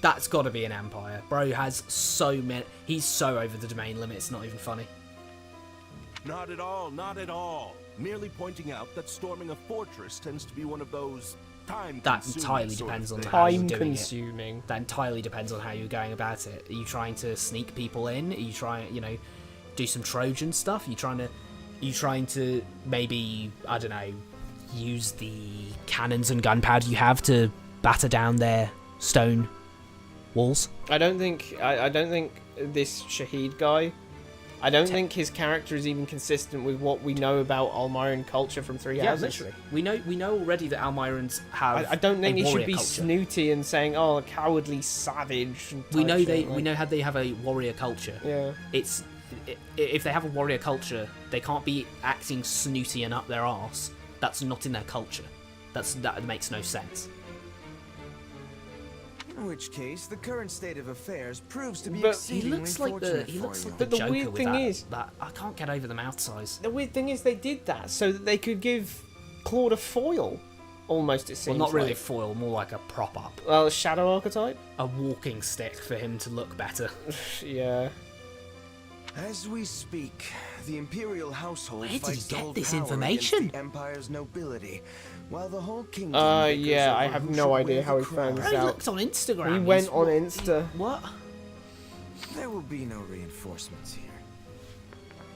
Speaker 2: That's got to be an empire. Bro has so many. He's so over the domain limit. It's not even funny.
Speaker 19: Not at all, not at all. Merely pointing out that storming a fortress tends to be one of those
Speaker 2: That entirely depends on how you're doing it. That entirely depends on how you're going about it. Are you trying to sneak people in? Are you trying, do some Trojan stuff? Are you trying to maybe, I don't know, use the cannons and gunpowder you have to batter down their stone walls?
Speaker 1: I don't think this Shahid guy. I don't think his character is even consistent with what we know about Almyran culture from Three Houses.
Speaker 2: Literally. We know already that Almyrans have.
Speaker 1: I don't think
Speaker 2: a
Speaker 1: he should
Speaker 2: warrior
Speaker 1: be
Speaker 2: culture.
Speaker 1: snooty and saying, "Oh, a cowardly savage."
Speaker 2: We know
Speaker 1: type
Speaker 2: we know how they have a warrior culture.
Speaker 1: Yeah.
Speaker 2: If they have a warrior culture, they can't be acting snooty and up their arse. That's not in their culture. That makes no sense.
Speaker 15: In which case, the current state of affairs proves to be
Speaker 1: But
Speaker 15: exceedingly fortunate
Speaker 2: He looks
Speaker 15: for
Speaker 2: like
Speaker 15: you.
Speaker 2: the
Speaker 1: But the
Speaker 2: Joker
Speaker 1: weird
Speaker 2: with
Speaker 1: thing
Speaker 2: that,
Speaker 1: is-
Speaker 2: that I can't get over the mouth size.
Speaker 1: The weird thing is they did that so that they could give Claude a foil. Almost, it seems.
Speaker 2: Well, not really
Speaker 1: like.
Speaker 2: a foil, more like a prop up.
Speaker 1: Well, a shadow archetype.
Speaker 2: A walking stick for him to look better.
Speaker 1: Yeah.
Speaker 15: As we speak, the Imperial household
Speaker 2: Where did he
Speaker 15: fights to
Speaker 2: get
Speaker 15: hold
Speaker 2: this
Speaker 15: power
Speaker 2: information?
Speaker 15: against the Empire's nobility, while the whole kingdom bickers
Speaker 1: Yeah, I
Speaker 15: over
Speaker 1: have
Speaker 15: who
Speaker 1: no
Speaker 15: should
Speaker 1: idea
Speaker 15: wear
Speaker 1: how
Speaker 15: the
Speaker 1: he found
Speaker 15: crown.
Speaker 1: this
Speaker 2: He
Speaker 1: out.
Speaker 2: looked on Instagram.
Speaker 1: He
Speaker 2: He's-
Speaker 1: went on Insta.
Speaker 2: What?
Speaker 15: There will be no reinforcements here.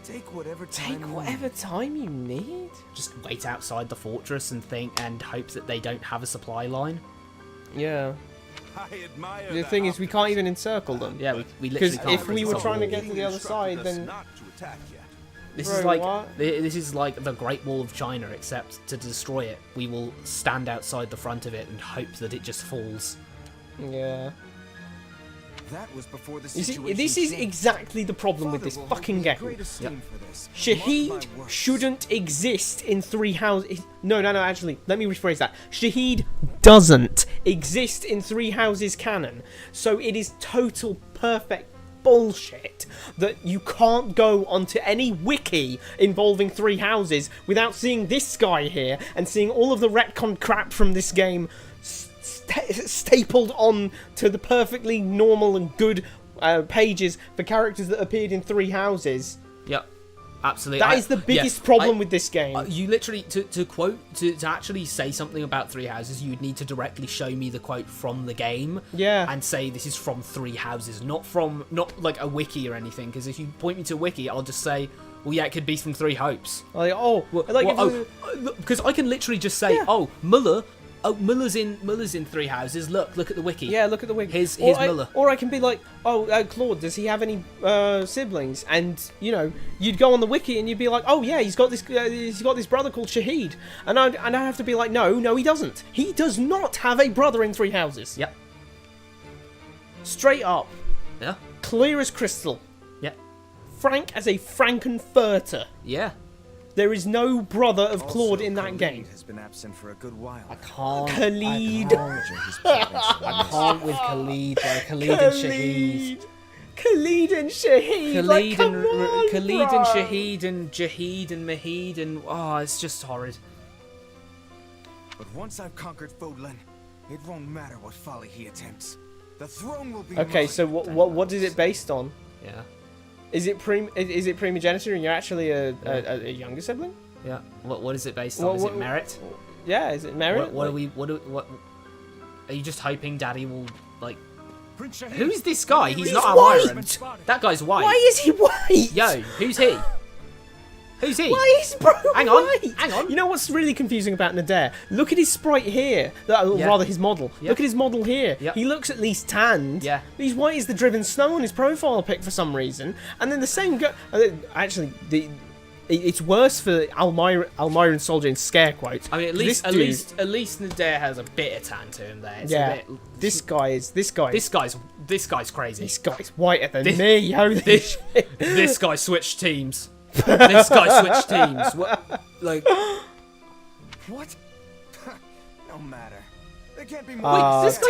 Speaker 15: Take whatever time.
Speaker 1: Take whatever time you need.
Speaker 2: Just wait outside the fortress and hope that they don't have a supply line.
Speaker 1: Yeah.
Speaker 19: I admire
Speaker 1: The
Speaker 19: that
Speaker 1: thing is, we can't even encircle them.
Speaker 2: Yeah, we
Speaker 1: Because
Speaker 2: literally can't.
Speaker 1: if we were
Speaker 2: It's
Speaker 1: trying to
Speaker 2: all-
Speaker 1: get to the other side, then
Speaker 19: not to attack yet.
Speaker 2: This
Speaker 1: Bro,
Speaker 2: is like
Speaker 1: what?
Speaker 2: this is like the Great Wall of China, except to destroy it, we will stand outside the front of it and hope that it just falls.
Speaker 1: Yeah.
Speaker 15: That was before the
Speaker 1: You see,
Speaker 15: situation
Speaker 1: this is
Speaker 15: changed.
Speaker 1: exactly the problem with
Speaker 15: Father
Speaker 1: this
Speaker 15: will
Speaker 1: fucking
Speaker 15: hold me in
Speaker 1: game.
Speaker 15: great esteem for this.
Speaker 1: Shahid
Speaker 15: Mark my words.
Speaker 1: shouldn't exist in Three Houses. No, actually, let me rephrase that. Shahid doesn't exist in Three Houses canon. So it is total perfect bullshit that you can't go onto any wiki involving Three Houses without seeing this guy here and seeing all of the retcon crap from this game stapled on to the perfectly normal and good pages for characters that appeared in Three Houses.
Speaker 2: Yep, absolutely.
Speaker 1: That is the biggest problem with this game.
Speaker 2: You literally to actually say something about Three Houses, you'd need to directly show me the quote from the game.
Speaker 1: Yeah.
Speaker 2: And say this is from Three Houses, not like a wiki or anything. Because if you point me to a wiki, I'll just say, well, yeah, it could be from Three Hopes.
Speaker 1: Like,
Speaker 2: Because I can literally just say, Muller. Oh, Muller's in Three Houses. Look at the wiki.
Speaker 1: Yeah, look at the wiki.
Speaker 2: Here's Muller.
Speaker 1: Or I can be like, Claude, does he have any siblings? And you'd go on the wiki and you'd be like, oh yeah, he's got this brother called Shahid. And I'd have to be like, no, he doesn't. He does not have a brother in Three Houses.
Speaker 2: Yep.
Speaker 1: Straight up.
Speaker 2: Yeah.
Speaker 1: Clear as crystal.
Speaker 2: Yep.
Speaker 1: Frank as a Frankenfurter.
Speaker 2: Yeah.
Speaker 1: There is no brother of Claude in that
Speaker 15: Khalid
Speaker 1: game.
Speaker 15: has been absent for a good while.
Speaker 2: I can't.
Speaker 1: Khalid.
Speaker 2: I can't with Khalid, bro. Khalid and Shahid.
Speaker 1: Khalid and Shahid.
Speaker 2: Khalid and Shahid and Jahid and Mahid and it's just horrid.
Speaker 15: But once I've conquered Fodlan, it won't matter what folly he attempts. The throne will be
Speaker 1: Okay,
Speaker 15: mine.
Speaker 1: so what is it based on?
Speaker 2: Yeah.
Speaker 1: Is it primogeniture and you're actually a younger sibling?
Speaker 2: Yeah. What is it based on? Is it merit?
Speaker 1: Yeah, is it merit?
Speaker 2: What are you just hoping Daddy will like? Who's this guy? He's not
Speaker 1: white.
Speaker 2: That guy's white.
Speaker 1: Why is he white?
Speaker 2: Yo, who's he? Who's he?
Speaker 1: Why is bro
Speaker 2: Hang
Speaker 1: white?
Speaker 2: on.
Speaker 1: You know what's really confusing about Nader? Look at his sprite here. Rather, his model.
Speaker 2: Yeah.
Speaker 1: Look at his model here.
Speaker 2: Yeah.
Speaker 1: He looks at least tanned.
Speaker 2: Yeah.
Speaker 1: He's white as the driven snow on his profile pic for some reason. And then the same guy... Actually, it's worse for Almyran soldier in scare quotes.
Speaker 2: I mean, at least Nader has a bit of tan to him there. It's a bit...
Speaker 1: This guy's
Speaker 2: crazy.
Speaker 1: This guy's whiter than me. Holy shit.
Speaker 2: This guy switched teams. This guy switched teams. What?
Speaker 15: What? No matter. They can't be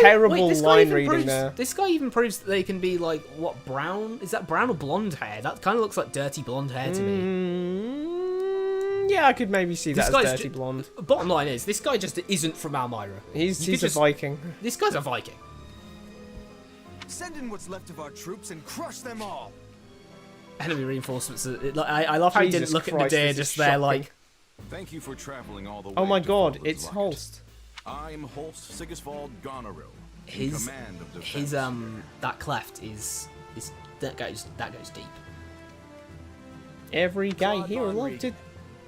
Speaker 1: terrible
Speaker 2: this guy
Speaker 1: line
Speaker 2: even
Speaker 1: reading
Speaker 2: proves,
Speaker 1: there.
Speaker 2: This guy even proves that they can be like, what, brown? Is that brown or blonde hair? That kind of looks like dirty blonde hair to me.
Speaker 1: Yeah, I could maybe see
Speaker 2: This
Speaker 1: that as
Speaker 2: guy's
Speaker 1: dirty blonde.
Speaker 2: Bottom line is, this guy just isn't from Almyra.
Speaker 1: He's a Viking.
Speaker 2: This guy's a Viking.
Speaker 15: Send in what's left of our troops and crush them all.
Speaker 2: Enemy reinforcements. I love how he didn't look at Nadir just there like.
Speaker 18: Thank you for traveling all the way.
Speaker 1: Oh my
Speaker 18: to
Speaker 1: God,
Speaker 18: Fuller's
Speaker 1: it's
Speaker 18: Locket.
Speaker 1: Holst.
Speaker 18: I'm Holst Sigisvald Goneril.
Speaker 2: His
Speaker 18: command of defense.
Speaker 2: that cleft is that goes deep.
Speaker 1: Every guy here loved it.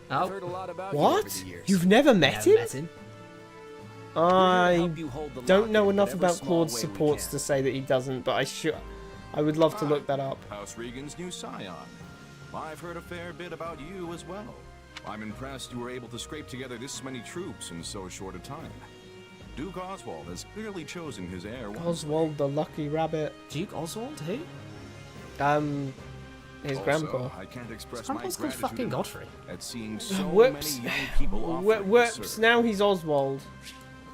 Speaker 2: Oh.
Speaker 7: Heard a lot about
Speaker 1: What?
Speaker 7: you over the years.
Speaker 1: You've never met
Speaker 2: Never
Speaker 1: him?
Speaker 2: met him.
Speaker 1: I
Speaker 7: you hold the
Speaker 1: don't know
Speaker 7: locket
Speaker 1: enough
Speaker 7: whatever
Speaker 1: about
Speaker 7: small
Speaker 1: Claude's
Speaker 7: way we
Speaker 1: supports
Speaker 7: can.
Speaker 1: to say that he doesn't, but I would love to look that up.
Speaker 18: House Regan's new scion. I've heard a fair bit about you as well. I'm impressed you were able to scrape together this many troops in so short a time. Duke Oswald has clearly chosen his heir.
Speaker 1: Oswald the Lucky Rabbit.
Speaker 2: Duke Oswald? Who?
Speaker 1: His
Speaker 18: Also,
Speaker 1: grandpa.
Speaker 18: I can't express
Speaker 2: His
Speaker 18: my
Speaker 2: grandpa's called
Speaker 18: gratitude
Speaker 2: fucking Godfrey.
Speaker 18: at seeing so
Speaker 1: Whoops.
Speaker 18: many young people offering to
Speaker 1: Whoops,
Speaker 18: serve.
Speaker 1: now he's Oswald.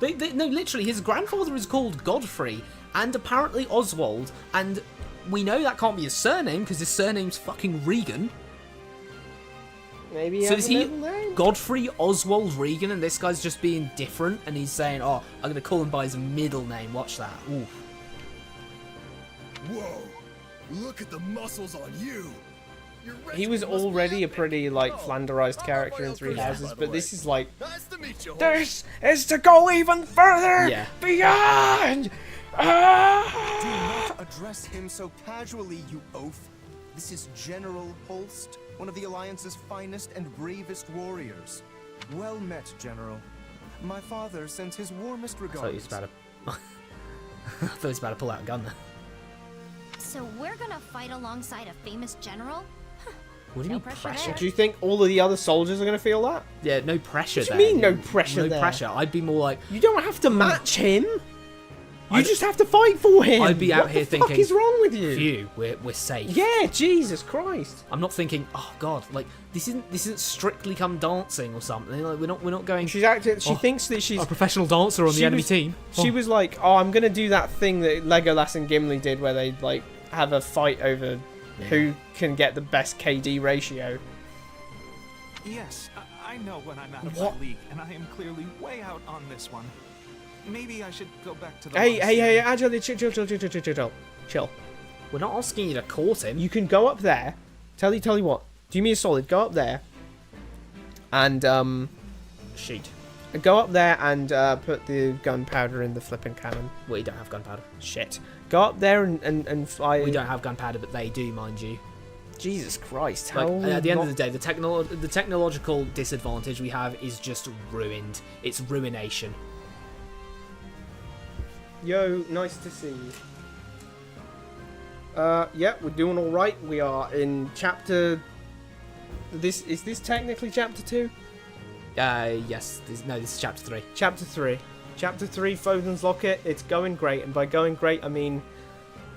Speaker 2: No, literally, his grandfather is called Godfrey, and apparently Oswald, and we know that can't be his surname because his surname's fucking Regan.
Speaker 1: Maybe
Speaker 2: So is he
Speaker 1: middle name?
Speaker 2: Godfrey Oswald Regan, and this guy's just being different, and he's saying, "Oh, I'm gonna call him by his middle name." Watch that. Ooh.
Speaker 16: Whoa! Look at the muscles on you.
Speaker 1: He was already a pretty, like, flanderized character in Three Houses, but this is like, this is to go even further
Speaker 2: Yeah.
Speaker 1: beyond!
Speaker 15: Do not address him so casually, you oaf. This is General Holst, one of the Alliance's finest and bravest warriors. Well met, General. My father sends his warmest
Speaker 2: I thought he
Speaker 15: regards.
Speaker 2: was about to. I thought he was about to pull out a gun there.
Speaker 12: So we're gonna fight alongside a famous general?
Speaker 2: What do you
Speaker 12: No
Speaker 2: mean
Speaker 12: pressure
Speaker 2: pressure?
Speaker 12: there.
Speaker 1: Do you think all of the other soldiers are going to feel that?
Speaker 2: Yeah, no pressure
Speaker 1: What do
Speaker 2: there.
Speaker 1: you mean, no pressure
Speaker 2: No
Speaker 1: there?
Speaker 2: pressure. I'd be more like,
Speaker 1: You don't have to match him. You just have to fight for him.
Speaker 2: I'd be out
Speaker 1: what
Speaker 2: here
Speaker 1: the
Speaker 2: thinking,
Speaker 1: fuck is wrong with you?
Speaker 2: phew, we're safe.
Speaker 1: Yeah, Jesus Christ.
Speaker 2: I'm not thinking, oh god, like this isn't Strictly Come Dancing or something. Like we're not going.
Speaker 1: She's acting. She
Speaker 2: "Oh,
Speaker 1: thinks that she's
Speaker 2: a professional dancer on the enemy team.
Speaker 1: She
Speaker 2: Oh.
Speaker 1: was like, "Oh, I'm gonna do that thing that Legolas and Gimli did, where they like have a fight over who can get the best KD ratio."
Speaker 11: Yes, I know when I'm out of
Speaker 1: What?
Speaker 11: my league, and I am clearly way out on this one. Maybe I should go back to the
Speaker 1: Hey,
Speaker 11: monastery.
Speaker 1: Agile, chill.
Speaker 2: We're not asking you to court him.
Speaker 1: You can go up there. Tell you what. Do me a solid. Go up there. And
Speaker 2: shoot.
Speaker 1: Go up there and put the gunpowder in the flipping cannon.
Speaker 2: We don't have gunpowder.
Speaker 1: Shit. Go up there and fire.
Speaker 2: We don't have gunpowder, but they do, mind you.
Speaker 1: Jesus Christ! How
Speaker 2: Like, at the end
Speaker 1: not-
Speaker 2: of the day, the technological disadvantage we have is just ruined. It's ruination.
Speaker 1: Yo, nice to see you. Yeah, we're doing all right. We are in chapter. Is this technically chapter 2?
Speaker 2: Yes. This is chapter 3.
Speaker 1: Chapter 3. Chapter 3, Foden's Locket. It's going great, and by going great, I mean,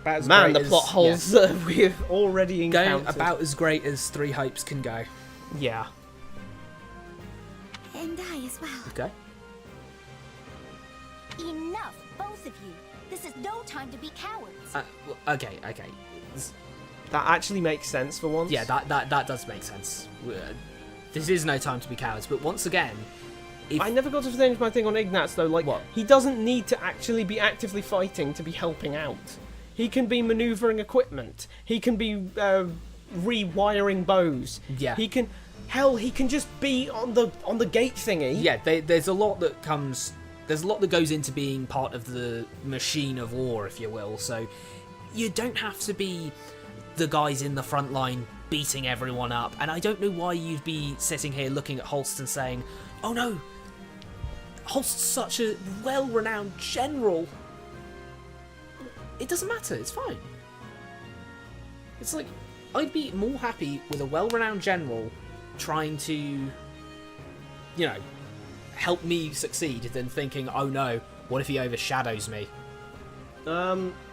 Speaker 1: man, the plot holes that we've already encountered.
Speaker 2: Going about as great as Three Hopes can go.
Speaker 1: Yeah.
Speaker 12: And I as well.
Speaker 2: Okay.
Speaker 12: Enough, both of you. This is no time to be cowards.
Speaker 2: Okay.
Speaker 1: That actually makes sense for once.
Speaker 2: Yeah, that does make sense. This is no time to be cowards, but once again,
Speaker 1: I never got to finish my thing on Ignatz though. Like, he doesn't need to actually be actively fighting to be helping out. He can be maneuvering equipment. He can be rewiring bows.
Speaker 2: Yeah.
Speaker 1: He can. Hell, he can just be on the gate thingy.
Speaker 2: Yeah, there's a lot that comes. There's a lot that goes into being part of the machine of war, if you will. So you don't have to be the guys in the front line beating everyone up. And I don't know why you'd be sitting here looking at Holst and saying, "Oh no, Holst's such a well-renowned general." It doesn't matter. It's fine. It's like I'd be more happy with a well-renowned general trying to, you know, help me succeed than thinking, oh no, what if he overshadows me?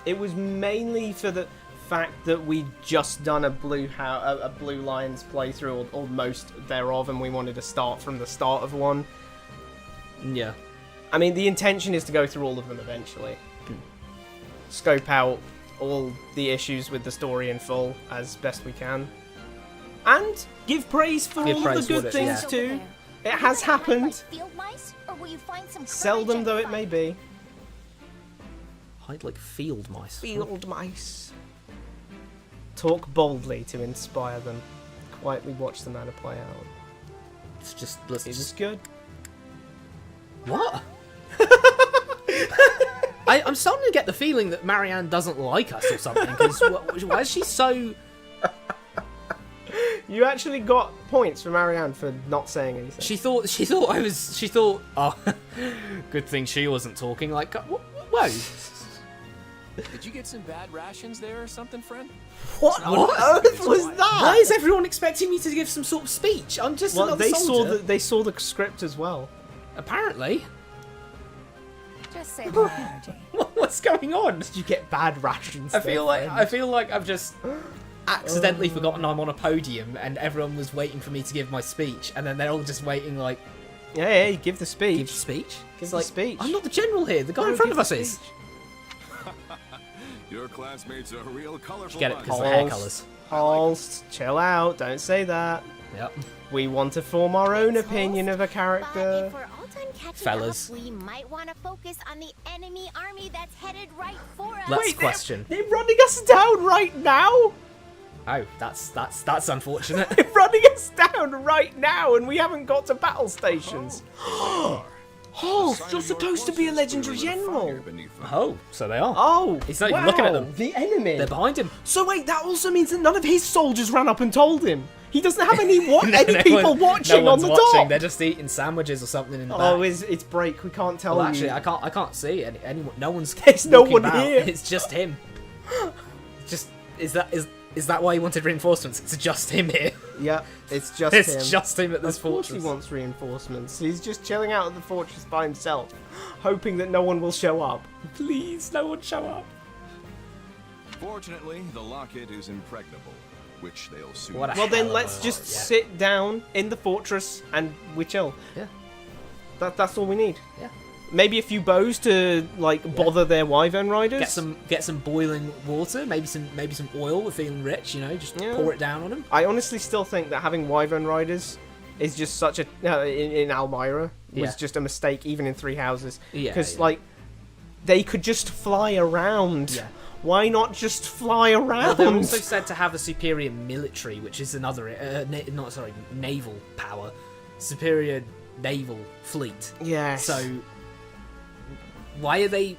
Speaker 1: It was mainly for the fact that we'd just done a Blue Lions playthrough, or most thereof, and we wanted to start from the start of one.
Speaker 2: Yeah.
Speaker 1: I mean, the intention is to go through all of them eventually. Scope out all the issues with the story in full as best we can. And give praise for all of the good things too. It has happened.
Speaker 12: Field mice, or will you find some
Speaker 1: Seldom though it may be.
Speaker 2: Hide like field mice.
Speaker 1: Field mice. Talk boldly to inspire them. Quietly watch the matter play out.
Speaker 2: It's just...
Speaker 1: It was good.
Speaker 2: What? I'm starting to get the feeling that Marianne doesn't like us or something. Because why is she so...
Speaker 1: You actually got points for Marianne for not saying anything.
Speaker 2: She thought, oh, good thing she wasn't talking. Like, whoa.
Speaker 7: Did you get some bad rations there or something, friend?
Speaker 1: What on earth was that?
Speaker 2: Why is everyone expecting me to give some sort of speech? I'm just another soldier.
Speaker 1: They saw the script as well.
Speaker 2: Apparently.
Speaker 4: Just save my energy.
Speaker 2: What's going on?
Speaker 1: Did you get bad rations?
Speaker 2: I feel like I've just accidentally forgotten I'm on a podium and everyone was waiting for me to give my speech, and then they're all just waiting like,
Speaker 1: hey, give the speech.
Speaker 2: Give the speech?
Speaker 1: Give the speech.
Speaker 2: I'm not the general here. The guy in front of us is.
Speaker 18: Your classmates are real colorful.
Speaker 2: Get it because of the hair colours.
Speaker 1: Halls, chill out. Don't say that.
Speaker 2: Yep.
Speaker 1: We want to form our own opinion of a character.
Speaker 12: If we're all done catching
Speaker 2: Fellas.
Speaker 12: up, we might want to focus on the enemy army that's headed right for us.
Speaker 2: Let's question.
Speaker 1: They're running us down right now.
Speaker 2: Oh, that's unfortunate.
Speaker 1: They're running us down right now, and we haven't got to battle stations. Oh, you're supposed to be a legendary general.
Speaker 2: Oh, so they are.
Speaker 1: Oh,
Speaker 2: he's not even looking at them.
Speaker 1: The enemy.
Speaker 2: They're behind him.
Speaker 1: So wait, that also means that none of his soldiers ran up and told him. He doesn't have any people watching on the top.
Speaker 2: They're just eating sandwiches or something in the back.
Speaker 1: Oh, it's break. We can't tell
Speaker 2: well,
Speaker 1: you.
Speaker 2: actually, I can't see anyone. No one's.
Speaker 1: There's no one
Speaker 2: about.
Speaker 1: here.
Speaker 2: It's just him. Just is that why he wanted reinforcements? It's just him here.
Speaker 1: Yeah, it's just
Speaker 2: it's
Speaker 1: him.
Speaker 2: It's just him at this
Speaker 1: fortress. Of course he wants reinforcements. He's just chilling out at the fortress by himself, hoping that no one will show up. Please, no one show up.
Speaker 18: Fortunately, the locket is impregnable, which they'll soon...
Speaker 1: Well then, let's just sit down in the fortress and we chill.
Speaker 2: Yeah.
Speaker 1: That's all we need.
Speaker 2: Yeah.
Speaker 1: Maybe a few bows to bother their wyvern riders.
Speaker 2: Get some boiling water, maybe some oil. We're feeling rich, just pour it down on them.
Speaker 1: I honestly still think that having wyvern riders is just such a in Almyra was just a mistake, even in Three Houses. Because they could just fly around.
Speaker 2: Yeah.
Speaker 1: Why not just fly around?
Speaker 2: Well, they're also said to have a superior military, which is another naval power, superior naval fleet.
Speaker 1: Yes.
Speaker 2: So. Why are they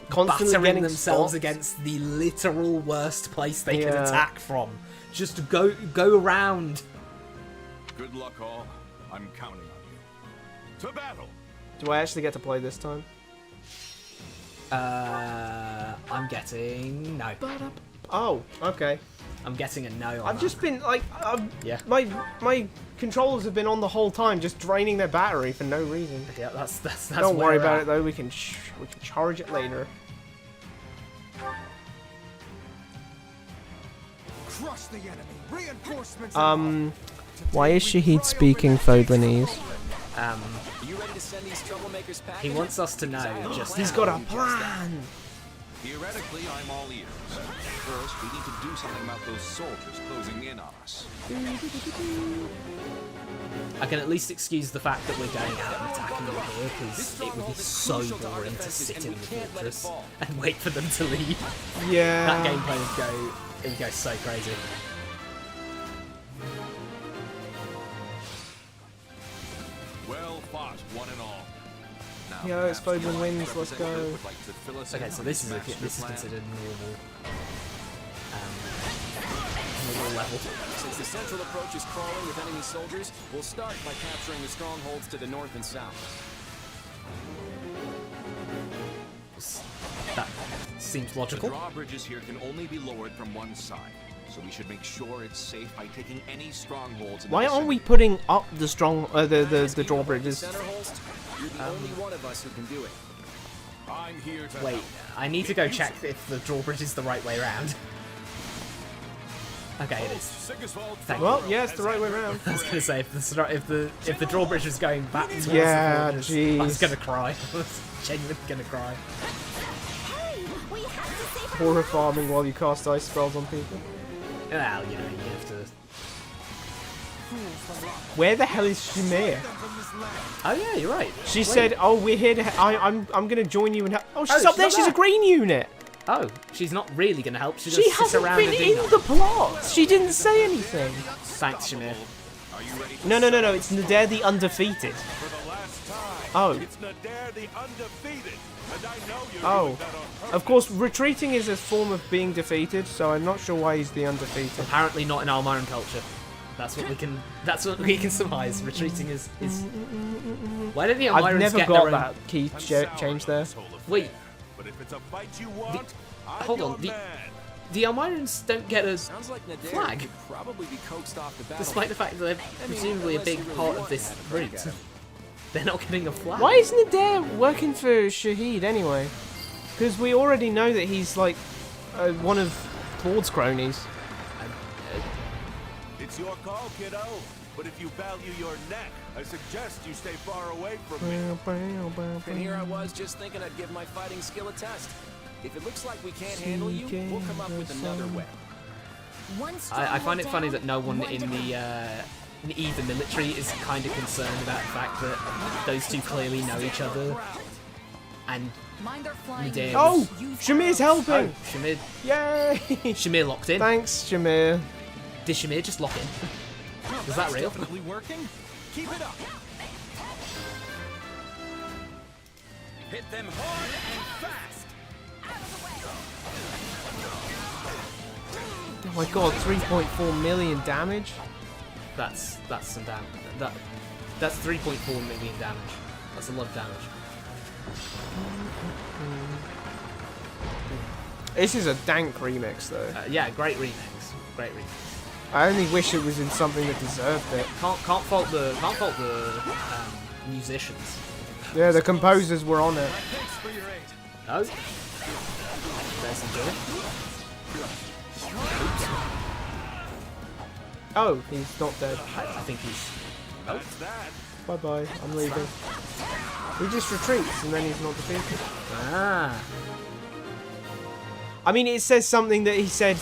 Speaker 1: constantly
Speaker 2: battering themselves against the literal worst place they can attack from? Just to go around.
Speaker 18: Good luck, all. I'm counting on you. To battle.
Speaker 1: Do I actually get to play this time?
Speaker 2: I'm getting no.
Speaker 1: Oh, okay.
Speaker 2: I'm getting a no.
Speaker 1: I've just been my controllers have been on the whole time, just draining their battery for no reason.
Speaker 2: Yeah, that's.
Speaker 1: Don't worry about it though. We can charge it later.
Speaker 15: Crush the enemy. Reinforcements.
Speaker 1: Why is Shahid speaking Fodlanese?
Speaker 7: You ready to send these troublemakers packing?
Speaker 2: He wants us to know.
Speaker 1: He's got a plan.
Speaker 18: Theoretically, I'm all ears. First, we need to do something about those soldiers closing in on us.
Speaker 2: I can at least excuse the fact that we're going out and attacking them here, because it would be so boring to sit in the fortress and wait for them to leave.
Speaker 1: Yeah.
Speaker 2: That gameplay would go so crazy.
Speaker 18: Well fought, one and all.
Speaker 1: Yo, it's Fodlan wins. Let's go.
Speaker 2: Okay, so this is considered normal. Level.
Speaker 7: Since the central approach is crawling with enemy soldiers, we'll start by capturing the strongholds to the north and south.
Speaker 2: That seems logical.
Speaker 18: The drawbridges here can only be lowered from one side, so we should make sure it's safe by taking any strongholds.
Speaker 1: Why aren't we putting up the the drawbridges?
Speaker 7: You're the only one of us who can do it.
Speaker 18: I'm here to
Speaker 2: Wait, I need to go check if the drawbridge is the right way around. Okay, it is. Thank
Speaker 1: Well,
Speaker 2: you.
Speaker 1: yeah, it's the right way around.
Speaker 2: I was gonna say if the drawbridge was going back towards
Speaker 1: yeah,
Speaker 2: the borders,
Speaker 1: jeez.
Speaker 2: I was gonna cry. I was genuinely gonna cry.
Speaker 1: Horror farming while you cast ice spells on people.
Speaker 2: Well, you know, you have to.
Speaker 1: Where the hell is Shamir?
Speaker 2: Oh yeah, you're right.
Speaker 1: She
Speaker 2: Wait.
Speaker 1: said, "Oh, we're here to. I'm gonna join you and help." Oh, she's
Speaker 2: Oh,
Speaker 1: up there.
Speaker 2: she's
Speaker 1: She's
Speaker 2: not
Speaker 1: a green unit.
Speaker 2: Oh, she's not really gonna help. She
Speaker 1: She
Speaker 2: just sits
Speaker 1: hasn't
Speaker 2: around
Speaker 1: been
Speaker 2: and
Speaker 1: in the plot. She didn't say anything.
Speaker 2: Thanks, Shamir.
Speaker 1: No. It's Nadir the Undefeated. Oh.
Speaker 19: It's Nadir the Undefeated, and I know you're
Speaker 1: Oh.
Speaker 19: doing that on purpose.
Speaker 1: Of course, retreating is a form of being defeated, so I'm not sure why he's the Undefeated.
Speaker 2: Apparently not in Almiran culture. That's what we can. That's what we can surmise. Retreating is. Why don't the Almirans
Speaker 1: I've never
Speaker 2: get
Speaker 1: got
Speaker 2: their own...
Speaker 1: that key change there.
Speaker 2: Wait.
Speaker 19: But if it's a fight you want,
Speaker 2: Hold on. The Almirans don't get a flag,
Speaker 7: could probably be coaxed off the battle.
Speaker 2: despite the fact that they're presumably a big part of this route. They're not getting a flag.
Speaker 1: Why isn't Nadir working for Shahid anyway? Because we already know that he's like one of Claude's cronies.
Speaker 19: It's your call, kiddo. But if you value your neck, I suggest you stay far away from me.
Speaker 7: And here I was just thinking I'd give my fighting skill a test. If it looks like we can't handle you, we'll come up with another way.
Speaker 2: I find it funny that no one in either military is kind of concerned about the fact that those two clearly know each other. And Nadir
Speaker 1: Oh,
Speaker 2: was...
Speaker 1: Shamir's helping.
Speaker 2: Oh, Shamir.
Speaker 1: Yay!
Speaker 2: Shamir locked in.
Speaker 1: Thanks, Shamir.
Speaker 2: Did Shamir just lock in? Was that real?
Speaker 3: Definitely working. Keep it up.
Speaker 7: Hit them hard and fast.
Speaker 1: Oh my god, 3.4 million damage.
Speaker 2: That's some damage. That's 3.4 million damage. That's a lot of damage.
Speaker 1: This is a dank remix, though.
Speaker 2: Yeah, great remix. Great remix.
Speaker 1: I only wish it was in something that deserved it.
Speaker 2: Can't fault the musicians.
Speaker 1: Yeah, the composers were on it.
Speaker 2: No. There's some joy.
Speaker 1: Oh, he's not dead.
Speaker 2: I think he's. Oh.
Speaker 1: Bye bye. I'm leaving. He just retreats and then he's not defeated.
Speaker 2: Ah.
Speaker 1: I mean, it says something that he said.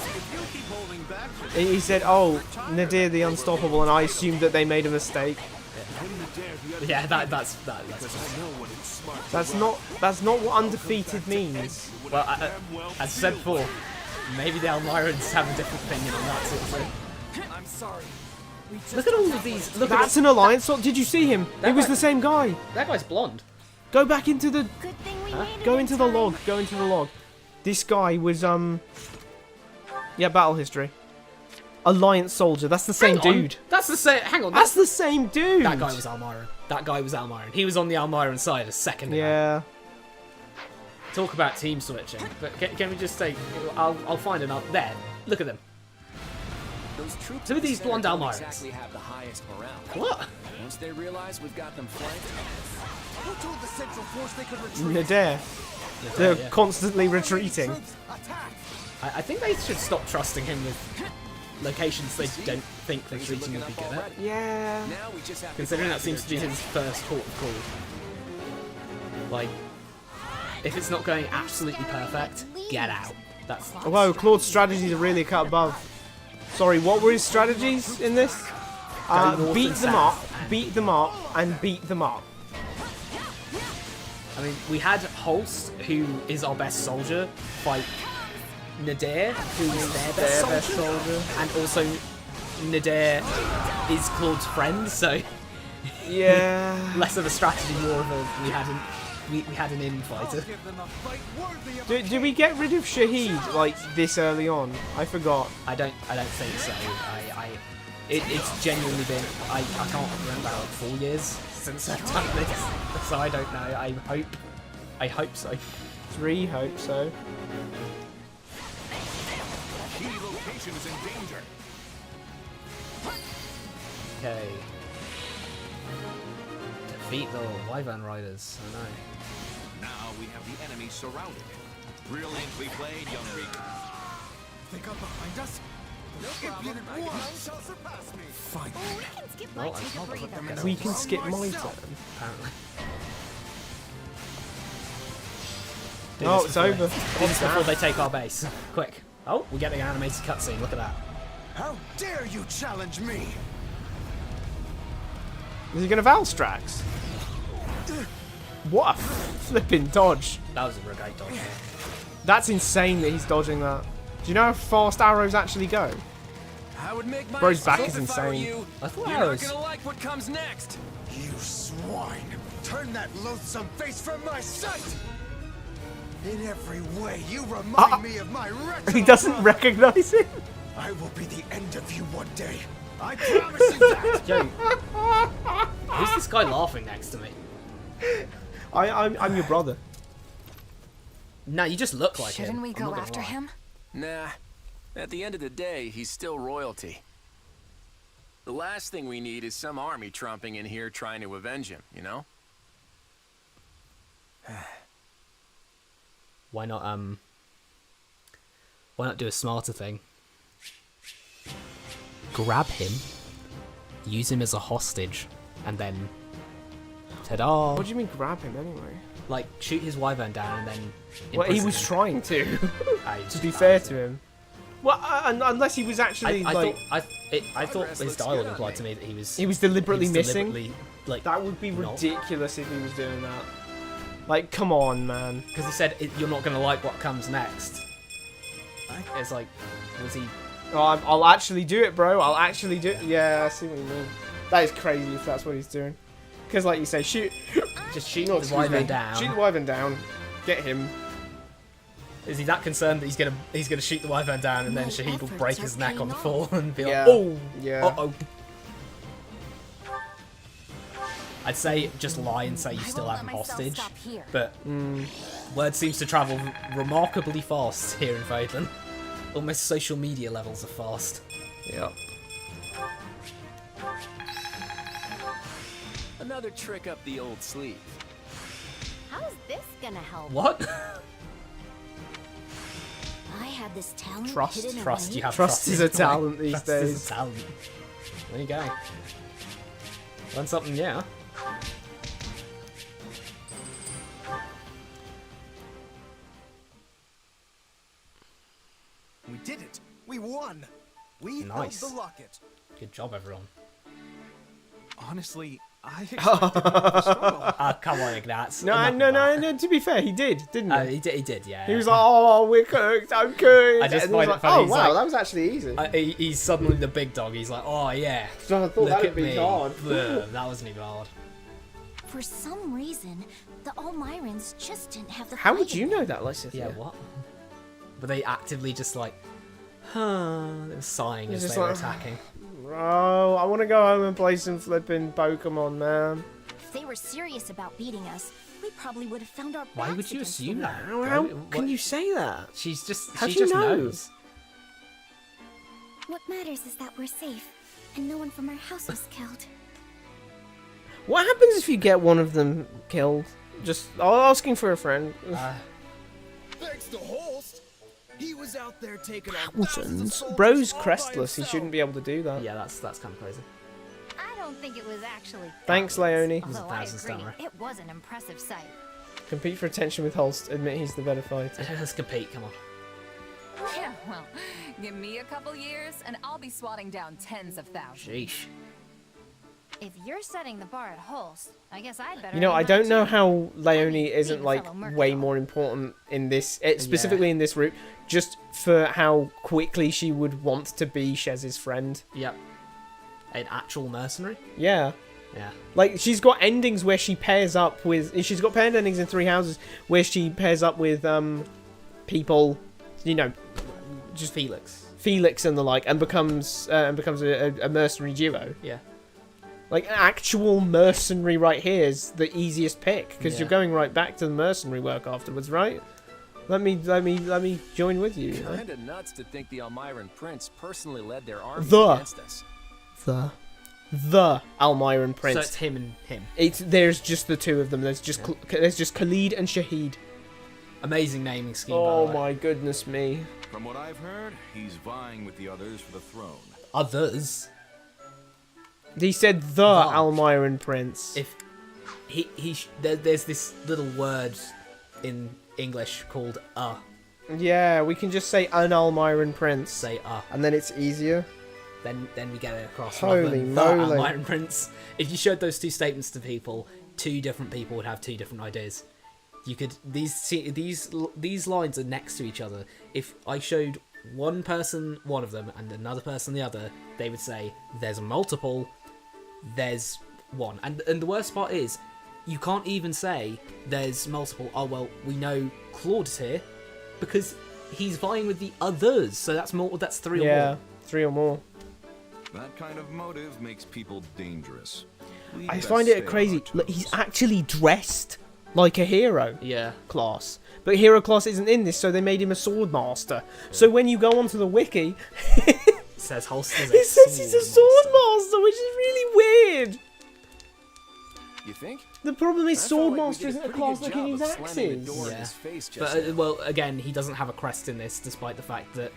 Speaker 1: He said, "Oh, Nadir the Unstoppable," and I assumed that they made a mistake.
Speaker 2: Yeah, that's
Speaker 1: That's not what undefeated means.
Speaker 2: Well, as I said before, maybe the Almirans have a different opinion on that sort of thing.
Speaker 7: I'm sorry.
Speaker 2: Look at all of these. Look
Speaker 1: That's
Speaker 2: at
Speaker 1: an alliance. Did you see him? It was the same guy.
Speaker 2: That guy's blonde.
Speaker 1: Go back into the. Go into the log. Go into the log. This guy was yeah, battle history. Alliance soldier. That's the same dude.
Speaker 2: That's the same. Hang on.
Speaker 1: That's the same dude.
Speaker 2: That guy was Almiran. That guy was Almiran. He was on the Almiran side a second ago.
Speaker 1: Yeah.
Speaker 2: Talk about team switching. But can we just say, I'll find him up there. Look at them.
Speaker 7: Those troops
Speaker 2: Who are these blonde
Speaker 7: don't
Speaker 2: Almirans?
Speaker 7: exactly have the highest morale.
Speaker 2: What?
Speaker 7: Once they realize we've got them flanked.
Speaker 3: Who told the Central Force they could retreat?
Speaker 1: Nadir. They're constantly retreating.
Speaker 2: I think they should stop trusting him with locations they don't think retreating would be good at.
Speaker 1: Yeah.
Speaker 2: Considering that seems to be his first port of call. Like, if it's not going absolutely perfect, get out. That's.
Speaker 1: Whoa, Claude's strategies are really cut above. Sorry, what were his strategies in this?
Speaker 2: north
Speaker 1: Beat
Speaker 2: and
Speaker 1: them
Speaker 2: south
Speaker 1: up, beat them up, and beat them up.
Speaker 2: I mean, we had Holst, who is our best soldier, fight Nadir, who is their best soldier, and also Nadir is Claude's friend, so
Speaker 1: yeah,
Speaker 2: less of a strategy, more of a we had an in-fighter.
Speaker 1: Did we get rid of Shahid like this early on? I forgot.
Speaker 2: I don't think so. It's genuinely been I can't remember like 4 years since I've done this, so I don't know. I hope so.
Speaker 1: 3 hope so.
Speaker 3: Key location is in danger.
Speaker 2: Okay. Defeat the Wyvern Riders. I know.
Speaker 3: Now we have the enemy surrounded. Brilliantly played, young Regan.
Speaker 15: They got behind us? Fine.
Speaker 1: We can skip my turn.
Speaker 2: Apparently.
Speaker 1: Oh, it's over.
Speaker 2: Do this before they take our base. Quick. Oh, we're getting an animated cutscene. Look at that.
Speaker 3: How dare you challenge me?
Speaker 1: Is he going to Valstrax? What a flipping dodge.
Speaker 2: That was a great dodge.
Speaker 1: That's insane that he's dodging that. Do you know how fast arrows actually go?
Speaker 7: I would make my
Speaker 1: Bro's back
Speaker 7: assault
Speaker 1: is
Speaker 7: if I were
Speaker 1: insane.
Speaker 7: you.
Speaker 2: I thought
Speaker 7: You're
Speaker 2: arrows.
Speaker 7: not gonna like what comes next.
Speaker 3: You swine! Turn that loathsome face from my sight! In every way, you remind me of my wretched.
Speaker 1: He doesn't recognize it.
Speaker 3: I will be the end of you one day. I promise you that.
Speaker 2: Yo, who's this guy laughing next to me?
Speaker 1: I'm your brother.
Speaker 2: No, you just look like him.
Speaker 4: Shouldn't we
Speaker 2: I'm
Speaker 4: go
Speaker 2: not gonna
Speaker 4: after
Speaker 2: lie.
Speaker 4: him?
Speaker 7: Nah. At the end of the day, he's still royalty. The last thing we need is some army tromping in here trying to avenge him, you know?
Speaker 2: Why not do a smarter thing? Grab him, use him as a hostage, and then ta-da!
Speaker 1: What do you mean grab him anyway?
Speaker 2: Like shoot his wyvern down and then.
Speaker 1: Well, he
Speaker 2: imprison
Speaker 1: was
Speaker 2: him.
Speaker 1: trying to.
Speaker 2: Ah, he was
Speaker 1: To be
Speaker 2: just
Speaker 1: fair
Speaker 2: trying
Speaker 1: to him. Well, unless he was actually like.
Speaker 2: I thought his dialogue implied to me that he was.
Speaker 1: He was deliberately missing.
Speaker 2: Deliberately, like
Speaker 1: that would be
Speaker 2: not.
Speaker 1: ridiculous if he was doing that. Like, come on, man.
Speaker 2: Because he said you're not gonna like what comes next. It's like, was he?
Speaker 1: Oh, I'll actually do it, bro. I'll actually do it. Yeah, I see what you mean. That is crazy if that's what he's doing. Because, like you say, shoot.
Speaker 2: Just shoot
Speaker 1: No,
Speaker 2: the wyvern down.
Speaker 1: Shoot the wyvern down. Get him.
Speaker 2: Is he that concerned that he's gonna shoot the wyvern down and then
Speaker 12: My
Speaker 2: Shahid will
Speaker 12: efforts
Speaker 2: break
Speaker 12: are
Speaker 2: his neck on the
Speaker 12: paying
Speaker 2: floor and be
Speaker 1: Yeah.
Speaker 2: like, oh,
Speaker 1: Yeah.
Speaker 2: uh-oh. I'd say just lie and say you still have him hostage, but word seems to travel remarkably fast here in Vaidland. Almost social media levels are fast.
Speaker 1: Yep.
Speaker 7: Another trick up the old sleeve.
Speaker 12: How's this gonna help?
Speaker 2: What?
Speaker 12: I had this talent
Speaker 1: Trust.
Speaker 12: hidden
Speaker 2: Trust.
Speaker 12: away.
Speaker 2: You have
Speaker 1: Trust is a
Speaker 2: trust
Speaker 1: talent these
Speaker 2: Trust
Speaker 1: days.
Speaker 2: is a talent. There you go. Learn something, yeah.
Speaker 15: We did it. We won. We
Speaker 2: Nice.
Speaker 15: held the locket.
Speaker 2: Good job, everyone.
Speaker 11: Honestly, I expected more of a struggle.
Speaker 2: Ah, come on, Ignatz.
Speaker 1: No. To be fair, he did, didn't he?
Speaker 2: He did, yeah.
Speaker 1: He was like, "Oh, we're cooked. I'm cooked."
Speaker 2: I just
Speaker 1: And he was
Speaker 2: find it
Speaker 1: like,
Speaker 2: funny.
Speaker 1: "Oh
Speaker 2: He's
Speaker 1: wow,
Speaker 2: like-
Speaker 1: that was actually easy."
Speaker 2: He's suddenly the big dog. He's like, oh yeah.
Speaker 1: So I thought
Speaker 2: Look
Speaker 1: that'd
Speaker 2: at
Speaker 1: be
Speaker 2: me.
Speaker 1: hard.
Speaker 2: Ugh, that wasn't even hard.
Speaker 12: For some reason, the Almirans just didn't have the
Speaker 1: How
Speaker 12: fight
Speaker 1: would you
Speaker 12: in
Speaker 1: know
Speaker 12: them.
Speaker 1: that, Lysithia?
Speaker 2: Yeah, what? Were they actively just like, huh? They were sighing
Speaker 1: It's
Speaker 2: as
Speaker 1: just
Speaker 2: they were
Speaker 1: like-
Speaker 2: attacking.
Speaker 1: Bro, I want to go home and play some flipping Pokemon, man.
Speaker 12: If they were serious about beating us, we probably would have found our
Speaker 2: Why
Speaker 12: backs
Speaker 2: would you
Speaker 12: against
Speaker 2: assume
Speaker 12: the
Speaker 2: that?
Speaker 12: wall.
Speaker 1: How
Speaker 2: What-
Speaker 1: can you say that?
Speaker 2: She's just.
Speaker 1: How
Speaker 2: she
Speaker 1: do you
Speaker 2: just
Speaker 1: know?
Speaker 2: knows.
Speaker 12: What matters is that we're safe, and no one from our house was killed.
Speaker 1: What happens if you get one of them killed? Just asking for a friend.
Speaker 3: Thanks to Holst. He was out there taking on
Speaker 1: Thousands. Bro's crestless. He shouldn't be able to do that.
Speaker 2: Yeah, that's kind of crazy.
Speaker 12: I don't think it was actually.
Speaker 1: Thanks, Leonie.
Speaker 12: Although I
Speaker 2: Thousands,
Speaker 12: agree,
Speaker 2: don't worry.
Speaker 12: it was an impressive sight.
Speaker 1: Compete for attention with Holst. Admit he's the better fighter.
Speaker 2: Let's compete. Come on.
Speaker 4: Yeah, well, give me a couple years and I'll be swatting down tens of thousands.
Speaker 2: Sheesh.
Speaker 12: If you're setting the bar at Holst, I guess I'd better.
Speaker 1: You know, I
Speaker 12: aim
Speaker 1: don't
Speaker 12: high
Speaker 1: know
Speaker 12: too.
Speaker 1: how Leonie isn't
Speaker 12: being a
Speaker 1: like
Speaker 12: fellow Merc
Speaker 1: way
Speaker 12: dog.
Speaker 1: more important in this, specifically in this route, just for how quickly she would want to be Shez's friend.
Speaker 2: Yep. An actual mercenary.
Speaker 1: Yeah.
Speaker 2: Yeah.
Speaker 1: Like, she's got endings where she pairs up with... She's got paired endings in Three Houses where she pairs up with people, you know, just Felix and the like, and becomes a mercenary duo.
Speaker 2: Yeah.
Speaker 1: Like, an actual mercenary right here is the easiest pick, because
Speaker 2: Yeah.
Speaker 1: you're going right back to the mercenary work afterwards, right? Let me join with you. You know?
Speaker 7: Kinda nuts to think the Almiran Prince personally led their army
Speaker 1: The.
Speaker 7: against us.
Speaker 1: The Almiran Prince.
Speaker 2: So it's him and him.
Speaker 1: There's just the two of them. There's just Khalid and Shahid.
Speaker 2: Amazing naming scheme.
Speaker 1: Oh
Speaker 2: by the way.
Speaker 1: my goodness me.
Speaker 3: From what I've heard, he's vying with the others for the throne.
Speaker 2: Others.
Speaker 1: He said the Almiran Prince.
Speaker 2: If there's this little word in English called
Speaker 1: Yeah, we can just say an Almiran Prince.
Speaker 2: Say
Speaker 1: and then it's easier.
Speaker 2: Then we get it across.
Speaker 1: Holy
Speaker 2: The
Speaker 1: moly.
Speaker 2: Almiran Prince. If you showed those two statements to people, two different people would have two different ideas. You could these lines are next to each other. If I showed one person one of them and another person the other, they would say there's multiple, there's one. And the worst part is you can't even say there's multiple. Oh well, we know Claude's here because he's vying with the others. So that's more. That's three or more.
Speaker 1: Yeah, 3 or more.
Speaker 3: That kind of motive makes people dangerous. We'd
Speaker 1: I
Speaker 3: best
Speaker 1: find
Speaker 3: stay
Speaker 1: it
Speaker 3: on
Speaker 1: crazy.
Speaker 3: our
Speaker 1: Look,
Speaker 3: toes.
Speaker 1: he's actually dressed like a hero.
Speaker 2: Yeah.
Speaker 1: Class. But hero class isn't in this, so they made him a sword master. So when you go onto the wiki,
Speaker 2: It says holsters.
Speaker 1: it says he's a sword master, which is really weird.
Speaker 3: You think?
Speaker 1: The problem is
Speaker 3: I felt
Speaker 1: sword
Speaker 3: like we
Speaker 1: master
Speaker 3: did a
Speaker 1: isn't a
Speaker 3: pretty
Speaker 1: class
Speaker 3: good
Speaker 1: that can
Speaker 3: job
Speaker 1: use
Speaker 3: of slamming the
Speaker 1: axes.
Speaker 3: door in
Speaker 2: Yeah.
Speaker 3: his face just
Speaker 2: But
Speaker 3: now.
Speaker 2: well, again, he doesn't have a crest in this, despite the fact that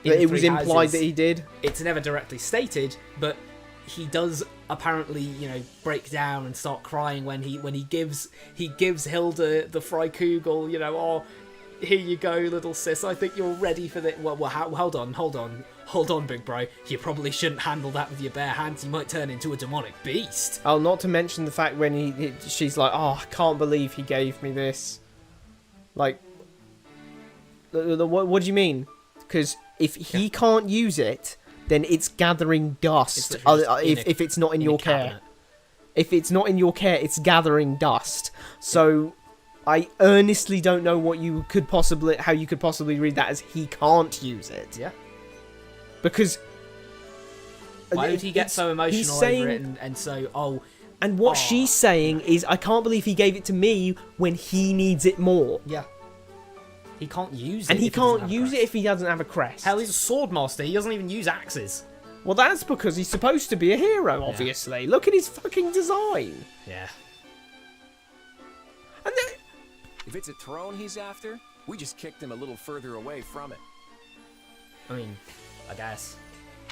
Speaker 2: in
Speaker 1: But
Speaker 2: the
Speaker 1: it was
Speaker 2: Three
Speaker 1: implied
Speaker 2: Houses,
Speaker 1: that he did.
Speaker 2: It's never directly stated, but he does apparently, break down and start crying when he gives Hilda the Freikugel. Oh, here you go, little sis. I think you're ready for this. Well, hold on, big bro. You probably shouldn't handle that with your bare hands. You might turn into a demonic beast.
Speaker 1: Oh, not to mention the fact when she's like, oh, I can't believe he gave me this. Like, what do you mean? Because if he can't use it, then it's gathering dust. If it's not in your care. If it's not in your care, it's gathering dust. So I earnestly don't know how you could possibly read that as he can't use it.
Speaker 2: Yeah.
Speaker 1: Because
Speaker 2: Why would he get so emotional over it and so
Speaker 1: And what she's saying is, I can't believe he gave it to me when he needs it more.
Speaker 2: Yeah. He can't use it.
Speaker 1: And he can't use it if he doesn't have a crest.
Speaker 2: Hell, he's a sword master. He doesn't even use axes.
Speaker 1: Well, that's because he's supposed to be a hero, obviously. Yeah. Look at his fucking design.
Speaker 2: Yeah.
Speaker 1: And then,
Speaker 7: if it's a throne he's after, we just kicked him a little further away from it.
Speaker 2: I mean, I guess.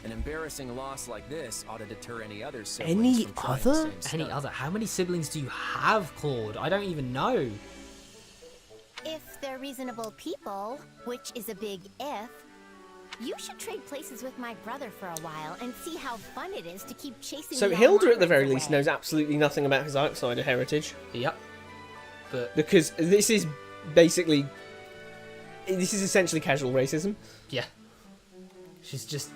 Speaker 7: An embarrassing loss like this ought to deter any other
Speaker 1: Any other?
Speaker 2: Any other? How many siblings do you have, Claude? I don't even know.
Speaker 12: If they're reasonable people, which is a big if, you should trade places with my brother for a while and see how fun it is to keep chasing.
Speaker 1: So
Speaker 12: the
Speaker 1: Hilda, at the very
Speaker 12: away.
Speaker 1: least, knows absolutely nothing about his outsider heritage.
Speaker 2: Yep. But
Speaker 1: because this is essentially casual racism.
Speaker 2: Yeah. She's just.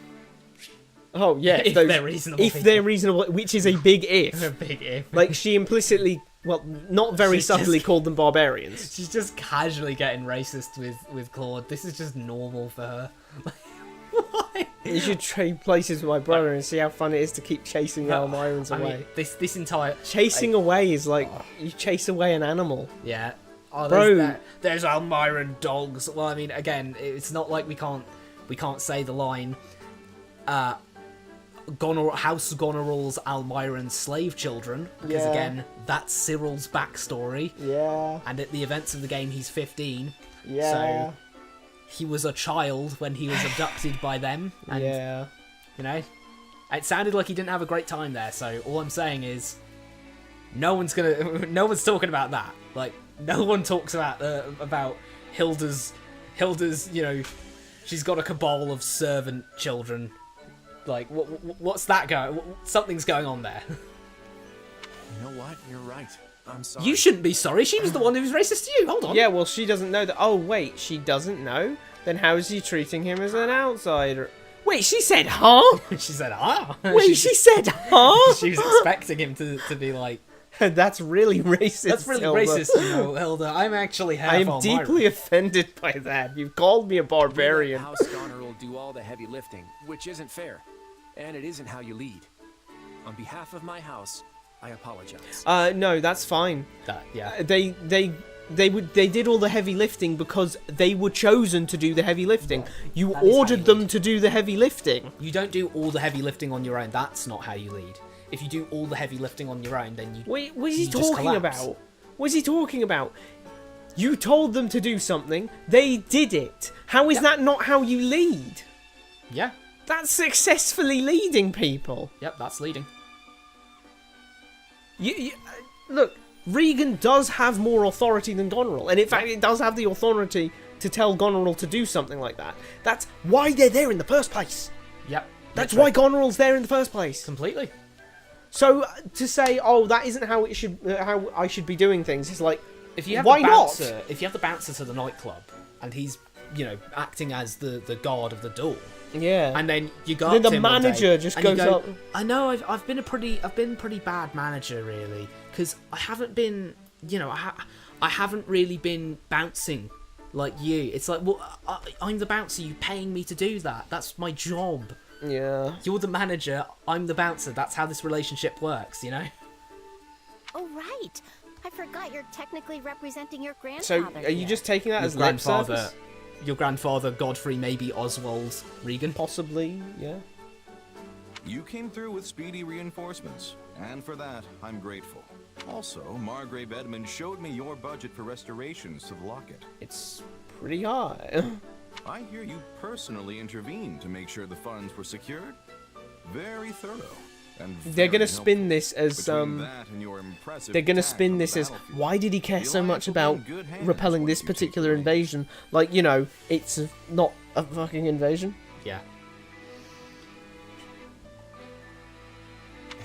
Speaker 1: Oh yeah,
Speaker 2: if they're reasonable.
Speaker 1: If they're reasonable, which is a big if.
Speaker 2: A big if.
Speaker 1: Like she implicitly, well, not very subtly called them barbarians.
Speaker 2: She's just casually getting racist with Claude. This is just normal for her. Why?
Speaker 1: You should trade places with my brother and see how fun it is to keep chasing the Almirans away.
Speaker 2: I mean, this entire
Speaker 1: chasing away is like you chase away an animal.
Speaker 2: Yeah. Oh,
Speaker 1: Bro,
Speaker 2: there's Almiran dogs. Well, I mean, again, it's not like we can't say the line. House Goneril's Almiran slave children, because
Speaker 1: Yeah.
Speaker 2: again, that's Cyril's backstory.
Speaker 1: Yeah.
Speaker 2: And at the events of the game, he's 15.
Speaker 1: Yeah.
Speaker 2: So he was a child when he was abducted by them. And,
Speaker 1: yeah.
Speaker 2: It sounded like he didn't have a great time there. So all I'm saying is, no one's talking about that. Like, no one talks about Hilda's. She's got a cabal of servant children. Like, what's that going? Something's going on there.
Speaker 3: You know what? You're right. I'm sorry.
Speaker 2: You shouldn't be sorry. She was the one who was racist to you. Hold on.
Speaker 1: Yeah, well, she doesn't know that. Oh, wait, she doesn't know? Then how is he treating him as an outsider? Wait, she said, huh?
Speaker 2: She said, huh?
Speaker 1: Wait, she said, huh?
Speaker 2: She was expecting him to be like...
Speaker 1: That's really racist,
Speaker 2: That's really
Speaker 1: Hilda.
Speaker 2: racist, Hilda. I'm actually half
Speaker 1: I am
Speaker 2: Almiran.
Speaker 1: deeply offended by that. You've called me a barbarian.
Speaker 7: House Goneril will do all the heavy lifting, which isn't fair. And it isn't how you lead. On behalf of my house, I apologize.
Speaker 1: No, that's fine.
Speaker 2: Yeah.
Speaker 1: They did all the heavy lifting because they were chosen to do the heavy lifting. You ordered them to do the heavy lifting.
Speaker 2: You don't do all the heavy lifting on your own. That's not how you lead. If you do all the heavy lifting on your own, then you.
Speaker 1: Wait, what is he
Speaker 2: you just
Speaker 1: talking
Speaker 2: collapse.
Speaker 1: about? What is he talking about? You told them to do something. They did it. How is that not how you lead?
Speaker 2: Yeah.
Speaker 1: That's successfully leading people.
Speaker 2: Yep, that's leading.
Speaker 1: Look, Regan does have more authority than Goneril, and in fact, it does have the authority to tell Goneril to do something like that. That's why they're there in the first place.
Speaker 2: Yep.
Speaker 1: That's why Goneril's there in the first place.
Speaker 2: Completely.
Speaker 1: So to say, oh, that isn't how it should, how I should be doing things, is like,
Speaker 2: if you have
Speaker 1: why
Speaker 2: the bouncer,
Speaker 1: not?
Speaker 2: If you have the bouncer to the nightclub, and he's, acting as the guard of the door.
Speaker 1: Yeah.
Speaker 2: And then you go
Speaker 1: then
Speaker 2: up to
Speaker 1: the
Speaker 2: him one
Speaker 1: manager
Speaker 2: day,
Speaker 1: just
Speaker 2: and you
Speaker 1: goes
Speaker 2: go,
Speaker 1: up.
Speaker 2: I know I've been a pretty bad manager really, because I haven't been, I haven't really been bouncing like you. It's like, well, I'm the bouncer. You paying me to do that? That's my job.
Speaker 1: Yeah.
Speaker 2: You're the manager. I'm the bouncer. That's how this relationship works.
Speaker 12: Oh right. I forgot you're technically representing your
Speaker 1: So
Speaker 12: grandfather.
Speaker 1: are you just taking that
Speaker 2: Your
Speaker 1: as lip service?
Speaker 2: Your grandfather, Godfrey, maybe Oswald Regan?
Speaker 1: Possibly, yeah.
Speaker 20: You came through with speedy reinforcements, and for that, I'm grateful. Also, Margrave Edmund showed me your budget for restorations to the locket.
Speaker 1: It's pretty high.
Speaker 20: I hear you personally intervened to make sure the funds were secured. Very thorough. And
Speaker 1: They're gonna spin this as
Speaker 20: Between that and your impressive
Speaker 1: they're gonna
Speaker 20: attack
Speaker 1: spin
Speaker 20: on the
Speaker 1: this as
Speaker 20: battlefield,
Speaker 1: why did he care
Speaker 20: the
Speaker 1: so much
Speaker 20: Alliance will be in
Speaker 1: about
Speaker 20: good hands
Speaker 1: repelling
Speaker 20: once
Speaker 1: this
Speaker 20: you take
Speaker 1: particular invasion? Like, it's not a fucking invasion.
Speaker 2: Yeah.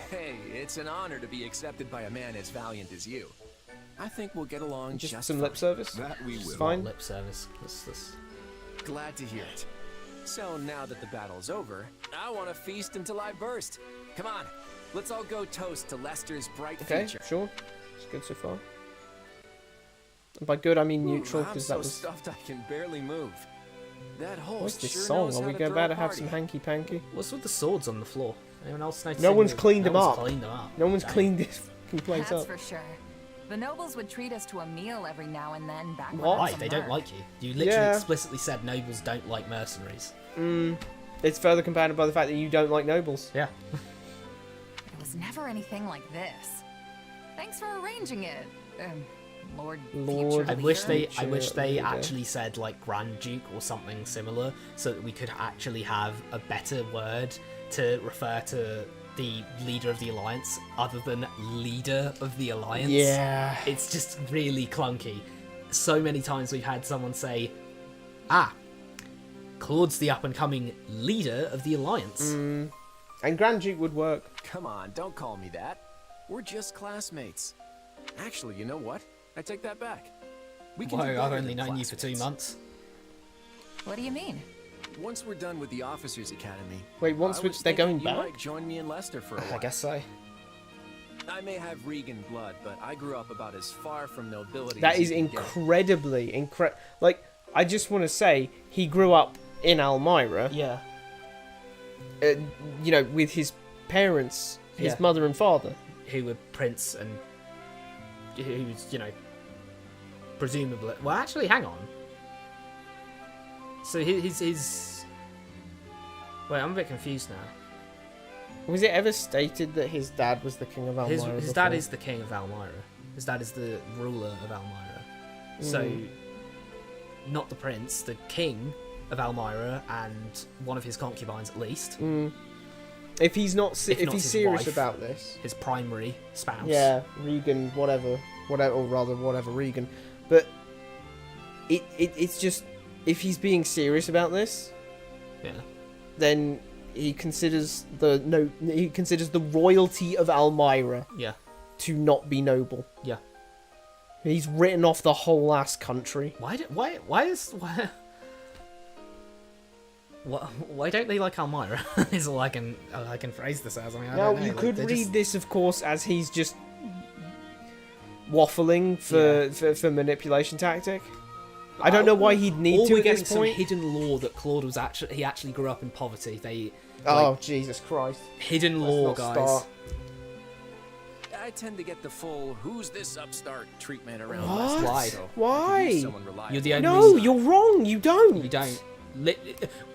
Speaker 7: Hey, it's an honor to be accepted by a man as valiant as you. I think we'll get along
Speaker 1: Just
Speaker 7: just
Speaker 1: some
Speaker 7: fine.
Speaker 1: lip service.
Speaker 20: That we
Speaker 1: It's
Speaker 20: will.
Speaker 1: fine.
Speaker 2: Lip service. This.
Speaker 7: Glad to hear it. So now that the battle's over, I want to feast until I burst. Come on, let's all go toast to Lester's bright
Speaker 1: Okay,
Speaker 7: future.
Speaker 1: sure. It's good so far. And by good, I mean
Speaker 7: Ooh,
Speaker 1: neutral,
Speaker 7: I'm
Speaker 1: because
Speaker 7: so
Speaker 1: that was...
Speaker 7: stuffed I can barely move. That host
Speaker 1: What's this
Speaker 7: sure
Speaker 1: song?
Speaker 7: knows
Speaker 1: Are
Speaker 7: how
Speaker 1: we
Speaker 7: to
Speaker 1: going
Speaker 7: throw a
Speaker 1: to have
Speaker 7: party.
Speaker 1: some hanky-panky?
Speaker 2: What's with the swords on the floor? Anyone else notice?
Speaker 1: No one's cleaned them up.
Speaker 2: Cleaned them up.
Speaker 1: No one's
Speaker 2: Damn.
Speaker 1: cleaned this fucking place
Speaker 4: That's
Speaker 1: up.
Speaker 4: for sure. The nobles would treat us to a meal every now and then back
Speaker 1: What?
Speaker 2: Why? They don't like you. You literally
Speaker 1: Yeah.
Speaker 2: explicitly said nobles don't like mercenaries.
Speaker 1: It's further compounded by the fact that you don't like nobles.
Speaker 2: Yeah.
Speaker 4: It was never anything like this. Thanks for arranging it, Lord.
Speaker 1: Lord.
Speaker 2: I wish they
Speaker 1: leader.
Speaker 2: actually said like Grand Duke or something similar, so that we could actually have a better word to refer to the leader of the Alliance other than leader of the Alliance.
Speaker 1: Yeah.
Speaker 2: It's just really clunky. So many times we've had someone say, Claude's the up-and-coming leader of the Alliance.
Speaker 1: And Grand Duke would work.
Speaker 7: Come on, don't call me that. We're just classmates. Actually, you know what? I take that back. We can
Speaker 2: Whoa,
Speaker 7: do
Speaker 2: I've
Speaker 7: better
Speaker 2: only
Speaker 7: than
Speaker 2: known you for 2
Speaker 7: classmates.
Speaker 2: months.
Speaker 4: What do you mean?
Speaker 7: Once we're done with the Officers Academy,
Speaker 1: Wait, once
Speaker 7: I was
Speaker 1: they're
Speaker 7: thinking
Speaker 1: going
Speaker 7: you
Speaker 1: back?
Speaker 7: might join me in Leicester for a while.
Speaker 2: I guess so.
Speaker 7: I may have Regan blood, but I grew up about as far from nobility
Speaker 1: That
Speaker 7: as
Speaker 1: is
Speaker 7: you can get.
Speaker 1: incredibly like, I just want to say, he grew up in Elmira.
Speaker 2: Yeah.
Speaker 1: With his parents, his
Speaker 2: Yeah.
Speaker 1: mother and father.
Speaker 2: Who were Prince and who's, presumably... Well, actually, hang on. So his... Wait, I'm a bit confused now.
Speaker 1: Was it ever stated that his dad was the king of Elmira?
Speaker 2: His dad is the king of Elmira. His dad is the ruler of Elmira. So, not the prince, the king of Elmira, and one of his concubines at least.
Speaker 1: If he's not, if
Speaker 2: not
Speaker 1: he's
Speaker 2: his
Speaker 1: serious
Speaker 2: wife,
Speaker 1: about this,
Speaker 2: his primary spouse.
Speaker 1: yeah, Regan, whatever, or rather, whatever Regan. But it's just, if he's being serious about this,
Speaker 2: yeah,
Speaker 1: then he considers the royalty of Elmira,
Speaker 2: yeah,
Speaker 1: to not be noble.
Speaker 2: Yeah.
Speaker 1: He's written off the whole ass country.
Speaker 2: Why don't they like Elmira? Is all I can phrase this as. I mean, I
Speaker 1: Now,
Speaker 2: don't know.
Speaker 1: you
Speaker 2: Like,
Speaker 1: could
Speaker 2: they're
Speaker 1: read
Speaker 2: just-
Speaker 1: this, of course, as he's just waffling for manipulation tactic. I don't know why he'd need
Speaker 2: or
Speaker 1: to
Speaker 2: we're
Speaker 1: at
Speaker 2: getting
Speaker 1: this
Speaker 2: some
Speaker 1: point.
Speaker 2: hidden law that Claude was he actually grew up in poverty.
Speaker 1: Oh, Jesus Christ.
Speaker 2: Hidden
Speaker 1: Let's
Speaker 2: law,
Speaker 1: not
Speaker 2: guys.
Speaker 1: start.
Speaker 7: I tend to get the full "who's this upstart" treatment around
Speaker 1: What?
Speaker 7: Leicester,
Speaker 2: Why?
Speaker 7: so I could
Speaker 1: Why?
Speaker 7: use someone reliable.
Speaker 2: You're the only
Speaker 1: No, you're wrong. You don't.
Speaker 2: You don't.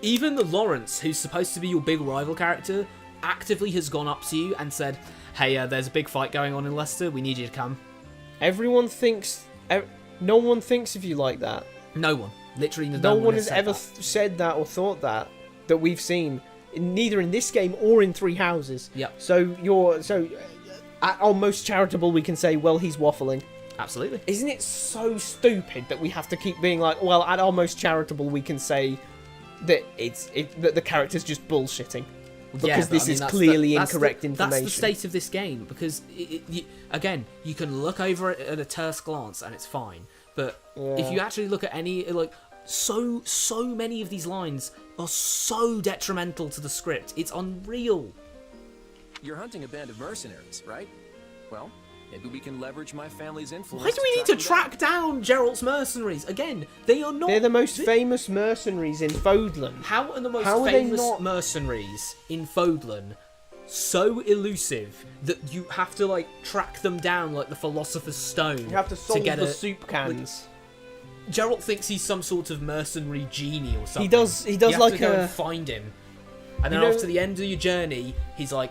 Speaker 2: Even the Lawrence, who's supposed to be your big rival character, actively has gone up to you and said, "Hey, there's a big fight going on in Leicester. We need you to come."
Speaker 1: Everyone thinks No one thinks of you like that.
Speaker 2: No one. Literally
Speaker 1: no one has
Speaker 2: said
Speaker 1: ever
Speaker 2: that.
Speaker 1: said that or thought that we've seen, neither in this game or in Three Houses.
Speaker 2: Yep.
Speaker 1: So at our most charitable, we can say, well, he's waffling.
Speaker 2: Absolutely.
Speaker 1: Isn't it so stupid that we have to keep being like, well, at our most charitable, we can say that that the character's just bullshitting because this is clearly incorrect information.
Speaker 2: That's the state of this game, because again, you can look over it at a terse glance and it's fine, but if you actually look at any so many of these lines are so detrimental to the script. It's unreal.
Speaker 7: You're hunting a band of mercenaries, right? Well, maybe we can leverage my family's influence.
Speaker 2: Why do we need to track down Geralt's mercenaries? Again, they are not...
Speaker 1: They're the most famous mercenaries in Fodlan.
Speaker 2: How are the most famous mercenaries in Fodlan so elusive that you have to, track them down like the Philosopher's Stone? You
Speaker 1: have to solve
Speaker 2: get
Speaker 1: the soup cans.
Speaker 2: Geralt thinks he's some sort of mercenary genie or something.
Speaker 1: He does
Speaker 2: you have to go and find him. And then after the end of your journey, he's like,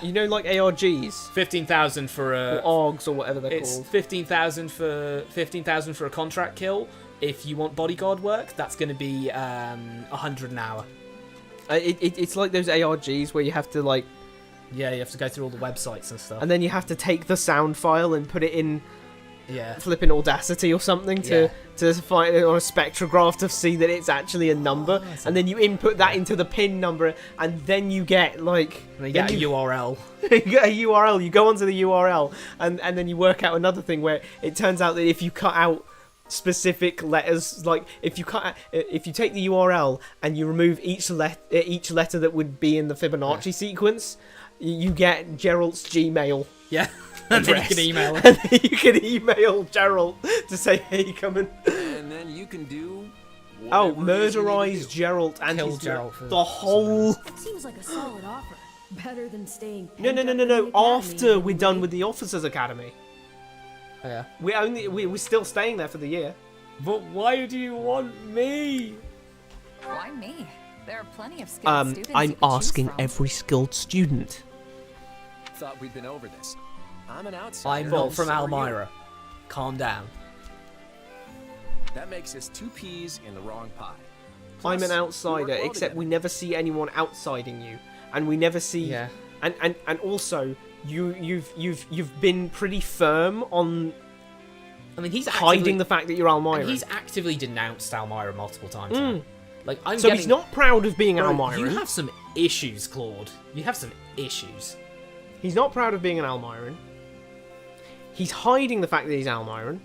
Speaker 1: You know, like ARGs?
Speaker 2: 15,000 for a...
Speaker 1: Or ARGs or whatever they're
Speaker 2: it's
Speaker 1: called.
Speaker 2: 15,000 for a contract kill. If you want bodyguard work, that's going to be 100 an hour.
Speaker 1: It's like those ARGs where you have to,
Speaker 2: Yeah, you have to go through all the websites and stuff.
Speaker 1: And then you have to take the sound file and put it in...
Speaker 2: Yeah.
Speaker 1: Flipping Audacity or something to find it on a spectrograph to see that it's actually a number, and then you input that into the pin number, and then you get
Speaker 2: a URL.
Speaker 1: You get a URL. You go onto the URL, and then you work out another thing where it turns out that if you cut out specific letters, if you take the URL and you remove each letter that would be in the Fibonacci sequence, you get Geralt's Gmail.
Speaker 2: Yeah. And then you can email him.
Speaker 1: And then you can email Geralt to say, hey, come in.
Speaker 7: And then you can do...
Speaker 1: murderize Geralt and
Speaker 2: kill
Speaker 1: his
Speaker 2: Geralt.
Speaker 1: The whole...
Speaker 5: Seems like a solid offer. Better than staying...
Speaker 1: No. After we're done with the Officers Academy.
Speaker 2: Oh, yeah.
Speaker 1: We're still staying there for the year.
Speaker 2: But why do you want me?
Speaker 4: Why me? There are plenty of skilled students
Speaker 1: I'm
Speaker 4: you could choose
Speaker 1: asking
Speaker 4: from.
Speaker 1: every skilled student.
Speaker 7: Thought we'd been over this. I'm an outsider.
Speaker 2: I'm not from
Speaker 7: so are you.
Speaker 2: Almyra. Calm down.
Speaker 7: That makes us two peas in the wrong pie.
Speaker 1: I'm
Speaker 7: Plus,
Speaker 1: an outsider,
Speaker 7: we work well
Speaker 1: except
Speaker 7: together.
Speaker 1: we never see anyone outsiding you, and we never see.
Speaker 2: Yeah.
Speaker 1: And also, you've been pretty firm on.
Speaker 2: I mean, he's
Speaker 1: hiding the fact that you're Almyra.
Speaker 2: And he's actively denounced Almyra multiple times. Now.
Speaker 1: So he's not proud of being Almyran.
Speaker 2: You have some issues, Claude. You have some issues.
Speaker 1: He's not proud of being an Almyran. He's hiding the fact that he's Almyran.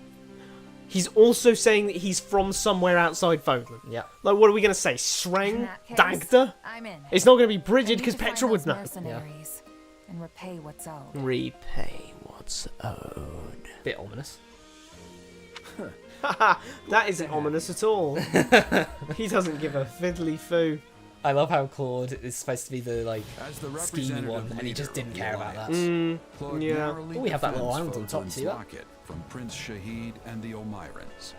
Speaker 1: He's also saying that he's from somewhere outside Fodlan.
Speaker 2: Yeah.
Speaker 1: What are we going to say? Shreng?
Speaker 4: In that case,
Speaker 1: Dagda?
Speaker 4: I'm in.
Speaker 1: It's not going to be
Speaker 4: I
Speaker 1: Bridget
Speaker 4: need
Speaker 1: because
Speaker 4: to find
Speaker 1: Petra would
Speaker 4: those
Speaker 1: know.
Speaker 4: mercenaries and repay what's owed.
Speaker 1: Repay what's owed.
Speaker 2: Bit ominous.
Speaker 1: That isn't ominous at all. He doesn't give a fiddly foo.
Speaker 2: I love how Claude is supposed to be the
Speaker 18: As the
Speaker 2: schemy one,
Speaker 18: representative
Speaker 2: and he just
Speaker 18: leader
Speaker 2: didn't
Speaker 18: of the
Speaker 2: care about that.
Speaker 18: Alliance, Claude
Speaker 1: yeah.
Speaker 18: narrowly
Speaker 2: Oh, we have that little
Speaker 18: defends
Speaker 2: island on top
Speaker 18: Fodlan's
Speaker 2: too.
Speaker 18: locket from Prince Shahid and the Almyrans,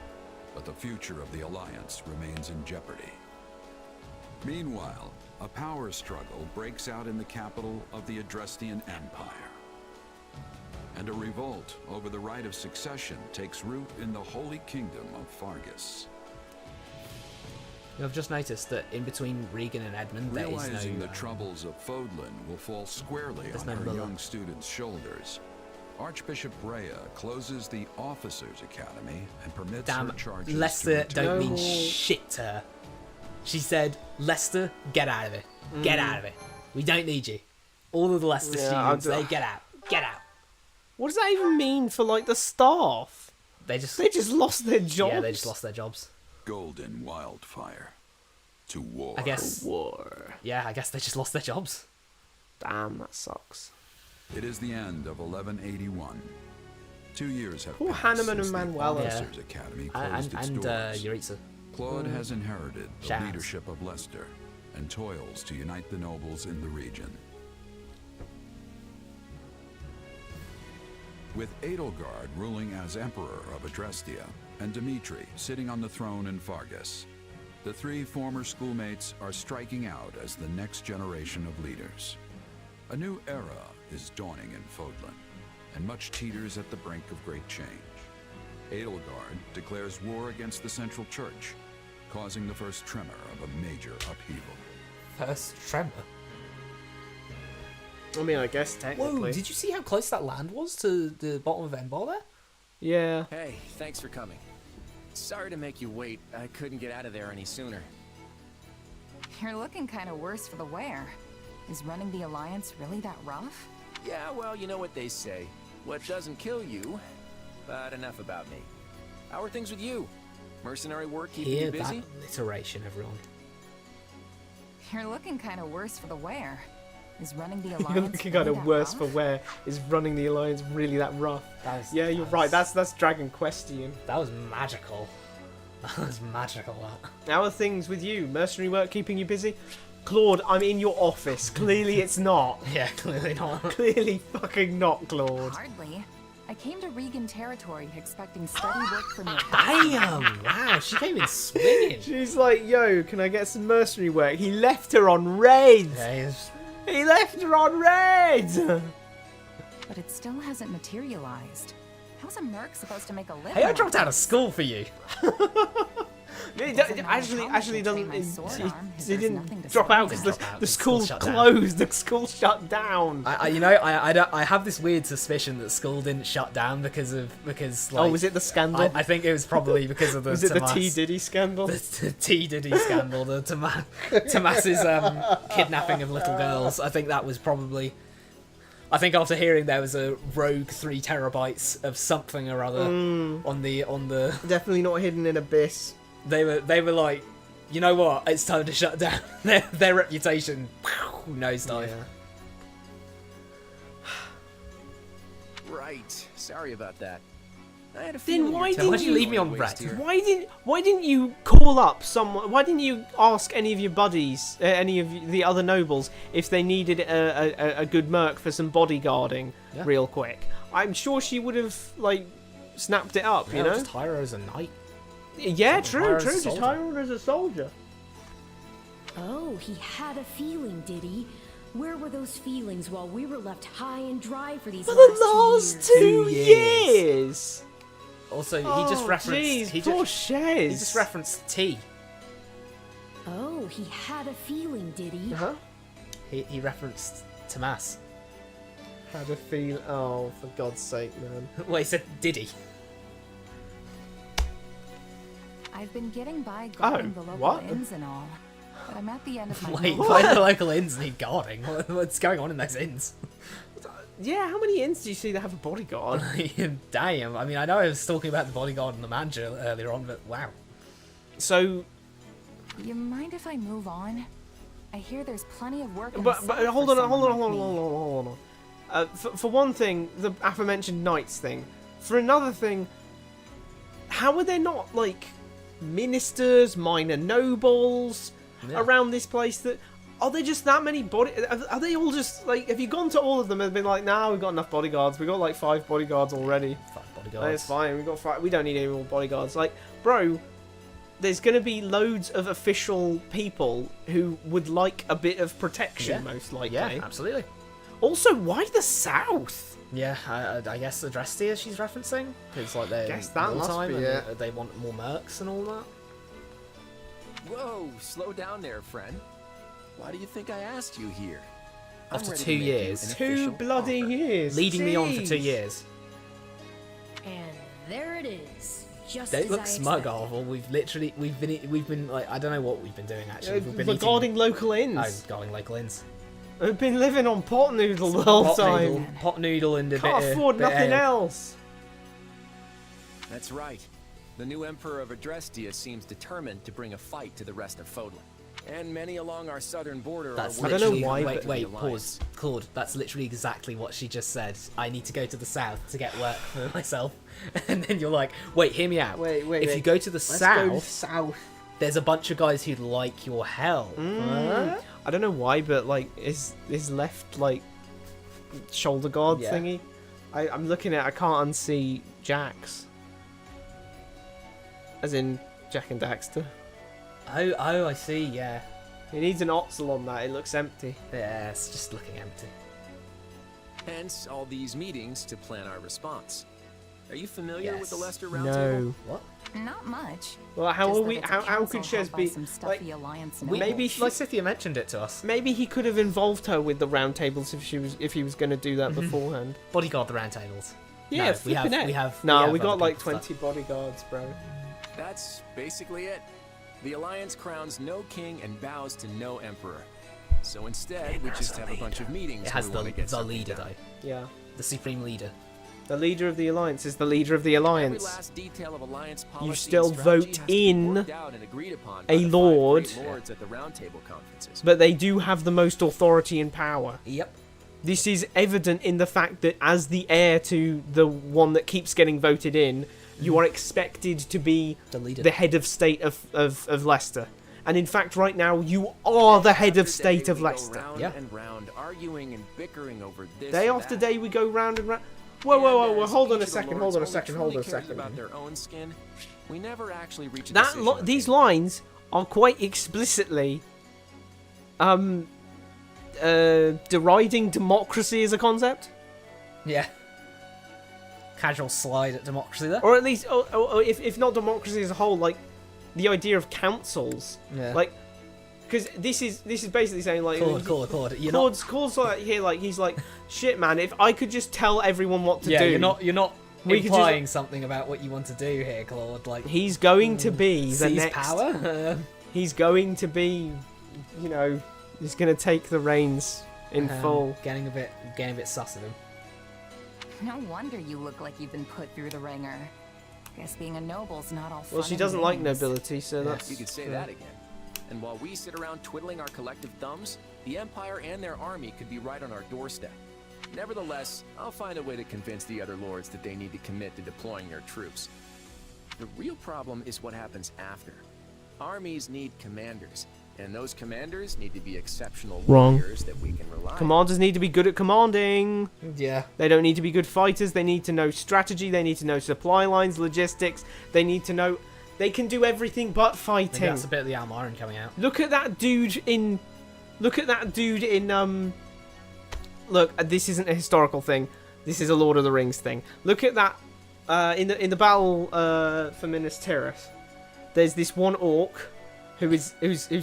Speaker 18: but the future of the Alliance remains in jeopardy. Meanwhile, a power struggle breaks out in the capital of the Adrestian Empire, and a revolt over the right of succession takes root in the Holy Kingdom of Fargus.
Speaker 2: I've just noticed that in between Regan and Edmund, there is
Speaker 18: Realizing
Speaker 2: no...
Speaker 18: the troubles of Fodlan will fall squarely
Speaker 2: there's
Speaker 18: on
Speaker 2: no
Speaker 18: her
Speaker 2: Muller.
Speaker 18: young students' shoulders, Archbishop Rhea closes the Officers' Academy and permits
Speaker 2: Damn,
Speaker 18: her charges
Speaker 2: Lester
Speaker 18: to
Speaker 2: don't
Speaker 18: return.
Speaker 2: mean shit to her. She said, Lester, get out of it. Get out of it. We don't need you. All of the Lester students, they get out. Get out.
Speaker 1: What does that even mean for, the staff?
Speaker 2: They just
Speaker 1: lost their jobs.
Speaker 2: Yeah, they just lost their jobs.
Speaker 18: Golden Wildfire. To war.
Speaker 2: I guess.
Speaker 1: War.
Speaker 2: Yeah, I guess they just lost their jobs.
Speaker 1: Damn, that sucks.
Speaker 18: It is the end of 1181. 2 years have
Speaker 1: Poor
Speaker 18: passed
Speaker 1: Hanneman
Speaker 18: since
Speaker 1: and
Speaker 18: the
Speaker 1: Manuela.
Speaker 18: Officers' Academy closed its
Speaker 2: And
Speaker 18: doors.
Speaker 2: Yuritsa.
Speaker 18: Claude has inherited the
Speaker 2: Shaz.
Speaker 18: leadership of Leicester and toils to unite the nobles in the region. With Edelgard ruling as Emperor of Adrestia and Dimitri sitting on the throne in Fargus, the three former schoolmates are striking out as the next generation of leaders. A new era is dawning in Fodlan. and much teeters at the brink of great change. Edelgard declares war against the Central Church, causing the first tremor of a major upheaval.
Speaker 2: First tremor?
Speaker 1: I mean, I guess technically.
Speaker 2: Whoa, did you see how close that land was to the bottom of Enbar there?
Speaker 1: Yeah.
Speaker 7: Hey, thanks for coming. Sorry to make you wait. I couldn't get out of there any sooner.
Speaker 4: You're looking kind of worse for the wear. Is running the Alliance really that rough?
Speaker 7: Yeah, well, you know what they say. What doesn't kill you, but enough about me. How are things with you? Mercenary work keeping
Speaker 2: Hear
Speaker 7: you busy?
Speaker 2: that alliteration, everyone.
Speaker 4: You're looking kind of worse for the wear. Is running the
Speaker 1: You're
Speaker 4: Alliance
Speaker 1: looking
Speaker 4: really
Speaker 1: kind of
Speaker 4: that
Speaker 1: worse
Speaker 4: rough?
Speaker 1: for wear. Is running the Alliance really that rough? Yeah, you're right. That's Dragon Question.
Speaker 2: That was magical. That was magical, that.
Speaker 1: How are things with you? Mercenary work keeping you busy? Claude, I'm in your office. Clearly it's not.
Speaker 2: Yeah, clearly not.
Speaker 1: Clearly fucking not, Claude.
Speaker 4: Hardly. I came to Regan territory expecting steady work from your
Speaker 2: Damn! Wow, she came in swinging.
Speaker 1: She's like, yo, can I get some mercenary work? He left her on red.
Speaker 2: Yeah,
Speaker 1: he left her on red.
Speaker 4: But it still hasn't materialized. How's a merc supposed to make a living?
Speaker 2: Hey, I dropped out of school for you.
Speaker 1: Actually doesn't. He didn't drop out because the
Speaker 2: school
Speaker 1: school
Speaker 2: shut down.
Speaker 1: closed. The school shut down.
Speaker 2: I have this weird suspicion that school didn't shut down because like,
Speaker 1: was it the scandal?
Speaker 2: I think it was probably because of the
Speaker 1: Was it the
Speaker 2: Tomas-
Speaker 1: T Diddy scandal?
Speaker 2: The T Diddy scandal, the Tomas's kidnapping of little girls. I think that was probably. I think after hearing there was a rogue 3 terabytes of something or other on the
Speaker 1: definitely not hidden in Abyss.
Speaker 2: They were like, you know what? It's time to shut down their reputation. Nosedive.
Speaker 1: Yeah.
Speaker 7: Right. Sorry about that. I had a
Speaker 1: Then
Speaker 7: feeling
Speaker 1: why
Speaker 7: your
Speaker 1: didn't
Speaker 7: time
Speaker 1: you
Speaker 7: was
Speaker 2: leave me
Speaker 7: going
Speaker 2: on
Speaker 7: to waste
Speaker 2: red?
Speaker 7: here.
Speaker 1: Why didn't you call up someone? Why didn't you ask any of your buddies, any of the other nobles, if they needed a good merc for some bodyguarding, real quick? I'm sure she would have like snapped it up. You know,
Speaker 2: just hire her as a knight.
Speaker 1: Yeah,
Speaker 2: Hire her
Speaker 1: true.
Speaker 2: as a
Speaker 1: Just
Speaker 2: soldier.
Speaker 1: hire her as a soldier.
Speaker 5: Oh, he had a feeling, did he? Where were those feelings while we were left high and dry for these
Speaker 1: For the
Speaker 5: last
Speaker 1: last
Speaker 5: 2
Speaker 1: 2
Speaker 5: years?
Speaker 1: years.
Speaker 2: Also, he just referenced.
Speaker 1: Jeez,
Speaker 2: he
Speaker 1: poor
Speaker 2: just
Speaker 1: Shez.
Speaker 2: He just referenced T.
Speaker 5: Oh, he had a feeling, did he?
Speaker 1: Uh-huh.
Speaker 2: He referenced Tomas.
Speaker 1: Had a feel. Oh, for God's sake, man.
Speaker 2: Well, he said Diddy.
Speaker 4: I've been getting by guarding the local
Speaker 1: what?
Speaker 4: inns and all, but I'm at the end of my
Speaker 2: Wait,
Speaker 4: rope.
Speaker 2: why do the local inns need guarding? What's going on in those inns?
Speaker 1: Yeah, how many inns do you see that have a bodyguard?
Speaker 2: Damn. I mean, I know I was talking about the bodyguard and the manager earlier on, but wow.
Speaker 1: So,
Speaker 4: You mind if I move on? I hear there's plenty of work. in
Speaker 1: but
Speaker 4: the
Speaker 1: but
Speaker 4: south
Speaker 1: hold
Speaker 4: for
Speaker 1: on,
Speaker 4: someone like me.
Speaker 1: For one thing, the aforementioned knights thing. For another thing, how are there not like ministers, minor nobles around this place? That are there just that many body? Are they all just like? Have you gone to all of them and been like, nah, we've got enough bodyguards. We've got like 5 bodyguards already.
Speaker 2: 5 bodyguards.
Speaker 1: It's fine. We've got 5. We don't need any more bodyguards. Like, bro, there's going to be loads of official people who would like a bit of protection, most likely.
Speaker 2: Yeah, absolutely.
Speaker 1: Also, why the South?
Speaker 2: Yeah, I guess the Drestia she's referencing. Because like they're
Speaker 1: Guess that must
Speaker 2: wartime
Speaker 1: be
Speaker 2: and
Speaker 1: it.
Speaker 2: they want more mercs and all that.
Speaker 7: Whoa, slow down there, friend. Why do you think I asked you here? I'm
Speaker 2: After
Speaker 7: ready
Speaker 2: 2
Speaker 7: to make you
Speaker 2: years.
Speaker 7: an
Speaker 1: 2
Speaker 7: official
Speaker 1: bloody
Speaker 7: offer.
Speaker 1: years.
Speaker 2: Leading me on for 2
Speaker 1: Jeez.
Speaker 2: years.
Speaker 5: And there it is. Just
Speaker 2: Don't
Speaker 5: as
Speaker 2: look
Speaker 5: I
Speaker 2: smug,
Speaker 5: expected.
Speaker 2: Arvel. We've been like, I don't know what we've been doing actually. We've been
Speaker 1: We're guarding
Speaker 2: eating...
Speaker 1: local inns.
Speaker 2: Oh, guarding local inns.
Speaker 1: We've been living on pot noodle the whole time.
Speaker 2: Pot noodle and a
Speaker 1: Can't
Speaker 2: bit
Speaker 1: afford
Speaker 2: bit of
Speaker 1: nothing
Speaker 2: ale.
Speaker 1: else.
Speaker 7: That's right. The new Emperor of Adrestia seems determined to bring a fight to the rest of Fodlan. And many along our southern border
Speaker 2: That's
Speaker 7: are
Speaker 1: I don't know
Speaker 2: literally,
Speaker 1: why,
Speaker 2: Wait,
Speaker 1: but-
Speaker 2: wait,
Speaker 7: the alliance.
Speaker 2: pause. Claude, that's literally exactly what she just said. I need to go to the south to get work for myself. And then you're like, wait, hear me out.
Speaker 1: Wait,
Speaker 2: If you go to the
Speaker 1: Let's go to
Speaker 2: south,
Speaker 1: south.
Speaker 2: there's a bunch of guys who'd like your help.
Speaker 1: I don't know why, but like, is left like shoulder guard
Speaker 2: Yeah.
Speaker 1: thingy? I'm looking at. I can't unsee Jax. As in Jack and Daxter.
Speaker 2: Oh, I see, yeah.
Speaker 1: He needs an Otzel on that. It looks empty.
Speaker 2: Yeah, it's just looking empty.
Speaker 7: Hence, all these meetings to plan our response. Are you familiar with the Leicester Roundtable?
Speaker 1: No.
Speaker 2: What?
Speaker 4: Not much.
Speaker 1: Well, how
Speaker 4: Just
Speaker 1: are
Speaker 4: that
Speaker 1: we?
Speaker 4: it's a
Speaker 1: How
Speaker 4: council
Speaker 1: could Shez
Speaker 4: held by
Speaker 1: be?
Speaker 4: some stuffy alliance
Speaker 1: Maybe
Speaker 4: nobles.
Speaker 2: Lysithea mentioned it to us.
Speaker 1: Maybe he could have involved her with the round tables if he was going to do that beforehand.
Speaker 2: Bodyguard the round tables.
Speaker 1: Yeah,
Speaker 2: No,
Speaker 1: flipping heck.
Speaker 2: we have.
Speaker 1: No,
Speaker 2: have
Speaker 1: we got
Speaker 2: other
Speaker 1: like
Speaker 2: people
Speaker 1: 20 bodyguards, bro.
Speaker 7: That's basically it. The Alliance crowns no king and bows to no emperor. So instead, we just have a bunch of meetings.
Speaker 2: It has
Speaker 7: where we wanna get
Speaker 2: the
Speaker 7: something
Speaker 2: leader
Speaker 7: done.
Speaker 2: though.
Speaker 1: Yeah.
Speaker 2: The supreme leader.
Speaker 1: The leader of the Alliance is the leader of the Alliance.
Speaker 7: Every last detail of Alliance policy
Speaker 1: You still
Speaker 7: and strategy
Speaker 1: vote
Speaker 7: has to be
Speaker 1: in
Speaker 7: worked out and agreed upon by
Speaker 1: a
Speaker 7: the five
Speaker 1: lord,
Speaker 7: great lords at the roundtable conferences.
Speaker 1: but they do have the most authority and power.
Speaker 2: Yep.
Speaker 1: This is evident in the fact that as the heir to the one that keeps getting voted in, you are expected to be
Speaker 2: the leader,
Speaker 1: the head of state of Leicester. And in fact, right now, you are the head of state of Leicester.
Speaker 7: Round and round, arguing and bickering over this
Speaker 1: Day
Speaker 7: or
Speaker 1: after
Speaker 7: that.
Speaker 1: day, we go round and round. Whoa, hold on a second, hold on a second.
Speaker 7: About their own skin, we never actually reach a
Speaker 1: That
Speaker 7: decision.
Speaker 1: these lines are quite explicitly deriding democracy as a concept.
Speaker 2: Yeah. Casual slide at democracy there.
Speaker 1: Or at least, if not democracy as a whole, like the idea of councils.
Speaker 2: Yeah.
Speaker 1: Like, because this is basically saying like
Speaker 2: Claude.
Speaker 1: Claude's like here, like he's like, shit, man. If I could just tell everyone what to do,
Speaker 2: you're not
Speaker 1: we could
Speaker 2: implying something about what you want to do here, Claude. Like
Speaker 1: he's going to be the
Speaker 2: seize
Speaker 1: next
Speaker 2: power.
Speaker 1: He's going to be, you know, he's going to take the reins in full.
Speaker 2: Getting a bit sus of him.
Speaker 4: No wonder you look like you've been put through the ringer. Guess being a noble's not all fun
Speaker 1: Well, she
Speaker 4: and
Speaker 1: doesn't like
Speaker 4: games.
Speaker 1: nobility, so that's
Speaker 7: You could say that again. And while we sit around twiddling our collective thumbs, the Empire and their army could be right on our doorstep. Nevertheless, I'll find a way to convince the other lords that they need to commit to deploying their troops. The real problem is what happens after. Armies need commanders, and those commanders need to be exceptional warriors that we can rely on.
Speaker 1: Commanders need to be good at commanding.
Speaker 2: Yeah.
Speaker 1: They don't need to be good fighters. They need to know strategy. They need to know supply lines, logistics. They need to know... They can do everything but fighting.
Speaker 2: Maybe that's a bit of the Almarin coming out.
Speaker 1: Look at that dude in... Look, this isn't a historical thing. This is a Lord of the Rings thing. Look at that. In the battle for Minas Tirith, there's this one orc who's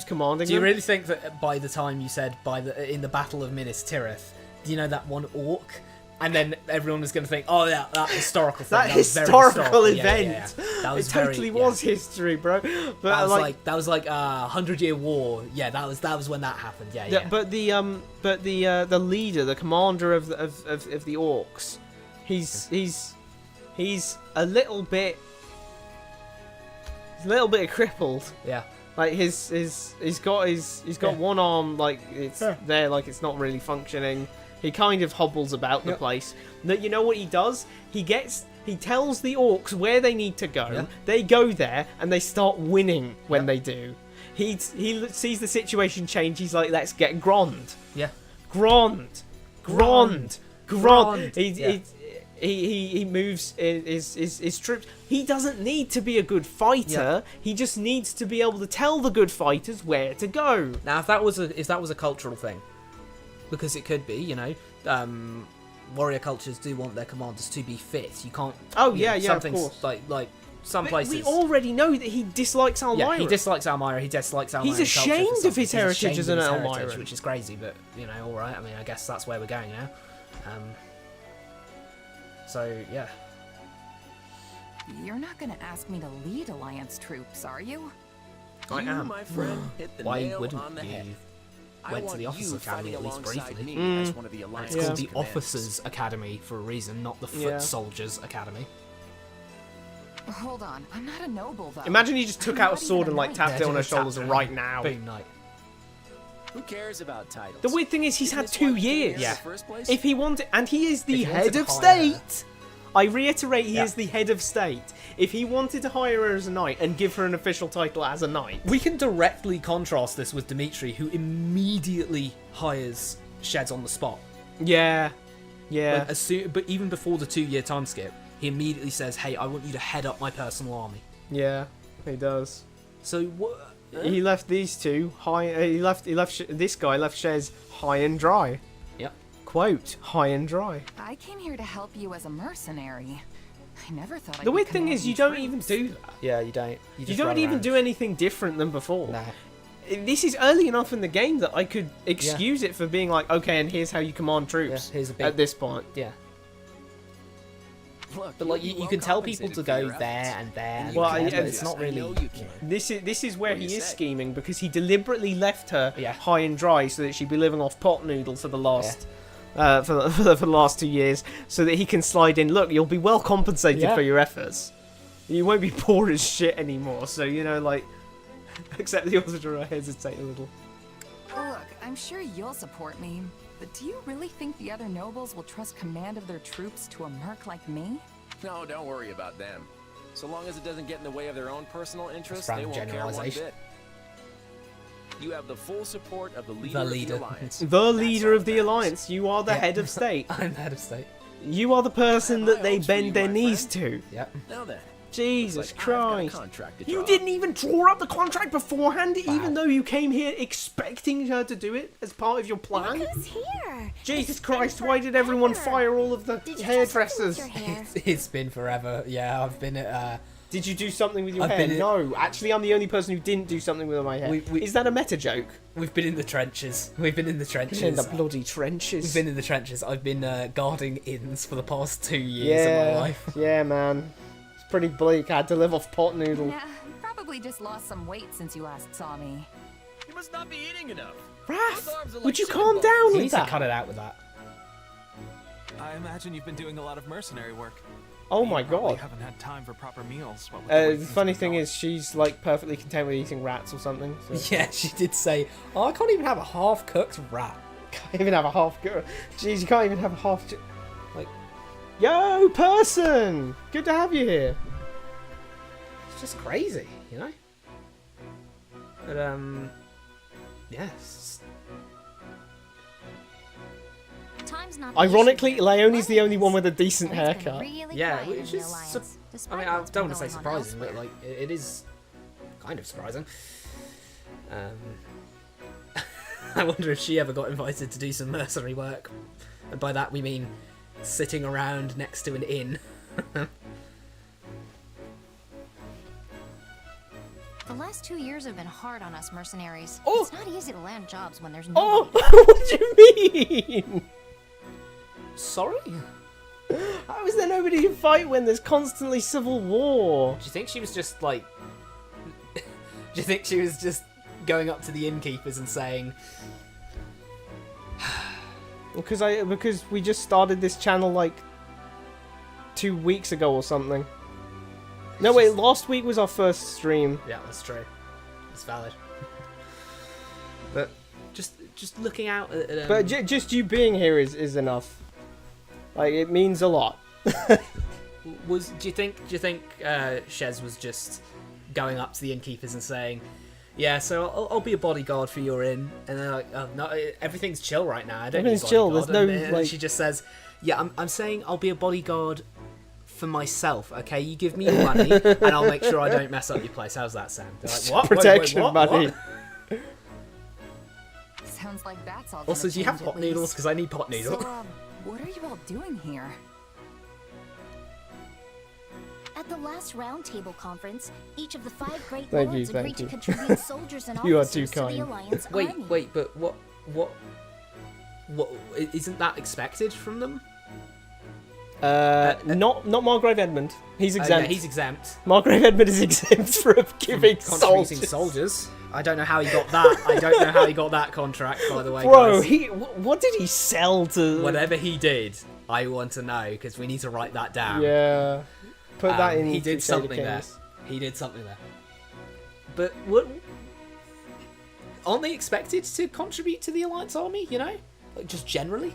Speaker 1: commanding
Speaker 2: Do you
Speaker 1: them.
Speaker 2: really think that by the time you said in the Battle of Minas Tirith, do you know that one orc? And then everyone was going to think, oh yeah, that historical thing.
Speaker 1: That
Speaker 2: was very
Speaker 1: historical
Speaker 2: Yeah,
Speaker 1: event.
Speaker 2: yeah. That was
Speaker 1: it totally was history, bro. But
Speaker 2: that was like a 100-year war. Yeah, that was when that happened. Yeah.
Speaker 1: But the leader, the commander of the orcs, he's a little bit crippled.
Speaker 2: Yeah.
Speaker 1: Like he's got one arm like it's there, like it's not really functioning. He kind of hobbles about the place. You know what he does? He tells the orcs where they need to go.
Speaker 2: Yeah.
Speaker 1: They go there and they start winning when they do. He sees the situation change. He's like, let's get Grond.
Speaker 2: Yeah.
Speaker 1: Grond. He moves his troops. He doesn't need to be a good fighter. He just needs to be able to tell the good fighters where to go.
Speaker 2: Now, if that was a cultural thing, because it could be, you know, warrior cultures do want their commanders to be fit. You can't.
Speaker 1: Oh
Speaker 2: you know,
Speaker 1: yeah,
Speaker 2: some
Speaker 1: of
Speaker 2: things,
Speaker 1: course.
Speaker 2: Like some
Speaker 1: But
Speaker 2: places.
Speaker 1: we already know that he dislikes Elmira.
Speaker 2: Yeah, he dislikes Elmira. He dislikes Elmira.
Speaker 1: He's ashamed of his heritage as an
Speaker 2: Elmira,
Speaker 1: Elmira,
Speaker 2: which is crazy. But you know, all right. I mean, I guess that's where we're going now. So yeah.
Speaker 4: You're not gonna ask me to lead Alliance troops, are you?
Speaker 1: I
Speaker 7: You,
Speaker 1: am.
Speaker 7: my friend, hit the
Speaker 2: Why
Speaker 7: nail
Speaker 2: wouldn't
Speaker 7: on the
Speaker 2: you?
Speaker 7: head. I
Speaker 2: Went to
Speaker 7: want
Speaker 2: the Officers
Speaker 7: you
Speaker 2: Academy at
Speaker 7: fighting
Speaker 2: least
Speaker 7: alongside
Speaker 2: briefly.
Speaker 7: me as one of the Alliance
Speaker 2: It's called the
Speaker 7: commanders.
Speaker 2: Officers Academy for a reason, not the Foot
Speaker 1: Yeah.
Speaker 2: Soldiers Academy.
Speaker 4: Hold on, I'm not a noble though.
Speaker 1: Imagine he just took
Speaker 4: I'm
Speaker 1: out a
Speaker 4: not
Speaker 1: sword
Speaker 4: even
Speaker 1: and like
Speaker 4: knight.
Speaker 1: tapped it on her shoulders right now.
Speaker 2: Boom, knight.
Speaker 7: Who cares about titles?
Speaker 1: The weird thing is he's
Speaker 7: Isn't
Speaker 1: had
Speaker 7: this why
Speaker 1: 2
Speaker 7: we came here
Speaker 1: years.
Speaker 7: in the first place?
Speaker 1: If he wanted, and he is the
Speaker 2: If he
Speaker 1: head
Speaker 2: wanted
Speaker 1: of
Speaker 2: to hire her.
Speaker 1: state. I reiterate, he is the head of state. If he wanted to hire her as a knight and give her an official title as a knight,
Speaker 2: We can directly contrast this with Dimitri, who immediately hires Sheds on the spot.
Speaker 1: yeah.
Speaker 2: Like, but even before the 2-year time skip, he immediately says, "Hey, I want you to head up my personal army."
Speaker 1: Yeah, he does.
Speaker 2: So what?
Speaker 1: He left these two high. This guy left Shez high and dry.
Speaker 2: Yep.
Speaker 1: quote, high and dry.
Speaker 4: I came here to help you as a mercenary. I never thought I'd
Speaker 1: The
Speaker 4: be
Speaker 1: weird thing is you don't even
Speaker 4: commanding
Speaker 1: do that.
Speaker 2: Yeah, you don't.
Speaker 1: You
Speaker 2: just
Speaker 1: don't
Speaker 2: run
Speaker 1: even
Speaker 2: around.
Speaker 1: do anything different than before.
Speaker 2: No.
Speaker 1: This is early enough in the game that I could excuse it for being like, okay, and here's how you command troops
Speaker 2: here's a big,
Speaker 1: at this point.
Speaker 2: Yeah.
Speaker 7: Look,
Speaker 2: But like you can tell people to go there and there.
Speaker 1: Well,
Speaker 2: and
Speaker 1: yeah,
Speaker 2: it's not really.
Speaker 1: This is where
Speaker 7: What do
Speaker 1: he
Speaker 7: you
Speaker 1: is
Speaker 7: say?
Speaker 1: scheming, because he deliberately left her high and dry so that she'd be living off pot noodles for the last for the last 2 years, so that he can slide in. Look, you'll be well compensated for your efforts. You won't be poor as shit anymore. So like, except the Order hesitate a little.
Speaker 4: Look, I'm sure you'll support me, but do you really think the other nobles will trust command of their troops to a merc like me?
Speaker 7: No, don't worry about them. So long as it doesn't get in the way of their own personal interests,
Speaker 2: That's
Speaker 7: they won't care one
Speaker 2: generalization.
Speaker 7: bit. You have the full support of the leader of the Alliance.
Speaker 1: The leader of the Alliance. You are the head of state.
Speaker 2: I'm the head of state.
Speaker 1: You are the person that they bend their knees to.
Speaker 2: Yep.
Speaker 7: Now then.
Speaker 1: Jesus
Speaker 7: Looks like I've got a
Speaker 1: Christ.
Speaker 7: contract to
Speaker 1: You
Speaker 7: draw.
Speaker 1: didn't even draw up the contract beforehand, even though you came here expecting her to do it as part of your plan?
Speaker 12: Look who's here!
Speaker 1: Jesus Christ, why did everyone fire all of the
Speaker 12: Did you
Speaker 1: hairdressers?
Speaker 12: do something with your hair?
Speaker 2: It's been forever. Yeah, I've been at.
Speaker 1: Did you do something with your
Speaker 2: I've
Speaker 1: hair?
Speaker 2: been in-
Speaker 1: No, actually I'm the only person who didn't do something with my hair. Is that a meta joke?
Speaker 2: We've been in the trenches. We've been in the trenches.
Speaker 1: In the bloody trenches.
Speaker 2: We've been in the trenches. I've been guarding inns for the past 2 years of my life.
Speaker 1: Yeah, man. It's pretty bleak. I had to live off pot noodle.
Speaker 4: Yeah, probably just lost some weight since you last saw me.
Speaker 16: You must not be eating enough.
Speaker 1: Raph, would you calm down
Speaker 2: You
Speaker 1: with
Speaker 2: need to
Speaker 1: that?
Speaker 2: cut it out with that.
Speaker 11: I imagine you've been doing a lot of mercenary work.
Speaker 1: Oh my
Speaker 11: You probably
Speaker 1: god.
Speaker 11: haven't had time for proper meals. What with the way
Speaker 1: The
Speaker 11: things
Speaker 1: funny
Speaker 11: have been
Speaker 1: thing
Speaker 11: going.
Speaker 1: is, she's like perfectly content with eating rats or something. So.
Speaker 2: Yeah, she did say, "Oh, I can't even have a half-cooked rat."
Speaker 1: Can't even have a half. Jeez, you can't even have a half. Like, yo, person, good to have you here.
Speaker 2: It's just crazy, you know. But yes.
Speaker 12: Time's not
Speaker 1: Ironically,
Speaker 12: the issue.
Speaker 1: Leonie's the only one with a decent
Speaker 12: And it's been
Speaker 1: haircut.
Speaker 12: really
Speaker 2: Yeah,
Speaker 12: quiet in
Speaker 2: which
Speaker 12: the
Speaker 2: is.
Speaker 12: Alliance,
Speaker 2: I
Speaker 12: despite
Speaker 2: mean, I
Speaker 12: what's
Speaker 2: don't
Speaker 12: been
Speaker 2: want to say
Speaker 12: going on
Speaker 2: surprising, but
Speaker 12: elsewhere.
Speaker 2: like it is kind of surprising. I wonder if she ever got invited to do some mercenary work, and by that we mean sitting around next to an inn.
Speaker 12: The last 2 years have been hard on us mercenaries.
Speaker 1: Oh!
Speaker 12: It's not easy to land jobs when there's
Speaker 1: Oh,
Speaker 12: nobody.
Speaker 1: what do you mean?
Speaker 2: Sorry?
Speaker 1: How is there nobody to fight when there's constantly civil war?
Speaker 2: Do you think she was just like? Do you think she was just going up to the innkeepers and saying,
Speaker 1: Because we just started this channel like 2 weeks ago or something. No, wait, last week was our first stream.
Speaker 2: "Yeah, that's true. It's valid." But just looking out at.
Speaker 1: But just you being here is enough. Like, it means a lot.
Speaker 2: Do you think Shez was just going up to the innkeepers and saying, "Yeah, so I'll be a bodyguard for your inn," and they're like, "Oh, no, everything's chill right now. I don't
Speaker 1: Everything's
Speaker 2: need a
Speaker 1: chill,
Speaker 2: bodyguard."
Speaker 1: there's no,
Speaker 2: and
Speaker 1: like-
Speaker 2: she just says, "Yeah, I'm saying I'll be a bodyguard for myself. Okay, you give me your money, and I'll make sure I don't mess up your place. How's that sound?" They're like, "What?
Speaker 1: Protection
Speaker 2: Wait, what?
Speaker 1: money.
Speaker 2: What?"
Speaker 4: Sounds like that's all.
Speaker 2: Also,
Speaker 4: gonna
Speaker 2: do you have
Speaker 4: change
Speaker 2: pot
Speaker 4: at
Speaker 2: noodles?
Speaker 4: least.
Speaker 2: Because I need pot
Speaker 4: So,
Speaker 2: noodles.
Speaker 4: what are you all doing here?
Speaker 12: At the last roundtable conference, each of the 5 great
Speaker 1: Thank
Speaker 12: lords
Speaker 1: you,
Speaker 12: agreed
Speaker 1: thank
Speaker 12: to
Speaker 1: you.
Speaker 12: contribute soldiers and
Speaker 1: You are
Speaker 12: officers
Speaker 1: too
Speaker 12: to the
Speaker 1: kind.
Speaker 12: Alliance
Speaker 2: Wait,
Speaker 12: army.
Speaker 2: but what? Isn't that expected from them?
Speaker 1: Not Margrave Edmund. He's exempt.
Speaker 2: Yeah, he's exempt.
Speaker 1: Margrave Edmund is exempt from giving
Speaker 2: Contributing
Speaker 1: soldiers.
Speaker 2: soldiers. I don't know how he got that. I don't know how he got that contract, by the way,
Speaker 1: Bro,
Speaker 2: guys.
Speaker 1: what did he sell to?
Speaker 2: Whatever he did, I want to know, because we need to write that down.
Speaker 1: Yeah. Put that in.
Speaker 2: He did
Speaker 1: Crusader
Speaker 2: something there.
Speaker 1: Kings.
Speaker 2: He did something there. But what? Aren't they expected to contribute to the Alliance army? You know, like just generally,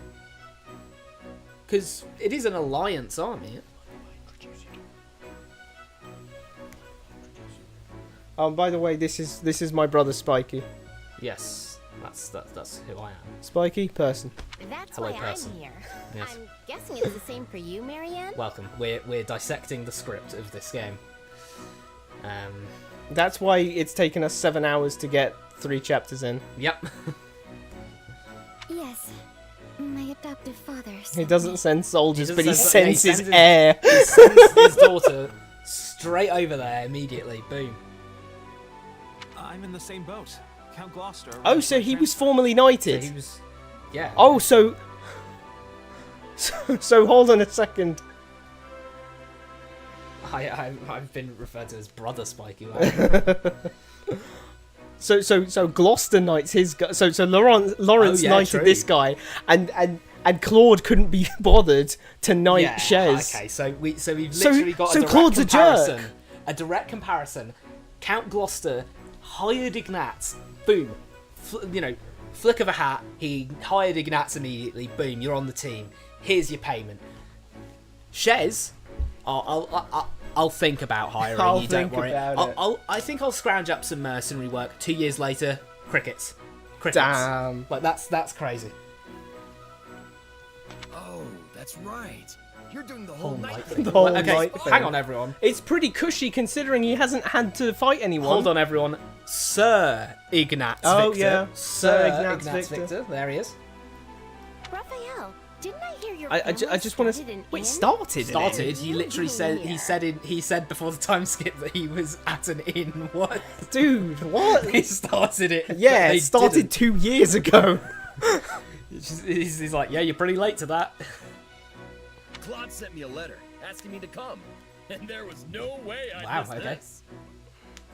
Speaker 2: because it is an Alliance army.
Speaker 1: By the way, this is my brother Spiky.
Speaker 2: Yes, that's who I am.
Speaker 1: Spiky, person.
Speaker 12: That's
Speaker 2: Hello,
Speaker 12: why
Speaker 2: person.
Speaker 12: I'm here.
Speaker 2: Yes.
Speaker 12: I'm guessing it's the same for you, Marianne?
Speaker 2: Welcome. We're dissecting the script of this game.
Speaker 1: That's why it's taken us 7 hours to get 3 chapters in.
Speaker 2: Yep.
Speaker 12: Yes. My adoptive father.
Speaker 1: He doesn't send soldiers,
Speaker 2: He
Speaker 1: but he
Speaker 2: doesn't
Speaker 1: sends
Speaker 2: send-
Speaker 1: his
Speaker 2: yeah, he
Speaker 1: heir.
Speaker 2: He sends his daughter straight over there immediately. Boom.
Speaker 11: I'm in the same boat. Count Gloucester.
Speaker 1: Oh, so he was formerly knighted.
Speaker 2: So he was, yeah.
Speaker 1: Oh, so hold on a second.
Speaker 2: I've been referred to as brother Spiky.
Speaker 1: So Gloucester knights his guy. So Lawrence knighted
Speaker 2: true.
Speaker 1: this guy, and Claude couldn't be bothered to knight Shez.
Speaker 2: Okay, so we've literally got a direct
Speaker 1: Claude's
Speaker 2: comparison.
Speaker 1: a jerk.
Speaker 2: A direct comparison. Count Gloucester hired Ignatz. Boom. Flick of a hat. He hired Ignatz immediately. Boom. You're on the team. Here's your payment. Shez, I'll think about hiring you. Don't worry. I think I'll scrounge up some mercenary work. 2 years later, crickets.
Speaker 1: Damn.
Speaker 2: Like that's crazy.
Speaker 16: Oh, that's right. You're doing the whole night
Speaker 2: thing.
Speaker 1: The whole
Speaker 2: Okay,
Speaker 1: knight thing.
Speaker 2: hang on, everyone.
Speaker 1: It's pretty cushy considering he hasn't had to fight anyone.
Speaker 2: Hold on, everyone. Sir Ignatz
Speaker 1: Oh,
Speaker 2: Victor.
Speaker 1: yeah.
Speaker 2: Sir
Speaker 1: Ignatz
Speaker 2: Ignatz
Speaker 1: Victor.
Speaker 2: Victor. There he is.
Speaker 12: Raphael, didn't I hear your
Speaker 1: I just want to. Wait, started?
Speaker 2: He literally said he said before the time skip that he was at an inn. What,
Speaker 1: dude? What?
Speaker 2: He started it.
Speaker 1: Yeah,
Speaker 2: but
Speaker 1: it started
Speaker 2: didn't.
Speaker 1: 2 years ago.
Speaker 2: He's like, yeah, you're pretty late to that.
Speaker 16: Claude sent me a letter asking me to come, and there was no way I'd
Speaker 2: Wow.
Speaker 16: miss
Speaker 2: Okay.
Speaker 16: this.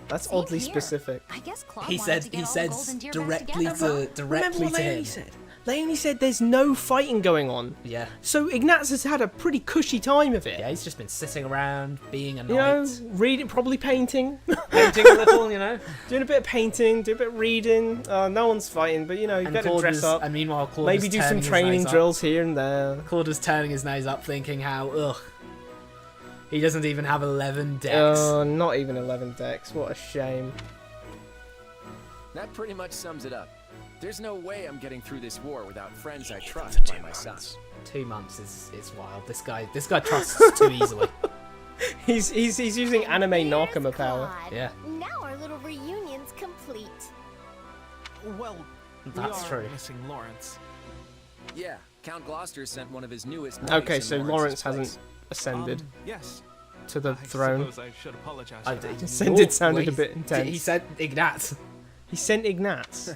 Speaker 1: That's oddly specific.
Speaker 12: I guess Claude
Speaker 2: He
Speaker 12: wanted
Speaker 2: said
Speaker 12: to get
Speaker 2: he
Speaker 12: all
Speaker 2: said
Speaker 12: the golden deer
Speaker 2: directly
Speaker 12: back together.
Speaker 2: to
Speaker 1: Remember what
Speaker 2: him.
Speaker 1: Lainey said? Lainey said there's no fighting going on.
Speaker 2: Yeah.
Speaker 1: So Ignatz has had a pretty cushy time of it.
Speaker 2: Yeah, he's just been sitting around, being a
Speaker 1: You know,
Speaker 2: knight,
Speaker 1: reading, probably painting.
Speaker 2: painting a little, you know.
Speaker 1: Doing a bit of painting, doing a bit of reading. No one's fighting, but you know, you
Speaker 2: And
Speaker 1: better
Speaker 2: Claude
Speaker 1: dress
Speaker 2: was-
Speaker 1: up.
Speaker 2: and meanwhile, Claude
Speaker 1: maybe
Speaker 2: was
Speaker 1: do
Speaker 2: turning
Speaker 1: some
Speaker 2: his
Speaker 1: training
Speaker 2: nose up.
Speaker 1: drills here and there.
Speaker 2: Claude was turning his nose up, thinking how he doesn't even have 11 decks.
Speaker 1: Not even 11 decks. What a shame.
Speaker 7: That pretty much sums it up. There's no way I'm getting through this war without friends I trust by my side.
Speaker 2: 2 months is wild. This guy trusts too easily.
Speaker 1: He's using anime Narkama power.
Speaker 2: Yeah.
Speaker 12: Now our little reunion's complete.
Speaker 11: Well,
Speaker 2: That's
Speaker 11: we are
Speaker 2: true.
Speaker 11: missing Lawrence.
Speaker 7: Yeah, Count Gloucester sent one of his newest.
Speaker 1: Okay,
Speaker 7: knights
Speaker 1: so
Speaker 7: in
Speaker 1: Lawrence
Speaker 7: Lawrence's
Speaker 1: hasn't ascended
Speaker 11: Yes.
Speaker 1: to the
Speaker 11: I
Speaker 1: throne.
Speaker 11: suppose I should apologize.
Speaker 2: I
Speaker 11: for
Speaker 2: did.
Speaker 11: that.
Speaker 1: Ascended sounded a bit
Speaker 2: He
Speaker 1: intense.
Speaker 2: said Ignatz.
Speaker 1: He sent Ignatz.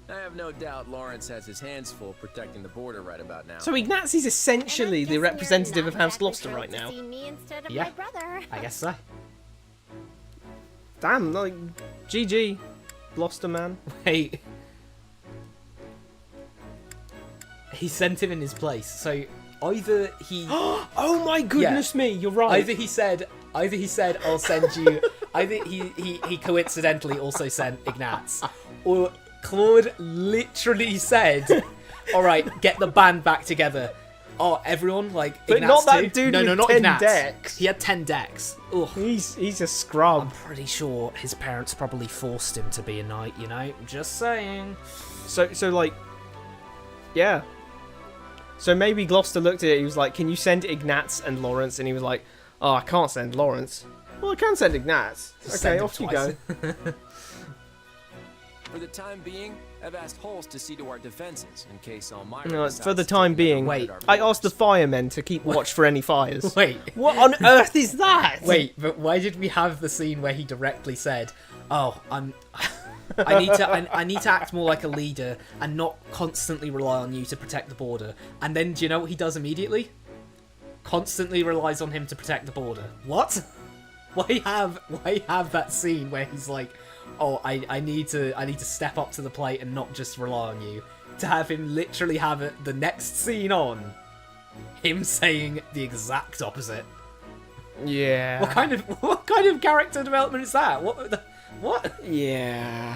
Speaker 7: I have no doubt Lawrence has his hands full protecting the border right about now.
Speaker 1: So Ignatz is essentially the representative of House Gloucester right now.
Speaker 12: See me instead of
Speaker 2: Yeah.
Speaker 12: my brother.
Speaker 2: I guess so.
Speaker 1: Damn, like, GG, Gloucester man.
Speaker 2: Wait. He sent him in his place. So either he.
Speaker 1: Oh my goodness me, you're right.
Speaker 2: Either he said I'll send you. Either he coincidentally also sent Ignatz, or Claude literally said, "All right, get the band back together." Oh, everyone, like,
Speaker 1: But
Speaker 2: Ignatz
Speaker 1: not that
Speaker 2: too?
Speaker 1: dude
Speaker 2: No,
Speaker 1: with
Speaker 2: not
Speaker 1: 10
Speaker 2: Ignatz.
Speaker 1: decks.
Speaker 2: He had 10 decks. Ugh.
Speaker 1: He's a scrub.
Speaker 2: I'm pretty sure his parents probably forced him to be a knight. You know, just saying.
Speaker 1: So like, yeah. So maybe Gloucester looked at it. He was like, "Can you send Ignatz and Lawrence?" And he was like, "Oh, I can't send Lawrence." Well, I can send Ignatz. Okay,
Speaker 2: Send him
Speaker 1: off you
Speaker 2: twice.
Speaker 1: go.
Speaker 7: For the time being, I've asked Holst to see to our defenses in case Elmira.
Speaker 1: No,
Speaker 7: decides
Speaker 1: for the
Speaker 7: to
Speaker 1: time
Speaker 7: take another
Speaker 1: being,
Speaker 7: look at our
Speaker 1: I asked the
Speaker 7: borders.
Speaker 1: firemen to keep watch for any fires.
Speaker 2: Wait.
Speaker 1: What on earth is that?
Speaker 2: Wait, but why did we have the scene where he directly said, "Oh, I need to act more like a leader and not constantly rely on you to protect the border." And then do you know what he does immediately? Constantly relies on him to protect the border. What? Why have that scene where he's like, "Oh, I need to step up to the plate and not just rely on you." To have him literally have it, the next scene on him saying the exact opposite.
Speaker 1: Yeah.
Speaker 2: What kind of character development is that? What?
Speaker 1: Yeah.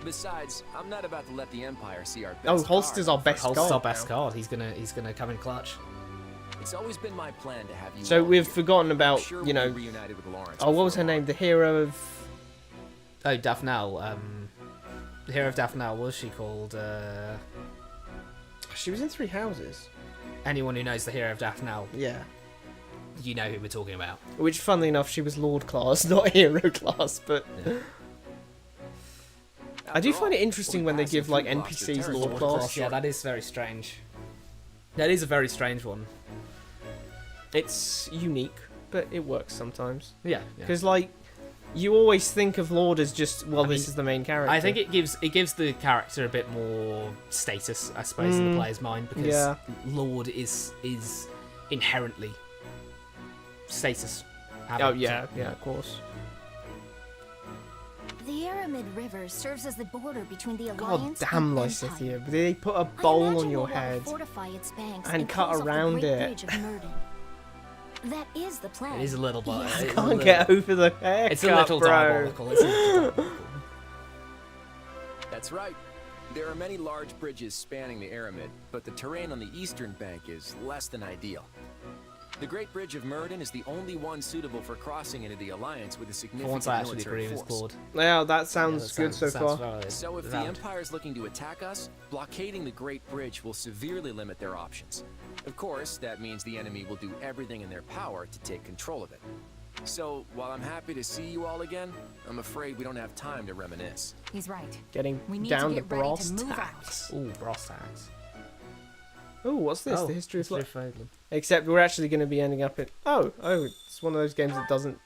Speaker 7: Besides, I'm not about to let the Empire see our best
Speaker 1: Oh, Holst is our best
Speaker 2: Holst's our
Speaker 1: card
Speaker 2: best
Speaker 1: now.
Speaker 2: card. He's gonna come in clutch.
Speaker 7: It's always been my plan to have you.
Speaker 1: So
Speaker 7: all
Speaker 1: we've
Speaker 7: here.
Speaker 1: forgotten
Speaker 7: I'm
Speaker 1: about,
Speaker 7: sure
Speaker 1: you
Speaker 7: we'll
Speaker 1: know.
Speaker 7: be reunited with Lawrence
Speaker 1: Oh, what was
Speaker 7: before
Speaker 1: her name?
Speaker 7: long.
Speaker 1: The hero of.
Speaker 2: Oh, Daphnel. The hero of Daphnel. What was she called?
Speaker 1: She was in Three Houses.
Speaker 2: Anyone who knows the hero of Daphnel,
Speaker 1: Yeah.
Speaker 2: you know who we're talking about.
Speaker 1: Which, funnily enough, she was Lord class, not hero class, but.
Speaker 2: Yeah.
Speaker 1: I do find it interesting
Speaker 7: we'll be
Speaker 1: when they
Speaker 7: passing
Speaker 1: give like
Speaker 7: through Gloucester
Speaker 1: NPCs
Speaker 7: territory.
Speaker 1: Lord class.
Speaker 2: Yeah, that is very strange. That is a very strange one.
Speaker 1: It's unique, but it works sometimes.
Speaker 2: Yeah.
Speaker 1: Because like, you always think of Lord as just this is the main character.
Speaker 2: I think it gives the character a bit more status, I suppose, in the player's mind, because Lord is inherently status.
Speaker 1: Oh yeah, of course.
Speaker 12: The Aramid River serves as the border between the
Speaker 1: God
Speaker 12: Alliance
Speaker 1: damn,
Speaker 12: and
Speaker 1: Lysithea. They put a bowl on your
Speaker 12: we'll want to
Speaker 1: head
Speaker 12: fortify its banks
Speaker 1: and cut
Speaker 12: close off the
Speaker 1: around
Speaker 12: Great
Speaker 1: it.
Speaker 12: Bridge of Murden. That is the plan.
Speaker 2: It is a little bit.
Speaker 1: I can't get over the haircut,
Speaker 2: It's a little
Speaker 1: bro.
Speaker 2: diabolical. It's a little diabolical.
Speaker 7: That's right. There are many large bridges spanning the Aramid, but the terrain on the eastern bank is less than ideal. The Great Bridge of Murden is the only one suitable for crossing into the Alliance with a significant
Speaker 2: Once I actually
Speaker 7: military
Speaker 2: agree with
Speaker 7: force.
Speaker 2: Claude.
Speaker 1: Yeah, that sounds good so far.
Speaker 7: So if the Empire is looking to attack us, blockading the Great Bridge will severely limit their options. Of course, that means the enemy will do everything in their power to take control of it. So, while I'm happy to see you all again, I'm afraid we don't have time to reminisce.
Speaker 4: He's right.
Speaker 1: Getting
Speaker 4: We need
Speaker 1: down
Speaker 4: to
Speaker 1: to
Speaker 4: get ready
Speaker 1: brass
Speaker 4: to move
Speaker 1: tacks.
Speaker 2: Ooh, brass tacks.
Speaker 1: Oh, what's this?
Speaker 2: Oh,
Speaker 1: The history of
Speaker 2: History of
Speaker 1: Fire.
Speaker 2: Fire Emblem.
Speaker 1: Except we're actually going to be ending up in... Oh, it's one of those games that doesn't...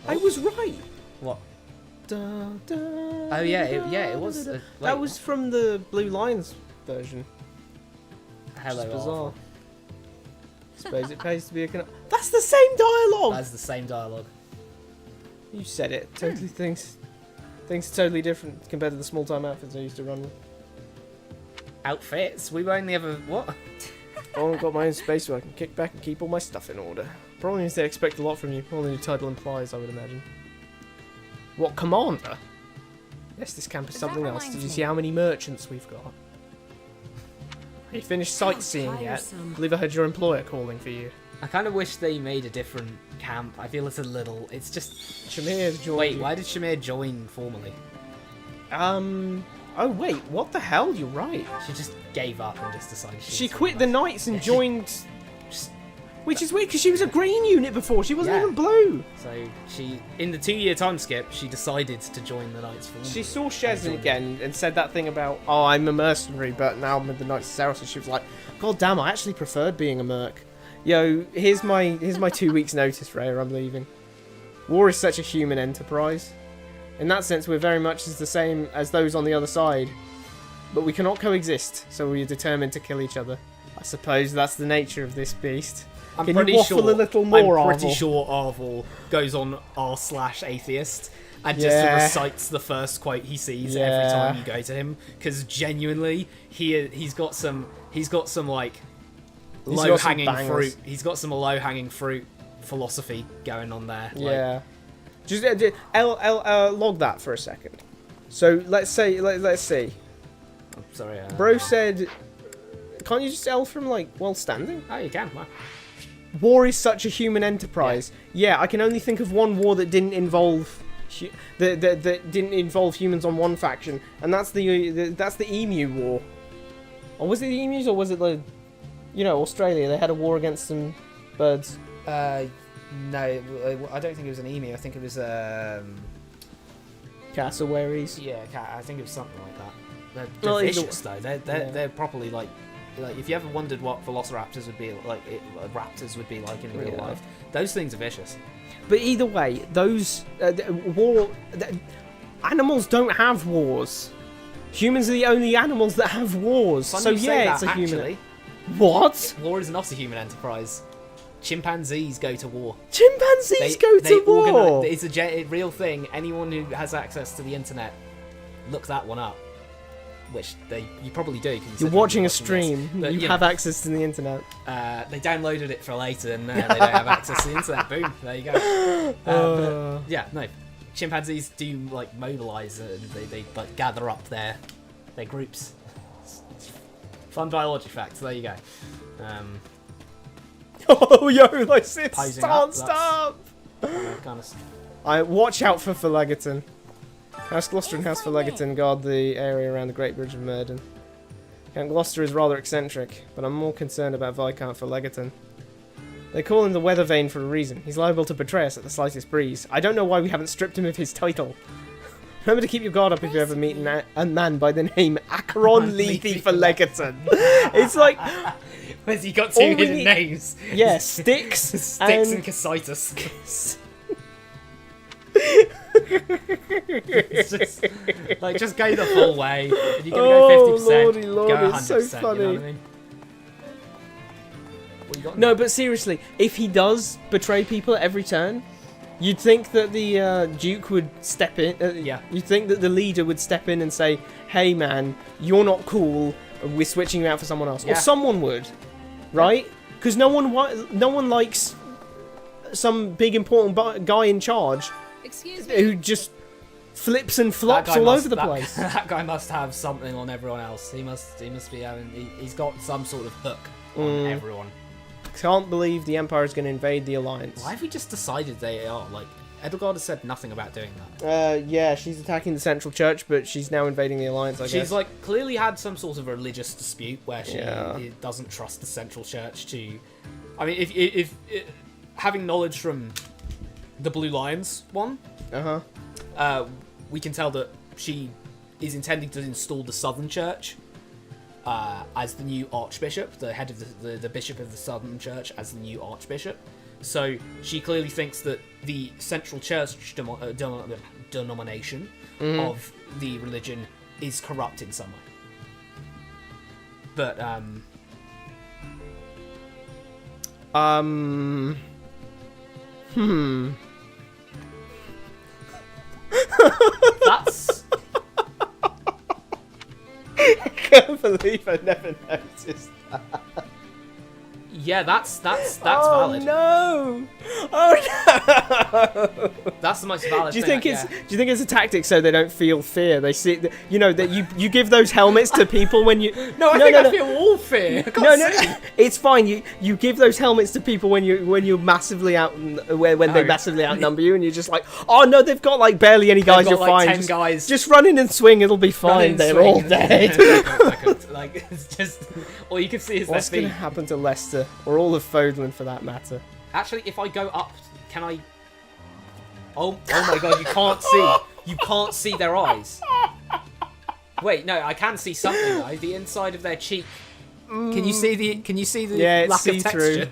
Speaker 1: I was right!
Speaker 2: What?
Speaker 1: Da, da,
Speaker 2: Oh yeah, it was.
Speaker 1: da, da.
Speaker 2: Wait,
Speaker 1: That was from the Blue Lions version.
Speaker 2: Hello,
Speaker 1: Which is bizarre.
Speaker 2: Arthur.
Speaker 1: Suppose it pays to be a... That's the same dialogue!
Speaker 2: That's the same dialogue.
Speaker 1: You said it. Totally things are totally different compared to the small-time outfits I used to run with.
Speaker 2: Outfits? We've only ever what?
Speaker 1: I've got my own space where I can kick back and keep all my stuff in order. Probably means they expect a lot from you, more than your title implies, I would imagine. What, commander? Yes, this camp is something else. Did you see how many merchants we've got? Have you finished sightseeing yet?
Speaker 5: tiresome.
Speaker 1: I believe I heard your employer calling for you.
Speaker 2: I kind of wish they made a different camp. I feel it's a little. It's just.
Speaker 1: Shamir joined.
Speaker 2: Wait,
Speaker 1: you.
Speaker 2: why did Shamir join formally?
Speaker 1: Oh wait, what the hell? You're right.
Speaker 2: She just gave up and just decided
Speaker 1: She quit the Knights and joined... Which is weird, because she was a green unit before. She wasn't even blue.
Speaker 2: So she, in the 2-year time skip, she decided to join the Knights formally.
Speaker 1: She saw Shezin again and said that thing about, oh, I'm a mercenary, but now I'm with the Knights of Saracen. She was like, God damn, I actually preferred being a merc. Yo, here's my 2 weeks notice, Rhea, I'm leaving. War is such a human enterprise. In that sense, we're very much the same as those on the other side. But we cannot coexist, so we are determined to kill each other. I suppose that's the nature of this beast.
Speaker 2: I'm
Speaker 1: Can
Speaker 2: pretty
Speaker 1: you waffle
Speaker 2: sure,
Speaker 1: a little more,
Speaker 2: I'm pretty
Speaker 1: Arvel?
Speaker 2: sure Arvel goes on r/atheist and just recites the first quote he sees every time you go to him, because genuinely he's got some like low hanging fruit. He's got some low hanging fruit philosophy going on there.
Speaker 1: Yeah. Just log that for a second. So let's see.
Speaker 2: I'm sorry.
Speaker 1: Bro said, can't you just L from like while standing?
Speaker 2: Oh, you can. Wow.
Speaker 1: War is such a human enterprise. Yeah, I can only think of one war that didn't involve that didn't involve humans on one faction, and that's the Emu War. Or was it the emus, or was it the, Australia? They had a war against some birds.
Speaker 2: No, I don't think it was an emu. I think it was
Speaker 1: cassowaries.
Speaker 2: Yeah, I think it was something like that. They're vicious though. They're properly like if you ever wondered what velociraptors would be like, raptors would be like in real life, those things are vicious.
Speaker 1: But either way, those animals don't have wars. Humans are the only animals that have wars.
Speaker 2: Funny
Speaker 1: so yeah, it's a human. What?
Speaker 2: War is not a human enterprise. Chimpanzees go to war.
Speaker 1: Chimpanzees go to war.
Speaker 2: It's a real thing. Anyone who has access to the internet, look that one up. Which you probably do.
Speaker 1: You're watching a stream.
Speaker 2: But,
Speaker 1: you have access to the internet.
Speaker 2: They downloaded it for later, and they don't have access to the internet. Boom. There you go. But, yeah, no. Chimpanzees do like mobilize and they like gather up their groups. Fun biology facts. There you go.
Speaker 1: Oh, yo, like it
Speaker 2: Posing
Speaker 1: can't
Speaker 2: up,
Speaker 1: stop.
Speaker 2: Kind of.
Speaker 1: I watch out for Phlegeton. House Gloucester and House Phlegeton guard the area around the Great Bridge of Murden. Count Gloucester is rather eccentric, but I'm more concerned about Viscount Phlegeton. They call him the Weather Vane for a reason. He's liable to betray us at the slightest breeze. I don't know why we haven't stripped him of his title. Remember to keep your guard up if you ever meet a man by the name Acheron Lethe for Legaton. It's like...
Speaker 2: Where's he got 2 hidden names?
Speaker 1: Yeah, Styx.
Speaker 2: Styx and Casitas. It's just, like, just go the full way. If you're going to go 50%,
Speaker 1: Lordy, Lordy,
Speaker 2: go 100%,
Speaker 1: it's so funny.
Speaker 2: you know what I mean? What you got
Speaker 1: No, but seriously, if he does betray people at every turn, you'd think that the Duke would step in.
Speaker 2: Yeah.
Speaker 1: You'd think that the leader would step in and say, "Hey, man, you're not cool. We're switching you out for someone else,"
Speaker 2: Yeah.
Speaker 1: or someone would, right? Because no one likes some big important guy in charge who just flips and flops all over the place.
Speaker 2: That guy must have something on everyone else. He must be having. He's got some sort of hook on everyone.
Speaker 1: Can't believe the Empire is going to invade the Alliance.
Speaker 2: Why have we just decided they are? Like, Edelgard has said nothing about doing that.
Speaker 1: Yeah, she's attacking the Central Church, but she's now invading the Alliance, I guess.
Speaker 2: She's, like, clearly had some sort of religious dispute where she
Speaker 1: Yeah.
Speaker 2: doesn't trust the Central Church to... I mean, if having knowledge from the Blue Lions one, we can tell that she is intending to install the Southern Church as the new Archbishop, the head of the Bishop of the Southern Church as the new Archbishop. So she clearly thinks that the Central Church denomination of the religion is corrupt in some way. But, That's...
Speaker 1: I can't believe I never noticed that.
Speaker 2: Yeah, that's
Speaker 1: Oh
Speaker 2: valid.
Speaker 1: no! Oh no!
Speaker 2: That's the most valid
Speaker 1: Do you
Speaker 2: thing.
Speaker 1: think it's? Do you think it's a tactic so they don't feel fear? They see, you know, that you give those helmets to people when you.
Speaker 2: No, I think I feel all fear.
Speaker 1: No, it's fine. You give those helmets to people when you're massively out when they massively outnumber you, and you're just like, oh no, they've got like barely any guys.
Speaker 2: They've got,
Speaker 1: You're
Speaker 2: like,
Speaker 1: fine.
Speaker 2: 10 guys.
Speaker 1: Just run in and swing. It'll be fine. They're all dead.
Speaker 2: Like, it's just all you can see is
Speaker 1: What's
Speaker 2: their
Speaker 1: going
Speaker 2: feet.
Speaker 1: to happen to Leicester or all of Fodlan for that matter?
Speaker 2: Actually, if I go up, can I? Oh my god! You can't see. You can't see their eyes. Wait, no, I can see something though. The inside of their cheek. Can you see the? Can you see the
Speaker 1: Yeah, it's
Speaker 2: lack of
Speaker 1: see-through.
Speaker 2: texture?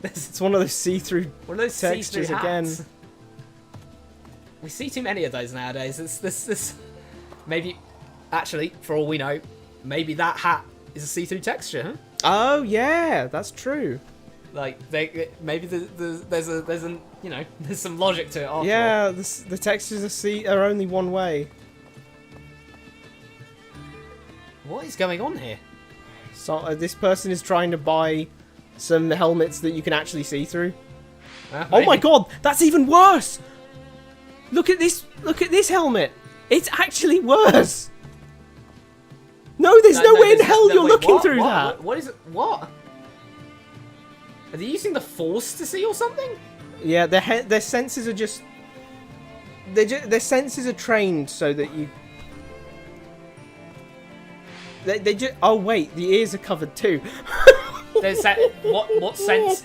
Speaker 1: It's one of those see-through
Speaker 2: One of those
Speaker 1: textures
Speaker 2: see-through
Speaker 1: again.
Speaker 2: hats. We see too many of those nowadays. It's this. Maybe, actually, for all we know, maybe that hat is a see-through texture, huh?
Speaker 1: Oh yeah, that's true.
Speaker 2: Like maybe there's a you know, there's some logic to it. After
Speaker 1: Yeah,
Speaker 2: all.
Speaker 1: the textures are only one way.
Speaker 2: What is going on here?
Speaker 1: So this person is trying to buy some helmets that you can actually see through. Oh my god, that's even worse! Look at this! Look at this helmet! It's actually worse! No, there's no way in hell you're looking through that!
Speaker 2: What is it? What? Are they using the Force to see or something?
Speaker 1: Yeah, their senses are just... Their senses are trained so that you... They just... Oh wait, the ears are covered too.
Speaker 2: There's that... What sense?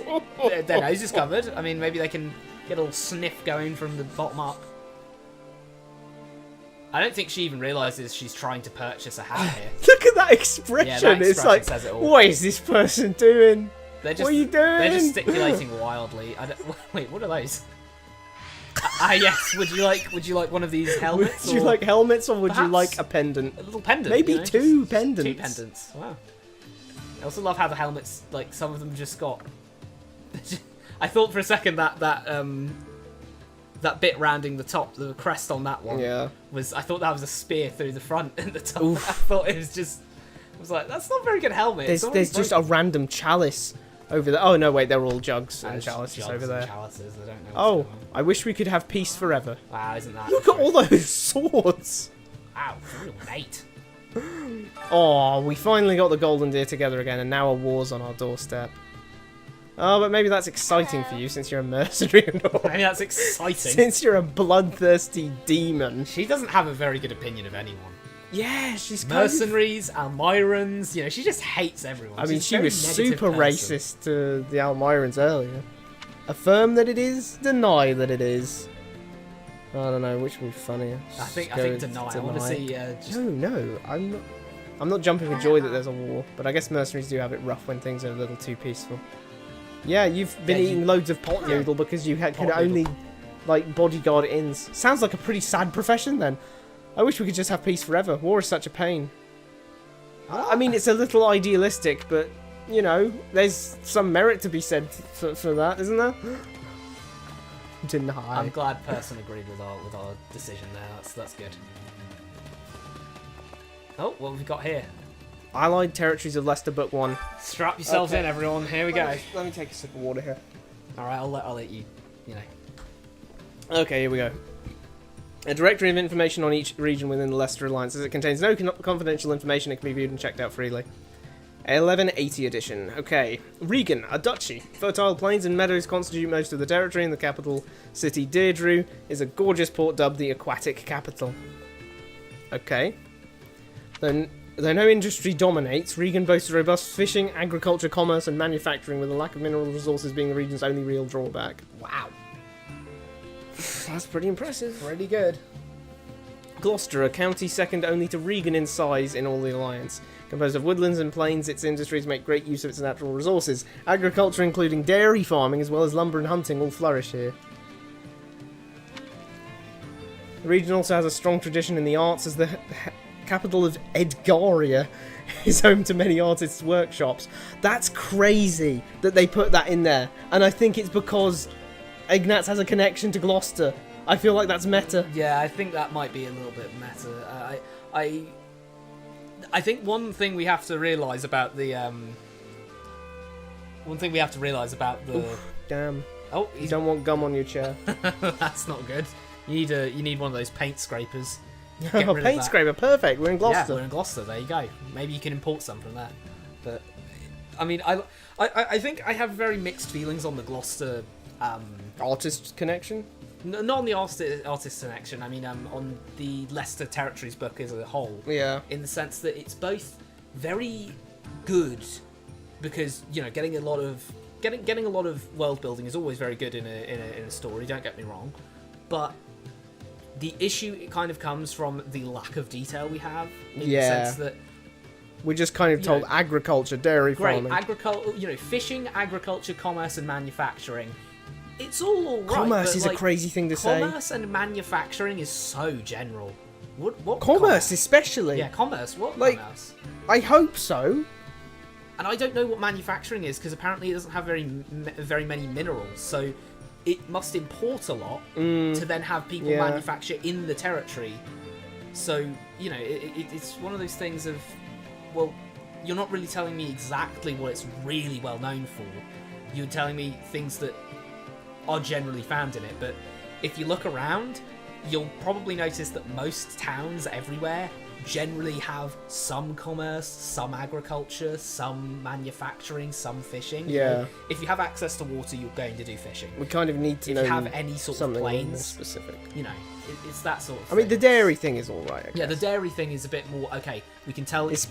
Speaker 2: Their nose is covered. I mean, maybe they can get a little sniff going from the bottom up. I don't think she even realises she's trying to purchase a hat here.
Speaker 1: Look at that expression!
Speaker 2: Yeah, that
Speaker 1: It's
Speaker 2: expression
Speaker 1: like,
Speaker 2: says it all.
Speaker 1: what is this person doing?
Speaker 2: What
Speaker 1: are you doing?
Speaker 2: They're gesticulating wildly. Wait, what are those? Yes. Would you like one of these helmets?
Speaker 1: Would you like helmets, or would you
Speaker 2: perhaps
Speaker 1: like a pendant?
Speaker 2: a little pendant?
Speaker 1: Maybe
Speaker 2: you know,
Speaker 1: two
Speaker 2: just
Speaker 1: pendants.
Speaker 2: 2 pendants. Wow. I also love how the helmets, like some of them, just got. I thought for a second that bit rounding the top, the crest on that one, was. I thought that was a spear through the front at the top.
Speaker 1: Oof.
Speaker 2: I thought it was just. I was like, that's not a very good helmet.
Speaker 1: There's just a random chalice over there. Oh no, wait, they're all jugs and chalices
Speaker 2: jugs
Speaker 1: over
Speaker 2: and
Speaker 1: there.
Speaker 2: chalices, I don't know what's
Speaker 1: Oh,
Speaker 2: going on.
Speaker 1: I wish we could have peace forever.
Speaker 2: Wow, isn't that?
Speaker 1: Look at all those swords.
Speaker 2: Wow, real mate.
Speaker 1: Oh, we finally got the Golden Deer together again, and now a war's on our doorstep. Oh, but maybe that's exciting for you since you're a mercenary and all.
Speaker 2: Maybe that's exciting.
Speaker 1: Since you're a bloodthirsty demon.
Speaker 2: She doesn't have a very good opinion of anyone.
Speaker 1: Yeah, she's kind of...
Speaker 2: mercenaries, Almirans, you know, she just hates everyone.
Speaker 1: I mean,
Speaker 2: She's
Speaker 1: she
Speaker 2: a very
Speaker 1: was
Speaker 2: negative
Speaker 1: super
Speaker 2: person.
Speaker 1: racist to the Almirans earlier. Affirm that it is, deny that it is. I don't know which would be funnier.
Speaker 2: I think deny. I want to see.
Speaker 1: No, I'm not jumping for joy that there's a war, but I guess mercenaries do have it rough when things are a little too peaceful. Yeah, you've been eating loads of pot noodle because you could only like bodyguard inns. Sounds like a pretty sad profession then. I wish we could just have peace forever. War is such a pain. I mean, it's a little idealistic, but you know, there's some merit to be said for that, isn't there? Deny.
Speaker 2: I'm glad person agreed with our decision there. That's good. Oh, what have we got here?
Speaker 1: Allied Territories of Leicester, Book 1.
Speaker 2: Strap yourselves in, everyone. Here we go.
Speaker 1: Let me take a sip of water here.
Speaker 2: All right, I'll let you know.
Speaker 1: Okay, here we go. A directory of information on each region within the Leicester Alliance. As it contains no confidential information, it can be viewed and checked out freely. 1180 edition. Okay. Regan, a duchy. Fertile plains and meadows constitute most of the territory, and the capital city, Deirdre, is a gorgeous port dubbed the Aquatic Capital. Okay. Then, though no industry dominates, Regan boasts robust fishing, agriculture, commerce, and manufacturing, with a lack of mineral resources being the region's only real drawback.
Speaker 2: Wow.
Speaker 1: That's pretty impressive.
Speaker 2: Pretty good.
Speaker 1: Gloucester, a county second only to Regan in size in all the Alliance. Composed of woodlands and plains, its industries make great use of its natural resources. Agriculture, including dairy farming, as well as lumber and hunting, all flourish here. The region also has a strong tradition in the arts, as the capital of Edgaria is home to many artists' workshops. That's crazy that they put that in there. And I think it's because Ignatz has a connection to Gloucester. I feel like that's meta.
Speaker 2: Yeah, I think that might be a little bit meta. I think one thing we have to realise about the
Speaker 1: Oof, damn.
Speaker 2: Oh,
Speaker 1: you don't want gum on your chair.
Speaker 2: That's not good. You need one of those paint scrapers.
Speaker 1: Oh, paint scraper, perfect. We're in Gloucester.
Speaker 2: Yeah, we're in Gloucester. There you go. Maybe you can import some from there. But I mean, I think I have very mixed feelings on the Gloucester
Speaker 1: artist connection.
Speaker 2: Not on the artist connection. I mean, on the Leicester Territories book as a whole.
Speaker 1: Yeah.
Speaker 2: In the sense that it's both very good, because you know, getting a lot of world building is always very good in a story. Don't get me wrong, but the issue, it kind of comes from the lack of detail we have, in the sense that
Speaker 1: we're just kind of told agriculture, dairy farming.
Speaker 2: Agriculture, fishing, agriculture, commerce, and manufacturing. It's all right.
Speaker 1: Commerce is a crazy thing to say.
Speaker 2: Commerce and manufacturing is so general. What
Speaker 1: commerce, especially?
Speaker 2: Yeah, commerce. What
Speaker 1: like,
Speaker 2: commerce?
Speaker 1: I hope so.
Speaker 2: And I don't know what manufacturing is, because apparently it doesn't have very many minerals. So it must import a lot to then have people manufacture in the territory. So it's one of those things of, well, you're not really telling me exactly what it's really well known for. You're telling me things that are generally found in it, but if you look around, you'll probably notice that most towns everywhere generally have some commerce, some agriculture, some manufacturing, some fishing.
Speaker 1: Yeah.
Speaker 2: If you have access to water, you're going to do fishing.
Speaker 1: We kind of need to know
Speaker 2: if you have any sort of plains,
Speaker 1: specific.
Speaker 2: It's that sort of
Speaker 1: thing. I mean, the dairy thing is all right. I guess.
Speaker 2: Yeah, the dairy thing is a bit more okay. We can tell it's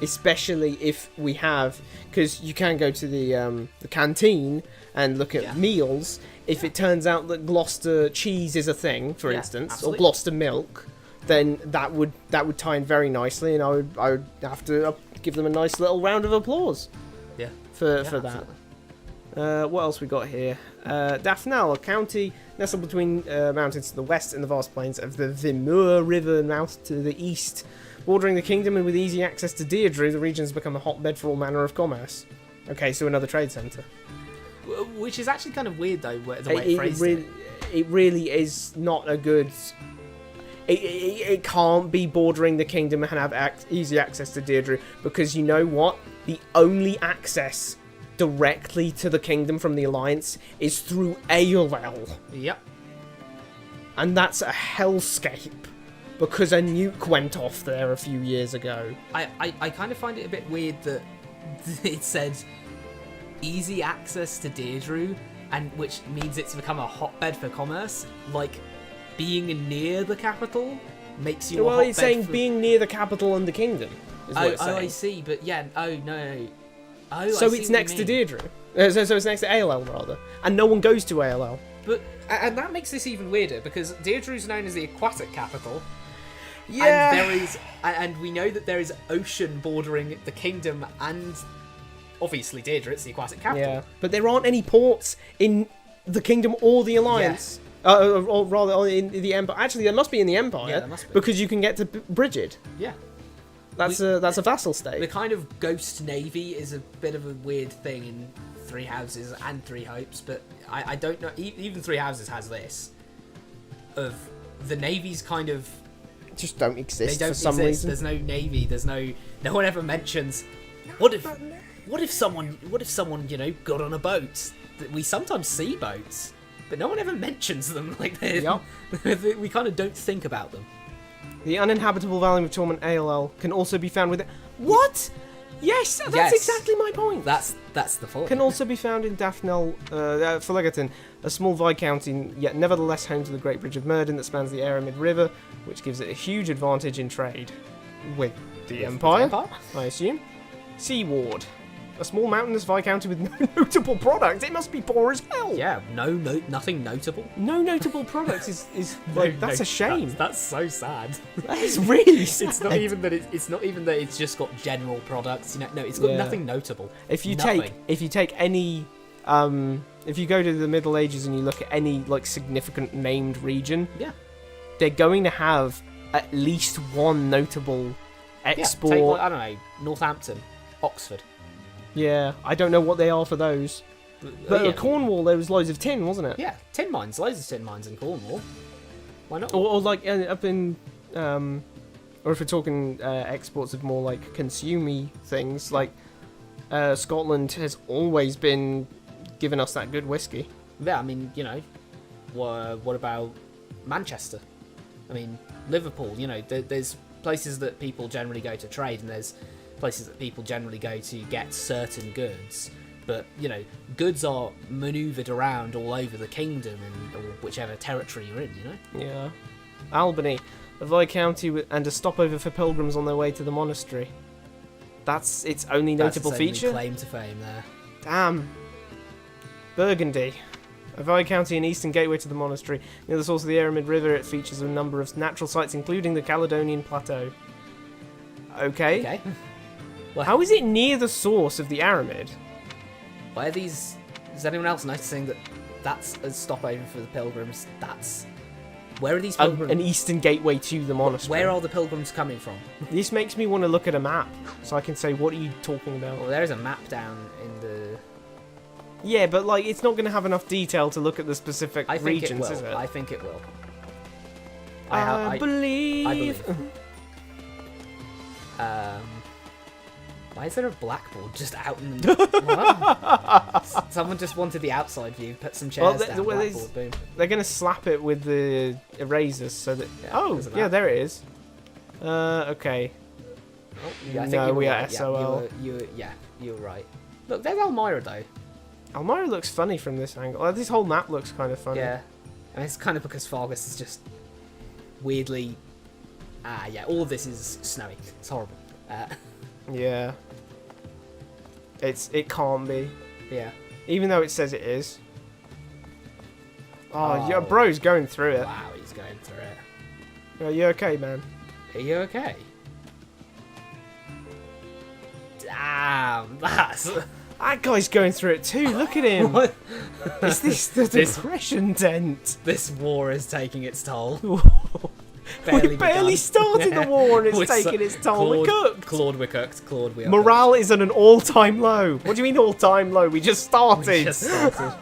Speaker 1: especially if we have, because you can go to the canteen and look at meals. If it turns out that Gloucester cheese is a thing, for instance,
Speaker 2: absolutely.
Speaker 1: or Gloucester milk, then that would tie in very nicely, and I would have to give them a nice little round of applause.
Speaker 2: Yeah.
Speaker 1: For that. What else we got here? Daphnal, a county nestled between mountains to the west and the vast plains of the Vimur River mouth to the east. Bordering the kingdom and with easy access to Deirdre, the region has become a hotbed for all manner of commerce. Okay, so another trade centre.
Speaker 2: Which is actually kind of weird, though, the way it phrased it.
Speaker 1: It really is not a good... It can't be bordering the kingdom and have easy access to Deirdre, because you know what? The only access directly to the kingdom from the Alliance is through Aolel.
Speaker 2: Yep.
Speaker 1: And that's a hellscape, because a nuke went off there a few years ago.
Speaker 2: I kind of find it a bit weird that it said easy access to Deirdre, and which means it's become a hotbed for commerce. Like, being near the capital makes you a hotbed. Well,
Speaker 1: it's saying being near the capital and the kingdom is what it's saying.
Speaker 2: I see, but yeah, no.
Speaker 1: So it's next to Deirdre. So it's next to Aolel, rather. And no one goes to Aolel.
Speaker 2: But and that makes this even weirder because Deirdre is known as the aquatic capital.
Speaker 1: Yeah.
Speaker 2: And there is, and we know that there is ocean bordering the kingdom, and obviously Deirdre, it's the aquatic capital.
Speaker 1: Yeah, but there aren't any ports in the kingdom or the alliance. Or rather, in the empire. Actually, there must be in the empire.
Speaker 2: Yeah, there must be.
Speaker 1: Because you can get to Brigid.
Speaker 2: Yeah.
Speaker 1: That's a vassal state.
Speaker 2: The kind of ghost navy is a bit of a weird thing in Three Houses and Three Hopes, but I don't know. Even Three Houses has this. Of the navies kind of
Speaker 1: just don't exist
Speaker 2: they don't
Speaker 1: for some
Speaker 2: exist.
Speaker 1: reason.
Speaker 2: There's no navy. There's no one ever mentions. What if someone got on a boat? We sometimes see boats, but no one ever mentions them. Like we kind of don't think about them.
Speaker 1: The uninhabitable Valley of Torment ALL can also be found with it. What? Yes, that's exactly my point.
Speaker 2: That's the point.
Speaker 1: Can also be found in Daphnel, Flegerton, a small viscounty, yet nevertheless home to the Great Bridge of Myrddin that spans the Aramid River, which gives it a huge advantage in trade with the Empire, I assume. Seaward, a small mountainous viscounty with no notable products. It must be poor as hell.
Speaker 2: Yeah, nothing notable.
Speaker 1: No notable products is like that's a shame.
Speaker 2: That's so sad.
Speaker 1: That is really sad.
Speaker 2: It's not even that it's just got general products. No, it's got nothing notable.
Speaker 1: If you take any if you go to the Middle Ages and you look at any like significant named region, they're going to have at least one notable export.
Speaker 2: Yeah, take, I don't know, Northampton, Oxford.
Speaker 1: Yeah, I don't know what they are for those. But Cornwall, there was loads of tin, wasn't it?
Speaker 2: Yeah, tin mines, loads of tin mines in Cornwall. Why not?
Speaker 1: Or like up in, or if we're talking exports of more like consumey things, like Scotland has always been giving us that good whiskey.
Speaker 2: Yeah, I mean, what about Manchester? I mean, Liverpool, there's places that people generally go to trade, and there's places that people generally go to get certain goods. But, goods are manoeuvred around all over the kingdom or whichever territory you're in,
Speaker 1: Yeah. Albany, a viscounty and a stopover for pilgrims on their way to the monastery. That's its only notable feature?
Speaker 2: Only claim to fame there.
Speaker 1: Damn. Burgundy, a viscounty and eastern gateway to the monastery. Near the source of the Aramid River, it features a number of natural sites, including the Caledonian Plateau. Okay.
Speaker 2: Well,
Speaker 1: how is it near the source of the Aramid?
Speaker 2: Why are these... Is anyone else noticing that that's a stopover for the pilgrims? Where are these pilgrims?
Speaker 1: An eastern gateway to the monastery.
Speaker 2: Where are the pilgrims coming from?
Speaker 1: This makes me want to look at a map, so I can say, what are you talking about?
Speaker 2: Well, there is a map down in the...
Speaker 1: Yeah, but like, it's not going to have enough detail to look at the specific regions, is it?
Speaker 2: I think it will.
Speaker 1: I believe.
Speaker 2: Why is there a blackboard just out in the middle? Someone just wanted the outside view, put some chairs down, blackboard, boom.
Speaker 1: They're going to slap it with the erasers so that... Yeah, there it is. Okay.
Speaker 2: I think
Speaker 1: no, we are SOL.
Speaker 2: You're right. Look, there's Elmira, though.
Speaker 1: Elmira looks funny from this angle. This whole map looks kind of funny.
Speaker 2: Yeah. And it's kind of because Fargus is just weirdly... all of this is snowy. It's horrible.
Speaker 1: Yeah. It can't be.
Speaker 2: Yeah.
Speaker 1: Even though it says it is. Oh, yeah, bro's going through it.
Speaker 2: Wow, he's going through it.
Speaker 1: Are you okay, man?
Speaker 2: Are you okay? Damn, that's...
Speaker 1: That guy's going through it too, look at him!
Speaker 2: What?
Speaker 1: Is this the depression dent?
Speaker 2: This war is taking its toll.
Speaker 1: We barely started the war and it's taking its toll. We're cooked!
Speaker 2: Claude, we're cooked. Claude, we are
Speaker 1: Morale is at an all-time low. What do you mean all-time low? We just started!
Speaker 2: We just started.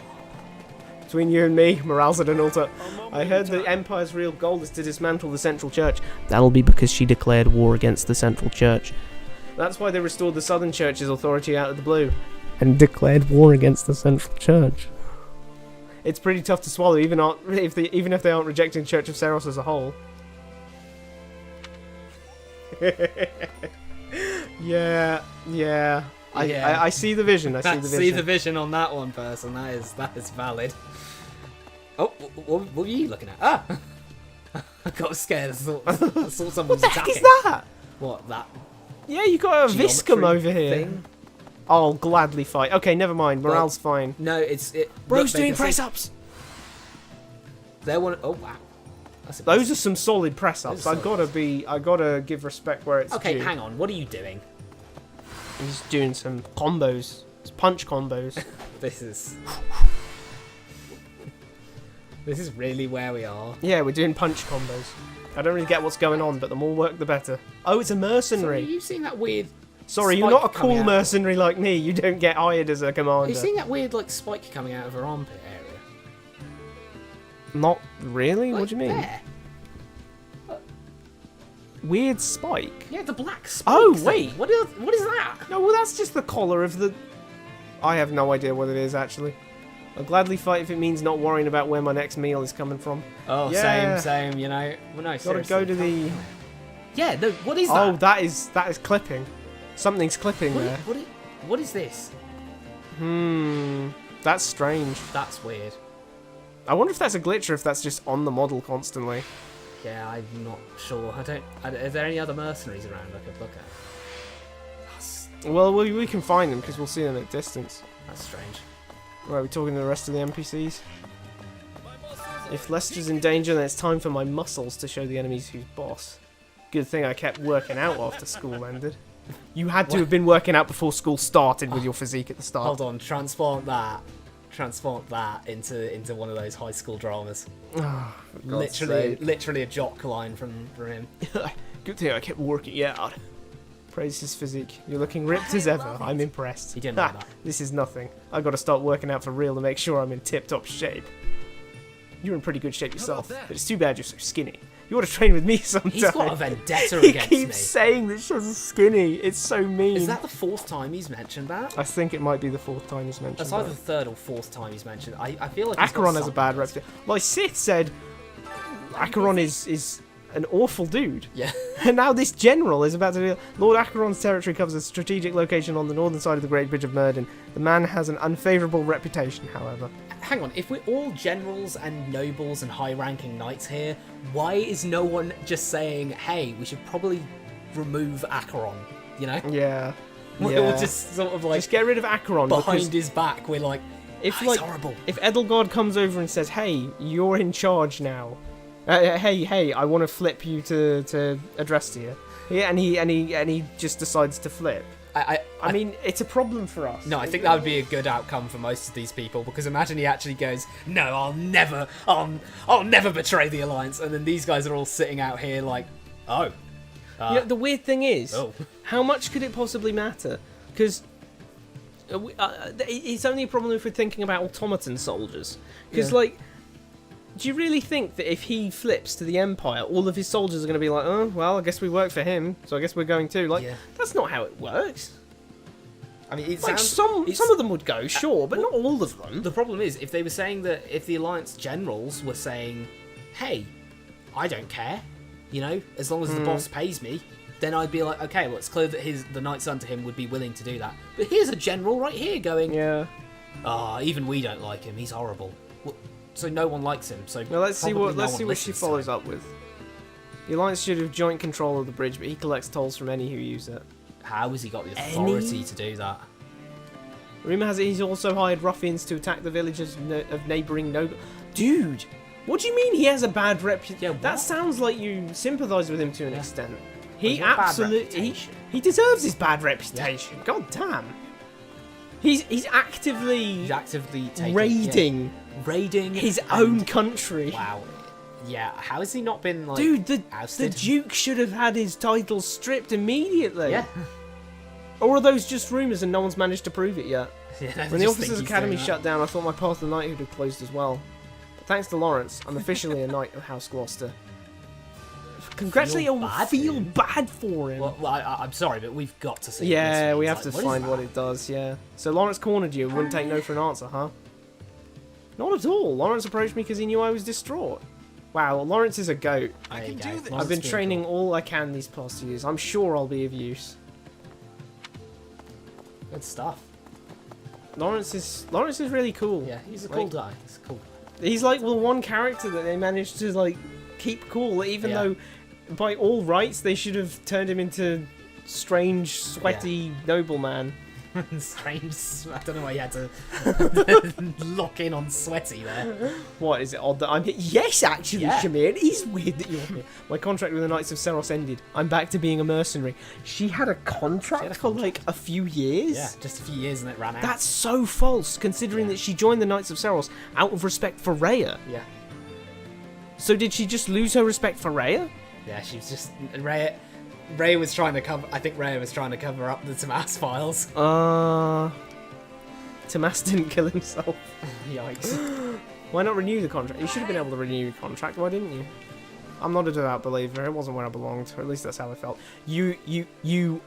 Speaker 1: Between you and me, morale's at an all-time... I heard the Empire's real goal is to dismantle the Central Church. That'll be because she declared war against the Central Church. That's why they restored the Southern Church's authority out of the blue. And declared war against the Central Church. It's pretty tough to swallow, even if they aren't rejecting Church of Seros as a whole. Yeah. I see the vision. I
Speaker 2: see the vision on that one, person. That is valid. Oh, what were you looking at? I got scared. I thought someone was attacking.
Speaker 1: What the heck is that?
Speaker 2: What, that?
Speaker 1: Yeah, you got a Viscum over here.
Speaker 2: Thing?
Speaker 1: I'll gladly fight. Okay, never mind. Morale's fine.
Speaker 2: No, it's...
Speaker 1: Bro's doing press-ups!
Speaker 2: They're one. Oh wow.
Speaker 1: Those are some solid press-ups. I
Speaker 2: Those are
Speaker 1: gotta give respect where it's
Speaker 2: Okay,
Speaker 1: due.
Speaker 2: hang on. What are you doing?
Speaker 1: I'm just doing some combos. It's punch combos.
Speaker 2: This is really where we are.
Speaker 1: Yeah, we're doing punch combos. I don't really get what's going on, but the more work, the better. Oh, it's a mercenary.
Speaker 2: So you've seen that weird.
Speaker 1: Sorry, you're
Speaker 2: spike
Speaker 1: not a
Speaker 2: coming
Speaker 1: cool
Speaker 2: out.
Speaker 1: mercenary like me. You don't get hired as a commander.
Speaker 2: Have you seen that weird like spike coming out of her armpit area?
Speaker 1: Not really? What do you mean?
Speaker 2: There.
Speaker 1: Weird spike?
Speaker 2: Yeah, the black spike.
Speaker 1: Oh,
Speaker 2: thing.
Speaker 1: wait.
Speaker 2: What is that?
Speaker 1: No, well, that's just the collar of the... I have no idea what it is, actually. I'll gladly fight if it means not worrying about where my next meal is coming from.
Speaker 2: Oh,
Speaker 1: yeah.
Speaker 2: same, you know. Well, no,
Speaker 1: Gotta
Speaker 2: seriously.
Speaker 1: go to the...
Speaker 2: Yeah, no, what is that?
Speaker 1: Oh, that is clipping. Something's clipping there.
Speaker 2: What is this?
Speaker 1: That's strange.
Speaker 2: That's weird.
Speaker 1: I wonder if that's a glitch or if that's just on the model constantly.
Speaker 2: Yeah, I'm not sure. Are there any other mercenaries around I could look at?
Speaker 1: Well, we can find them because we'll see them at distance.
Speaker 2: That's strange.
Speaker 1: Right, we're talking to the rest of the NPCs. If Lester's in danger, then it's time for my muscles to show the enemies who's boss. Good thing I kept working out after school ended. You had to have been working out before school started with your physique at the start.
Speaker 2: Hold on, transplant that into one of those high school dramas.
Speaker 1: Oh, for God's sake.
Speaker 2: Literally a jock line from him.
Speaker 1: Good thing I kept working out. Praise his physique. You're looking ripped as ever. I'm impressed.
Speaker 2: He didn't know that.
Speaker 1: This is nothing. I gotta start working out for real to make sure I'm in tip-top shape. You're in pretty good shape yourself, but it's too bad you're so skinny. You ought to train with me sometime.
Speaker 2: He's got a vendetta
Speaker 1: he
Speaker 2: against me.
Speaker 1: He keeps saying that she's skinny. It's so mean.
Speaker 2: Is that the 4th time he's mentioned that?
Speaker 1: I think it might be the 4th time he's mentioned
Speaker 2: That's
Speaker 1: that.
Speaker 2: either the 3rd or 4th time he's mentioned it. I feel like
Speaker 1: Acheron has a bad reputation. Like Sith said, Acheron is an awful dude.
Speaker 2: Yeah.
Speaker 1: And now this general is about to be... Lord Acheron's territory covers a strategic location on the northern side of the Great Bridge of Murden. The man has an unfavourable reputation, however.
Speaker 2: Hang on, if we're all generals and nobles and high-ranking knights here, why is no one just saying, hey, we should probably remove Acheron, you know?
Speaker 1: Yeah.
Speaker 2: We're all just sort of like...
Speaker 1: Just get rid of Acheron.
Speaker 2: Behind his back, we're like,
Speaker 1: if
Speaker 2: he's horrible.
Speaker 1: If Edelgard comes over and says, hey, you're in charge now. Hey, I want to flip you to address to you. Yeah, and he just decides to flip. I mean, it's a problem for us.
Speaker 2: No, I think that would be a good outcome for most of these people, because imagine he actually goes, no, I'll never betray the Alliance, and then these guys are all sitting out here like, oh.
Speaker 1: You know, the weird thing is,
Speaker 2: Oh.
Speaker 1: how much could it possibly matter? Because it's only a problem if we're thinking about automaton soldiers. Because, like, do you really think that if he flips to the Empire, all of his soldiers are going to be like, oh, well, I guess we work for him, so I guess we're going too? Like, that's not how it works.
Speaker 2: I mean, it
Speaker 1: Like,
Speaker 2: sounds...
Speaker 1: some of them would go, sure, but not all of them.
Speaker 2: The problem is, if they were saying that, if the Alliance generals were saying, hey, I don't care, you know, as long as the boss pays me, then I'd be like, okay, well, it's clear that the knights under him would be willing to do that. But here's a general right here going, even we don't like him, he's horrible. Well, so no one likes him, so
Speaker 1: Now let's see what she
Speaker 2: listens to
Speaker 1: follows
Speaker 2: him.
Speaker 1: up with. The Alliance should have joint control of the bridge, but he collects tolls from any who use it.
Speaker 2: How has he got the authority to do that?
Speaker 1: Rumour has it he's also hired ruffians to attack the villages of neighbouring noble... Dude! What do you mean he has a bad reputation? That sounds like you sympathise with him to an extent. He
Speaker 2: got a bad
Speaker 1: absolutely... He deserves his bad reputation. God damn. He's actively
Speaker 2: taking,
Speaker 1: raiding his own country.
Speaker 2: Wow. Yeah, how has he not been, like,
Speaker 1: Dude, the
Speaker 2: ousted?
Speaker 1: Duke should have had his title stripped immediately.
Speaker 2: Yeah.
Speaker 1: Or are those just rumours and no one's managed to prove it yet?
Speaker 2: Yeah,
Speaker 1: When the Officers' Academy shut down, I thought my path to knighthood had closed as well. But thanks to Lawrence, I'm officially a knight of House Gloucester. Congratulate him. Feel bad for him.
Speaker 2: Well, I'm sorry, but we've got to see
Speaker 1: Yeah,
Speaker 2: what
Speaker 1: we
Speaker 2: this
Speaker 1: have
Speaker 2: means.
Speaker 1: to
Speaker 2: Like,
Speaker 1: find what it does, yeah. So Lawrence cornered you and wouldn't take no for an answer, huh? Not at all. Lawrence approached me because he knew I was distraught. Wow, Lawrence is a goat.
Speaker 2: I can do this.
Speaker 1: I've been training all I can these past years. I'm sure I'll be of use.
Speaker 2: Good stuff.
Speaker 1: Lawrence is really cool.
Speaker 2: Yeah, he's a cool guy. He's a cool guy.
Speaker 1: He's like the one character that they managed to like keep cool, even though by all rights they should have turned him into strange, sweaty nobleman.
Speaker 2: Strange. I don't know why you had to lock in on sweaty there.
Speaker 1: What, is it odd that I'm here? Yes, actually,
Speaker 2: Yeah.
Speaker 1: Shamir, it is weird that you're here. My contract with the Knights of Seros ended. I'm back to being a mercenary. She had a contract for like a few years?
Speaker 2: Yeah, just a few years and it ran out.
Speaker 1: That's so false, considering that she joined the Knights of Seros out of respect for Rhea.
Speaker 2: Yeah.
Speaker 1: So did she just lose her respect for Rhea?
Speaker 2: Yeah, she was just... Rhea was trying to cover... I think Rhea was trying to cover up the Tomas files.
Speaker 1: Tomas didn't kill himself.
Speaker 2: Yikes.
Speaker 1: Why not renew the contract? You should have been able to renew your contract, why didn't you? I'm not a devout believer, it wasn't where I belonged, or at least that's how I felt. You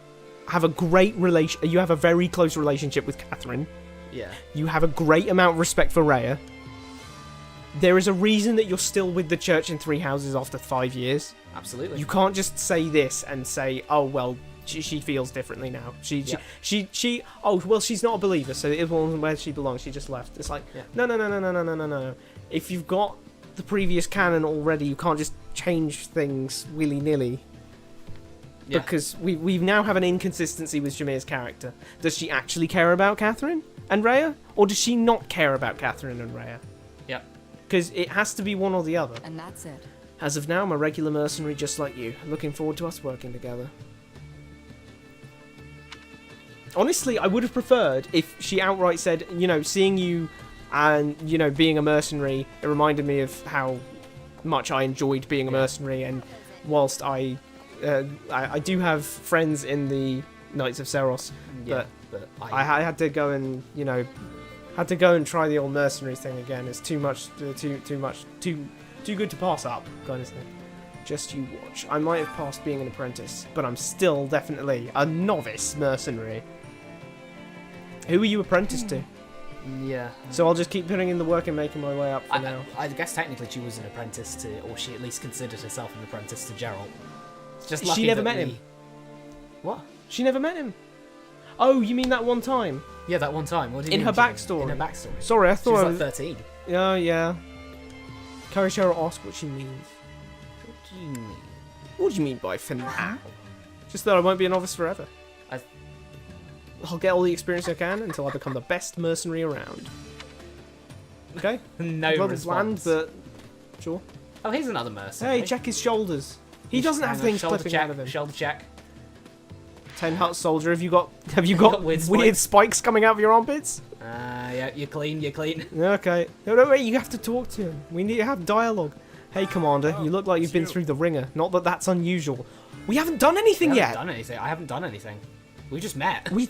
Speaker 1: have a great relation... You have a very close relationship with Catherine.
Speaker 2: Yeah.
Speaker 1: You have a great amount of respect for Rhea. There is a reason that you're still with the Church in Three Houses after 5 years.
Speaker 2: Absolutely.
Speaker 1: You can't just say this and say, oh, well, she feels differently now. Oh, well, she's not a believer, so it wasn't where she belongs. She just left. It's like, no. If you've got the previous canon already, you can't just change things willy-nilly.
Speaker 2: Yeah.
Speaker 1: Because we now have an inconsistency with Jameer's character. Does she actually care about Catherine and Rhea? Or does she not care about Catherine and Rhea?
Speaker 2: Yep.
Speaker 1: Because it has to be one or the other.
Speaker 4: And that's it.
Speaker 1: As of now, I'm a regular mercenary just like you. Looking forward to us working together. Honestly, I would have preferred if she outright said, seeing you and, being a mercenary, it reminded me of how much I enjoyed being a mercenary, and whilst I do have friends in the Knights of Seros, but I had to go and, try the old mercenary thing again. It's too good to pass up, kind of thing. Just you watch. I might have passed being an apprentice, but I'm still definitely a novice mercenary. Who are you apprenticed to?
Speaker 2: Yeah.
Speaker 1: So I'll just keep putting in the work and making my way up for now.
Speaker 2: I guess technically she was an apprentice to, or she at least considered herself an apprentice to Geralt. It's just lucky
Speaker 1: she never
Speaker 2: that
Speaker 1: met him.
Speaker 2: What?
Speaker 1: She never met him. Oh, you mean that one time?
Speaker 2: Yeah, that one time. What do you mean?
Speaker 1: In her backstory.
Speaker 2: In her backstory.
Speaker 1: Sorry, I thought
Speaker 2: she
Speaker 1: I
Speaker 2: was like 13.
Speaker 1: Oh, yeah. Karishara asked what she means.
Speaker 2: What do you mean?
Speaker 1: What do you mean by for now? Just that I won't be a novice forever. I'll get all the experience I can until I become the best mercenary around. Okay?
Speaker 2: No response.
Speaker 1: Bland, but sure.
Speaker 2: Oh, here's another mercenary.
Speaker 1: Hey, check his shoulders. He doesn't have things clipping out of him.
Speaker 2: Shoulder check.
Speaker 1: 10 Hut Soldier, have you got weird spikes coming out of your armpits?
Speaker 2: Yeah, you're clean.
Speaker 1: Okay. No, wait, you have to talk to him. We need to have dialogue. Hey, Commander, you look like you've been through the ringer. Not that that's unusual. We haven't done anything yet.
Speaker 2: I haven't done anything. We just met.
Speaker 1: We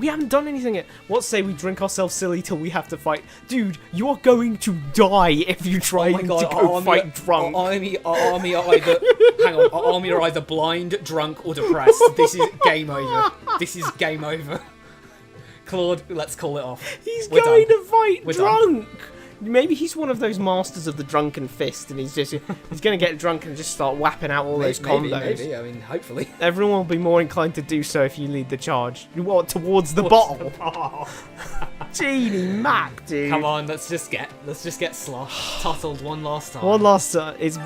Speaker 1: haven't done anything yet. What say we drink ourselves silly till we have to fight? Dude, you're going to die if you try to go fight drunk.
Speaker 2: Our army are either blind, drunk, or depressed. This is game over. Claude, let's call it off.
Speaker 1: He's going to fight drunk. Maybe he's one of those masters of the drunken fist, and he's going to get drunk and just start whapping out all those combos.
Speaker 2: Maybe. I mean, hopefully.
Speaker 1: Everyone will be more inclined to do so if you lead the charge. What, towards the bottle? Genie Mac, dude.
Speaker 2: Come on, let's just get sloshed, tuttled one last time.
Speaker 1: One last time. It's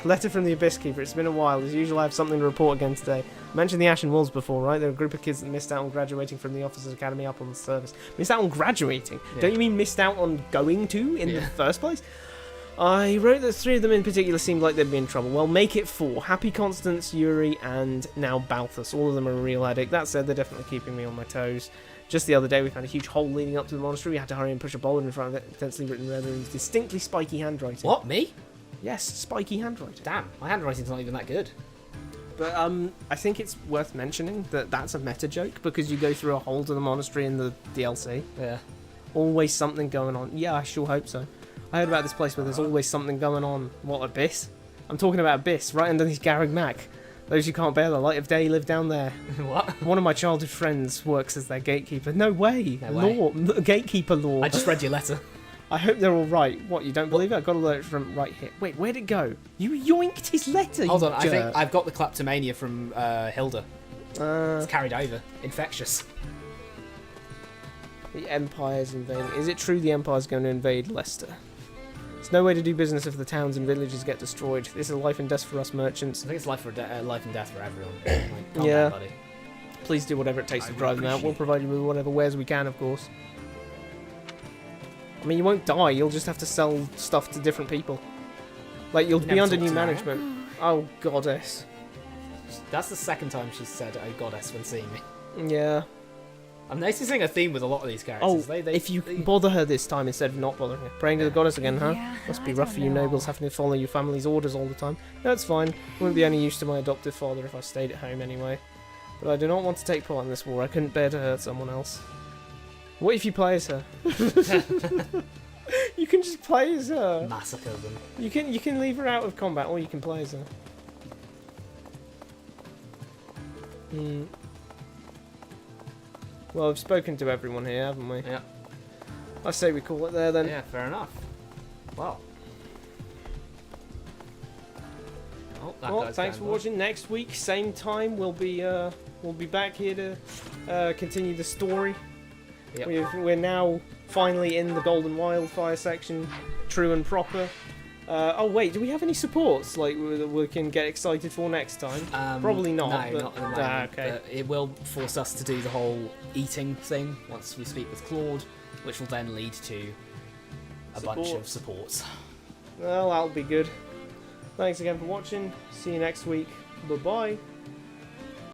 Speaker 1: letter from the Abyss Keeper. It's been a while. As usual, I have something to report again today. I mentioned the Ashen Wolves before, right? They're a group of kids that missed out on graduating from the Officers Academy up on the service. Missed out on graduating? Yeah. Don't you mean missed out on going to in the first place? I wrote that 3 of them in particular seemed like they'd be in trouble. Well, make it 4. Happy, Constance, Yuri, and now Balthus. All of them are a real headache. That said, they're definitely keeping me on my toes. Just the other day, we found a huge hole leading up to the monastery. We had to hurry and push a boulder in front of it, intensely written red and distinctly spiky handwriting.
Speaker 2: What, me?
Speaker 1: Yes, spiky handwriting.
Speaker 2: Damn, my handwriting's not even that good.
Speaker 1: But I think it's worth mentioning that that's a meta joke, because you go through a hole to the monastery in the DLC.
Speaker 2: Yeah.
Speaker 1: Always something going on. Yeah, I sure hope so. I heard about this place where there's always something going on. What, Abyss? I'm talking about Abyss, right underneath Garreg Mac. Those who can't bear the light of day live down there.
Speaker 2: What?
Speaker 1: One of my childhood friends works as their gatekeeper. No way. Law. Gatekeeper law.
Speaker 2: I just read your letter.
Speaker 1: I hope they're all right. What, you don't believe it? I got a letter from right here. Wait, where'd it go? You yoinked his letter,
Speaker 2: Hold on,
Speaker 1: jerk.
Speaker 2: I think I've got the kleptomania from Hilda. It's carried over. Infectious.
Speaker 1: The Empire's invading. Is it true the Empire's going to invade Leicester? There's no way to do business if the towns and villages get destroyed. This is life and death for us merchants.
Speaker 2: I think it's life and death for everyone. Like, calm
Speaker 1: yeah.
Speaker 2: down, buddy.
Speaker 1: please do whatever it takes to drive them out. We'll provide you with whatever wares we can, of course. I mean, you won't die. You'll just have to sell stuff to different people. Like, you'll be under new management. Oh, goddess.
Speaker 2: That's the second time she's said "oh goddess" when seeing me.
Speaker 1: Yeah.
Speaker 2: I'm noticing a theme with a lot of these characters.
Speaker 1: Oh, if you bother her this time instead of not bothering her. Praying to the goddess again, huh? Must be rough for you nobles having to follow your family's orders all the time. That's fine. Wouldn't be any use to my adoptive father if I stayed at home anyway. But I do not want to take part in this war. I couldn't bear to hurt someone else. What if you play as her? You can just play as her.
Speaker 2: Massacre them.
Speaker 1: You can leave her out of combat, or you can play as her. Well, we've spoken to everyone here, haven't we?
Speaker 2: Yeah.
Speaker 1: I say we call it there then.
Speaker 2: Yeah, fair enough. Well.
Speaker 1: Well, thanks for watching. Next week, same time, we'll be back here to continue the story. Yep. We're now finally in the Golden Wildfire section, true and proper. Oh wait, do we have any supports like we can get excited for next time? Probably not.
Speaker 2: No,
Speaker 1: but,
Speaker 2: not at the moment.
Speaker 1: Okay.
Speaker 2: But it will force us to do the whole eating thing once we speak with Claude, which will then lead to a bunch of supports.
Speaker 1: Well, that'll be good. Thanks again for watching. See you next week. Bye-bye.